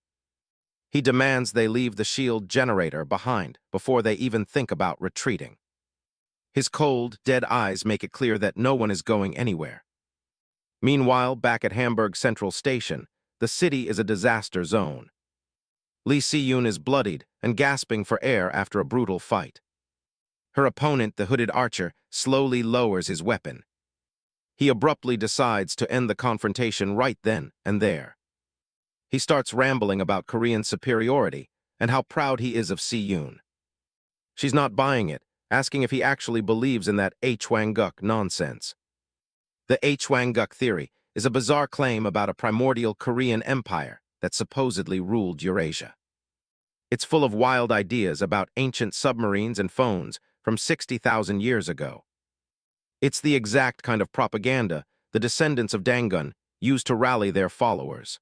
He demands they leave the shield generator behind before they even think about retreating. His cold, dead eyes make it clear that no one is going anywhere. Meanwhile, back at Hamburg Central Station, the city is a disaster zone. Lee Si-yoon is bloodied and gasping for air after a brutal fight. Her opponent, the hooded archer, slowly lowers his weapon. He abruptly decides to end the confrontation right then and there. He starts rambling about Korean superiority and how proud he is of Si-yoon. She's not buying it, asking if he actually believes in that Hwanguk nonsense. The Hwanguk theory is a bizarre claim about a primordial Korean empire that supposedly ruled Eurasia. It's full of wild ideas about ancient submarines and phones from 60,000 years ago. It's the exact kind of propaganda the descendants of Dangun used to rally their followers.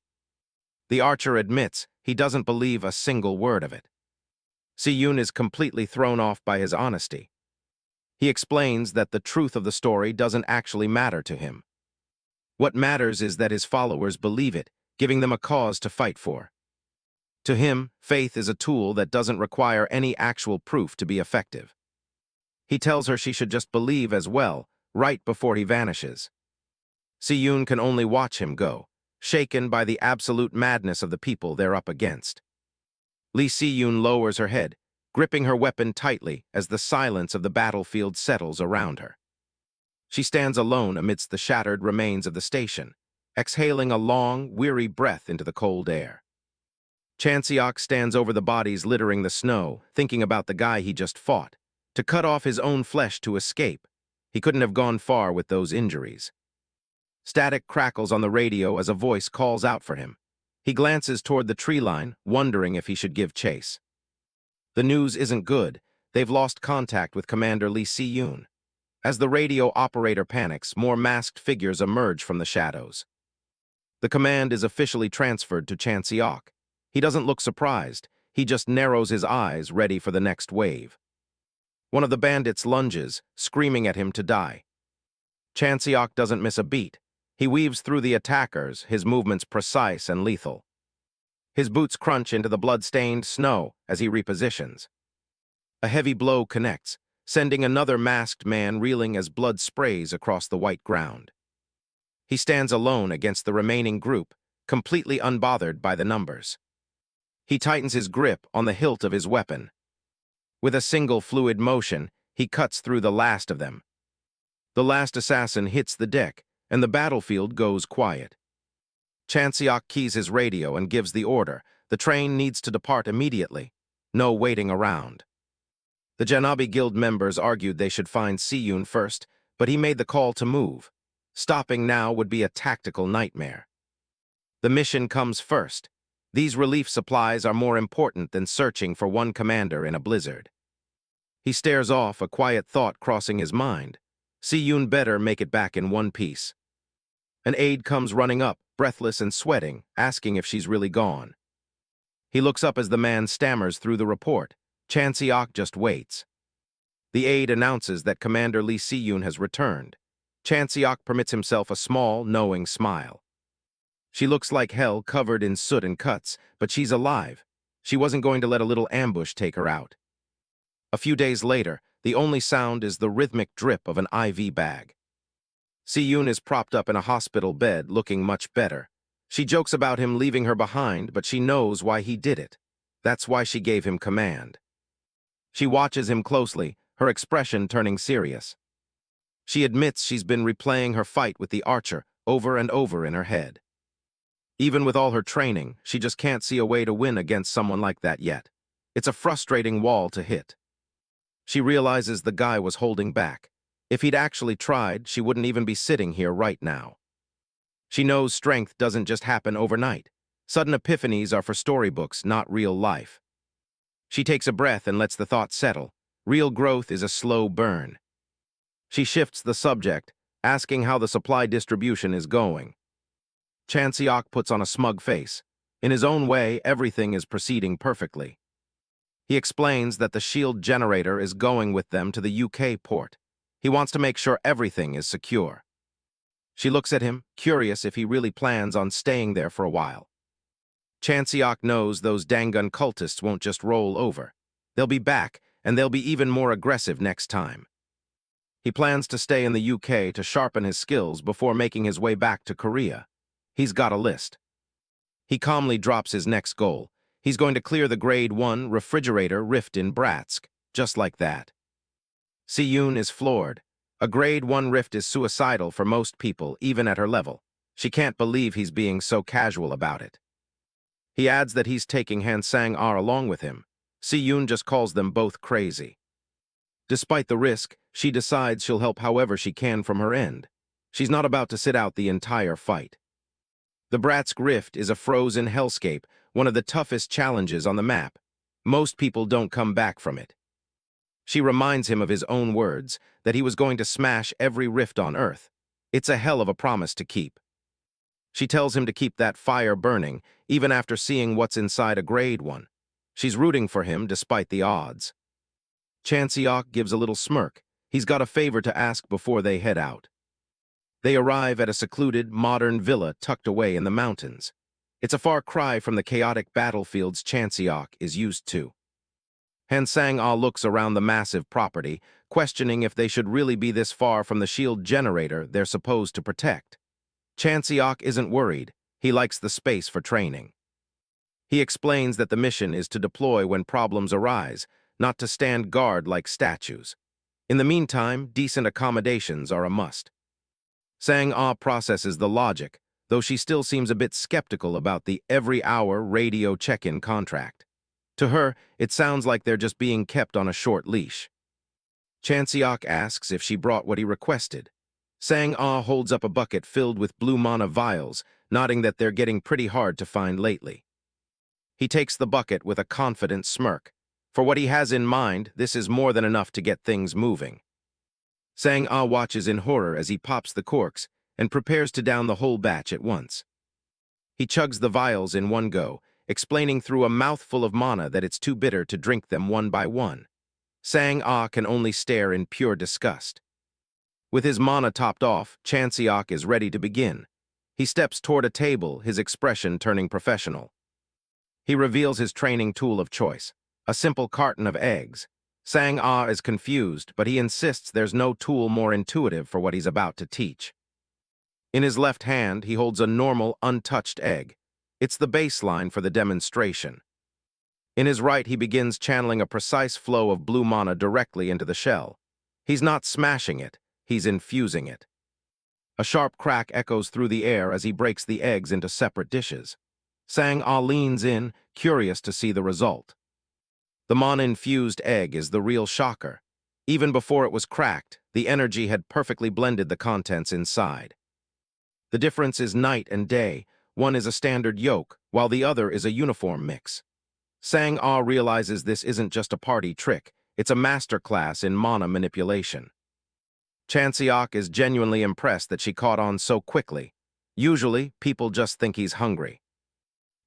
The archer admits he doesn't believe a single word of it. Si-yoon is completely thrown off by his honesty. He explains that the truth of the story doesn't actually matter to him. What matters is that his followers believe it, giving them a cause to fight for. To him, faith is a tool that doesn't require any actual proof to be effective. He tells her she should just believe as well, right before he vanishes. Si-yoon can only watch him go, shaken by the absolute madness of the people they're up against. Lee Si-yoon lowers her head, gripping her weapon tightly as the silence of the battlefield settles around her. She stands alone amidst the shattered remains of the station, exhaling a long, weary breath into the cold air. Chanseok stands over the bodies littering the snow, thinking about the guy he just fought. To cut off his own flesh to escape, he couldn't have gone far with those injuries. Static crackles on the radio as a voice calls out for him. He glances toward the tree line, wondering if he should give chase. The news isn't good. They've lost contact with Commander Lee Si-yoon. As the radio operator panics, more masked figures emerge from the shadows. The command is officially transferred to Chanseok. He doesn't look surprised. He just narrows his eyes, ready for the next wave. One of the bandits lunges, screaming at him to die. Chanseok doesn't miss a beat. He weaves through the attackers, his movements precise and lethal. His boots crunch into the blood-stained snow as he repositions. A heavy blow connects, sending another masked man reeling as blood sprays across the white ground. He stands alone against the remaining group, completely unbothered by the numbers. He tightens his grip on the hilt of his weapon. With a single fluid motion, he cuts through the last of them. The last assassin hits the deck, and the battlefield goes quiet. Chanseok keys his radio and gives the order. The train needs to depart immediately. No waiting around. The Janabi Guild members argued they should find Si-yoon first, but he made the call to move. Stopping now would be a tactical nightmare. The mission comes first. These relief supplies are more important than searching for one commander in a blizzard. He stares off, a quiet thought crossing his mind. Si-yoon better make it back in one piece. An aide comes running up, breathless and sweating, asking if she's really gone. He looks up as the man stammers through the report. Chanseok just waits. The aide announces that Commander Lee Si-yoon has returned. Chanseok permits himself a small, knowing smile. She looks like hell, covered in soot and cuts, but she's alive. She wasn't going to let a little ambush take her out. A few days later, the only sound is the rhythmic drip of an IV bag. Si-yoon is propped up in a hospital bed, looking much better. She jokes about him leaving her behind, but she knows why he did it. That's why she gave him command. She watches him closely, her expression turning serious. She admits she's been replaying her fight with the archer over and over in her head. Even with all her training, she just can't see a way to win against someone like that yet. It's a frustrating wall to hit. She realizes the guy was holding back. If he'd actually tried, she wouldn't even be sitting here right now. She knows strength doesn't just happen overnight. Sudden epiphanies are for storybooks, not real life. She takes a breath and lets the thought settle. Real growth is a slow burn. She shifts the subject, asking how the supply distribution is going. Chanseok puts on a smug face. In his own way, everything is proceeding perfectly. He explains that the shield generator is going with them to the UK port. He wants to make sure everything is secure. She looks at him, curious if he really plans on staying there for a while. Chanseok knows those Dangun cultists won't just roll over. They'll be back, and they'll be even more aggressive next time. He plans to stay in the UK to sharpen his skills before making his way back to Korea. He's got a list. He calmly drops his next goal. He's going to clear the Grade 1 refrigerator rift in Bratsk, just like that. Si-yoon is floored. A Grade 1 rift is suicidal for most people, even at her level. She can't believe he's being so casual about it. He adds that he's taking Han Sang-ah along with him. Si-yoon just calls them both crazy. Despite the risk, she decides she'll help however she can from her end. She's not about to sit out the entire fight. The Bratsk Rift is a frozen hellscape, one of the toughest challenges on the map. Most people don't come back from it. She reminds him of his own words, that he was going to smash every rift on Earth. It's a hell of a promise to keep. She tells him to keep that fire burning, even after seeing what's inside a Grade 1. She's rooting for him despite the odds. Chanseok gives a little smirk. He's got a favor to ask before they head out. They arrive at a secluded, modern villa tucked away in the mountains. It's a far cry from the chaotic battlefields Chanseok is used to. Han Sang-ah looks around the massive property, questioning if they should really be this far from the shield generator they're supposed to protect. Chanseok isn't worried. He likes the space for training. He explains that the mission is to deploy when problems arise, not to stand guard like statues. In the meantime, decent accommodations are a must. Sang-ah processes the logic, though she still seems a bit skeptical about the every-hour radio check-in contract. To her, it sounds like they're just being kept on a short leash. Chanseok asks if she brought what he requested. Sang-ah holds up a bucket filled with blue mana vials, nodding that they're getting pretty hard to find lately. He takes the bucket with a confident smirk. For what he has in mind, this is more than enough to get things moving. Sang-ah watches in horror as he pops the corks and prepares to down the whole batch at once. He chugs the vials in one go, explaining through a mouthful of mana that it's too bitter to drink them one by one. Sang-ah can only stare in pure disgust. With his mana topped off, Chanseok is ready to begin. He steps toward a table, his expression turning professional. He reveals his training tool of choice, a simple carton of eggs. Sang-ah is confused, but he insists there's no tool more intuitive for what he's about to teach. In his left hand, he holds a normal, untouched egg. It's the baseline for the demonstration. In his right, he begins channeling a precise flow of blue mana directly into the shell. He's not smashing it, he's infusing it. A sharp crack echoes through the air as he breaks the eggs into separate dishes. Sang-ah leans in, curious to see the result. The mana-infused egg is the real shocker. Even before it was cracked, the energy had perfectly blended the contents inside. The difference is night and day. One is a standard yolk, while the other is a uniform mix. Sang-ah realizes this isn't just a party trick, it's a masterclass in mana manipulation. Chanseok is genuinely impressed that she caught on so quickly. Usually, people just think he's hungry.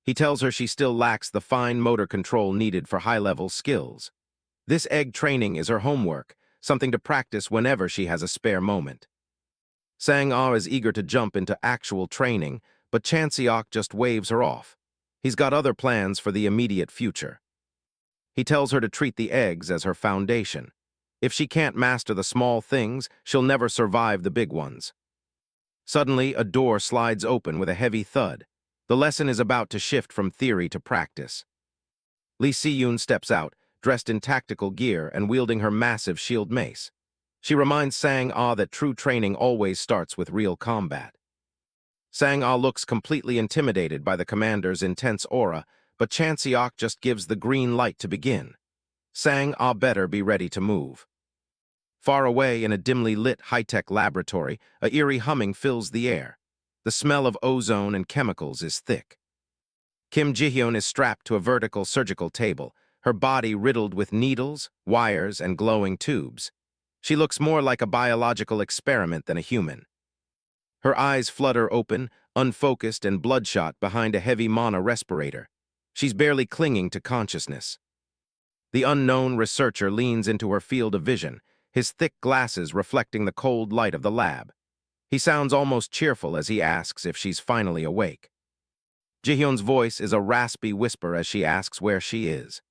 He tells her she still lacks the fine motor control needed for high-level skills. This egg training is her homework, something to practice whenever she has a spare moment. Sang-ah is eager to jump into actual training, but Chanseok just waves her off. He's got other plans for the immediate future. He tells her to treat the eggs as her foundation. If she can't master the small things, she'll never survive the big ones. Suddenly, a door slides open with a heavy thud. The lesson is about to shift from theory to practice. Lee Si-yoon steps out, dressed in tactical gear and wielding her massive shield mace. She reminds Sang-ah that true training always starts with real combat. Sang-ah looks completely intimidated by the commander's intense aura, but Chanseok just gives the green light to begin. Sang-ah better be ready to move. Far away in a dimly lit high-tech laboratory, a eerie humming fills the air. The smell of ozone and chemicals is thick. Kim Ji-hyun is strapped to a vertical surgical table, her body riddled with needles, wires, and glowing tubes. She looks more like a biological experiment than a human. Her eyes flutter open, unfocused and bloodshot behind a heavy mana respirator. She's barely clinging to consciousness. The unknown researcher leans into her field of vision, his thick glasses reflecting the cold light of the lab. He sounds almost cheerful as he asks if she's finally awake. Jihyun's voice is a raspy whisper as she asks where she is.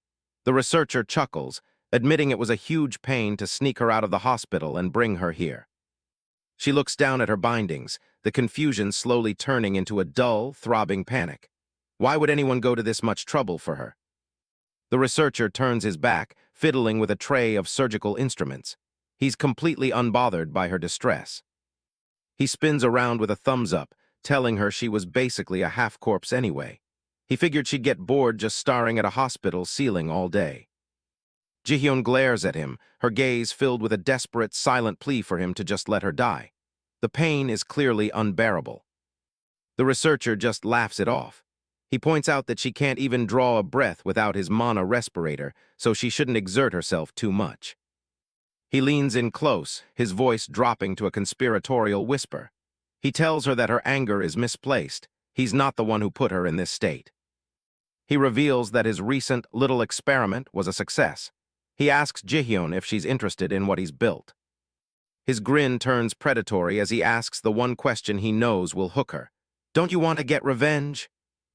The researcher chuckles, admitting it was a huge pain to sneak her out of the hospital and bring her here. She looks down at her bindings, the confusion slowly turning into a dull, throbbing panic. Why would anyone go to this much trouble for her? The researcher turns his back, fiddling with a tray of surgical instruments. He's completely unbothered by her distress. He spins around with a thumbs up, telling her she was basically a half-corpse anyway. He figured she'd get bored just staring at a hospital ceiling all day. Jihyun glares at him, her gaze filled with a desperate, silent plea for him to just let her die. The pain is clearly unbearable. The researcher just laughs it off. He points out that she can't even draw a breath without his mana respirator, so she shouldn't exert herself too much. He leans in close, his voice dropping to a conspiratorial whisper. He tells her that her anger is misplaced. He's not the one who put her in this state. He reveals that his recent little experiment was a success. He asks Jihyun if she's interested in what he's built. His grin turns predatory as he asks the one question he knows will hook her. "Don't you want to get revenge?"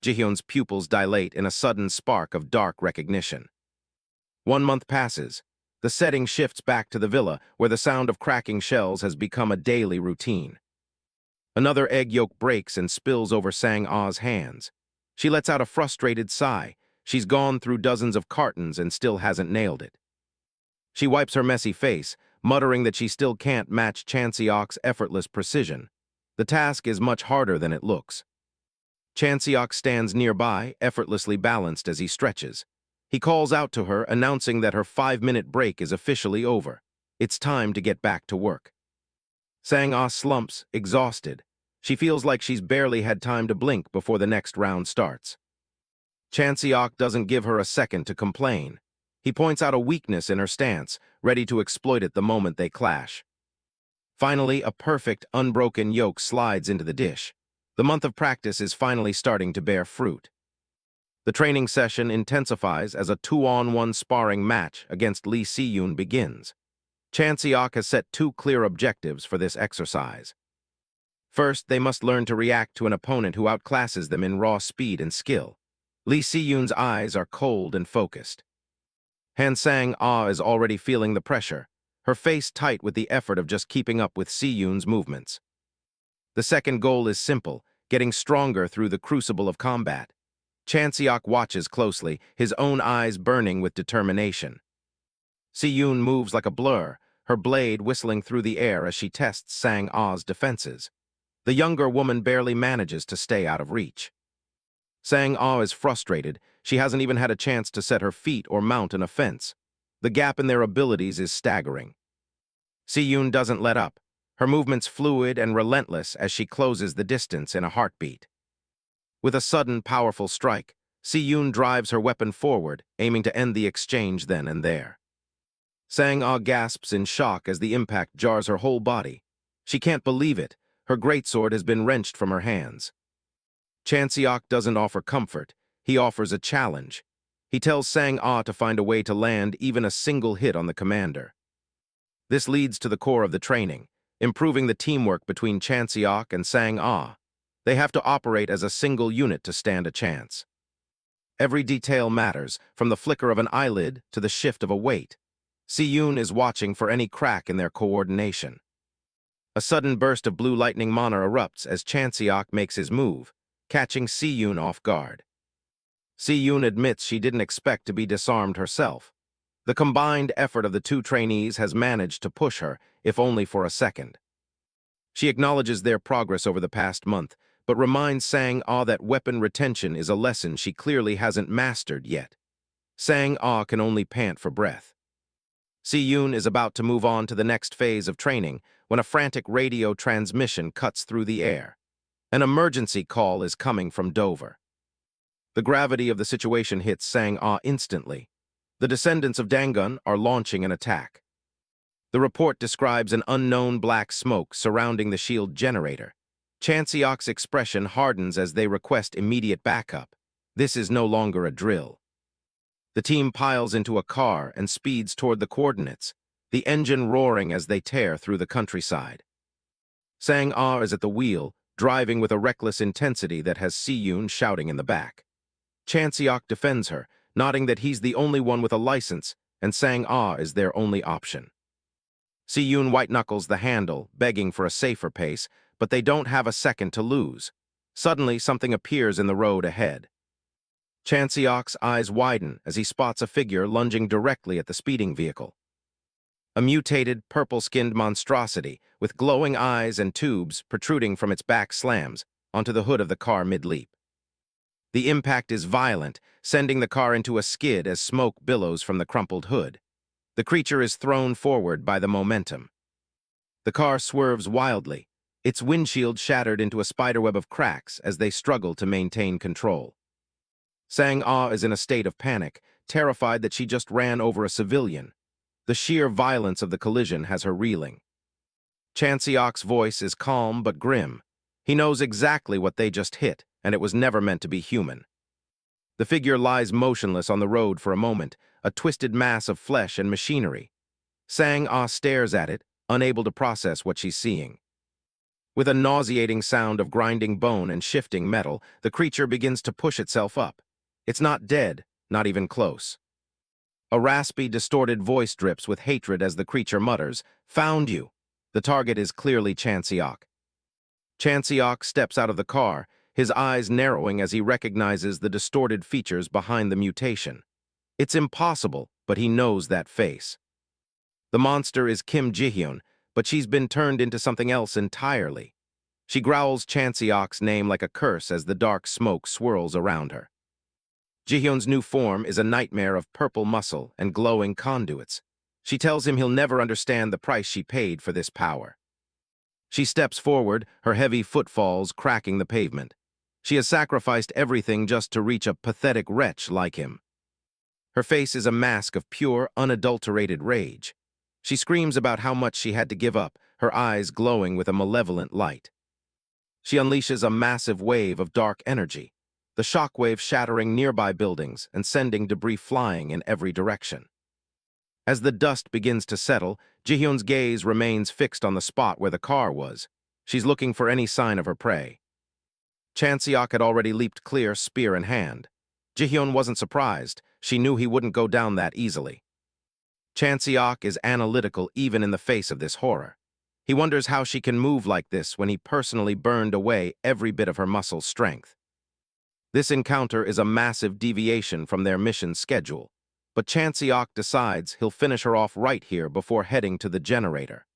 Jihyun's pupils dilate in a sudden spark of dark recognition. 1 month passes. The setting shifts back to the villa, where the sound of cracking shells has become a daily routine. Another egg yolk breaks and spills over Sang-ah's hands. She lets out a frustrated sigh. She's gone through dozens of cartons and still hasn't nailed it. She wipes her messy face, muttering that she still can't match Chanseok's effortless precision. The task is much harder than it looks. Chanseok stands nearby, effortlessly balanced as he stretches. He calls out to her, announcing that her 5-minute break is officially over. It's time to get back to work. Sang-ah slumps, exhausted. She feels like she's barely had time to blink before the next round starts. Chanseok doesn't give her a second to complain. He points out a weakness in her stance, ready to exploit it the moment they clash. Finally, a perfect, unbroken yolk slides into the dish. The month of practice is finally starting to bear fruit. The training session intensifies as a 2-on-1 sparring match against Lee Si-yoon begins. Chanseok has set 2 clear objectives for this exercise. First, they must learn to react to an opponent who outclasses them in raw speed and skill. Lee Si-yoon's eyes are cold and focused. Han Sang-ah is already feeling the pressure, her face tight with the effort of just keeping up with Si-yoon's movements. The second goal is simple, getting stronger through the crucible of combat. Chanseok watches closely, his own eyes burning with determination. Si-yoon moves like a blur, her blade whistling through the air as she tests Sang-ah's defenses. The younger woman barely manages to stay out of reach. Sang-ah is frustrated. She hasn't even had a chance to set her feet or mount an offense. The gap in their abilities is staggering. Si-yoon doesn't let up, her movements fluid and relentless as she closes the distance in a heartbeat. With a sudden, powerful strike, Si-yoon drives her weapon forward, aiming to end the exchange then and there. Sang-ah gasps in shock as the impact jars her whole body. She can't believe it. Her greatsword has been wrenched from her hands. Chanseok doesn't offer comfort. He offers a challenge. He tells Sang-ah to find a way to land even a single hit on the commander. This leads to the core of the training, improving the teamwork between Chanseok and Sang-ah. They have to operate as a single unit to stand a chance. Every detail matters, from the flicker of an eyelid to the shift of a weight. Si-yoon is watching for any crack in their coordination. A sudden burst of blue lightning mana erupts as Chanseok makes his move, catching Si-yoon off guard. Si-yoon admits she didn't expect to be disarmed herself. The combined effort of the 2 trainees has managed to push her, if only for a second. She acknowledges their progress over the past month, but reminds Sang-ah that weapon retention is a lesson she clearly hasn't mastered yet. Sang-ah can only pant for breath. Si-yoon is about to move on to the next phase of training when a frantic radio transmission cuts through the air. An emergency call is coming from Dover. The gravity of the situation hits Sang-ah instantly. The descendants of Dangun are launching an attack. The report describes an unknown black smoke surrounding the shield generator. Chanseok's expression hardens as they request immediate backup. This is no longer a drill. The team piles into a car and speeds toward the coordinates, the engine roaring as they tear through the countryside. Sang-ah is at the wheel, driving with a reckless intensity that has Si-yoon shouting in the back. Chanseok defends her, nodding that he's the only one with a license, and Sang-ah is their only option. Si-yoon white-knuckles the handle, begging for a safer pace, but they don't have a second to lose. Suddenly, something appears in the road ahead. Chanseok's eyes widen as he spots a figure lunging directly at the speeding vehicle. A mutated, purple-skinned monstrosity with glowing eyes and tubes protruding from its back slams onto the hood of the car mid-leap. The impact is violent, sending the car into a skid as smoke billows from the crumpled hood. The creature is thrown forward by the momentum. The car swerves wildly, its windshield shattered into a spiderweb of cracks as they struggle to maintain control. Sang-ah is in a state of panic, terrified that she just ran over a civilian. The sheer violence of the collision has her reeling. Chanseok's voice is calm but grim. He knows exactly what they just hit, and it was never meant to be human. The figure lies motionless on the road for a moment, a twisted mass of flesh and machinery. Sang-ah stares at it, unable to process what she's seeing. With a nauseating sound of grinding bone and shifting metal, the creature begins to push itself up. It's not dead, not even close. A raspy, distorted voice drips with hatred as the creature mutters, "Found you." The target is clearly Chanseok. Chanseok steps out of the car, his eyes narrowing as he recognizes the distorted features behind the mutation. It's impossible, but he knows that face. The monster is Kim Ji-hyun, but she's been turned into something else entirely. She growls Chanseok's name like a curse as the dark smoke swirls around her. Ji-hyun's new form is a nightmare of purple muscle and glowing conduits. She tells him he'll never understand the price she paid for this power. She steps forward, her heavy footfalls cracking the pavement. She has sacrificed everything just to reach a pathetic wretch like him. Her face is a mask of pure, unadulterated rage. She screams about how much she had to give up, her eyes glowing with a malevolent light. She unleashes a massive wave of dark energy, the shockwave shattering nearby buildings and sending debris flying in every direction. As the dust begins to settle, Ji-hyun's gaze remains fixed on the spot where the car was. She's looking for any sign of her prey. Chanseok had already leaped clear, spear in hand. Ji-hyun wasn't surprised. She knew he wouldn't go down that easily. Chanseok is analytical even in the face of this horror. He wonders how she can move like this when he personally burned away every bit of her muscle strength. This encounter is a massive deviation from their mission schedule, but Chanseok decides he'll finish her off right here before heading to the generator.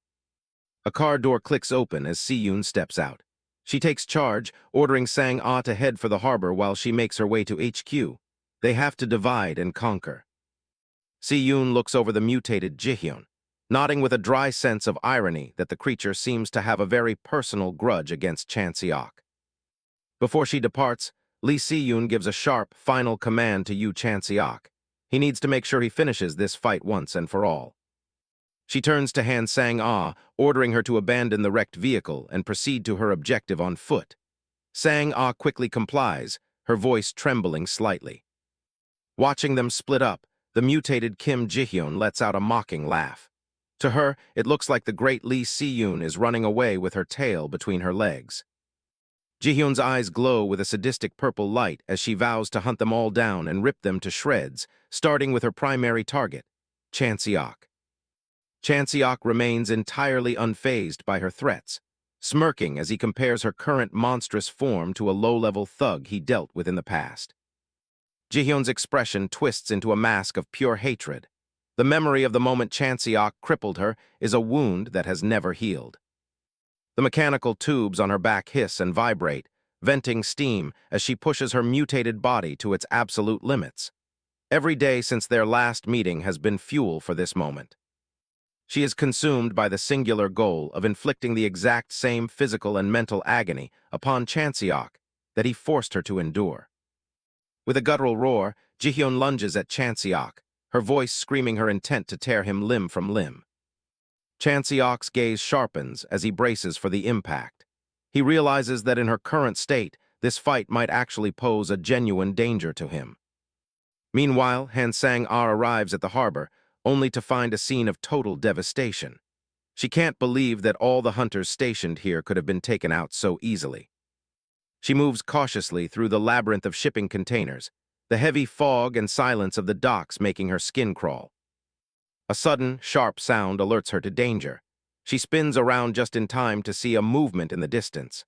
A car door clicks open as Si-yoon steps out. She takes charge, ordering Sang-ah to head for the harbor while she makes her way to HQ. They have to divide and conquer. Si-yoon looks over the mutated Ji-hyun, nodding with a dry sense of irony that the creature seems to have a very personal grudge against Chanseok. Before she departs, Lee Si-yoon gives a sharp, final command to Yu Chanseok. He needs to make sure he finishes this fight once and for all. She turns to hand Sang-ah, ordering her to abandon the wrecked vehicle and proceed to her objective on foot. Sang-ah quickly complies, her voice trembling slightly. Watching them split up, the mutated Kim Ji-hyun lets out a mocking laugh. To her, it looks like the great Lee Si-yoon is running away with her tail between her legs. Ji-hyun's eyes glow with a sadistic purple light as she vows to hunt them all down and rip them to shreds, starting with her primary target, Chanseok. Chanseok remains entirely unfazed by her threats, smirking as he compares her current monstrous form to a low-level thug he dealt with in the past. Ji-hyun's expression twists into a mask of pure hatred. The memory of the moment Chanseok crippled her is a wound that has never healed. The mechanical tubes on her back hiss and vibrate, venting steam as she pushes her mutated body to its absolute limits. Every day since their last meeting has been fuel for this moment. She is consumed by the singular goal of inflicting the exact same physical and mental agony upon Chanseok that he forced her to endure. With a guttural roar, Ji-hyun lunges at Chanseok, her voice screaming her intent to tear him limb from limb. Chanseok's gaze sharpens as he braces for the impact. He realizes that in her current state, this fight might actually pose a genuine danger to him. Meanwhile, Han Sang-ah arrives at the harbor, only to find a scene of total devastation. She can't believe that all the hunters stationed here could have been taken out so easily. She moves cautiously through the labyrinth of shipping containers, the heavy fog and silence of the docks making her skin crawl. A sudden, sharp sound alerts her to danger. She spins around just in time to see a movement in the distance.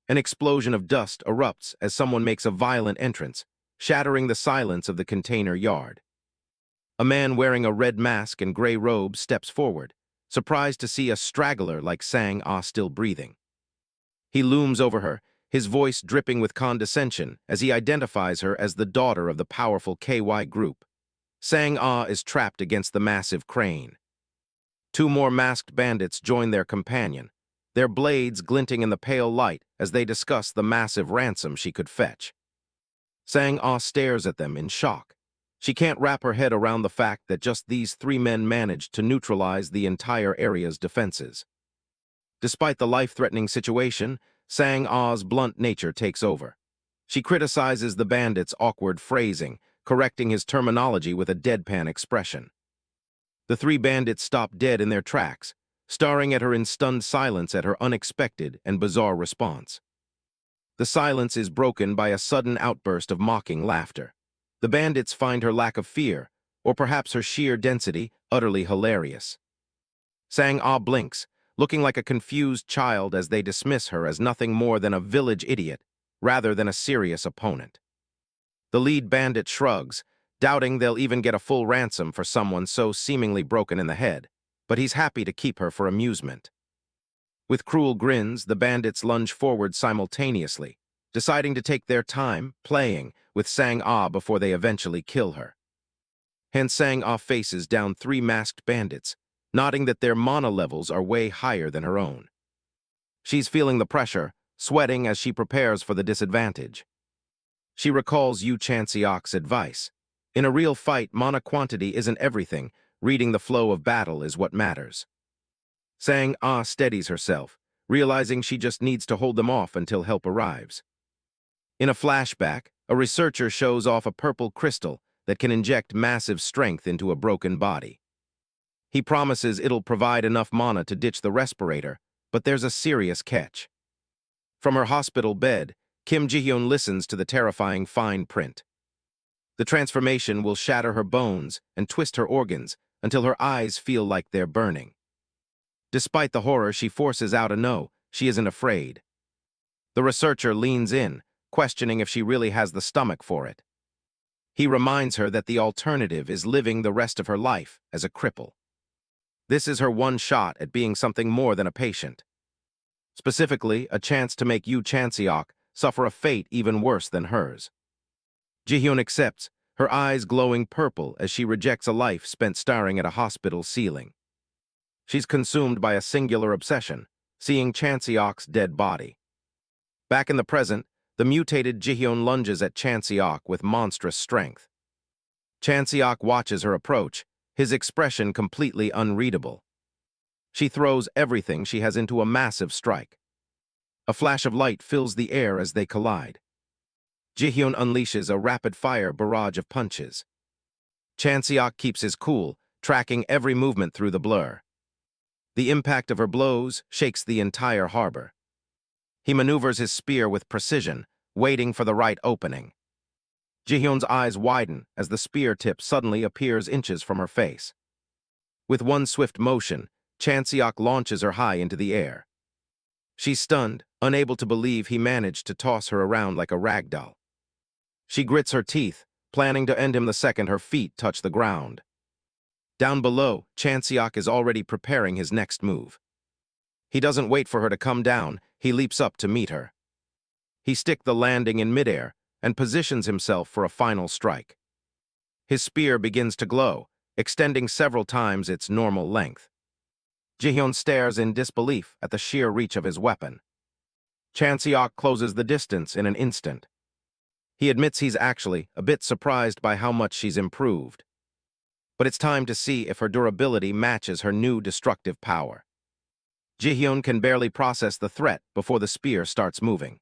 An explosion of dust erupts as someone makes a violent entrance, shattering the silence of the container yard. A man wearing a red mask and gray robe steps forward, surprised to see a straggler like Sang-ah still breathing. He looms over her, his voice dripping with condescension as he identifies her as the daughter of the powerful KY group. Sang-ah is trapped against the massive crane. Two more masked bandits join their companion, their blades glinting in the pale light as they discuss the massive ransom she could fetch. Sang-ah stares at them in shock. She can't wrap her head around the fact that just these three men managed to neutralize the entire area's defenses. Despite the life-threatening situation, Sang-ah's blunt nature takes over. She criticizes the bandits' awkward phrasing, correcting his terminology with a deadpan expression. The three bandits stop dead in their tracks, staring at her in stunned silence at her unexpected and bizarre response. The silence is broken by a sudden outburst of mocking laughter. The bandits find her lack of fear, or perhaps her sheer density, utterly hilarious. Sang-ah blinks, looking like a confused child as they dismiss her as nothing more than a village idiot, rather than a serious opponent. The lead bandit shrugs, doubting they'll even get a full ransom for someone so seemingly broken in the head, but he's happy to keep her for amusement. With cruel grins, the bandits lunge forward simultaneously, deciding to take their time, playing with Sang-ah before they eventually kill her. Hence Sang-ah faces down three masked bandits, nodding that their mana levels are way higher than her own. She's feeling the pressure, sweating as she prepares for the disadvantage. She recalls Yu Chanseok's advice. In a real fight, mana quantity isn't everything, reading the flow of battle is what matters. Sang-ah steadies herself, realizing she just needs to hold them off until help arrives. In a flashback, a researcher shows off a purple crystal that can inject massive strength into a broken body. He promises it'll provide enough mana to ditch the respirator, but there's a serious catch. From her hospital bed, Kim Ji-hyun listens to the terrifying fine print. The transformation will shatter her bones and twist her organs until her eyes feel like they're burning. Despite the horror, she forces out a no, she isn't afraid. The researcher leans in, questioning if she really has the stomach for it. He reminds her that the alternative is living the rest of her life as a cripple. This is her one shot at being something more than a patient. Specifically, a chance to make Yu Chanseok suffer a fate even worse than hers. Ji-hyun accepts, her eyes glowing purple as she rejects a life spent staring at a hospital ceiling. She's consumed by a singular obsession, seeing Chanseok's dead body. Back in the present, the mutated Ji-hyun lunges at Chanseok with monstrous strength. Chanseok watches her approach, his expression completely unreadable. She throws everything she has into a massive strike. A flash of light fills the air as they collide. Ji-hyun unleashes a rapid-fire barrage of punches. Chanseok keeps his cool, tracking every movement through the blur. The impact of her blows shakes the entire harbor. He maneuvers his spear with precision, waiting for the right opening. Ji-hyun's eyes widen as the spear tip suddenly appears inches from her face. With one swift motion, Chanseok launches her high into the air. She's stunned, unable to believe he managed to toss her around like a rag doll. She grits her teeth, planning to end him the second her feet touch the ground. Down below, Chanseok is already preparing his next move. He doesn't wait for her to come down, he leaps up to meet her. He sticks the landing in midair and positions himself for a final strike. His spear begins to glow, extending several times its normal length. Ji-hyun stares in disbelief at the sheer reach of his weapon. Chanseok closes the distance in an instant. He admits he's actually a bit surprised by how much she's improved. But it's time to see if her durability matches her new destructive power. Ji-hyun can barely process the threat before the spear starts moving.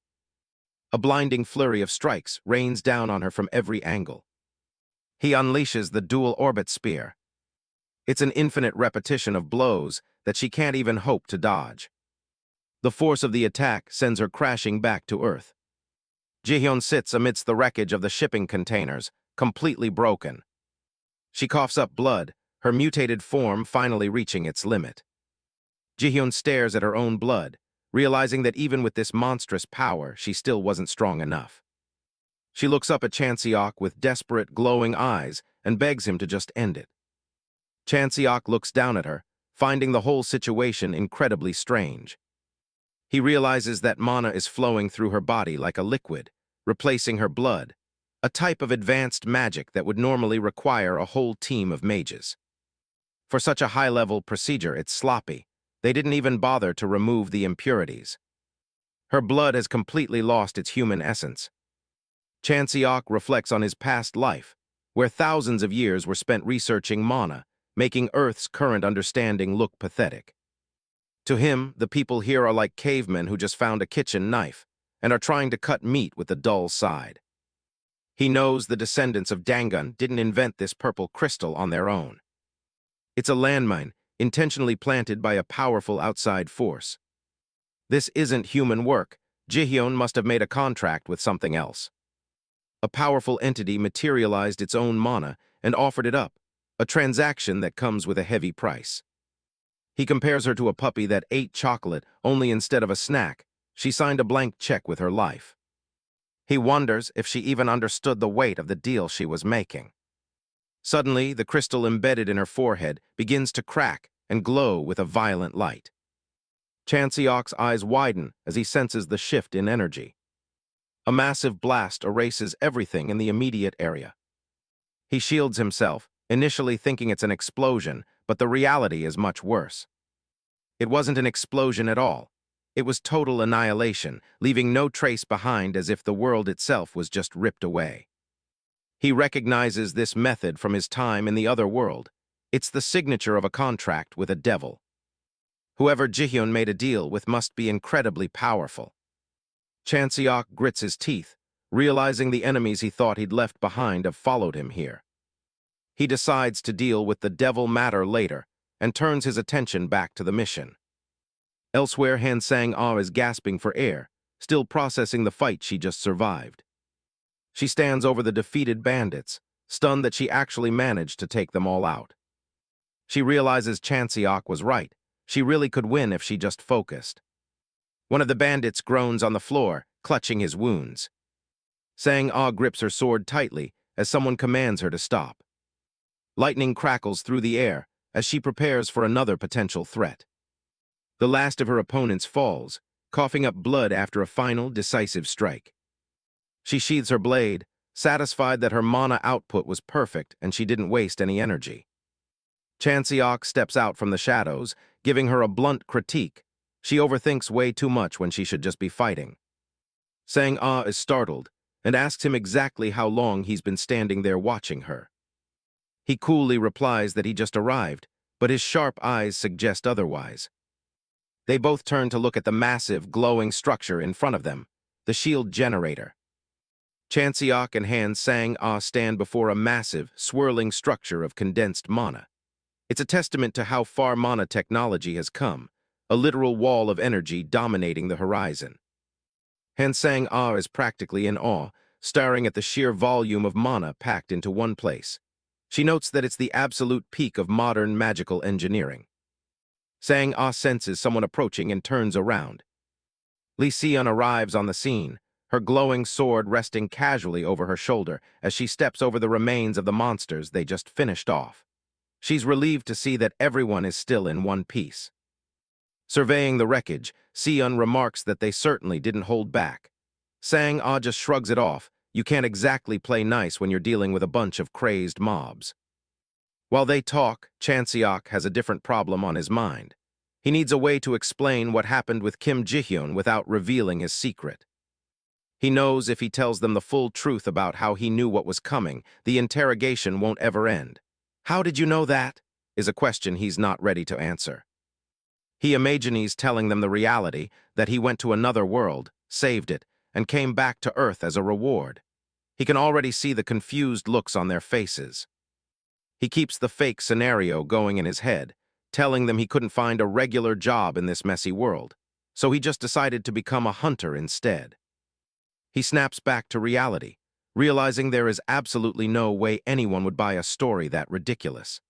A blinding flurry of strikes rains down on her from every angle. He unleashes the dual-orbit spear. It's an infinite repetition of blows that she can't even hope to dodge. The force of the attack sends her crashing back to Earth. Jihyun sits amidst the wreckage of the shipping containers, completely broken. She coughs up blood, her mutated form finally reaching its limit. Jihyun stares at her own blood, realizing that even with this monstrous power, she still wasn't strong enough. She looks up at Chanseok with desperate, glowing eyes and begs him to just end it. Chanseok looks down at her, finding the whole situation incredibly strange. He realizes that mana is flowing through her body like a liquid, replacing her blood, a type of advanced magic that would normally require a whole team of mages. For such a high-level procedure, it's sloppy. They didn't even bother to remove the impurities. Her blood has completely lost its human essence. Chanseok reflects on his past life, where thousands of years were spent researching mana, making Earth's current understanding look pathetic. To him, the people here are like cavemen who just found a kitchen knife and are trying to cut meat with the dull side. He knows the descendants of Dangun didn't invent this purple crystal on their own. It's a landmine, intentionally planted by a powerful outside force. This isn't human work. Jihyun must have made a contract with something else. A powerful entity materialized its own mana and offered it up, a transaction that comes with a heavy price. He compares her to a puppy that ate chocolate only instead of a snack. She signed a blank check with her life. He wonders if she even understood the weight of the deal she was making. Suddenly, the crystal embedded in her forehead begins to crack and glow with a violent light. Chanseok's eyes widen as he senses the shift in energy. A massive blast erases everything in the immediate area. He shields himself, initially thinking it's an explosion, but the reality is much worse. It wasn't an explosion at all. It was total annihilation, leaving no trace behind as if the world itself was just ripped away. He recognizes this method from his time in the other world. It's the signature of a contract with a devil. Whoever Jihyun made a deal with must be incredibly powerful. Chanseok grits his teeth, realizing the enemies he thought he'd left behind have followed him here. He decides to deal with the devil matter later and turns his attention back to the mission. Elsewhere, Han Sang-ah is gasping for air, still processing the fight she just survived. She stands over the defeated bandits, stunned that she actually managed to take them all out. She realizes Chanseok was right. She really could win if she just focused. One of the bandits groans on the floor, clutching his wounds. Sang-ah grips her sword tightly as someone commands her to stop. Lightning crackles through the air as she prepares for another potential threat. The last of her opponents falls, coughing up blood after a final, decisive strike. She sheathes her blade, satisfied that her mana output was perfect and she didn't waste any energy. Chanseok steps out from the shadows, giving her a blunt critique. She overthinks way too much when she should just be fighting. Sang-ah is startled and asks him exactly how long he's been standing there watching her. He coolly replies that he just arrived, but his sharp eyes suggest otherwise. They both turn to look at the massive, glowing structure in front of them, the shield generator. Chanseok and Han Sang-ah stand before a massive, swirling structure of condensed mana. It's a testament to how far mana technology has come, a literal wall of energy dominating the horizon. Han Sang-ah is practically in awe, staring at the sheer volume of mana packed into one place. She notes that it's the absolute peak of modern magical engineering. Sang-ah senses someone approaching and turns around. Lee Seon arrives on the scene, her glowing sword resting casually over her shoulder as she steps over the remains of the monsters they just finished off. She's relieved to see that everyone is still in one piece. Surveying the wreckage, Seon remarks that they certainly didn't hold back. Sang-ah just shrugs it off. You can't exactly play nice when you're dealing with a bunch of crazed mobs. While they talk, Chanseok has a different problem on his mind. He needs a way to explain what happened with Kim Jihyun without revealing his secret. He knows if he tells them the full truth about how he knew what was coming, the interrogation won't ever end. How did you know that? Is a question he's not ready to answer. He imagines telling them the reality, that he went to another world, saved it, and came back to Earth as a reward. He can already see the confused looks on their faces. He keeps the fake scenario going in his head, telling them he couldn't find a regular job in this messy world, so he just decided to become a hunter instead. He snaps back to reality, realizing there is absolutely no way anyone would buy a story that ridiculous.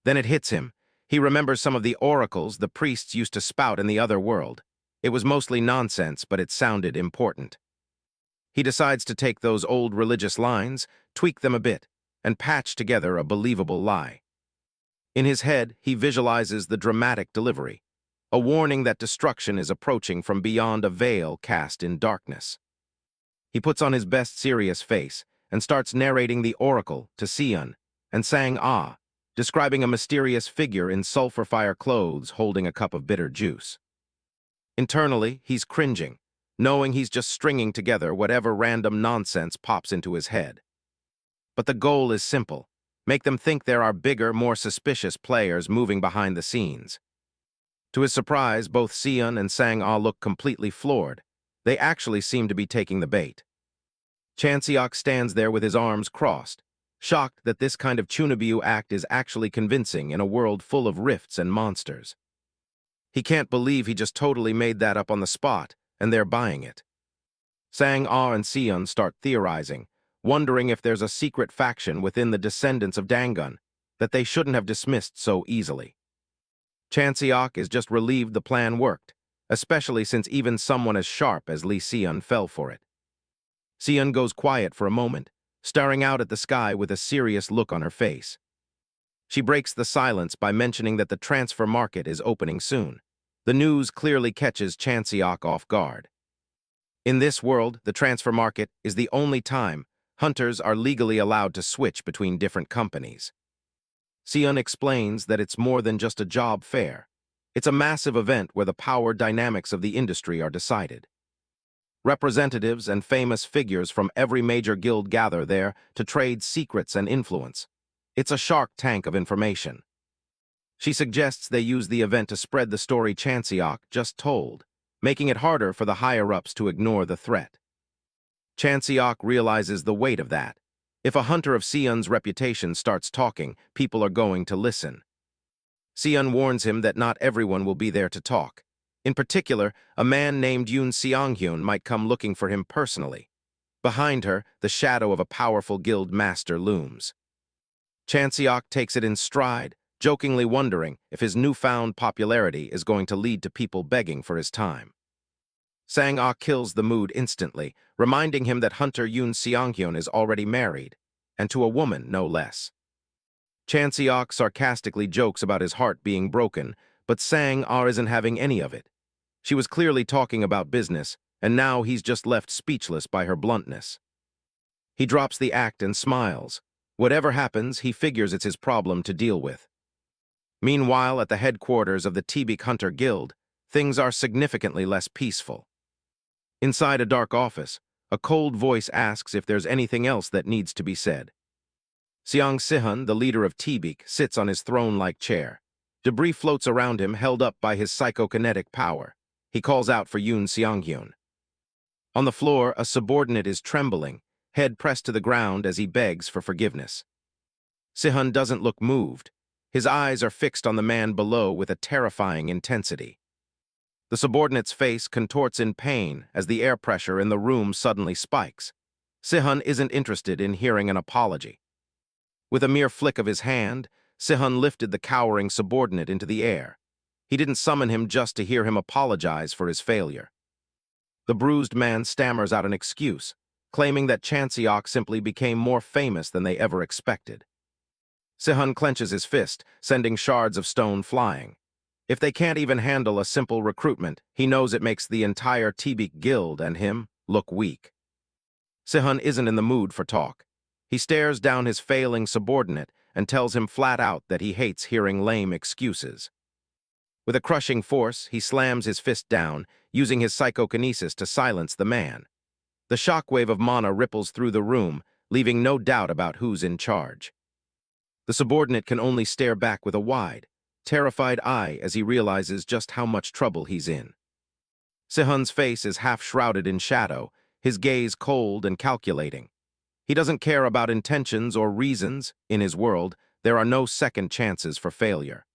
Then it hits him. He remembers some of the oracles the priests used to spout in the other world. It was mostly nonsense, but it sounded important. He decides to take those old religious lines, tweak them a bit, and patch together a believable lie. In his head, he visualizes the dramatic delivery, a warning that destruction is approaching from beyond a veil cast in darkness. He puts on his best serious face and starts narrating the oracle to Sion and Sang-ah, describing a mysterious figure in sulfur fire clothes holding a cup of bitter juice. Internally, he's cringing, knowing he's just stringing together whatever random nonsense pops into his head. But the goal is simple: make them think there are bigger, more suspicious players moving behind the scenes. To his surprise, both Sion and Sang-ah look completely floored. They actually seem to be taking the bait. Chanseok stands there with his arms crossed, shocked that this kind of Chunabiu act is actually convincing in a world full of rifts and monsters. He can't believe he just totally made that up on the spot, and they're buying it. Sang-ah and Sion start theorizing, wondering if there's a secret faction within the descendants of Dangun that they shouldn't have dismissed so easily. Chanseok is just relieved the plan worked, especially since even someone as sharp as Lee Sion fell for it. Sion goes quiet for a moment, staring out at the sky with a serious look on her face. She breaks the silence by mentioning that the transfer market is opening soon. The news clearly catches Chanseok off guard. In this world, the transfer market is the only time hunters are legally allowed to switch between different companies. Sion explains that it's more than just a job fair. It's a massive event where the power dynamics of the industry are decided. Representatives and famous figures from every major guild gather there to trade secrets and influence. It's a shark tank of information. She suggests they use the event to spread the story Chanseok just told, making it harder for the higher-ups to ignore the threat. Chanseok realizes the weight of that. If a hunter of Sion's reputation starts talking, people are going to listen. Sion warns him that not everyone will be there to talk. In particular, a man named Yoon Seong-hyun might come looking for him personally. Behind her, the shadow of a powerful guild master looms. Chanseok takes it in stride, jokingly wondering if his newfound popularity is going to lead to people begging for his time. Sang-ah kills the mood instantly, reminding him that Hunter Yoon Seong-hyun is already married, and to a woman no less. Chanseok sarcastically jokes about his heart being broken, but Sang-ah isn't having any of it. She was clearly talking about business, and now he's just left speechless by her bluntness. He drops the act and smiles. Whatever happens, he figures it's his problem to deal with. Meanwhile, at the headquarters of the Tebik Hunter Guild, things are significantly less peaceful. Inside a dark office, a cold voice asks if there's anything else that needs to be said. Seong Sihun, the leader of Tebik, sits on his throne-like chair. Debris floats around him, held up by his psychokinetic power. He calls out for Yoon Seong-hyun. On the floor, a subordinate is trembling, head pressed to the ground as he begs for forgiveness. Sihun doesn't look moved. His eyes are fixed on the man below with a terrifying intensity. The subordinate's face contorts in pain as the air pressure in the room suddenly spikes. Sihun isn't interested in hearing an apology. With a mere flick of his hand, Sihun lifted the cowering subordinate into the air. He didn't summon him just to hear him apologize for his failure. The bruised man stammers out an excuse, claiming that Chanseok simply became more famous than they ever expected. Sihun clenches his fist, sending shards of stone flying. If they can't even handle a simple recruitment, he knows it makes the entire Tebik Guild and him look weak. Sihun isn't in the mood for talk. He stares down his failing subordinate and tells him flat out that he hates hearing lame excuses. With a crushing force, he slams his fist down, using his psychokinesis to silence the man. The shockwave of mana ripples through the room, leaving no doubt about who's in charge. The subordinate can only stare back with a wide, terrified eye as he realizes just how much trouble he's in. Sihun's face is half shrouded in shadow, his gaze cold and calculating. He doesn't care about intentions or reasons. In his world, there are no second chances for failure.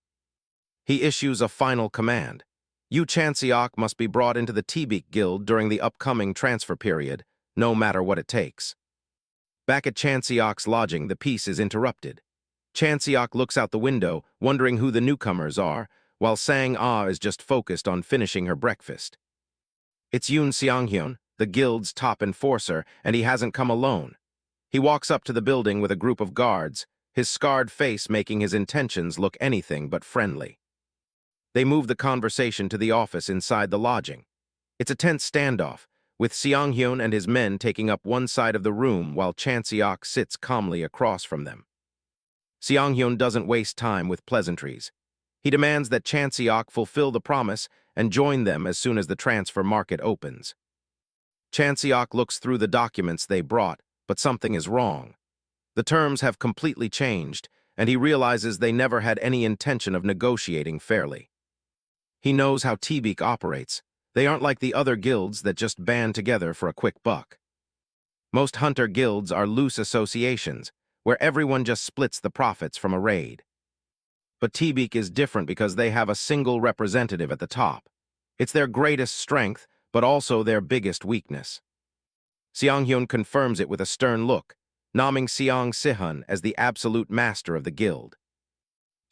He issues a final command. Yu Chanseok must be brought into the Tebik Guild during the upcoming transfer period, no matter what it takes. Back at Chanseok's lodging, the peace is interrupted. Chanseok looks out the window, wondering who the newcomers are, while Sang-ah is just focused on finishing her breakfast. It's Yoon Seong-hyun, the guild's top enforcer, and he hasn't come alone. He walks up to the building with a group of guards, his scarred face making his intentions look anything but friendly. They move the conversation to the office inside the lodging. It's a tense standoff, with Seong-hyun and his men taking up one side of the room while Chanseok sits calmly across from them. Seong-hyun doesn't waste time with pleasantries. He demands that Chanseok fulfill the promise and join them as soon as the transfer market opens. Chanseok looks through the documents they brought, but something is wrong. The terms have completely changed, and he realizes they never had any intention of negotiating fairly. He knows how T-Beak operates. They aren't like the other guilds that just band together for a quick buck. Most hunter guilds are loose associations, where everyone just splits the profits from a raid. But T-Beak is different because they have a single representative at the top. It's their greatest strength, but also their biggest weakness. Seong-hyun confirms it with a stern look, naming Seong Sihun as the absolute master of the guild.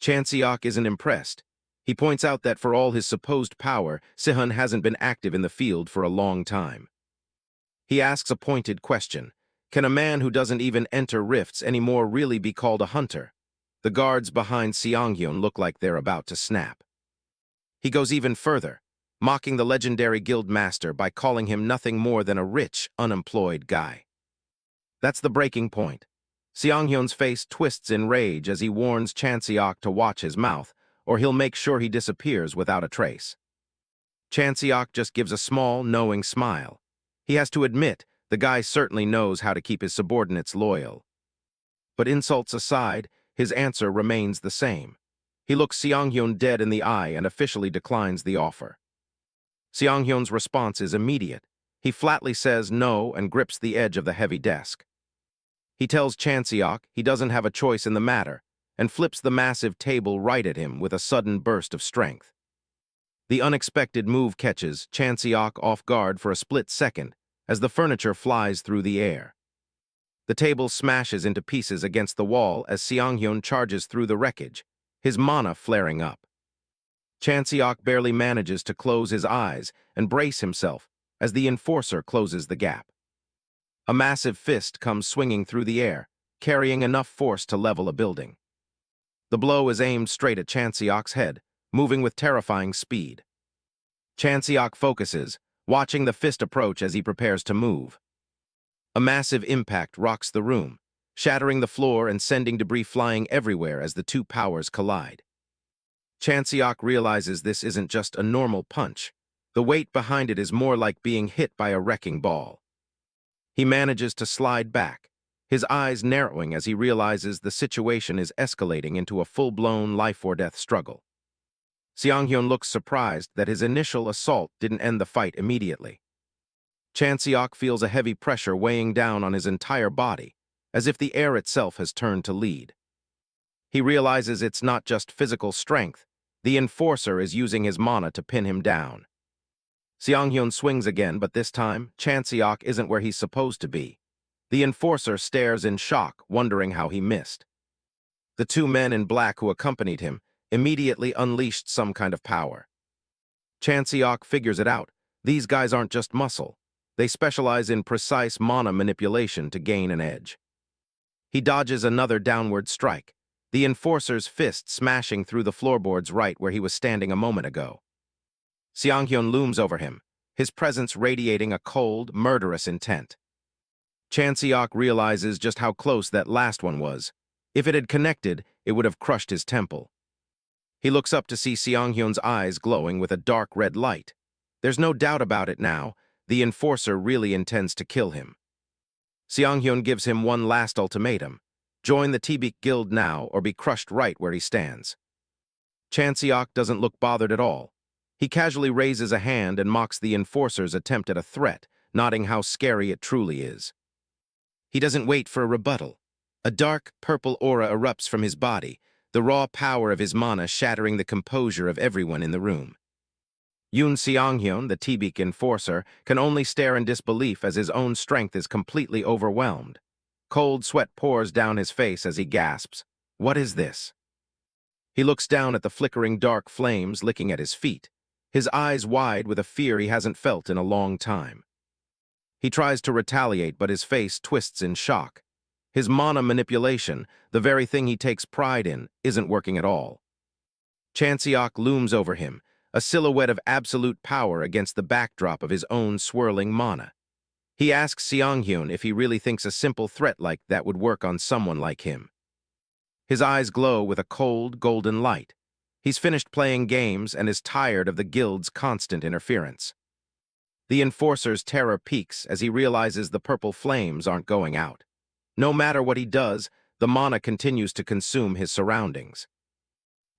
Chanseok isn't impressed. He points out that for all his supposed power, Sihun hasn't been active in the field for a long time. He asks a pointed question. Can a man who doesn't even enter rifts anymore really be called a hunter? The guards behind Seong-hyun look like they're about to snap. He goes even further, mocking the legendary guild master by calling him nothing more than a rich, unemployed guy. That's the breaking point. Seong-hyun's face twists in rage as he warns Chanseok to watch his mouth, or he'll make sure he disappears without a trace. Chanseok just gives a small, knowing smile. He has to admit, the guy certainly knows how to keep his subordinates loyal. But insults aside, his answer remains the same. He looks Seong-hyun dead in the eye and officially declines the offer. Seong-hyun's response is immediate. He flatly says no and grips the edge of the heavy desk. He tells Chanseok he doesn't have a choice in the matter and flips the massive table right at him with a sudden burst of strength. The unexpected move catches Chanseok off guard for a split second as the furniture flies through the air. The table smashes into pieces against the wall as Seong-hyun charges through the wreckage, his mana flaring up. Chanseok barely manages to close his eyes and brace himself as the enforcer closes the gap. A massive fist comes swinging through the air, carrying enough force to level a building. The blow is aimed straight at Chanseok's head, moving with terrifying speed. Chanseok focuses, watching the fist approach as he prepares to move. A massive impact rocks the room, shattering the floor and sending debris flying everywhere as the two powers collide. Chanseok realizes this isn't just a normal punch. The weight behind it is more like being hit by a wrecking ball. He manages to slide back, his eyes narrowing as he realizes the situation is escalating into a full-blown life-or-death struggle. Seong-hyun looks surprised that his initial assault didn't end the fight immediately. Chanseok feels a heavy pressure weighing down on his entire body, as if the air itself has turned to lead. He realizes it's not just physical strength. The enforcer is using his mana to pin him down. Seong-hyun swings again, but this time, Chanseok isn't where he's supposed to be. The enforcer stares in shock, wondering how he missed. The two men in black who accompanied him immediately unleashed some kind of power. Chanseok figures it out. These guys aren't just muscle. They specialize in precise mana manipulation to gain an edge. He dodges another downward strike, the enforcer's fist smashing through the floorboards right where he was standing a moment ago. Seong-hyun looms over him, his presence radiating a cold, murderous intent. Chanseok realizes just how close that last one was. If it had connected, it would have crushed his temple. He looks up to see Seong-hyun's eyes glowing with a dark red light. There's no doubt about it now. The enforcer really intends to kill him. Seong-hyun gives him one last ultimatum. Join the T-Beak Guild now or be crushed right where he stands. Chanseok doesn't look bothered at all. He casually raises a hand and mocks the enforcer's attempt at a threat, noting how scary it truly is. He doesn't wait for a rebuttal. A dark, purple aura erupts from his body, the raw power of his mana shattering the composure of everyone in the room. Yoon Seong-hyun, the T-beak enforcer, can only stare in disbelief as his own strength is completely overwhelmed. Cold sweat pours down his face as he gasps. What is this? He looks down at the flickering dark flames licking at his feet, his eyes wide with a fear he hasn't felt in a long time. He tries to retaliate, but his face twists in shock. His mana manipulation, the very thing he takes pride in, isn't working at all. Chanseok looms over him, a silhouette of absolute power against the backdrop of his own swirling mana. He asks Seong-hyun if he really thinks a simple threat like that would work on someone like him. His eyes glow with a cold, golden light. He's finished playing games and is tired of the guild's constant interference. The enforcer's terror peaks as he realizes the purple flames aren't going out. No matter what he does, the mana continues to consume his surroundings.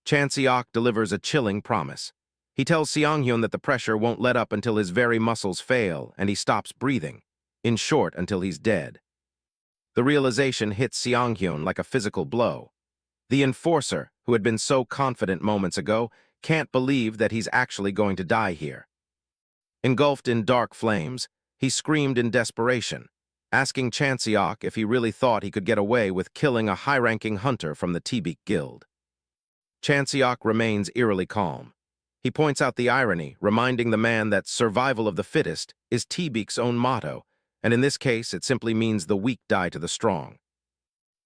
Chanseok delivers a chilling promise. He tells Seong-hyun that the pressure won't let up until his very muscles fail and he stops breathing. In short, until he's dead. The realization hits Seong-hyun like a physical blow. The enforcer, who had been so confident moments ago, can't believe that he's actually going to die here. Engulfed in dark flames, he screamed in desperation, asking Chanseok if he really thought he could get away with killing a high-ranking hunter from the T-beak guild. Chanseok remains eerily calm. He points out the irony, reminding the man that survival of the fittest is T-beak's own motto, and in this case it simply means the weak die to the strong.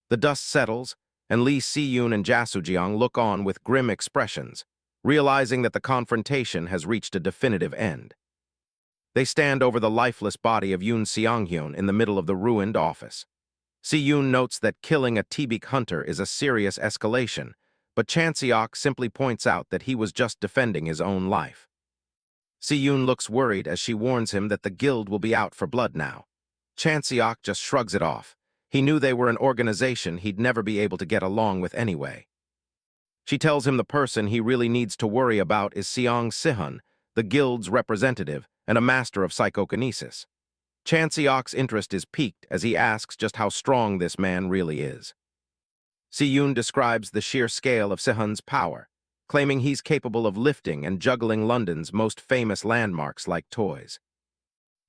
The dust settles, and Lee Si-yoon and Jasujeong look on with grim expressions, realizing that the confrontation has reached a definitive end. They stand over the lifeless body of Yoon Seong-hyun in the middle of the ruined office. Si-yoon notes that killing a T-beak hunter is a serious escalation, but Chanseok simply points out that he was just defending his own life. Si-yoon looks worried as she warns him that the guild will be out for blood now. Chanseok just shrugs it off. He knew they were an organization he'd never be able to get along with anyway. She tells him the person he really needs to worry about is Seong Sihun, the guild's representative and a master of psychokinesis. Chanseok's interest is piqued as he asks just how strong this man really is. Si-yoon describes the sheer scale of Sihun's power, claiming he's capable of lifting and juggling London's most famous landmarks like toys.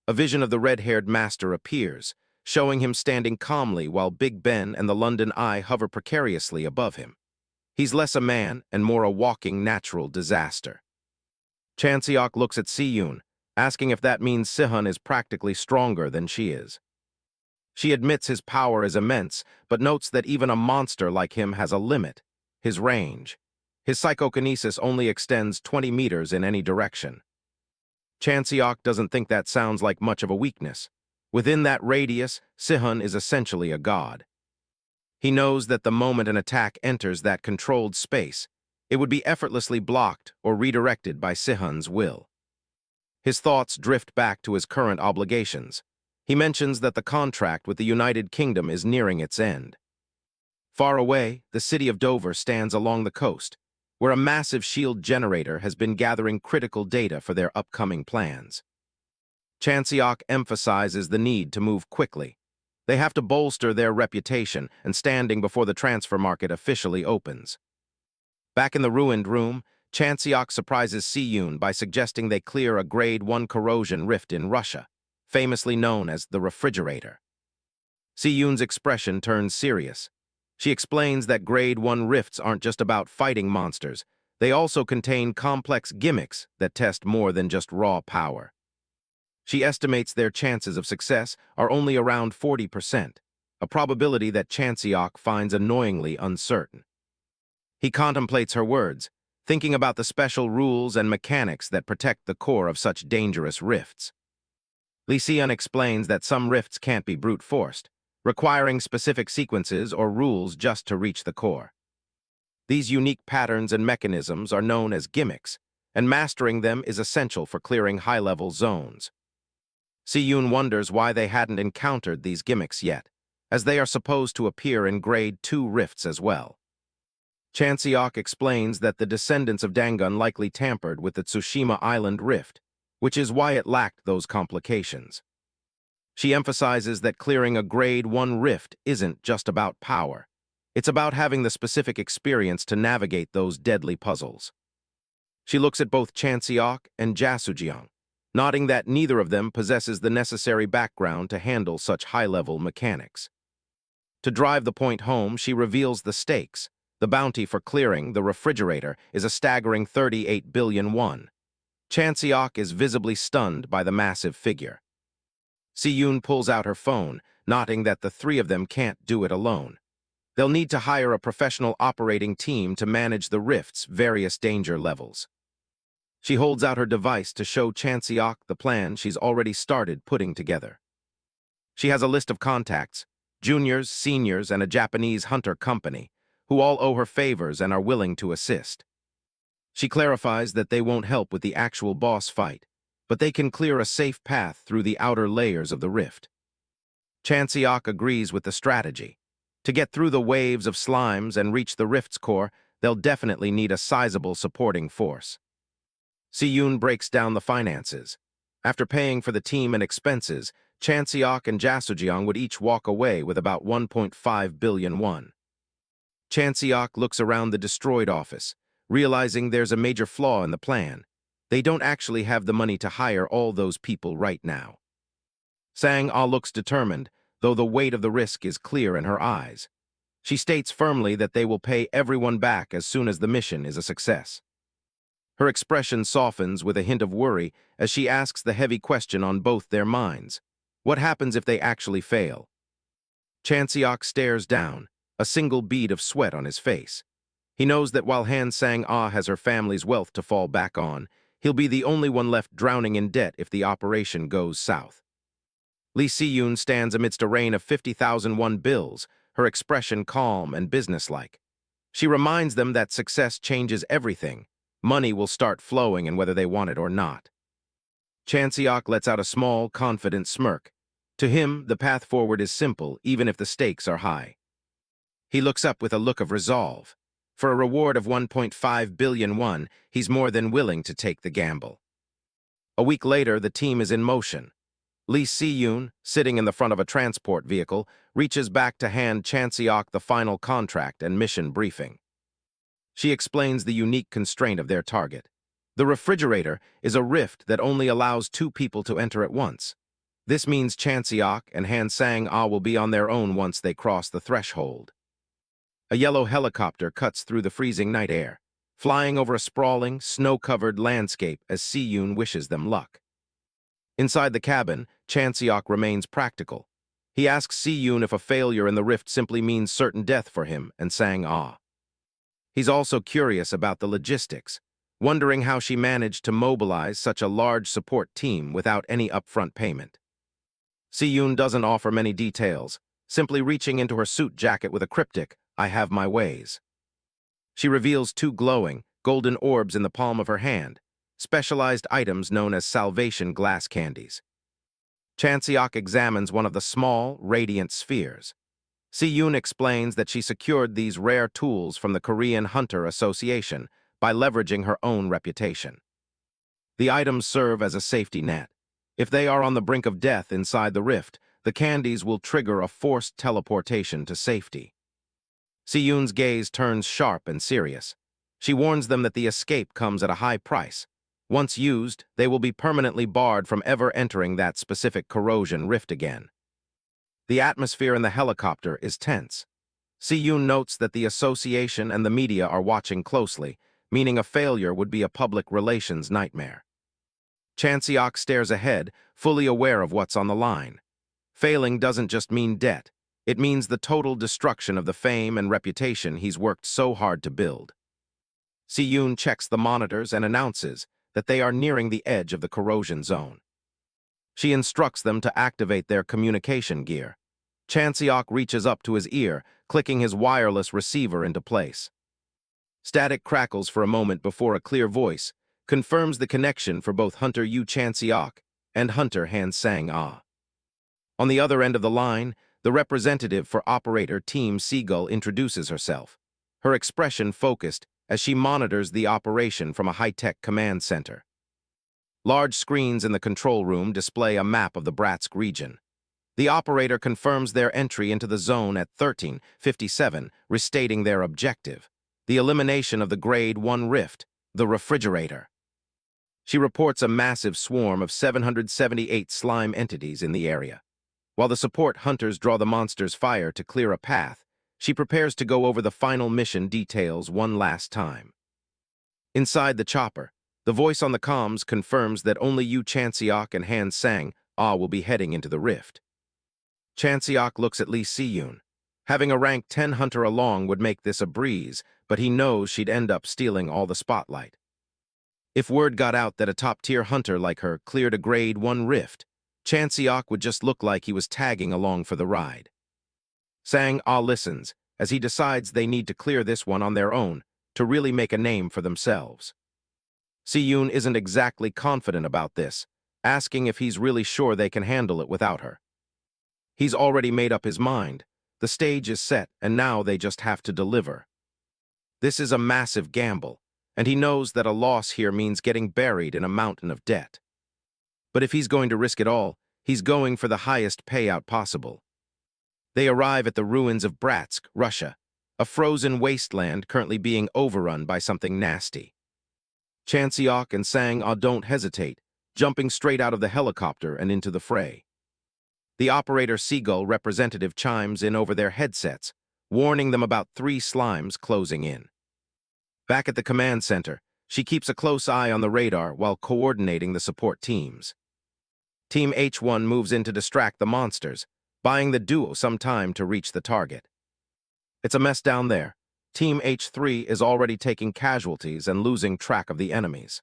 A vision of the red-haired master appears, showing him standing calmly while Big Ben and the London Eye hover precariously above him. He's less a man and more a walking natural disaster. Chanseok looks at Si-yoon, asking if that means Sihun is practically stronger than she is. She admits his power is immense, but notes that even a monster like him has a limit, his range. His psychokinesis only extends 20 meters in any direction. Chanseok doesn't think that sounds like much of a weakness. Within that radius, Sihun is essentially a god. He knows that the moment an attack enters that controlled space, it would be effortlessly blocked or redirected by Sihun's will. His thoughts drift back to his current obligations. He mentions that the contract with the United Kingdom is nearing its end. Far away, the city of Dover stands along the coast, where a massive shield generator has been gathering critical data for their upcoming plans. Chanseok emphasizes the need to move quickly. They have to bolster their reputation and standing before the transfer market officially opens. Back in the ruined room, Chanseok surprises Si-yoon by suggesting they clear a Grade 1 corrosion rift in Russia, famously known as the refrigerator. Si-yoon's expression turns serious. She explains that Grade 1 rifts aren't just about fighting monsters. They also contain complex gimmicks that test more than just raw power. She estimates their chances of success are only around 40%, a probability that Chanseok finds annoyingly uncertain. He contemplates her words, thinking about the special rules and mechanics that protect the core of such dangerous rifts. Lee Si-yoon explains that some rifts can't be brute-forced, requiring specific sequences or rules just to reach the core. These unique patterns and mechanisms are known as gimmicks, and mastering them is essential for clearing high-level zones. Si-yoon wonders why they hadn't encountered these gimmicks yet, as they are supposed to appear in Grade 2 rifts as well. Chanseok explains that the descendants of Dangun likely tampered with the Tsushima Island rift, which is why it lacked those complications. She emphasizes that clearing a Grade 1 rift isn't just about power. It's about having the specific experience to navigate those deadly puzzles. She looks at both Chanseok and Jasujiang, nodding that neither of them possesses the necessary background to handle such high-level mechanics. To drive the point home, she reveals the stakes. The bounty for clearing the refrigerator is a staggering 38 billion won. Chanseok is visibly stunned by the massive figure. Si-yoon pulls out her phone, noting that the three of them can't do it alone. They'll need to hire a professional operating team to manage the rift's various danger levels. She holds out her device to show Chanseok the plan she's already started putting together. She has a list of contacts, juniors, seniors, and a Japanese hunter company, who all owe her favors and are willing to assist. She clarifies that they won't help with the actual boss fight, but they can clear a safe path through the outer layers of the rift. Chanseok agrees with the strategy. To get through the waves of slimes and reach the rift's core, they'll definitely need a sizable supporting force. Si-yoon breaks down the finances. After paying for the team and expenses, Chanseok and Jasujiang would each walk away with about 1.5 billion won. Chanseok looks around the destroyed office, realizing there's a major flaw in the plan. They don't actually have the money to hire all those people right now. Sang-ah looks determined, though the weight of the risk is clear in her eyes. She states firmly that they will pay everyone back as soon as the mission is a success. Her expression softens with a hint of worry as she asks the heavy question on both their minds. What happens if they actually fail? Chanseok stares down, a single bead of sweat on his face. He knows that while Han Sang-ah has her family's wealth to fall back on, he'll be the only one left drowning in debt if the operation goes south. Lee Si-yoon stands amidst a rain of 50,000 won bills, her expression calm and businesslike. She reminds them that success changes everything. Money will start flowing and whether they want it or not. Chanseok lets out a small, confident smirk. To him, the path forward is simple, even if the stakes are high. He looks up with a look of resolve. For a reward of 1.5 billion won, he's more than willing to take the gamble. A week later, the team is in motion. Lee Si-yoon, sitting in the front of a transport vehicle, reaches back to hand Chanseok the final contract and mission briefing. She explains the unique constraint of their target. The refrigerator is a rift that only allows 2 people to enter at once. This means Chanseok and Han Sang-ah will be on their own once they cross the threshold. A yellow helicopter cuts through the freezing night air, flying over a sprawling, snow-covered landscape as Si-yoon wishes them luck. Inside the cabin, Chanseok remains practical. He asks Si-yoon if a failure in the rift simply means certain death for him and Sang-ah. He's also curious about the logistics, wondering how she managed to mobilize such a large support team without any upfront payment. Si-yoon doesn't offer many details, simply reaching into her suit jacket with a cryptic, "I have my ways." She reveals 2 glowing, golden orbs in the palm of her hand, specialized items known as salvation glass candies. Chanseok examines one of the small, radiant spheres. Si-yoon explains that she secured these rare tools from the Korean Hunter Association by leveraging her own reputation. The items serve as a safety net. If they are on the brink of death inside the rift, the candies will trigger a forced teleportation to safety. Si-yoon's gaze turns sharp and serious. She warns them that the escape comes at a high price. Once used, they will be permanently barred from ever entering that specific corrosion rift again. The atmosphere in the helicopter is tense. Si-yoon notes that the association and the media are watching closely, meaning a failure would be a public relations nightmare. Chanseok stares ahead, fully aware of what's on the line. Failing doesn't just mean debt. It means the total destruction of the fame and reputation he's worked so hard to build. Si-yoon checks the monitors and announces that they are nearing the edge of the corrosion zone. She instructs them to activate their communication gear. Chanseok reaches up to his ear, clicking his wireless receiver into place. Static crackles for a moment before a clear voice confirms the connection for both Hunter Yu Chanseok and Hunter Han Sang-ah. On the other end of the line, the representative for Operator Team Seagull introduces herself, her expression focused as she monitors the operation from a high-tech command center. Large screens in the control room display a map of the Bratsk region. The operator confirms their entry into the zone at 13:57, restating their objective, the elimination of the Grade 1 rift, the refrigerator. She reports a massive swarm of 778 slime entities in the area. While the support hunters draw the monster's fire to clear a path, she prepares to go over the final mission details one last time. Inside the chopper, the voice on the comms confirms that only Yu Chanseok and Han Sang-ah will be heading into the rift. Chanseok looks at Lee Si-yoon. Having a rank 10 hunter along would make this a breeze, but he knows she'd end up stealing all the spotlight. If word got out that a top-tier hunter like her cleared a grade 1 rift, Chanseok would just look like he was tagging along for the ride. Sang-ah listens, as he decides they need to clear this one on their own to really make a name for themselves. Si-yoon isn't exactly confident about this, asking if he's really sure they can handle it without her. He's already made up his mind. The stage is set, and now they just have to deliver. This is a massive gamble, and he knows that a loss here means getting buried in a mountain of debt. But if he's going to risk it all, he's going for the highest payout possible. They arrive at the ruins of Bratsk, Russia, a frozen wasteland currently being overrun by something nasty. Chanseok and Sang-ah don't hesitate, jumping straight out of the helicopter and into the fray. The operator Seagull representative chimes in over their headsets, warning them about 3 slimes closing in. Back at the command center, she keeps a close eye on the radar while coordinating the support teams. Team H1 moves in to distract the monsters, buying the duo some time to reach the target. It's a mess down there. Team H3 is already taking casualties and losing track of the enemies.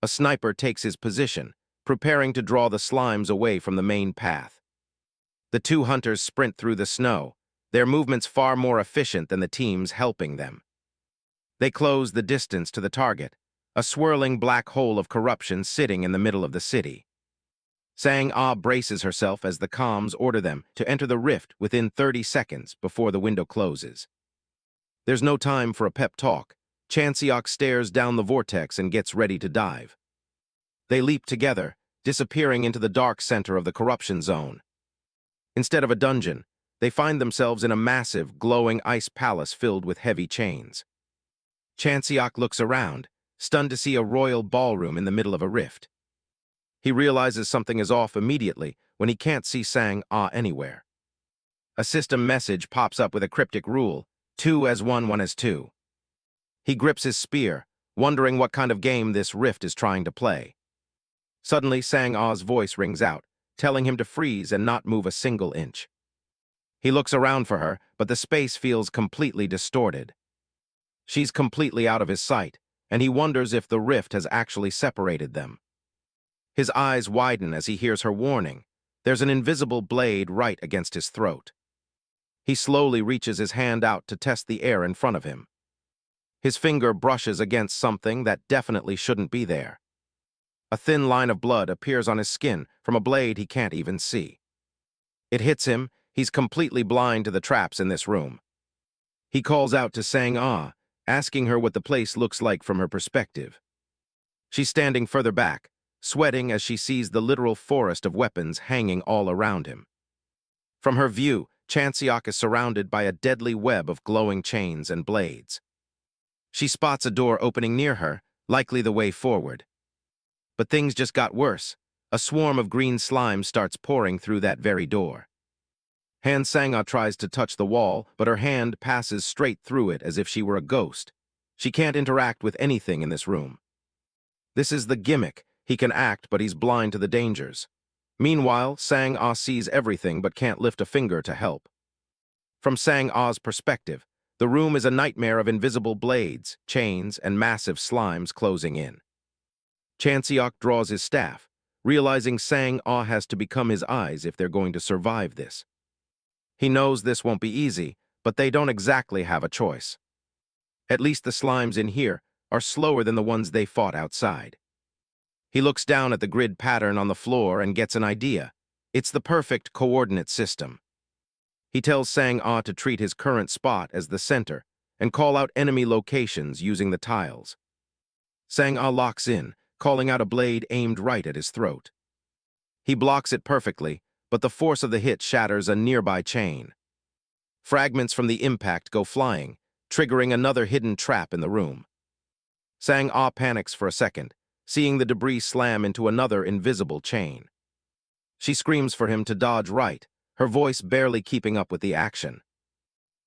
A sniper takes his position, preparing to draw the slimes away from the main path. The 2 hunters sprint through the snow, their movements far more efficient than the teams helping them. They close the distance to the target, a swirling black hole of corruption sitting in the middle of the city. Sang-ah braces herself as the comms order them to enter the rift within 30 seconds before the window closes. There's no time for a pep talk. Chanseok stares down the vortex and gets ready to dive. They leap together, disappearing into the dark center of the corruption zone. Instead of a dungeon, they find themselves in a massive, glowing ice palace filled with heavy chains. Chanseok looks around, stunned to see a royal ballroom in the middle of a rift. He realizes something is off immediately when he can't see Sang-ah anywhere. A system message pops up with a cryptic rule, 2 as 1, 1 as 2. He grips his spear, wondering what kind of game this rift is trying to play. Suddenly, Sang-ah's voice rings out, telling him to freeze and not move a single inch. He looks around for her, but the space feels completely distorted. She's completely out of his sight, and he wonders if the rift has actually separated them. His eyes widen as he hears her warning. There's an invisible blade right against his throat. He slowly reaches his hand out to test the air in front of him. His finger brushes against something that definitely shouldn't be there. A thin line of blood appears on his skin from a blade he can't even see. It hits him. He's completely blind to the traps in this room. He calls out to Sang-ah, asking her what the place looks like from her perspective. She's standing further back, sweating as she sees the literal forest of weapons hanging all around him. From her view, Chanseok is surrounded by a deadly web of glowing chains and blades. She spots a door opening near her, likely the way forward. But things just got worse. A swarm of green slime starts pouring through that very door. Han Sang-ah tries to touch the wall, but her hand passes straight through it as if she were a ghost. She can't interact with anything in this room. This is the gimmick. He can act, but he's blind to the dangers. Meanwhile, Sang-ah sees everything but can't lift a finger to help. From Sang-ah's perspective, the room is a nightmare of invisible blades, chains, and massive slimes closing in. Chanseok draws his staff, realizing Sang-ah has to become his eyes if they're going to survive this. He knows this won't be easy, but they don't exactly have a choice. At least the slimes in here are slower than the ones they fought outside. He looks down at the grid pattern on the floor and gets an idea. It's the perfect coordinate system. He tells Sang-ah to treat his current spot as the center and call out enemy locations using the tiles. Sang-ah locks in, calling out a blade aimed right at his throat. He blocks it perfectly, but the force of the hit shatters a nearby chain. Fragments from the impact go flying, triggering another hidden trap in the room. Sang-ah panics for a second, seeing the debris slam into another invisible chain. She screams for him to dodge right, her voice barely keeping up with the action.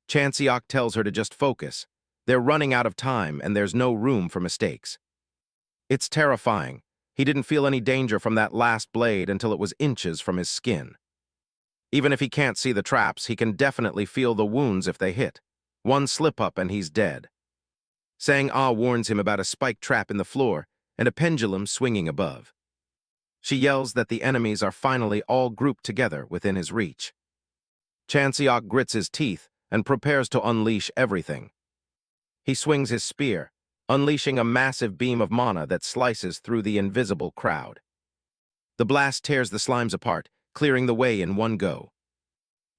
Chanseok tells her to just focus. They're running out of time and there's no room for mistakes. It's terrifying. He didn't feel any danger from that last blade until it was inches from his skin. Even if he can't see the traps, he can definitely feel the wounds if they hit. One slip-up and he's dead. Sang-ah warns him about a spike trap in the floor and a pendulum swinging above. She yells that the enemies are finally all grouped together within his reach. Chanseok grits his teeth and prepares to unleash everything. He swings his spear, unleashing a massive beam of mana that slices through the invisible crowd. The blast tears the slimes apart, clearing the way in one go.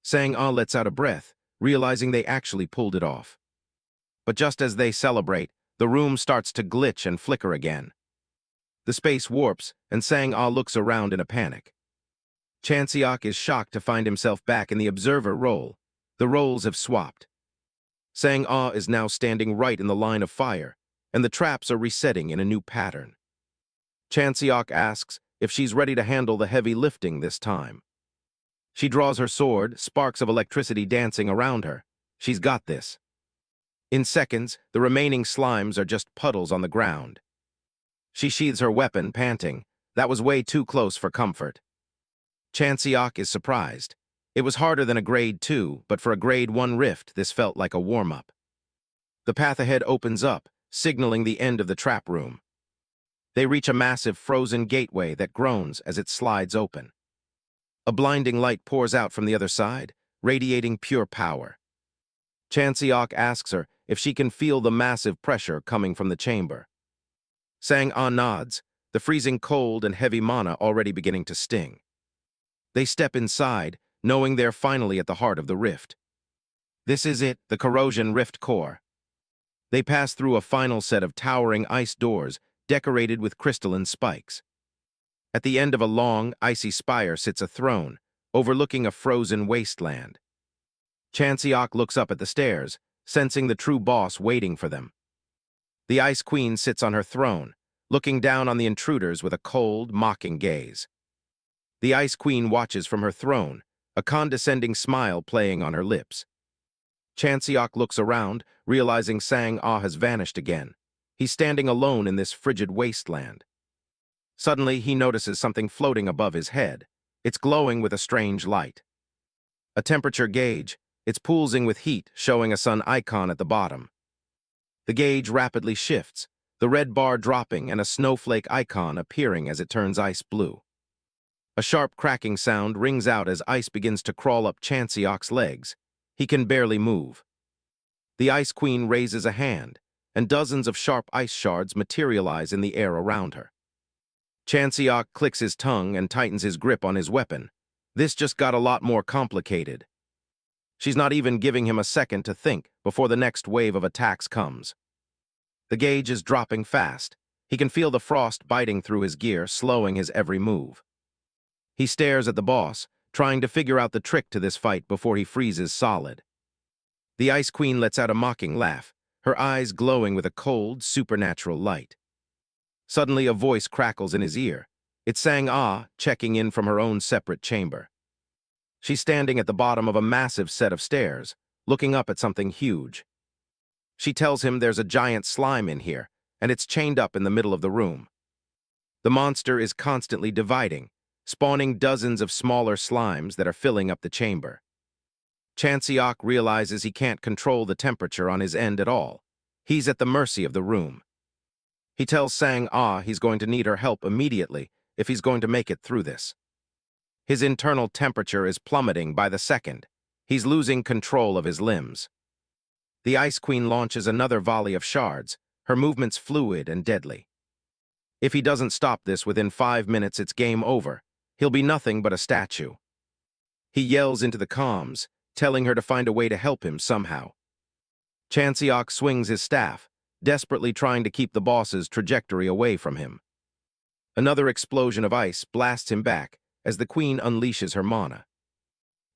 Sang-ah lets out a breath, realizing they actually pulled it off. But just as they celebrate, the room starts to glitch and flicker again. The space warps, and Sang-ah looks around in a panic. Chanseok is shocked to find himself back in the observer role. The roles have swapped. Sang-ah is now standing right in the line of fire, and the traps are resetting in a new pattern. Chanseok asks if she's ready to handle the heavy lifting this time. She draws her sword, sparks of electricity dancing around her. She's got this. In seconds, the remaining slimes are just puddles on the ground. She sheathes her weapon, panting. That was way too close for comfort. Chanseok is surprised. It was harder than a grade 2, but for a grade 1 rift, this felt like a warm-up. The path ahead opens up, signaling the end of the trap room. They reach a massive frozen gateway that groans as it slides open. A blinding light pours out from the other side, radiating pure power. Chanseok asks her if she can feel the massive pressure coming from the chamber. Sang-ah nods, the freezing cold and heavy mana already beginning to sting. They step inside, knowing they're finally at the heart of the rift. This is it, the corrosion rift core. They pass through a final set of towering ice doors, decorated with crystalline spikes. At the end of a long, icy spire sits a throne, overlooking a frozen wasteland. Chanseok looks up at the stairs, sensing the true boss waiting for them. The Ice Queen sits on her throne, looking down on the intruders with a cold, mocking gaze. The Ice Queen watches from her throne, a condescending smile playing on her lips. Chanseok looks around, realizing Sang-ah has vanished again. He's standing alone in this frigid wasteland. Suddenly, he notices something floating above his head. It's glowing with a strange light. A temperature gauge. It's pulsing with heat, showing a sun icon at the bottom. The gauge rapidly shifts, the red bar dropping and a snowflake icon appearing as it turns ice blue. A sharp cracking sound rings out as ice begins to crawl up Chanseok's legs. He can barely move. The Ice Queen raises a hand, and dozens of sharp ice shards materialize in the air around her. Chanseok clicks his tongue and tightens his grip on his weapon. This just got a lot more complicated. She's not even giving him a second to think before the next wave of attacks comes. The gauge is dropping fast. He can feel the frost biting through his gear, slowing his every move. He stares at the boss, trying to figure out the trick to this fight before he freezes solid. The Ice Queen lets out a mocking laugh, her eyes glowing with a cold, supernatural light. Suddenly, a voice crackles in his ear. It's Sang-ah, checking in from her own separate chamber. She's standing at the bottom of a massive set of stairs, looking up at something huge. She tells him there's a giant slime in here, and it's chained up in the middle of the room. The monster is constantly dividing, spawning dozens of smaller slimes that are filling up the chamber. Chanseok realizes he can't control the temperature on his end at all. He's at the mercy of the room. He tells Sang-ah he's going to need her help immediately if he's going to make it through this. His internal temperature is plummeting by the second. He's losing control of his limbs. The Ice Queen launches another volley of shards, her movements fluid and deadly. If he doesn't stop this within 5 minutes, it's game over. He'll be nothing but a statue. He yells into the comms, telling her to find a way to help him somehow. Chanseok swings his staff, desperately trying to keep the boss's trajectory away from him. Another explosion of ice blasts him back as the Queen unleashes her mana.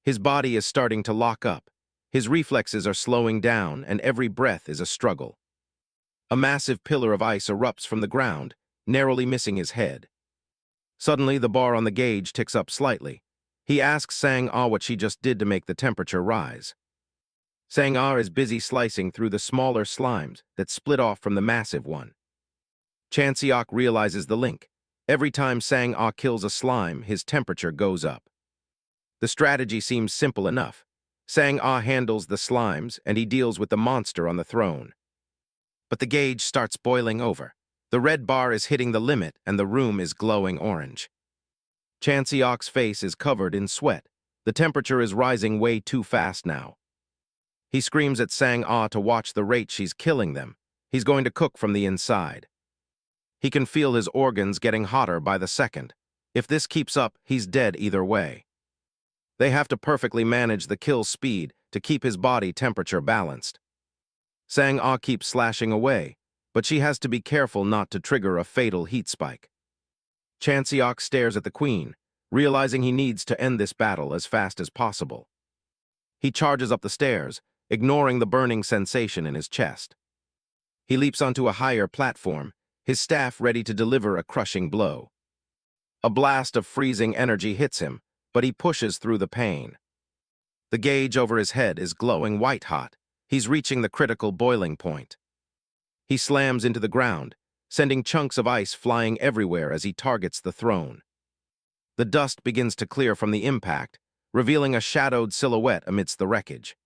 His body is starting to lock up. His reflexes are slowing down, and every breath is a struggle. A massive pillar of ice erupts from the ground, narrowly missing his head. Suddenly, the bar on the gauge ticks up slightly. He asks Sang-ah what she just did to make the temperature rise. Sang-ah is busy slicing through the smaller slimes that split off from the massive one. Chanseok realizes the link. Every time Sang-ah kills a slime, his temperature goes up. The strategy seems simple enough. Sang-ah handles the slimes, and he deals with the monster on the throne. But the gauge starts boiling over. The red bar is hitting the limit, and the room is glowing orange. Chanseok's face is covered in sweat. The temperature is rising way too fast now. He screams at Sang-ah to watch the rate she's killing them. He's going to cook from the inside. He can feel his organs getting hotter by the second. If this keeps up, he's dead either way. They have to perfectly manage the kill speed to keep his body temperature balanced. Sang-ah keeps slashing away, but she has to be careful not to trigger a fatal heat spike. Chanseok stares at the queen, realizing he needs to end this battle as fast as possible. He charges up the stairs, ignoring the burning sensation in his chest. He leaps onto a higher platform, his staff ready to deliver a crushing blow. A blast of freezing energy hits him, but he pushes through the pain. The gauge over his head is glowing white-hot. He's reaching the critical boiling point. He slams into the ground, sending chunks of ice flying everywhere as he targets the throne. The dust begins to clear from the impact, revealing a shadowed silhouette amidst the wreckage.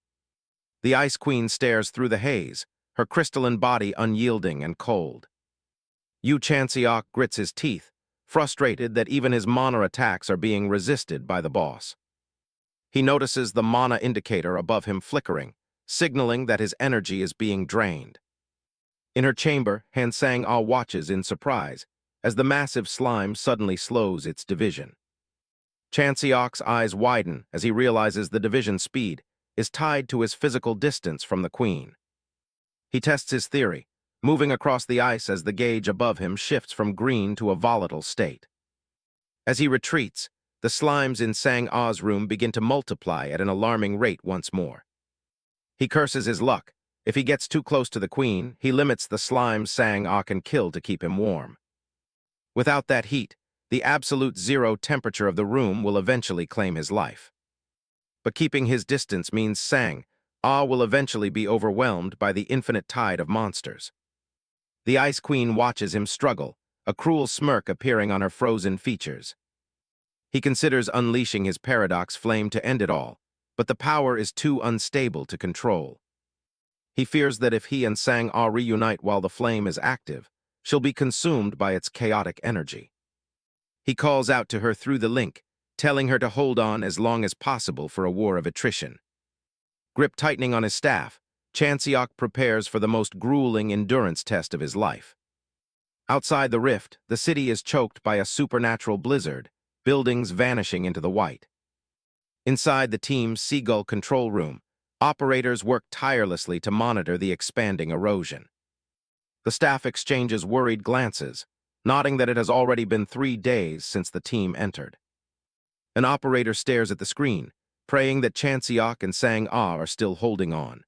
The Ice Queen stares through the haze, her crystalline body unyielding and cold. Yu Chanseok grits his teeth, frustrated that even his mana attacks are being resisted by the boss. He notices the mana indicator above him flickering, signaling that his energy is being drained. In her chamber, Han Sang-ah watches in surprise as the massive slime suddenly slows its division. Chanseok's eyes widen as he realizes the division speed is tied to his physical distance from the queen. He tests his theory, moving across the ice as the gauge above him shifts from green to a volatile state. As he retreats, the slimes in Sang-ah's room begin to multiply at an alarming rate once more. He curses his luck. If he gets too close to the queen, he limits the slimes Sang-ah can kill to keep him warm. Without that heat, the absolute zero temperature of the room will eventually claim his life. But keeping his distance means Sang-ah will eventually be overwhelmed by the infinite tide of monsters. The Ice Queen watches him struggle, a cruel smirk appearing on her frozen features. He considers unleashing his paradox flame to end it all, but the power is too unstable to control. He fears that if he and Sang-ah reunite while the flame is active, she'll be consumed by its chaotic energy. He calls out to her through the link, telling her to hold on as long as possible for a war of attrition. Grip tightening on his staff, Chanseok prepares for the most grueling endurance test of his life. Outside the rift, the city is choked by a supernatural blizzard, buildings vanishing into the white. Inside the team's seagull control room, operators work tirelessly to monitor the expanding erosion. The staff exchanges worried glances, nodding that it has already been 3 days since the team entered. An operator stares at the screen, praying that Chanseok and Sang-ah are still holding on.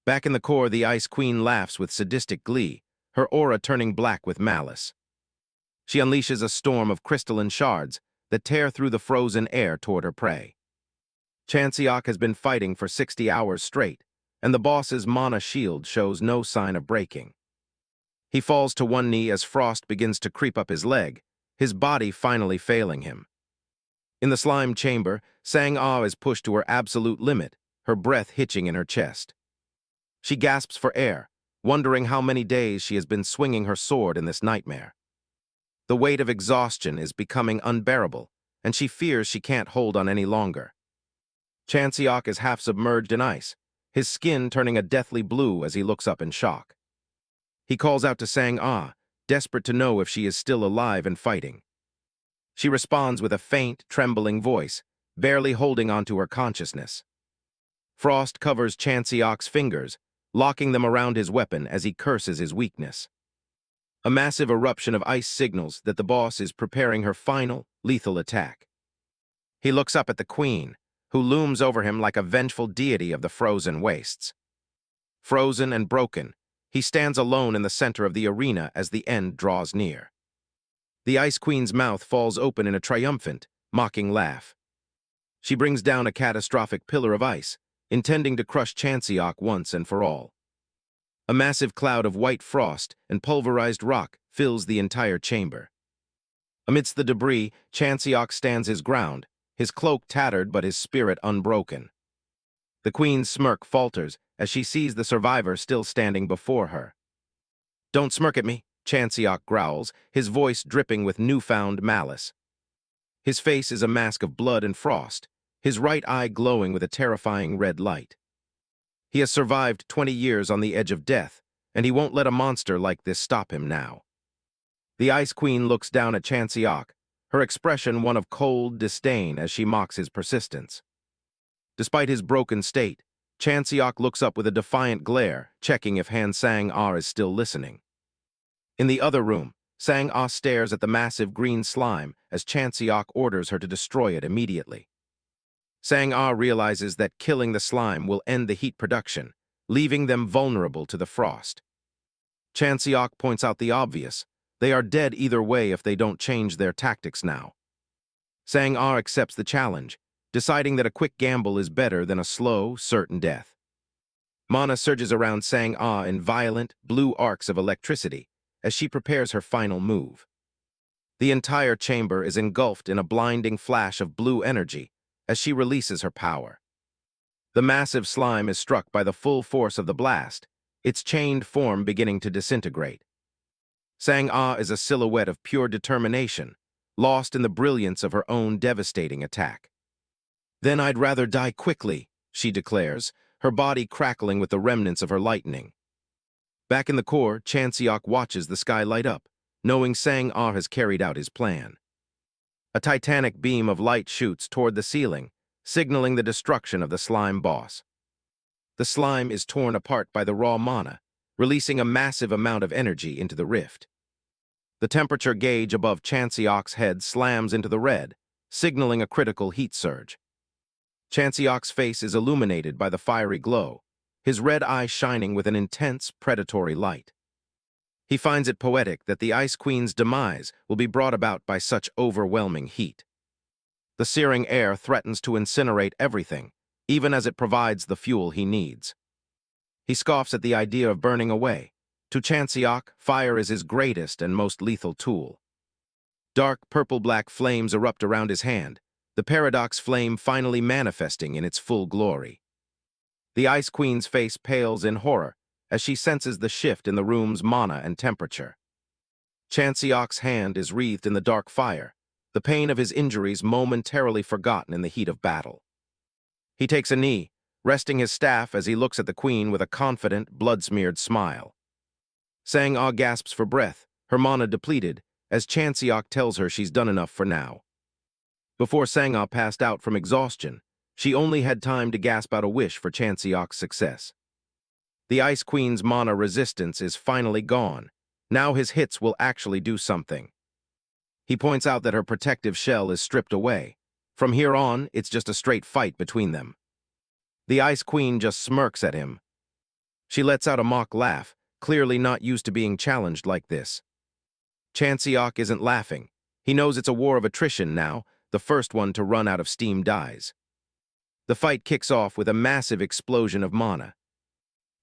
Back in the core, the Ice Queen laughs with sadistic glee, her aura turning black with malice. She unleashes a storm of crystalline shards that tear through the frozen air toward her prey. Chanseok has been fighting for 60 hours straight, and the boss's mana shield shows no sign of breaking. He falls to one knee as frost begins to creep up his leg, his body finally failing him. In the slime chamber, Sang-ah is pushed to her absolute limit, her breath hitching in her chest. She gasps for air, wondering how many days she has been swinging her sword in this nightmare. The weight of exhaustion is becoming unbearable, and she fears she can't hold on any longer. Chanseok is half submerged in ice, his skin turning a deathly blue as he looks up in shock. He calls out to Sang-ah, desperate to know if she is still alive and fighting. She responds with a faint, trembling voice, barely holding onto her consciousness. Frost covers Chanseok's fingers, locking them around his weapon as he curses his weakness. A massive eruption of ice signals that the boss is preparing her final, lethal attack. He looks up at the queen, who looms over him like a vengeful deity of the frozen wastes. Frozen and broken, He stands alone in the center of the arena as the end draws near. The Ice Queen's mouth falls open in a triumphant, mocking laugh. She brings down a catastrophic pillar of ice, intending to crush Chanseok once and for all. A massive cloud of white frost and pulverized rock fills the entire chamber. Amidst the debris, Chanseok stands his ground, his cloak tattered but his spirit unbroken. The queen's smirk falters as she sees the survivor still standing before her. "Don't smirk at me," Chanseok growls, his voice dripping with newfound malice. His face is a mask of blood and frost, his right eye glowing with a terrifying red light. He has survived 20 years on the edge of death, and he won't let a monster like this stop him now. The Ice Queen looks down at Chanseok, her expression one of cold disdain as she mocks his persistence. Despite his broken state, Chanseok looks up with a defiant glare, checking if Han Sang-ah is still listening. In the other room, Sang-ah stares at the massive green slime as Chanseok orders her to destroy it immediately. Sang-ah realizes that killing the slime will end the heat production, leaving them vulnerable to the frost. Chanseok points out the obvious. They are dead either way if they don't change their tactics now. Sang-ah accepts the challenge, deciding that a quick gamble is better than a slow, certain death. Mana surges around Sang-ah in violent, blue arcs of electricity as she prepares her final move. The entire chamber is engulfed in a blinding flash of blue energy as she releases her power. The massive slime is struck by the full force of the blast, its chained form beginning to disintegrate. Sang-ah is a silhouette of pure determination, lost in the brilliance of her own devastating attack. "Then I'd rather die quickly," she declares, her body crackling with the remnants of her lightning. Back in the core, Chanseok watches the sky light up, knowing Sang-ah has carried out his plan. A titanic beam of light shoots toward the ceiling, signaling the destruction of the slime boss. The slime is torn apart by the raw mana, releasing a massive amount of energy into the rift. The temperature gauge above Chanseok's head slams into the red, signaling a critical heat surge. Chanseok's face is illuminated by the fiery glow, his red eye shining with an intense, predatory light. He finds it poetic that the Ice Queen's demise will be brought about by such overwhelming heat. The searing air threatens to incinerate everything, even as it provides the fuel he needs. He scoffs at the idea of burning away. To Chanseok, fire is his greatest and most lethal tool. Dark purple-black flames erupt around his hand, the paradox flame finally manifesting in its full glory. The Ice Queen's face pales in horror as she senses the shift in the room's mana and temperature. Chanseok's hand is wreathed in the dark fire, the pain of his injuries momentarily forgotten in the heat of battle. He takes a knee, resting his staff as he looks at the Queen with a confident, blood-smeared smile. Sang-ah gasps for breath, her mana depleted, as Chanseok tells her she's done enough for now. Before Sang-ah passed out from exhaustion, she only had time to gasp out a wish for Chanseok's success. The Ice Queen's mana resistance is finally gone. Now his hits will actually do something. He points out that her protective shell is stripped away. From here on, it's just a straight fight between them. The Ice Queen just smirks at him. She lets out a mock laugh, clearly not used to being challenged like this. Chanseok isn't laughing. He knows it's a war of attrition now, the first one to run out of steam dies. The fight kicks off with a massive explosion of mana.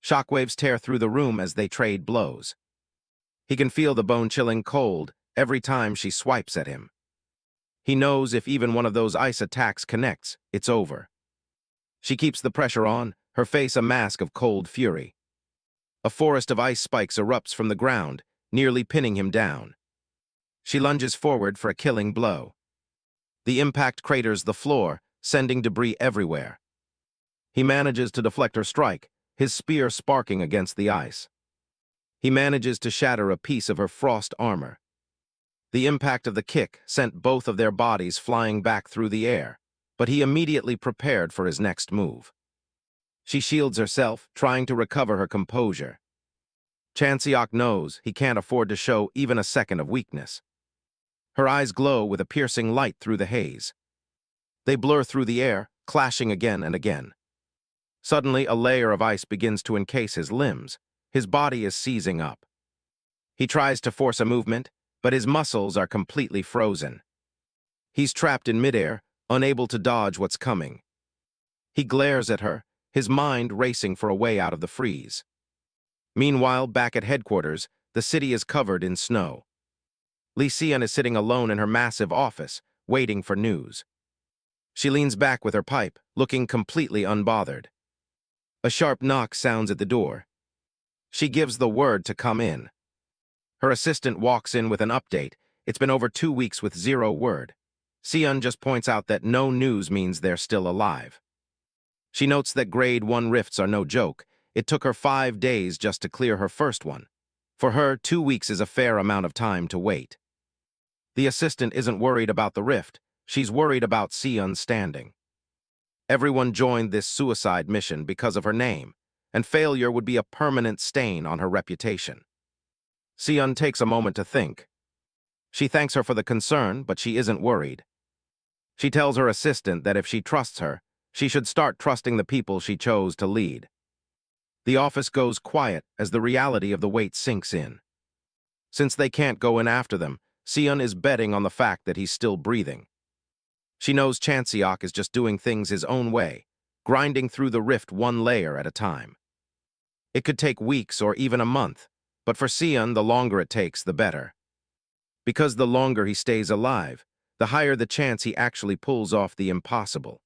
Shockwaves tear through the room as they trade blows. He can feel the bone-chilling cold every time she swipes at him. He knows if even one of those ice attacks connects, it's over. She keeps the pressure on, her face a mask of cold fury. A forest of ice spikes erupts from the ground, nearly pinning him down. She lunges forward for a killing blow. The impact craters the floor, sending debris everywhere. He manages to deflect her strike, his spear sparking against the ice. He manages to shatter a piece of her frost armor. The impact of the kick sent both of their bodies flying back through the air, but he immediately prepared for his next move. She shields herself, trying to recover her composure. Chanseok knows he can't afford to show even a second of weakness. Her eyes glow with a piercing light through the haze. They blur through the air, clashing again and again. Suddenly, a layer of ice begins to encase his limbs. His body is seizing up. He tries to force a movement, but his muscles are completely frozen. He's trapped in midair, unable to dodge what's coming. He glares at her, his mind racing for a way out of the freeze. Meanwhile, back at headquarters, the city is covered in snow. Lee Seon is sitting alone in her massive office, waiting for news. She leans back with her pipe, looking completely unbothered. A sharp knock sounds at the door. She gives the word to come in. Her assistant walks in with an update. It's been over 2 weeks with zero word. Seon just points out that no news means they're still alive. She notes that grade 1 rifts are no joke. It took her 5 days just to clear her first one. For her, 2 weeks is a fair amount of time to wait. The assistant isn't worried about the rift. She's worried about Seon's standing. Everyone joined this suicide mission because of her name, and failure would be a permanent stain on her reputation. Seon takes a moment to think. She thanks her for the concern, but she isn't worried. She tells her assistant that if she trusts her, she should start trusting the people she chose to lead. The office goes quiet as the reality of the wait sinks in. Since they can't go in after them, Seon is betting on the fact that he's still breathing. She knows Chanseok is just doing things his own way, grinding through the rift one layer at a time. It could take weeks or even a month, but for Seon, the longer it takes, the better. Because the longer he stays alive, the higher the chance he actually pulls off the impossible.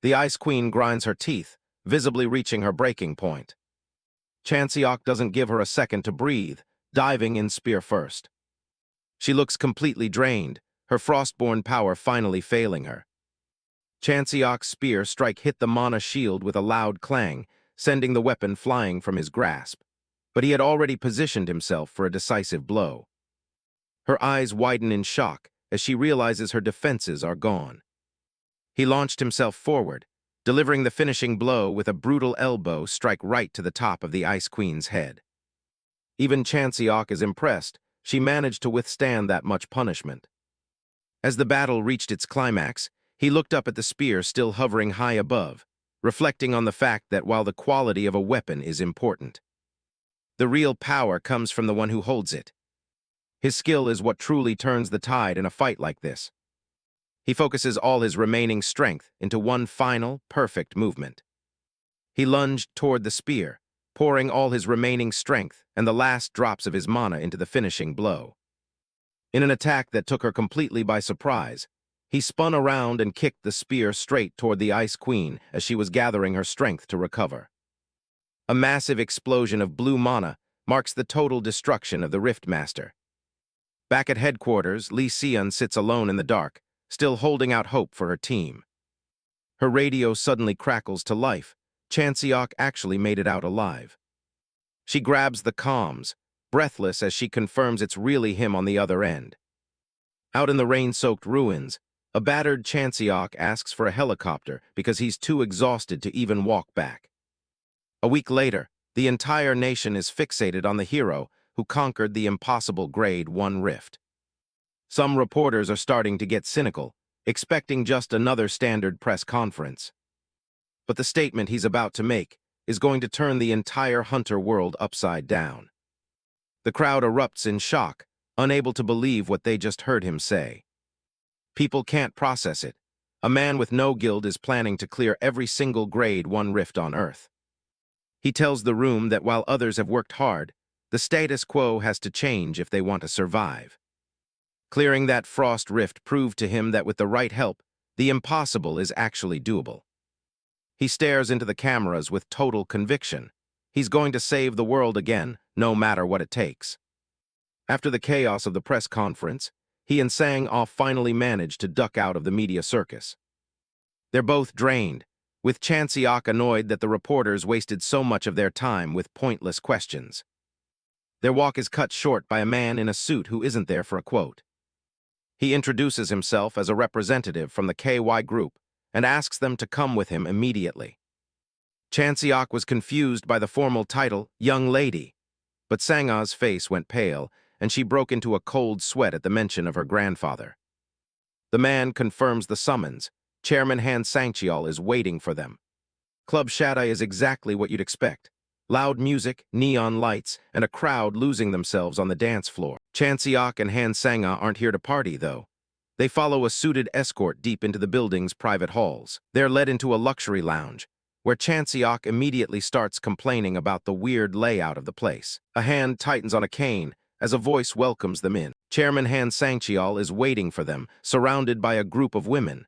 The Ice Queen grinds her teeth, visibly reaching her breaking point. Chanseok doesn't give her a second to breathe, diving in spear first. She looks completely drained, her frostborn power finally failing her. Chanseok's spear strike hit the mana shield with a loud clang, sending the weapon flying from his grasp. But he had already positioned himself for a decisive blow. Her eyes widen in shock as she realizes her defenses are gone. He launched himself forward, delivering the finishing blow with a brutal elbow strike right to the top of the Ice Queen's head. Even Chanseok is impressed. She managed to withstand that much punishment. As the battle reached its climax, he looked up at the spear still hovering high above, reflecting on the fact that while the quality of a weapon is important, the real power comes from the one who holds it. His skill is what truly turns the tide in a fight like this. He focuses all his remaining strength into one final, perfect movement. He lunged toward the spear, pouring all his remaining strength and the last drops of his mana into the finishing blow. In an attack that took her completely by surprise, he spun around and kicked the spear straight toward the Ice Queen as she was gathering her strength to recover. A massive explosion of blue mana marks the total destruction of the Riftmaster. Back at headquarters, Lee Seon sits alone in the dark, still holding out hope for her team. Her radio suddenly crackles to life. Chanseok actually made it out alive. She grabs the comms, breathless as she confirms it's really him on the other end. Out in the rain-soaked ruins, a battered Chanseok asks for a helicopter because he's too exhausted to even walk back. A week later, the entire nation is fixated on the hero who conquered the impossible Grade 1 rift. Some reporters are starting to get cynical, expecting just another standard press conference. But the statement he's about to make is going to turn the entire hunter world upside down. The crowd erupts in shock, unable to believe what they just heard him say. People can't process it. A man with no guild is planning to clear every single Grade 1 rift on Earth. He tells the room that while others have worked hard, the status quo has to change if they want to survive. Clearing that frost rift proved to him that with the right help, the impossible is actually doable. He stares into the cameras with total conviction. He's going to save the world again, no matter what it takes. After the chaos of the press conference, he and Sang-Ah finally managed to duck out of the media circus. They're both drained, with Chanseok annoyed that the reporters wasted so much of their time with pointless questions. Their walk is cut short by a man in a suit who isn't there for a quote. He introduces himself as a representative from the KY group and asks them to come with him immediately. Chanseok was confused by the formal title, Young Lady, but Sang-Ah's face went pale, and she broke into a cold sweat at the mention of her grandfather. The man confirms the summons. Chairman Han Sangcheol is waiting for them. Club Shaddai is exactly what you'd expect. Loud music, neon lights, and a crowd losing themselves on the dance floor. Chanseok and Han Sanga aren't here to party, though. They follow a suited escort deep into the building's private halls. They're led into a luxury lounge, where Chanseok immediately starts complaining about the weird layout of the place. A hand tightens on a cane as a voice welcomes them in. Chairman Han Sangcheol is waiting for them, surrounded by a group of women.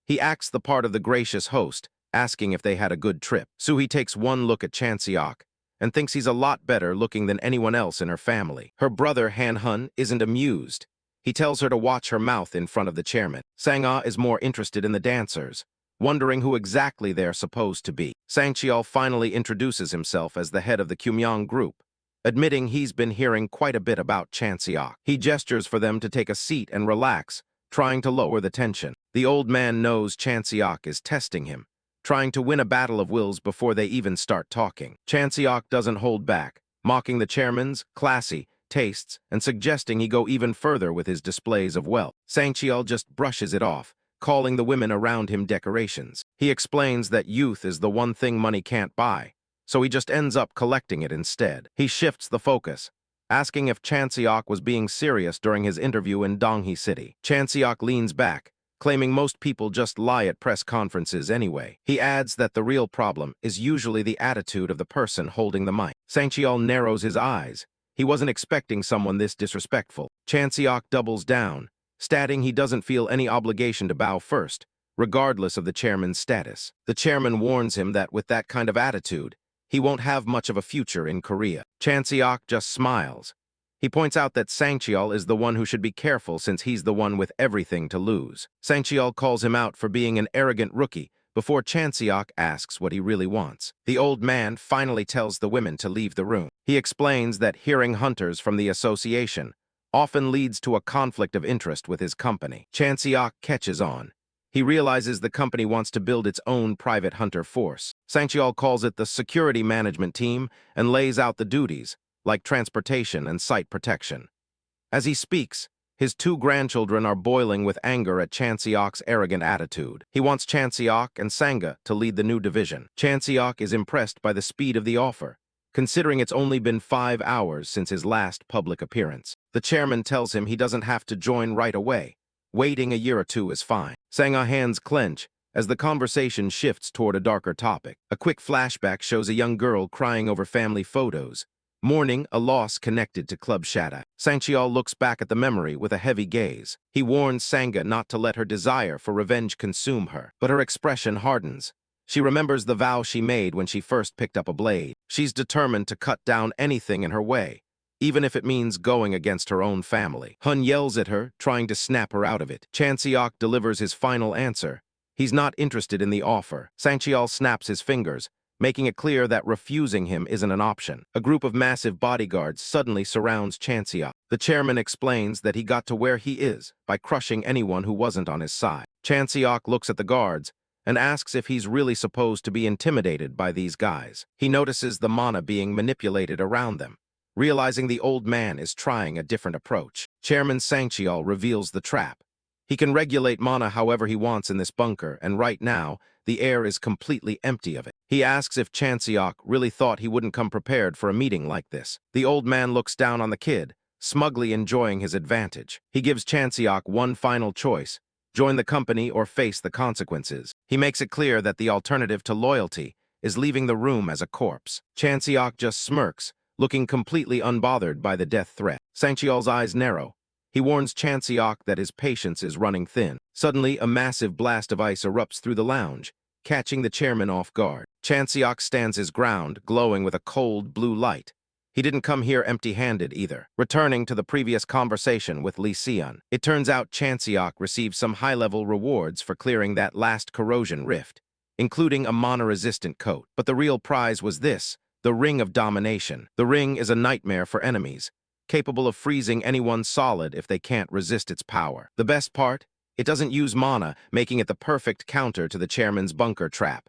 He acts the part of the gracious host, asking if they had a good trip. Suhee takes one look at Chanseok and thinks he's a lot better looking than anyone else in her family. Her brother Han Hun isn't amused. He tells her to watch her mouth in front of the chairman. Sang-ah is more interested in the dancers, wondering who exactly they're supposed to be. Sangcheol finally introduces himself as the head of the Kumyang group, admitting he's been hearing quite a bit about Chanseok. He gestures for them to take a seat and relax, trying to lower the tension. The old man knows Chanseok is testing him, trying to win a battle of wills before they even start talking. Chanseok doesn't hold back, mocking the chairman's classy tastes and suggesting he go even further with his displays of wealth. Sangcheol just brushes it off, calling the women around him decorations. He explains that youth is the one thing money can't buy, so he just ends up collecting it instead. He shifts the focus, asking if Chanseok was being serious during his interview in Donghae City. Chanseok leans back, claiming most people just lie at press conferences anyway. He adds that the real problem is usually the attitude of the person holding the mic. Sangcheol narrows his eyes. He wasn't expecting someone this disrespectful. Chanseok doubles down, stating he doesn't feel any obligation to bow first, regardless of the chairman's status. The chairman warns him that with that kind of attitude, he won't have much of a future in Korea. Chanseok just smiles. He points out that Sangcheol is the one who should be careful since he's the one with everything to lose. Sangcheol calls him out for being an arrogant rookie before Chanseok asks what he really wants. The old man finally tells the women to leave the room. He explains that hearing hunters from the association often leads to a conflict of interest with his company. Chanseok catches on. He realizes the company wants to build its own private hunter force. Sangcheol calls it the security management team and lays out the duties, like transportation and site protection. As he speaks, his two grandchildren are boiling with anger at Chanseok's arrogant attitude. He wants Chanseok and Sanga to lead the new division. Chanseok is impressed by the speed of the offer, considering it's only been 5 hours since his last public appearance. The chairman tells him he doesn't have to join right away. Waiting a year or two is fine. Sang's hands clench as the conversation shifts toward a darker topic. A quick flashback shows a young girl crying over family photos, mourning a loss connected to Club Shatta. Sangcheol looks back at the memory with a heavy gaze. He warns Sanga not to let her desire for revenge consume her, but her expression hardens. She remembers the vow she made when she first picked up a blade. She's determined to cut down anything in her way, even if it means going against her own family. Hun yells at her, trying to snap her out of it. Chanseok delivers his final answer. He's not interested in the offer. Sangcheol snaps his fingers, making it clear that refusing him isn't an option. A group of massive bodyguards suddenly surrounds Chanseok. The chairman explains that he got to where he is by crushing anyone who wasn't on his side. Chanseok looks at the guards and asks if he's really supposed to be intimidated by these guys. He notices the mana being manipulated around them, realizing the old man is trying a different approach. Chairman Sangcheol reveals the trap. He can regulate mana however he wants in this bunker, and right now, the air is completely empty of it. He asks if Chanseok really thought he wouldn't come prepared for a meeting like this. The old man looks down on the kid, smugly enjoying his advantage. He gives Chanseok one final choice: join the company or face the consequences. He makes it clear that the alternative to loyalty is leaving the room as a corpse. Chanseok just smirks, looking completely unbothered by the death threat. Sangcheol's eyes narrow. He warns Chanseok that his patience is running thin. Suddenly, a massive blast of ice erupts through the lounge, catching the chairman off guard. Chanseok stands his ground, glowing with a cold blue light. He didn't come here empty-handed either. Returning to the previous conversation with Lee Seon, it turns out Chanseok received some high-level rewards for clearing that last corrosion rift, including a mana-resistant coat. But the real prize was this: the Ring of Domination. The ring is a nightmare for enemies, capable of freezing anyone solid if they can't resist its power. The best part? It doesn't use mana, making it the perfect counter to the chairman's bunker trap.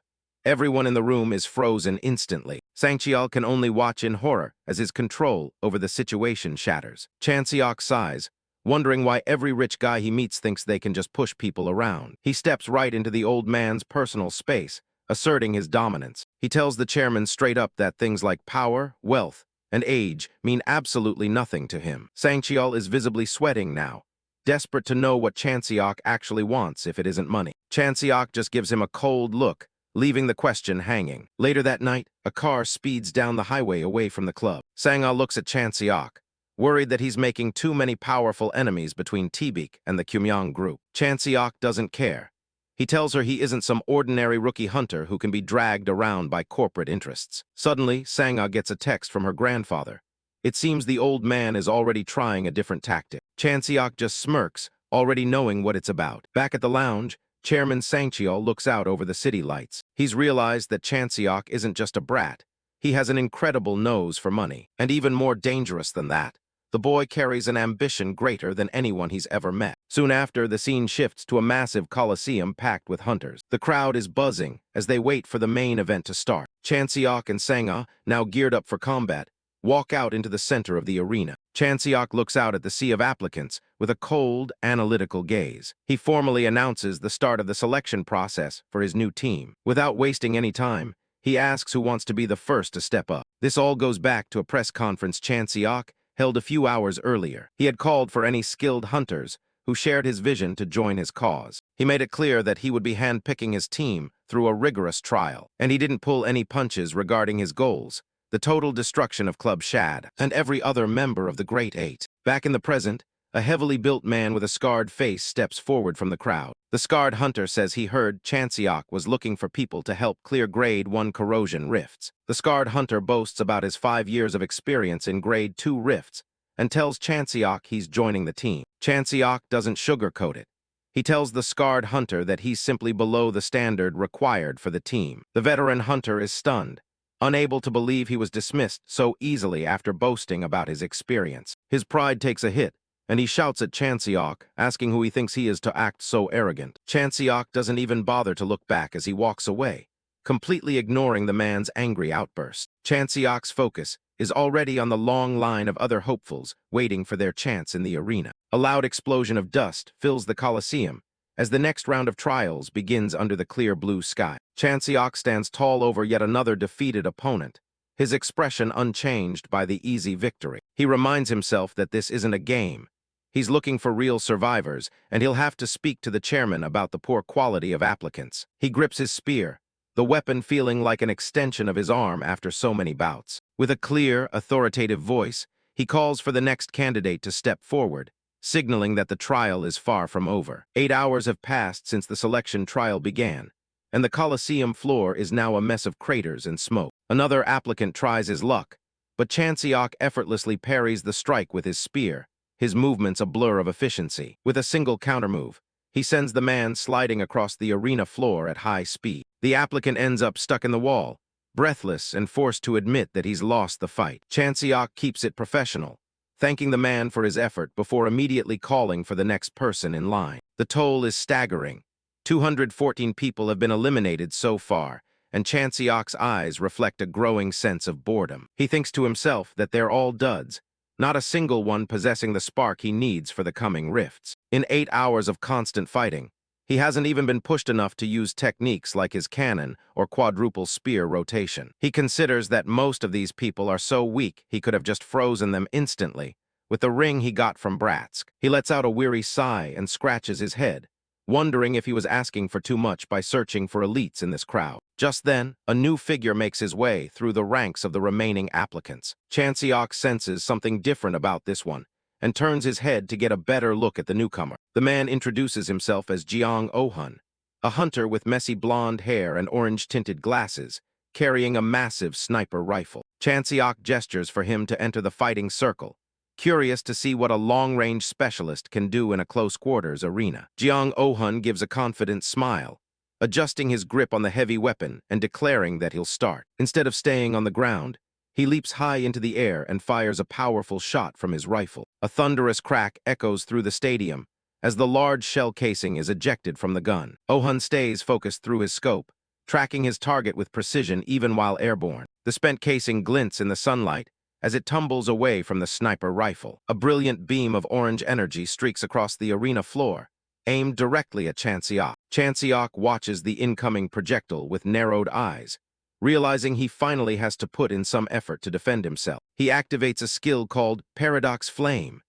Everyone in the room is frozen instantly. Sangcheol can only watch in horror as his control over the situation shatters. Chanseok sighs, wondering why every rich guy he meets thinks they can just push people around. He steps right into the old man's personal space, asserting his dominance. He tells the chairman straight up that things like power, wealth, and age mean absolutely nothing to him. Sangcheol is visibly sweating now, desperate to know what Chanseok actually wants if it isn't money. Chanseok just gives him a cold look, leaving the question hanging. Later that night, a car speeds down the highway away from the club. Sang-ah looks at Chanseok, worried that he's making too many powerful enemies between Tibik and the Kumyang group. Chanseok doesn't care. He tells her he isn't some ordinary rookie hunter who can be dragged around by corporate interests. Suddenly, Sang-ah gets a text from her grandfather. It seems the old man is already trying a different tactic. Chanseok just smirks, already knowing what it's about. Back at the lounge, Chairman Sangcheol looks out over the city lights. He's realized that Chanseok isn't just a brat. He has an incredible nose for money. And even more dangerous than that, the boy carries an ambition greater than anyone he's ever met. Soon after, the scene shifts to a massive coliseum packed with hunters. The crowd is buzzing as they wait for the main event to start. Chanseok and Sang-ah, now geared up for combat, walk out into the center of the arena. Chanseok looks out at the sea of applicants with a cold, analytical gaze. He formally announces the start of the selection process for his new team. Without wasting any time, he asks who wants to be the first to step up. This all goes back to a press conference Chanseok held a few hours earlier. He had called for any skilled hunters who shared his vision to join his cause. He made it clear that he would be handpicking his team through a rigorous trial, and he didn't pull any punches regarding his goals: the total destruction of Club Shad and every other member of the Great Eight. Back in the present, a heavily built man with a scarred face steps forward from the crowd. The scarred hunter says he heard Chanseok was looking for people to help clear Grade 1 corrosion rifts. The scarred hunter boasts about his 5 years of experience in Grade 2 rifts and tells Chanseok he's joining the team. Chanseok doesn't sugarcoat it. He tells the scarred hunter that he's simply below the standard required for the team. The veteran hunter is stunned, unable to believe he was dismissed so easily after boasting about his experience. His pride takes a hit, and he shouts at Chanseok, asking who he thinks he is to act so arrogant. Chanseok doesn't even bother to look back as he walks away, completely ignoring the man's angry outburst. Chanseok's focus is already on the long line of other hopefuls waiting for their chance in the arena. A loud explosion of dust fills the Coliseum as the next round of trials begins under the clear blue sky. Chanseok stands tall over yet another defeated opponent, his expression unchanged by the easy victory. He reminds himself that this isn't a game. He's looking for real survivors, and he'll have to speak to the chairman about the poor quality of applicants. He grips his spear, the weapon feeling like an extension of his arm after so many bouts. With a clear, authoritative voice, he calls for the next candidate to step forward, signaling that the trial is far from over. 8 hours have passed since the selection trial began, and the Coliseum floor is now a mess of craters and smoke. Another applicant tries his luck, but Chanseok effortlessly parries the strike with his spear, his movements a blur of efficiency. With a single countermove, he sends the man sliding across the arena floor at high speed. The applicant ends up stuck in the wall, breathless and forced to admit that he's lost the fight. Chanseok keeps it professional, thanking the man for his effort before immediately calling for the next person in line. The toll is staggering. 214 people have been eliminated so far, and Chanseok's eyes reflect a growing sense of boredom. He thinks to himself that they're all duds, not a single one possessing the spark he needs for the coming rifts. In 8 hours of constant fighting, he hasn't even been pushed enough to use techniques like his cannon or quadruple spear rotation. He considers that most of these people are so weak he could have just frozen them instantly with the ring he got from Bratsk. He lets out a weary sigh and scratches his head, wondering if he was asking for too much by searching for elites in this crowd. Just then, a new figure makes his way through the ranks of the remaining applicants. Chanseok senses something different about this one and turns his head to get a better look at the newcomer. The man introduces himself as Jeong Oh-hun, a hunter with messy blonde hair and orange-tinted glasses, carrying a massive sniper rifle. Chanseok gestures for him to enter the fighting circle, curious to see what a long-range specialist can do in a close-quarters arena. Jeong Oh-hun gives a confident smile, adjusting his grip on the heavy weapon and declaring that he'll start. Instead of staying on the ground, he leaps high into the air and fires a powerful shot from his rifle. A thunderous crack echoes through the stadium as the large shell casing is ejected from the gun. Oh-hun stays focused through his scope, tracking his target with precision even while airborne. The spent casing glints in the sunlight as it tumbles away from the sniper rifle. A brilliant beam of orange energy streaks across the arena floor, aimed directly at Chanseok. Chanseok watches the incoming projectile with narrowed eyes, realizing he finally has to put in some effort to defend himself. He activates a skill called Paradox Flame,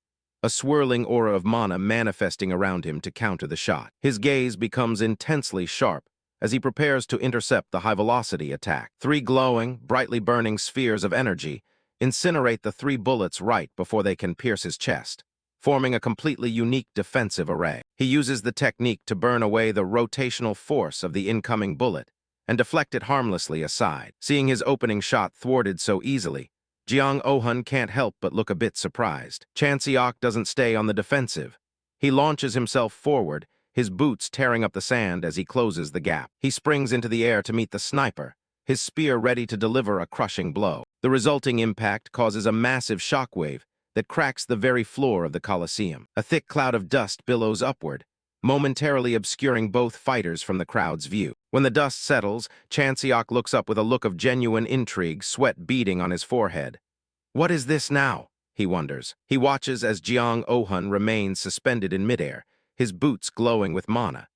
a swirling aura of mana manifesting around him to counter the shot. His gaze becomes intensely sharp as he prepares to intercept the high-velocity attack. Three glowing, brightly burning spheres of energy incinerate the three bullets right before they can pierce his chest, forming a completely unique defensive array. He uses the technique to burn away the rotational force of the incoming bullet and deflect it harmlessly aside. Seeing his opening shot thwarted so easily, Jeong Oh-hun can't help but look a bit surprised. Chanseok doesn't stay on the defensive. He launches himself forward, his boots tearing up the sand as he closes the gap. He springs into the air to meet the sniper, his spear ready to deliver a crushing blow. The resulting impact causes a massive shockwave that cracks the very floor of the Colosseum. A thick cloud of dust billows upward, momentarily obscuring both fighters from the crowd's view. When the dust settles, Chanseok looks up with a look of genuine intrigue, sweat beading on his forehead. What is this now? He wonders. He watches as Jeong Oh-hun remains suspended in midair, his boots glowing with mana.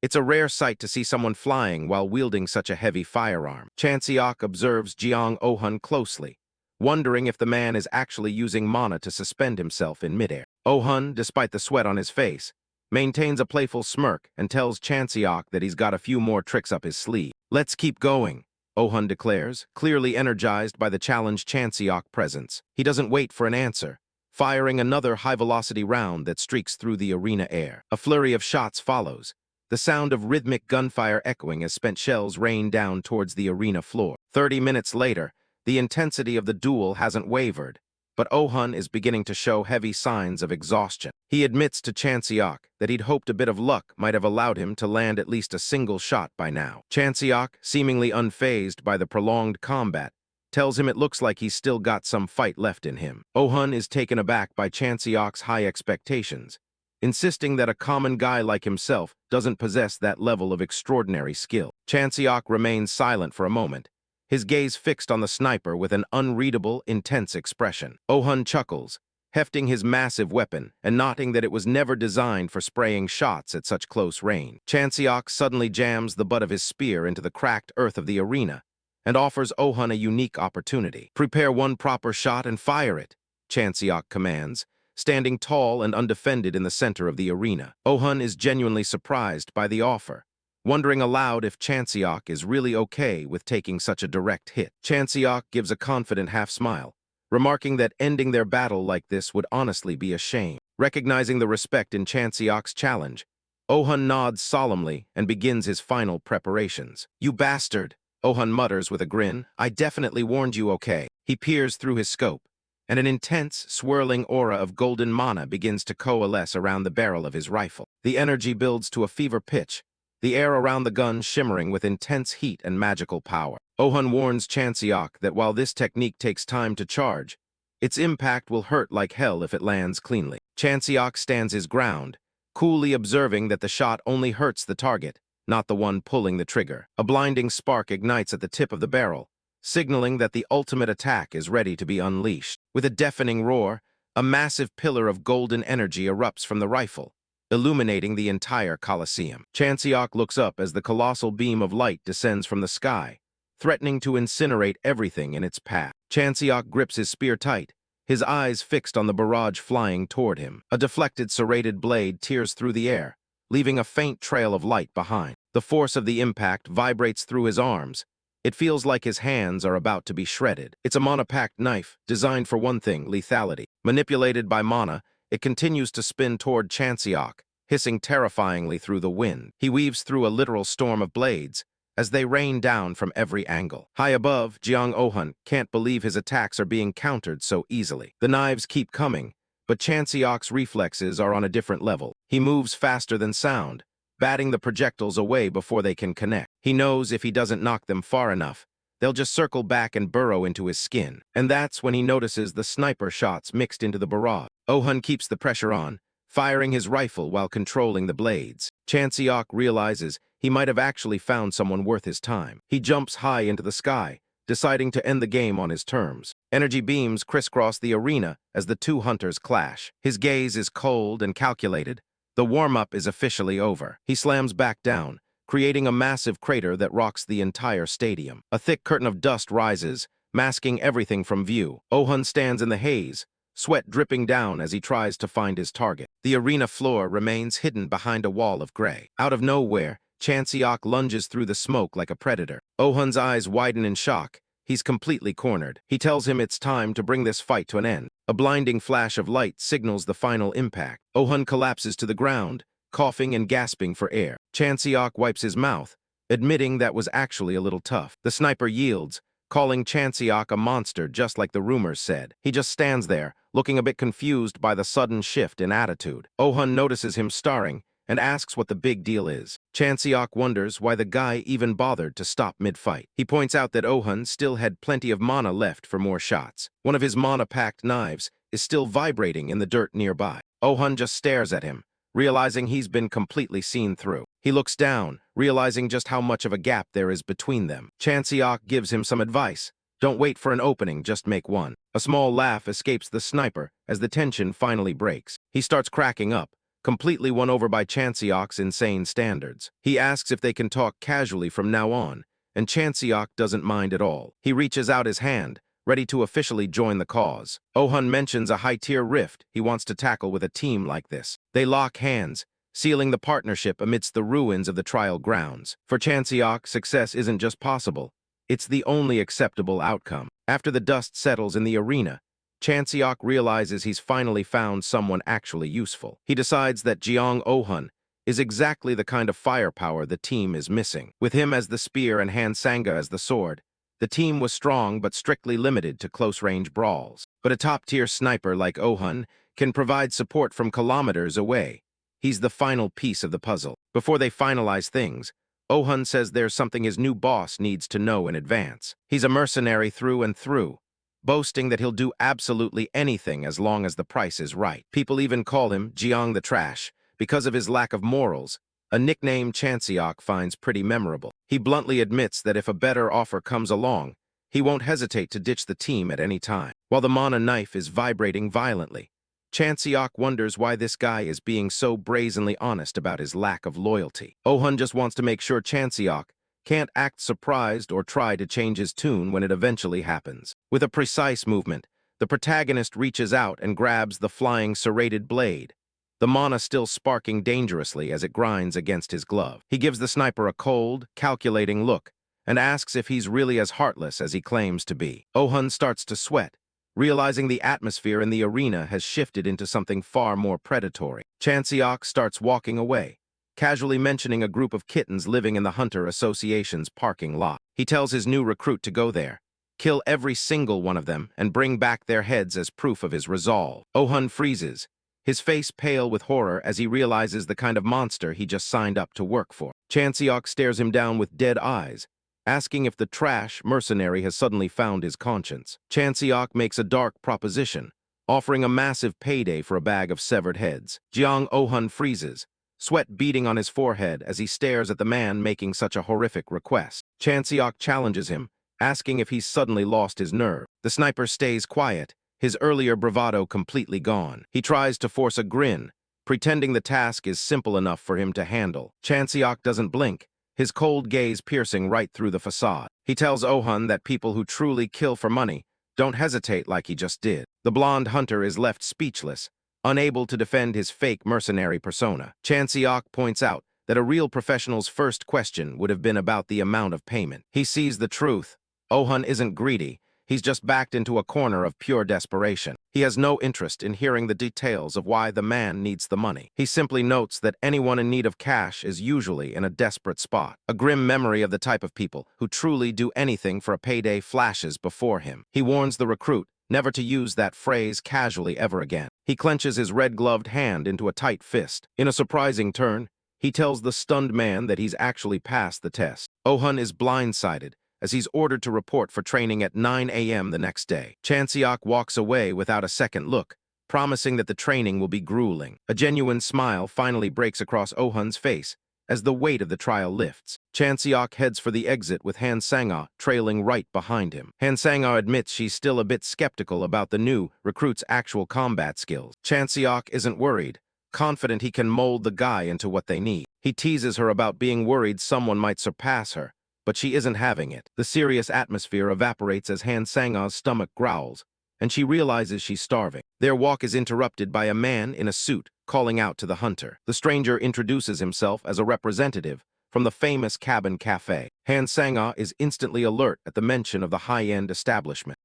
It's a rare sight to see someone flying while wielding such a heavy firearm. Chanseok observes Jeong Oh-hun closely, wondering if the man is actually using mana to suspend himself in midair. Oh-hun, despite the sweat on his face, maintains a playful smirk and tells Chanseok that he's got a few more tricks up his sleeve. Let's keep going, Oh-hun declares, clearly energized by the challenge Chanseok presents. He doesn't wait for an answer, firing another high-velocity round that streaks through the arena air. A flurry of shots follows, the sound of rhythmic gunfire echoing as spent shells rain down towards the arena floor. 30 minutes later, the intensity of the duel hasn't wavered, but Oh-hun is beginning to show heavy signs of exhaustion. He admits to Chanseok that he'd hoped a bit of luck might have allowed him to land at least a single shot by now. Chanseok, seemingly unfazed by the prolonged combat, tells him it looks like he's still got some fight left in him. Oh-hun is taken aback by Chanseok's high expectations, insisting that a common guy like himself doesn't possess that level of extraordinary skill. Chanseok remains silent for a moment, his gaze fixed on the sniper with an unreadable, intense expression. Oh-hun chuckles, hefting his massive weapon and noting that it was never designed for spraying shots at such close range. Chanseok suddenly jams the butt of his spear into the cracked earth of the arena and offers Oh-hun a unique opportunity. Prepare one proper shot and fire it, Chanseok commands, standing tall and undefended in the center of the arena. Oh-hun is genuinely surprised by the offer, wondering aloud if Chanseok is really okay with taking such a direct hit. Chanseok gives a confident half-smile, remarking that ending their battle like this would honestly be a shame. Recognizing the respect in Chanseok's challenge, Oh-hun nods solemnly and begins his final preparations. "You bastard," Oh-hun mutters with a grin. "I definitely warned you, okay." He peers through his scope, and an intense, swirling aura of golden mana begins to coalesce around the barrel of his rifle. The energy builds to a fever pitch, the air around the gun shimmering with intense heat and magical power. Oh-hun warns Chanseok that while this technique takes time to charge, its impact will hurt like hell if it lands cleanly. Chanseok stands his ground, coolly observing that the shot only hurts the target, not the one pulling the trigger. A blinding spark ignites at the tip of the barrel, signaling that the ultimate attack is ready to be unleashed. With a deafening roar, a massive pillar of golden energy erupts from the rifle, illuminating the entire Colosseum. Chanseok looks up as the colossal beam of light descends from the sky, threatening to incinerate everything in its path. Chanseok grips his spear tight, his eyes fixed on the barrage flying toward him. A deflected serrated blade tears through the air, leaving a faint trail of light behind. The force of the impact vibrates through his arms. It feels like his hands are about to be shredded. It's a mana-packed knife, designed for one thing, lethality. Manipulated by mana, it continues to spin toward Chanseok, hissing terrifyingly through the wind. He weaves through a literal storm of blades as they rain down from every angle. High above, Jeong Oh-hun can't believe his attacks are being countered so easily. The knives keep coming, but Chanseok's reflexes are on a different level. He moves faster than sound, batting the projectiles away before they can connect. He knows if he doesn't knock them far enough, they'll just circle back and burrow into his skin. And that's when he notices the sniper shots mixed into the barrage. Oh-hun keeps the pressure on, firing his rifle while controlling the blades. Chanseok realizes he might have actually found someone worth his time. He jumps high into the sky, deciding to end the game on his terms. Energy beams crisscross the arena as the two hunters clash. His gaze is cold and calculated, The warm-up is officially over. He slams back down, creating a massive crater that rocks the entire stadium. A thick curtain of dust rises, masking everything from view. Oh-hun stands in the haze, sweat dripping down as he tries to find his target. The arena floor remains hidden behind a wall of gray. Out of nowhere, Chanseok lunges through the smoke like a predator. Oh-hun's eyes widen in shock. He's completely cornered. He tells him it's time to bring this fight to an end. A blinding flash of light signals the final impact. Oh-hun collapses to the ground, coughing and gasping for air. Chanseok wipes his mouth, admitting that was actually a little tough. The sniper yields, calling Chanseok a monster just like the rumors said. He just stands there, looking a bit confused by the sudden shift in attitude. Oh-hun notices him staring and asks what the big deal is. Chanseok wonders why the guy even bothered to stop mid-fight. He points out that Oh-hun still had plenty of mana left for more shots. One of his mana-packed knives is still vibrating in the dirt nearby. Oh-hun just stares at him, realizing he's been completely seen through. He looks down, realizing just how much of a gap there is between them. Chanseok gives him some advice. Don't wait for an opening, just make one. A small laugh escapes the sniper as the tension finally breaks. He starts cracking up, completely won over by Chanseok's insane standards. He asks if they can talk casually from now on, and Chanseok doesn't mind at all. He reaches out his hand, ready to officially join the cause. Oh-hun mentions a high-tier rift he wants to tackle with a team like this. They lock hands, sealing the partnership amidst the ruins of the trial grounds. For Chanseok, success isn't just possible, it's the only acceptable outcome. After the dust settles in the arena, Chanseok realizes he's finally found someone actually useful. He decides that Jeong Oh-hun is exactly the kind of firepower the team is missing. With him as the spear and Han Sanga as the sword, the team was strong but strictly limited to close-range brawls. But a top-tier sniper like Oh-hun can provide support from kilometers away. He's the final piece of the puzzle. Before they finalize things, Oh-hun says there's something his new boss needs to know in advance. He's a mercenary through and through, boasting that he'll do absolutely anything as long as the price is right. People even call him Jeong the Trash because of his lack of morals, a nickname Chanseok finds pretty memorable. He bluntly admits that if a better offer comes along, he won't hesitate to ditch the team at any time. While the mana knife is vibrating violently, Chanseok wonders why this guy is being so brazenly honest about his lack of loyalty. Oh-hun just wants to make sure Chanseok can't act surprised or try to change his tune when it eventually happens. With a precise movement, the protagonist reaches out and grabs the flying serrated blade, the mana still sparking dangerously as it grinds against his glove. He gives the sniper a cold, calculating look and asks if he's really as heartless as he claims to be. Oh-hun starts to sweat, realizing the atmosphere in the arena has shifted into something far more predatory. Chanseok starts walking away, casually mentioning a group of kittens living in the Hunter Association's parking lot. He tells his new recruit to go there, kill every single one of them, and bring back their heads as proof of his resolve. Oh-hun freezes, his face pale with horror as he realizes the kind of monster he just signed up to work for. Chanseok stares him down with dead eyes, asking if the trash mercenary has suddenly found his conscience. Chanseok makes a dark proposition, offering a massive payday for a bag of severed heads. Jeong Oh-hun freezes, sweat beading on his forehead as he stares at the man making such a horrific request. Chanseok challenges him, asking if he's suddenly lost his nerve. The sniper stays quiet, his earlier bravado completely gone. He tries to force a grin, pretending the task is simple enough for him to handle. Chanseok doesn't blink, his cold gaze piercing right through the facade. He tells Oh-hun that people who truly kill for money don't hesitate like he just did. The blonde hunter is left speechless, unable to defend his fake mercenary persona. Chanseok points out that a real professional's first question would have been about the amount of payment. He sees the truth. Oh-hun isn't greedy. He's just backed into a corner of pure desperation. He has no interest in hearing the details of why the man needs the money. He simply notes that anyone in need of cash is usually in a desperate spot. A grim memory of the type of people who truly do anything for a payday flashes before him. He warns the recruit never to use that phrase casually ever again. He clenches his red-gloved hand into a tight fist. In a surprising turn, he tells the stunned man that he's actually passed the test. Oh-hun is blindsided as he's ordered to report for training at 9 a.m. the next day. Chanseok walks away without a second look, promising that the training will be grueling. A genuine smile finally breaks across Oh-hun's face as the weight of the trial lifts. Chanseok heads for the exit with Han Sanga trailing right behind him. Han Sanga admits she's still a bit skeptical about the new recruit's actual combat skills. Chanseok isn't worried, confident he can mold the guy into what they need. He teases her about being worried someone might surpass her, but she isn't having it. The serious atmosphere evaporates as Han Sang-a's stomach growls, and she realizes she's starving. Their walk is interrupted by a man in a suit calling out to the hunter. The stranger introduces himself as a representative from the famous cabin cafe. Han Sang-a is instantly alert at the mention of the high-end establishment.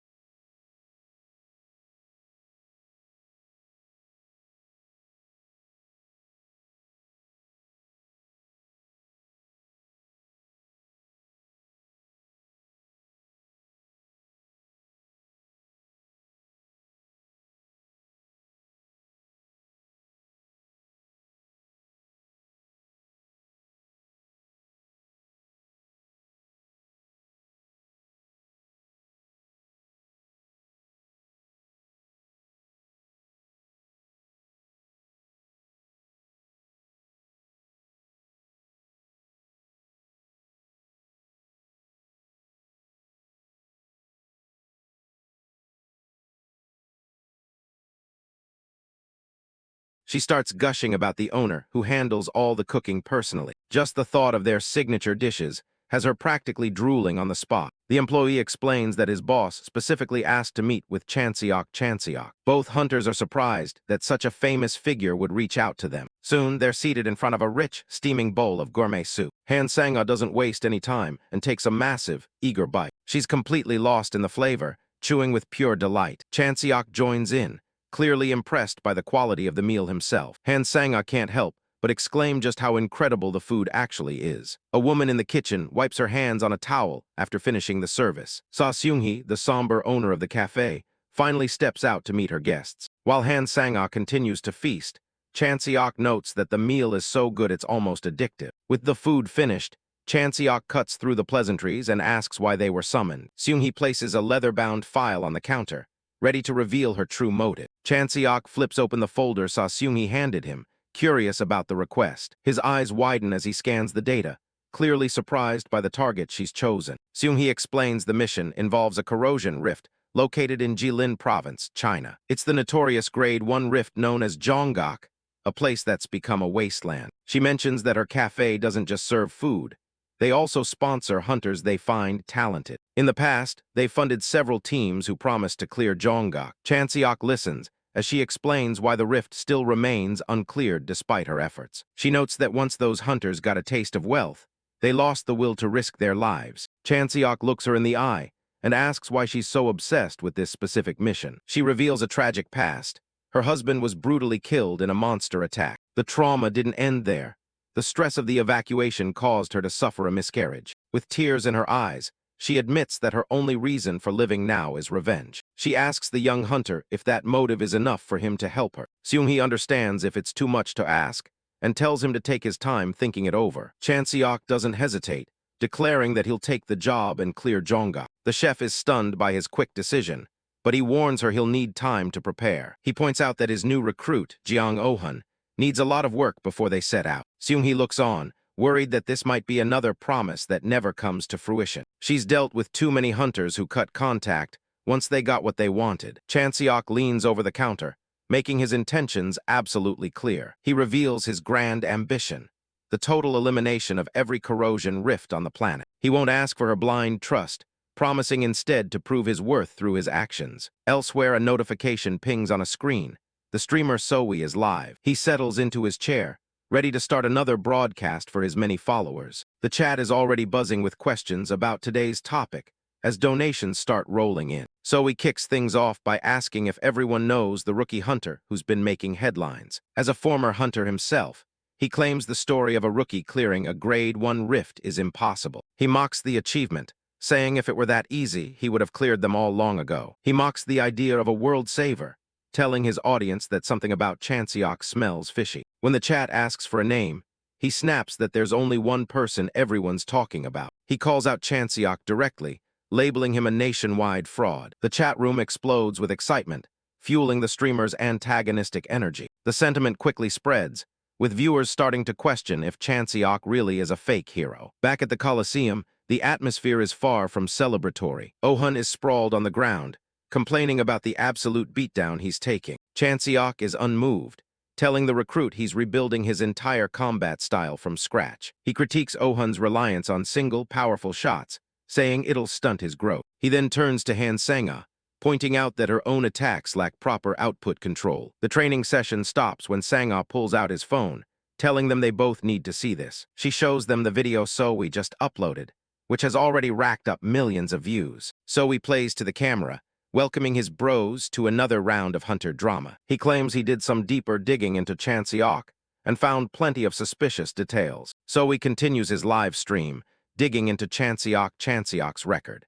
She starts gushing about the owner, who handles all the cooking personally. Just the thought of their signature dishes has her practically drooling on the spot. The employee explains that his boss specifically asked to meet with Chanseok. Both hunters are surprised that such a famous figure would reach out to them. Soon, they're seated in front of a rich, steaming bowl of gourmet soup. Han Sang-a doesn't waste any time and takes a massive, eager bite. She's completely lost in the flavor, chewing with pure delight. Chanseok joins in, clearly impressed by the quality of the meal himself. Han Sang-a can't help but exclaim just how incredible the food actually is. A woman in the kitchen wipes her hands on a towel after finishing the service. Sa Seung-hee, the somber owner of the cafe, finally steps out to meet her guests. While Han Sang-a continues to feast, Chanseok notes that the meal is so good it's almost addictive. With the food finished, Chanseok cuts through the pleasantries and asks why they were summoned. Seung-hee places a leather-bound file on the counter, ready to reveal her true motive. Chanseok flips open the folder Sa Seung-hee handed him, curious about the request. His eyes widen as he scans the data, clearly surprised by the target she's chosen. Seung-hee explains the mission involves a corrosion rift located in Jilin Province, China. It's the notorious Grade 1 rift known as Zhonggak, a place that's become a wasteland. She mentions that her cafe doesn't just serve food. They also sponsor hunters they find talented. In the past, they funded several teams who promised to clear Zhonggak. Chanseok listens as she explains why the rift still remains uncleared despite her efforts. She notes that once those hunters got a taste of wealth, they lost the will to risk their lives. Chanseok looks her in the eye and asks why she's so obsessed with this specific mission. She reveals a tragic past. Her husband was brutally killed in a monster attack. The trauma didn't end there. The stress of the evacuation caused her to suffer a miscarriage. With tears in her eyes, she admits that her only reason for living now is revenge. She asks the young hunter if that motive is enough for him to help her. Seung-hee understands if it's too much to ask and tells him to take his time thinking it over. Chanseok doesn't hesitate, declaring that he'll take the job and clear Zhonggak. The chef is stunned by his quick decision, but he warns her he'll need time to prepare. He points out that his new recruit, Jiang Ohun, needs a lot of work before they set out. Seung-hee looks on, worried that this might be another promise that never comes to fruition. She's dealt with too many hunters who cut contact once they got what they wanted. Chanseok leans over the counter, making his intentions absolutely clear. He reveals his grand ambition, the total elimination of every corrosion rift on the planet. He won't ask for her blind trust, promising instead to prove his worth through his actions. Elsewhere, a notification pings on a screen. The streamer Soe is live. He settles into his chair, ready to start another broadcast for his many followers. The chat is already buzzing with questions about today's topic, as donations start rolling in. Soe kicks things off by asking if everyone knows the rookie hunter who's been making headlines. As a former hunter himself, he claims the story of a rookie clearing a Grade 1 rift is impossible. He mocks the achievement, saying if it were that easy, he would have cleared them all long ago. He mocks the idea of a world saver, telling his audience that something about Chanseok smells fishy. When the chat asks for a name, he snaps that there's only one person everyone's talking about. He calls out Chanseok directly, labeling him a nationwide fraud. The chat room explodes with excitement, fueling the streamer's antagonistic energy. The sentiment quickly spreads, with viewers starting to question if Chanseok really is a fake hero. Back at the Coliseum, the atmosphere is far from celebratory. Ohun is sprawled on the ground, complaining about the absolute beatdown he's taking. Chanseok is unmoved, telling the recruit he's rebuilding his entire combat style from scratch. He critiques Oh-hun's reliance on single, powerful shots, saying it'll stunt his growth. He then turns to Han Sang-ah, pointing out that her own attacks lack proper output control. The training session stops when Sang-ah pulls out his phone, telling them they both need to see this. She shows them the video Soe just uploaded, which has already racked up millions of views. Soe plays to the camera, welcoming his bros to another round of hunter drama. He claims he did some deeper digging into Chanseok and found plenty of suspicious details. Soe continues his live stream, digging into Chanseok's record.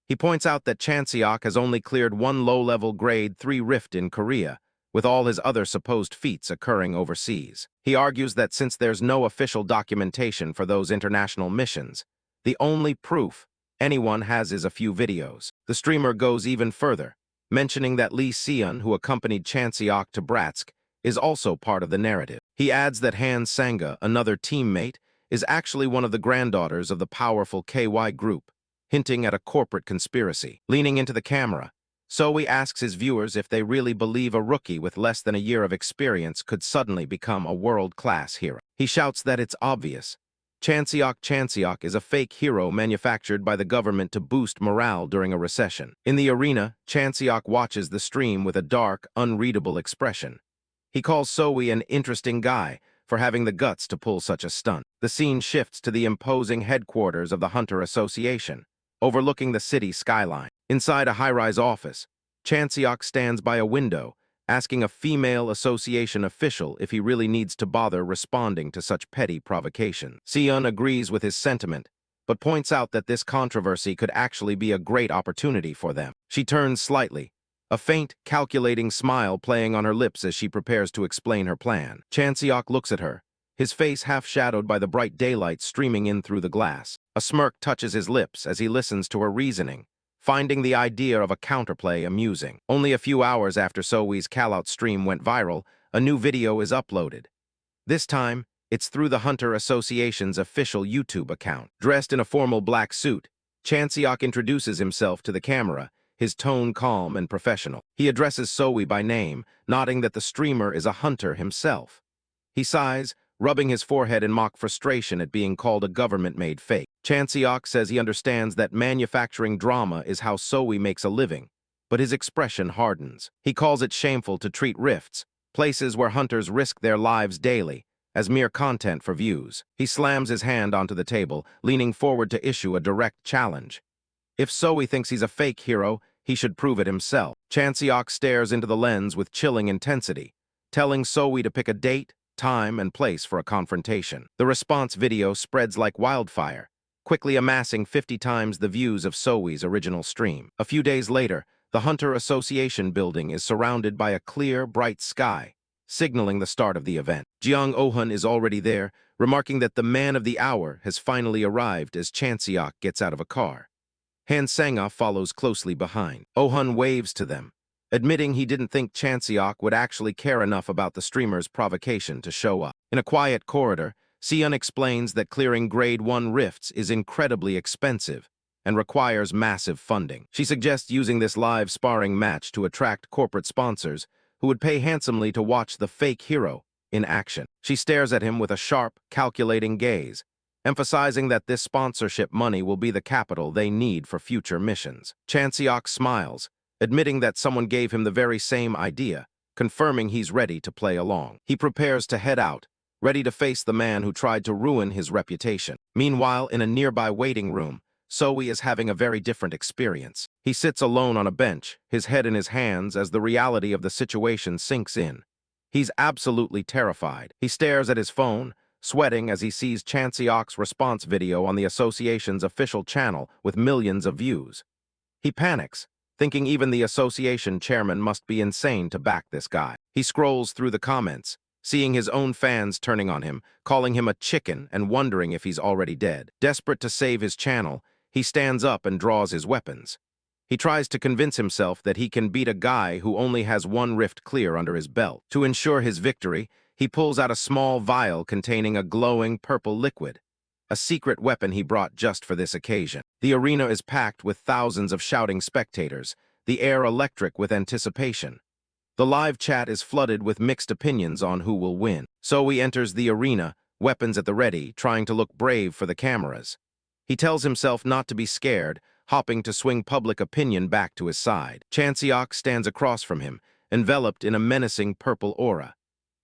He points out that Chanseok has only cleared one low-level grade 3 rift in Korea, with all his other supposed feats occurring overseas. He argues that since there's no official documentation for those international missions, the only proof anyone has is a few videos. The streamer goes even further, mentioning that Lee Seon, who accompanied Chanseok to Bratsk, is also part of the narrative. He adds that Han Sang-ah, another teammate, is actually one of the granddaughters of the powerful KY group, hinting at a corporate conspiracy. Leaning into the camera, Soe asks his viewers if they really believe a rookie with less than a year of experience could suddenly become a world-class hero. He shouts that it's obvious. Chanseok is a fake hero manufactured by the government to boost morale during a recession. In the arena, Chanseok watches the stream with a dark, unreadable expression. He calls Soe an interesting guy for having the guts to pull such a stunt. The scene shifts to the imposing headquarters of the Hunter Association, overlooking the city skyline. Inside a high-rise office, Chanseok stands by a window, asking a female association official if he really needs to bother responding to such petty provocation. Seon agrees with his sentiment, but points out that this controversy could actually be a great opportunity for them. She turns slightly, a faint, calculating smile playing on her lips as she prepares to explain her plan. Chanseok looks at her, his face half-shadowed by the bright daylight streaming in through the glass. A smirk touches his lips as he listens to her reasoning, finding the idea of a counterplay amusing. Only a few hours after Soe's call-out stream went viral, a new video is uploaded. This time, it's through the Hunter Association's official YouTube account. Dressed in a formal black suit, Chanseok introduces himself to the camera, his tone calm and professional. He addresses Soe by name, nodding that the streamer is a hunter himself. He sighs, rubbing his forehead in mock frustration at being called a government-made fake. Chanseok says he understands that manufacturing drama is how Soe makes a living, but his expression hardens. He calls it shameful to treat rifts, places where hunters risk their lives daily, as mere content for views. He slams his hand onto the table, leaning forward to issue a direct challenge. If Soe thinks he's a fake hero, he should prove it himself. Chanseok stares into the lens with chilling intensity, telling Soe to pick a date, time, and place for a confrontation. The response video spreads like wildfire, quickly amassing 50 times the views of Soe's original stream. A few days later, the Hunter Association building is surrounded by a clear, bright sky, signaling the start of the event. Jeong Oh-hun is already there, remarking that the man of the hour has finally arrived as Chanseok gets out of a car. Han Sang-ah follows closely behind. Oh-hun waves to them, admitting he didn't think Chanseok would actually care enough about the streamer's provocation to show up. In a quiet corridor, Seon explains that clearing Grade 1 rifts is incredibly expensive and requires massive funding. She suggests using this live sparring match to attract corporate sponsors who would pay handsomely to watch the fake hero in action. She stares at him with a sharp, calculating gaze, emphasizing that this sponsorship money will be the capital they need for future missions. Chanseok smiles, admitting that someone gave him the very same idea, confirming he's ready to play along. He prepares to head out, ready to face the man who tried to ruin his reputation. Meanwhile, in a nearby waiting room, Soe is having a very different experience. He sits alone on a bench, his head in his hands as the reality of the situation sinks in. He's absolutely terrified. He stares at his phone, sweating as he sees Chanseok's response video on the association's official channel with millions of views. He panics, thinking even the association chairman must be insane to back this guy. He scrolls through the comments, seeing his own fans turning on him, calling him a chicken and wondering if he's already dead. Desperate to save his channel, he stands up and draws his weapons. He tries to convince himself that he can beat a guy who only has one rift clear under his belt. To ensure his victory, he pulls out a small vial containing a glowing purple liquid, a secret weapon he brought just for this occasion. The arena is packed with thousands of shouting spectators, the air electric with anticipation. The live chat is flooded with mixed opinions on who will win. Zoe enters the arena, weapons at the ready, trying to look brave for the cameras. He tells himself not to be scared, hopping to swing public opinion back to his side. Chanseok stands across from him, enveloped in a menacing purple aura.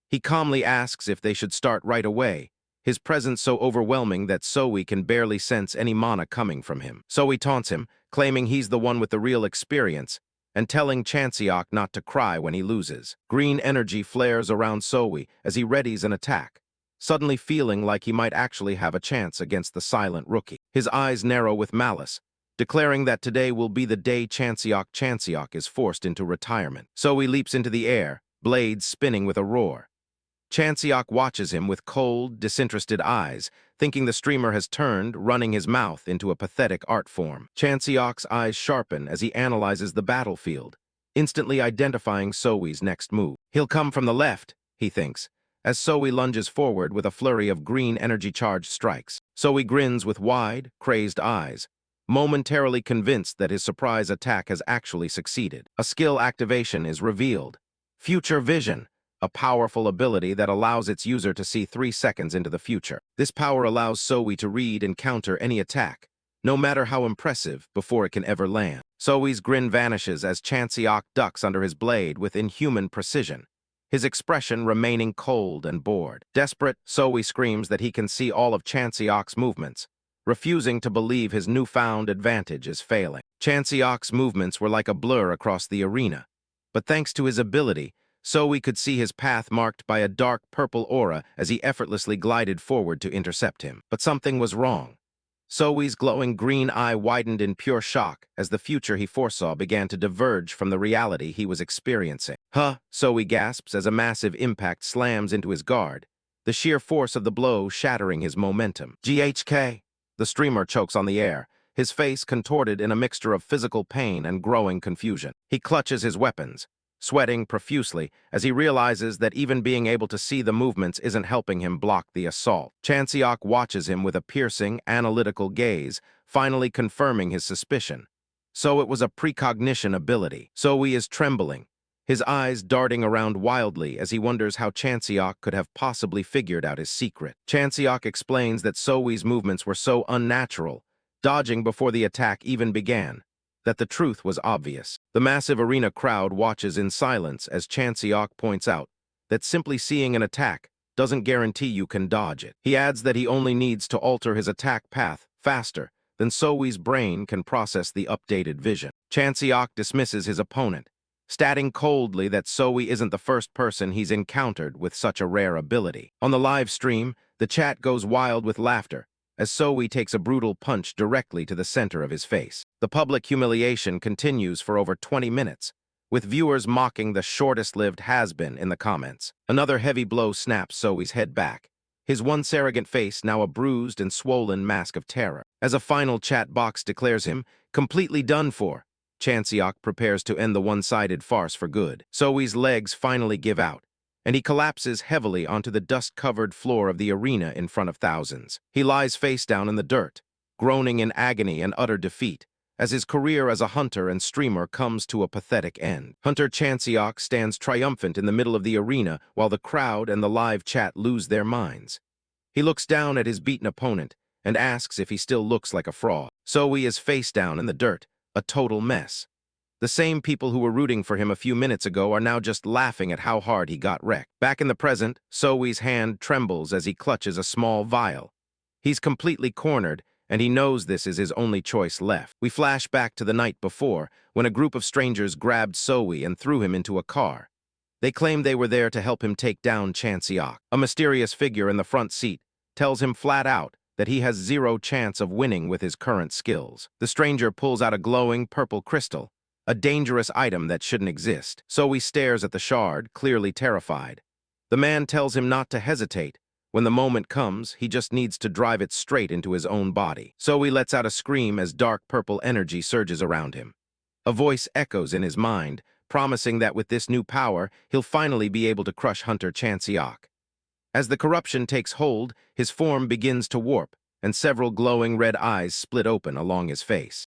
He calmly asks if they should start right away, his presence so overwhelming that Zoe can barely sense any mana coming from him. Zoe taunts him, claiming he's the one with the real experience, and telling Chanseok not to cry when he loses. Green energy flares around Zoe as he readies an attack, suddenly feeling like he might actually have a chance against the silent rookie. His eyes narrow with malice, declaring that today will be the day Chanseok is forced into retirement. Zoe leaps into the air, blades spinning with a roar. Chanseok watches him with cold, disinterested eyes, thinking the streamer has turned, running his mouth into a pathetic art form. Chanseok's eyes sharpen as he analyzes the battlefield, instantly identifying Zoe's next move. He'll come from the left, he thinks, as Zoe lunges forward with a flurry of green energy-charged strikes. Zoe grins with wide, crazed eyes, momentarily convinced that his surprise attack has actually succeeded. A skill activation is revealed. Future Vision, a powerful ability that allows its user to see 3 seconds into the future. This power allows Zoe to read and counter any attack, no matter how impressive, before it can ever land. Zoe's grin vanishes as Chanseok ducks under his blade with inhuman precision, his expression remaining cold and bored. Desperate, Zoe screams that he can see all of Chanseok's movements, refusing to believe his newfound advantage is failing. Chanseok's movements were like a blur across the arena, but thanks to his ability, Zoe could see his path marked by a dark purple aura as he effortlessly glided forward to intercept him. But something was wrong. Zoe's glowing green eye widened in pure shock as the future he foresaw began to diverge from the reality he was experiencing. Huh, Zoe gasps as a massive impact slams into his guard, the sheer force of the blow shattering his momentum. GHK! The streamer chokes on the air, his face contorted in a mixture of physical pain and growing confusion. He clutches his weapons, sweating profusely as he realizes that even being able to see the movements isn't helping him block the assault. Chanseok watches him with a piercing, analytical gaze, finally confirming his suspicion. So it was a precognition ability. Zoe is trembling, his eyes darting around wildly as he wonders how Chanseok could have possibly figured out his secret. Chanseok explains that Zoe's movements were so unnatural, dodging before the attack even began, that the truth was obvious. The massive arena crowd watches in silence as Chanseok points out that simply seeing an attack doesn't guarantee you can dodge it. He adds that he only needs to alter his attack path faster than Zoe's brain can process the updated vision. Chanseok dismisses his opponent, stating coldly that Zoe isn't the first person he's encountered with such a rare ability. On the live stream, the chat goes wild with laughter as Zoe takes a brutal punch directly to the center of his face. The public humiliation continues for over 20 minutes, with viewers mocking the shortest-lived has-been in the comments. Another heavy blow snaps Zoe's head back, his once arrogant face now a bruised and swollen mask of terror. As a final chat box declares him completely done for, Chanseok prepares to end the one-sided farce for good. Zoe's legs finally give out, and he collapses heavily onto the dust-covered floor of the arena in front of thousands. He lies face down in the dirt, groaning in agony and utter defeat, as his career as a hunter and streamer comes to a pathetic end. Hunter Chanseok stands triumphant in the middle of the arena while the crowd and the live chat lose their minds. He looks down at his beaten opponent and asks if he still looks like a fraud. Zoe is face down in the dirt, a total mess. The same people who were rooting for him a few minutes ago are now just laughing at how hard he got wrecked. Back in the present, Zoe's hand trembles as he clutches a small vial. He's completely cornered, and he knows this is his only choice left. We flash back to the night before, when a group of strangers grabbed Zoe and threw him into a car. They claim they were there to help him take down Chanseok. A mysterious figure in the front seat tells him flat out that he has zero chance of winning with his current skills. The stranger pulls out a glowing purple crystal, a dangerous item that shouldn't exist. Zoe stares at the shard, clearly terrified. The man tells him not to hesitate. When the moment comes, he just needs to drive it straight into his own body. Zoe lets out a scream as dark purple energy surges around him. A voice echoes in his mind, promising that with this new power, he'll finally be able to crush Hunter Chanseok. As the corruption takes hold, his form begins to warp, and several glowing red eyes split open along his face.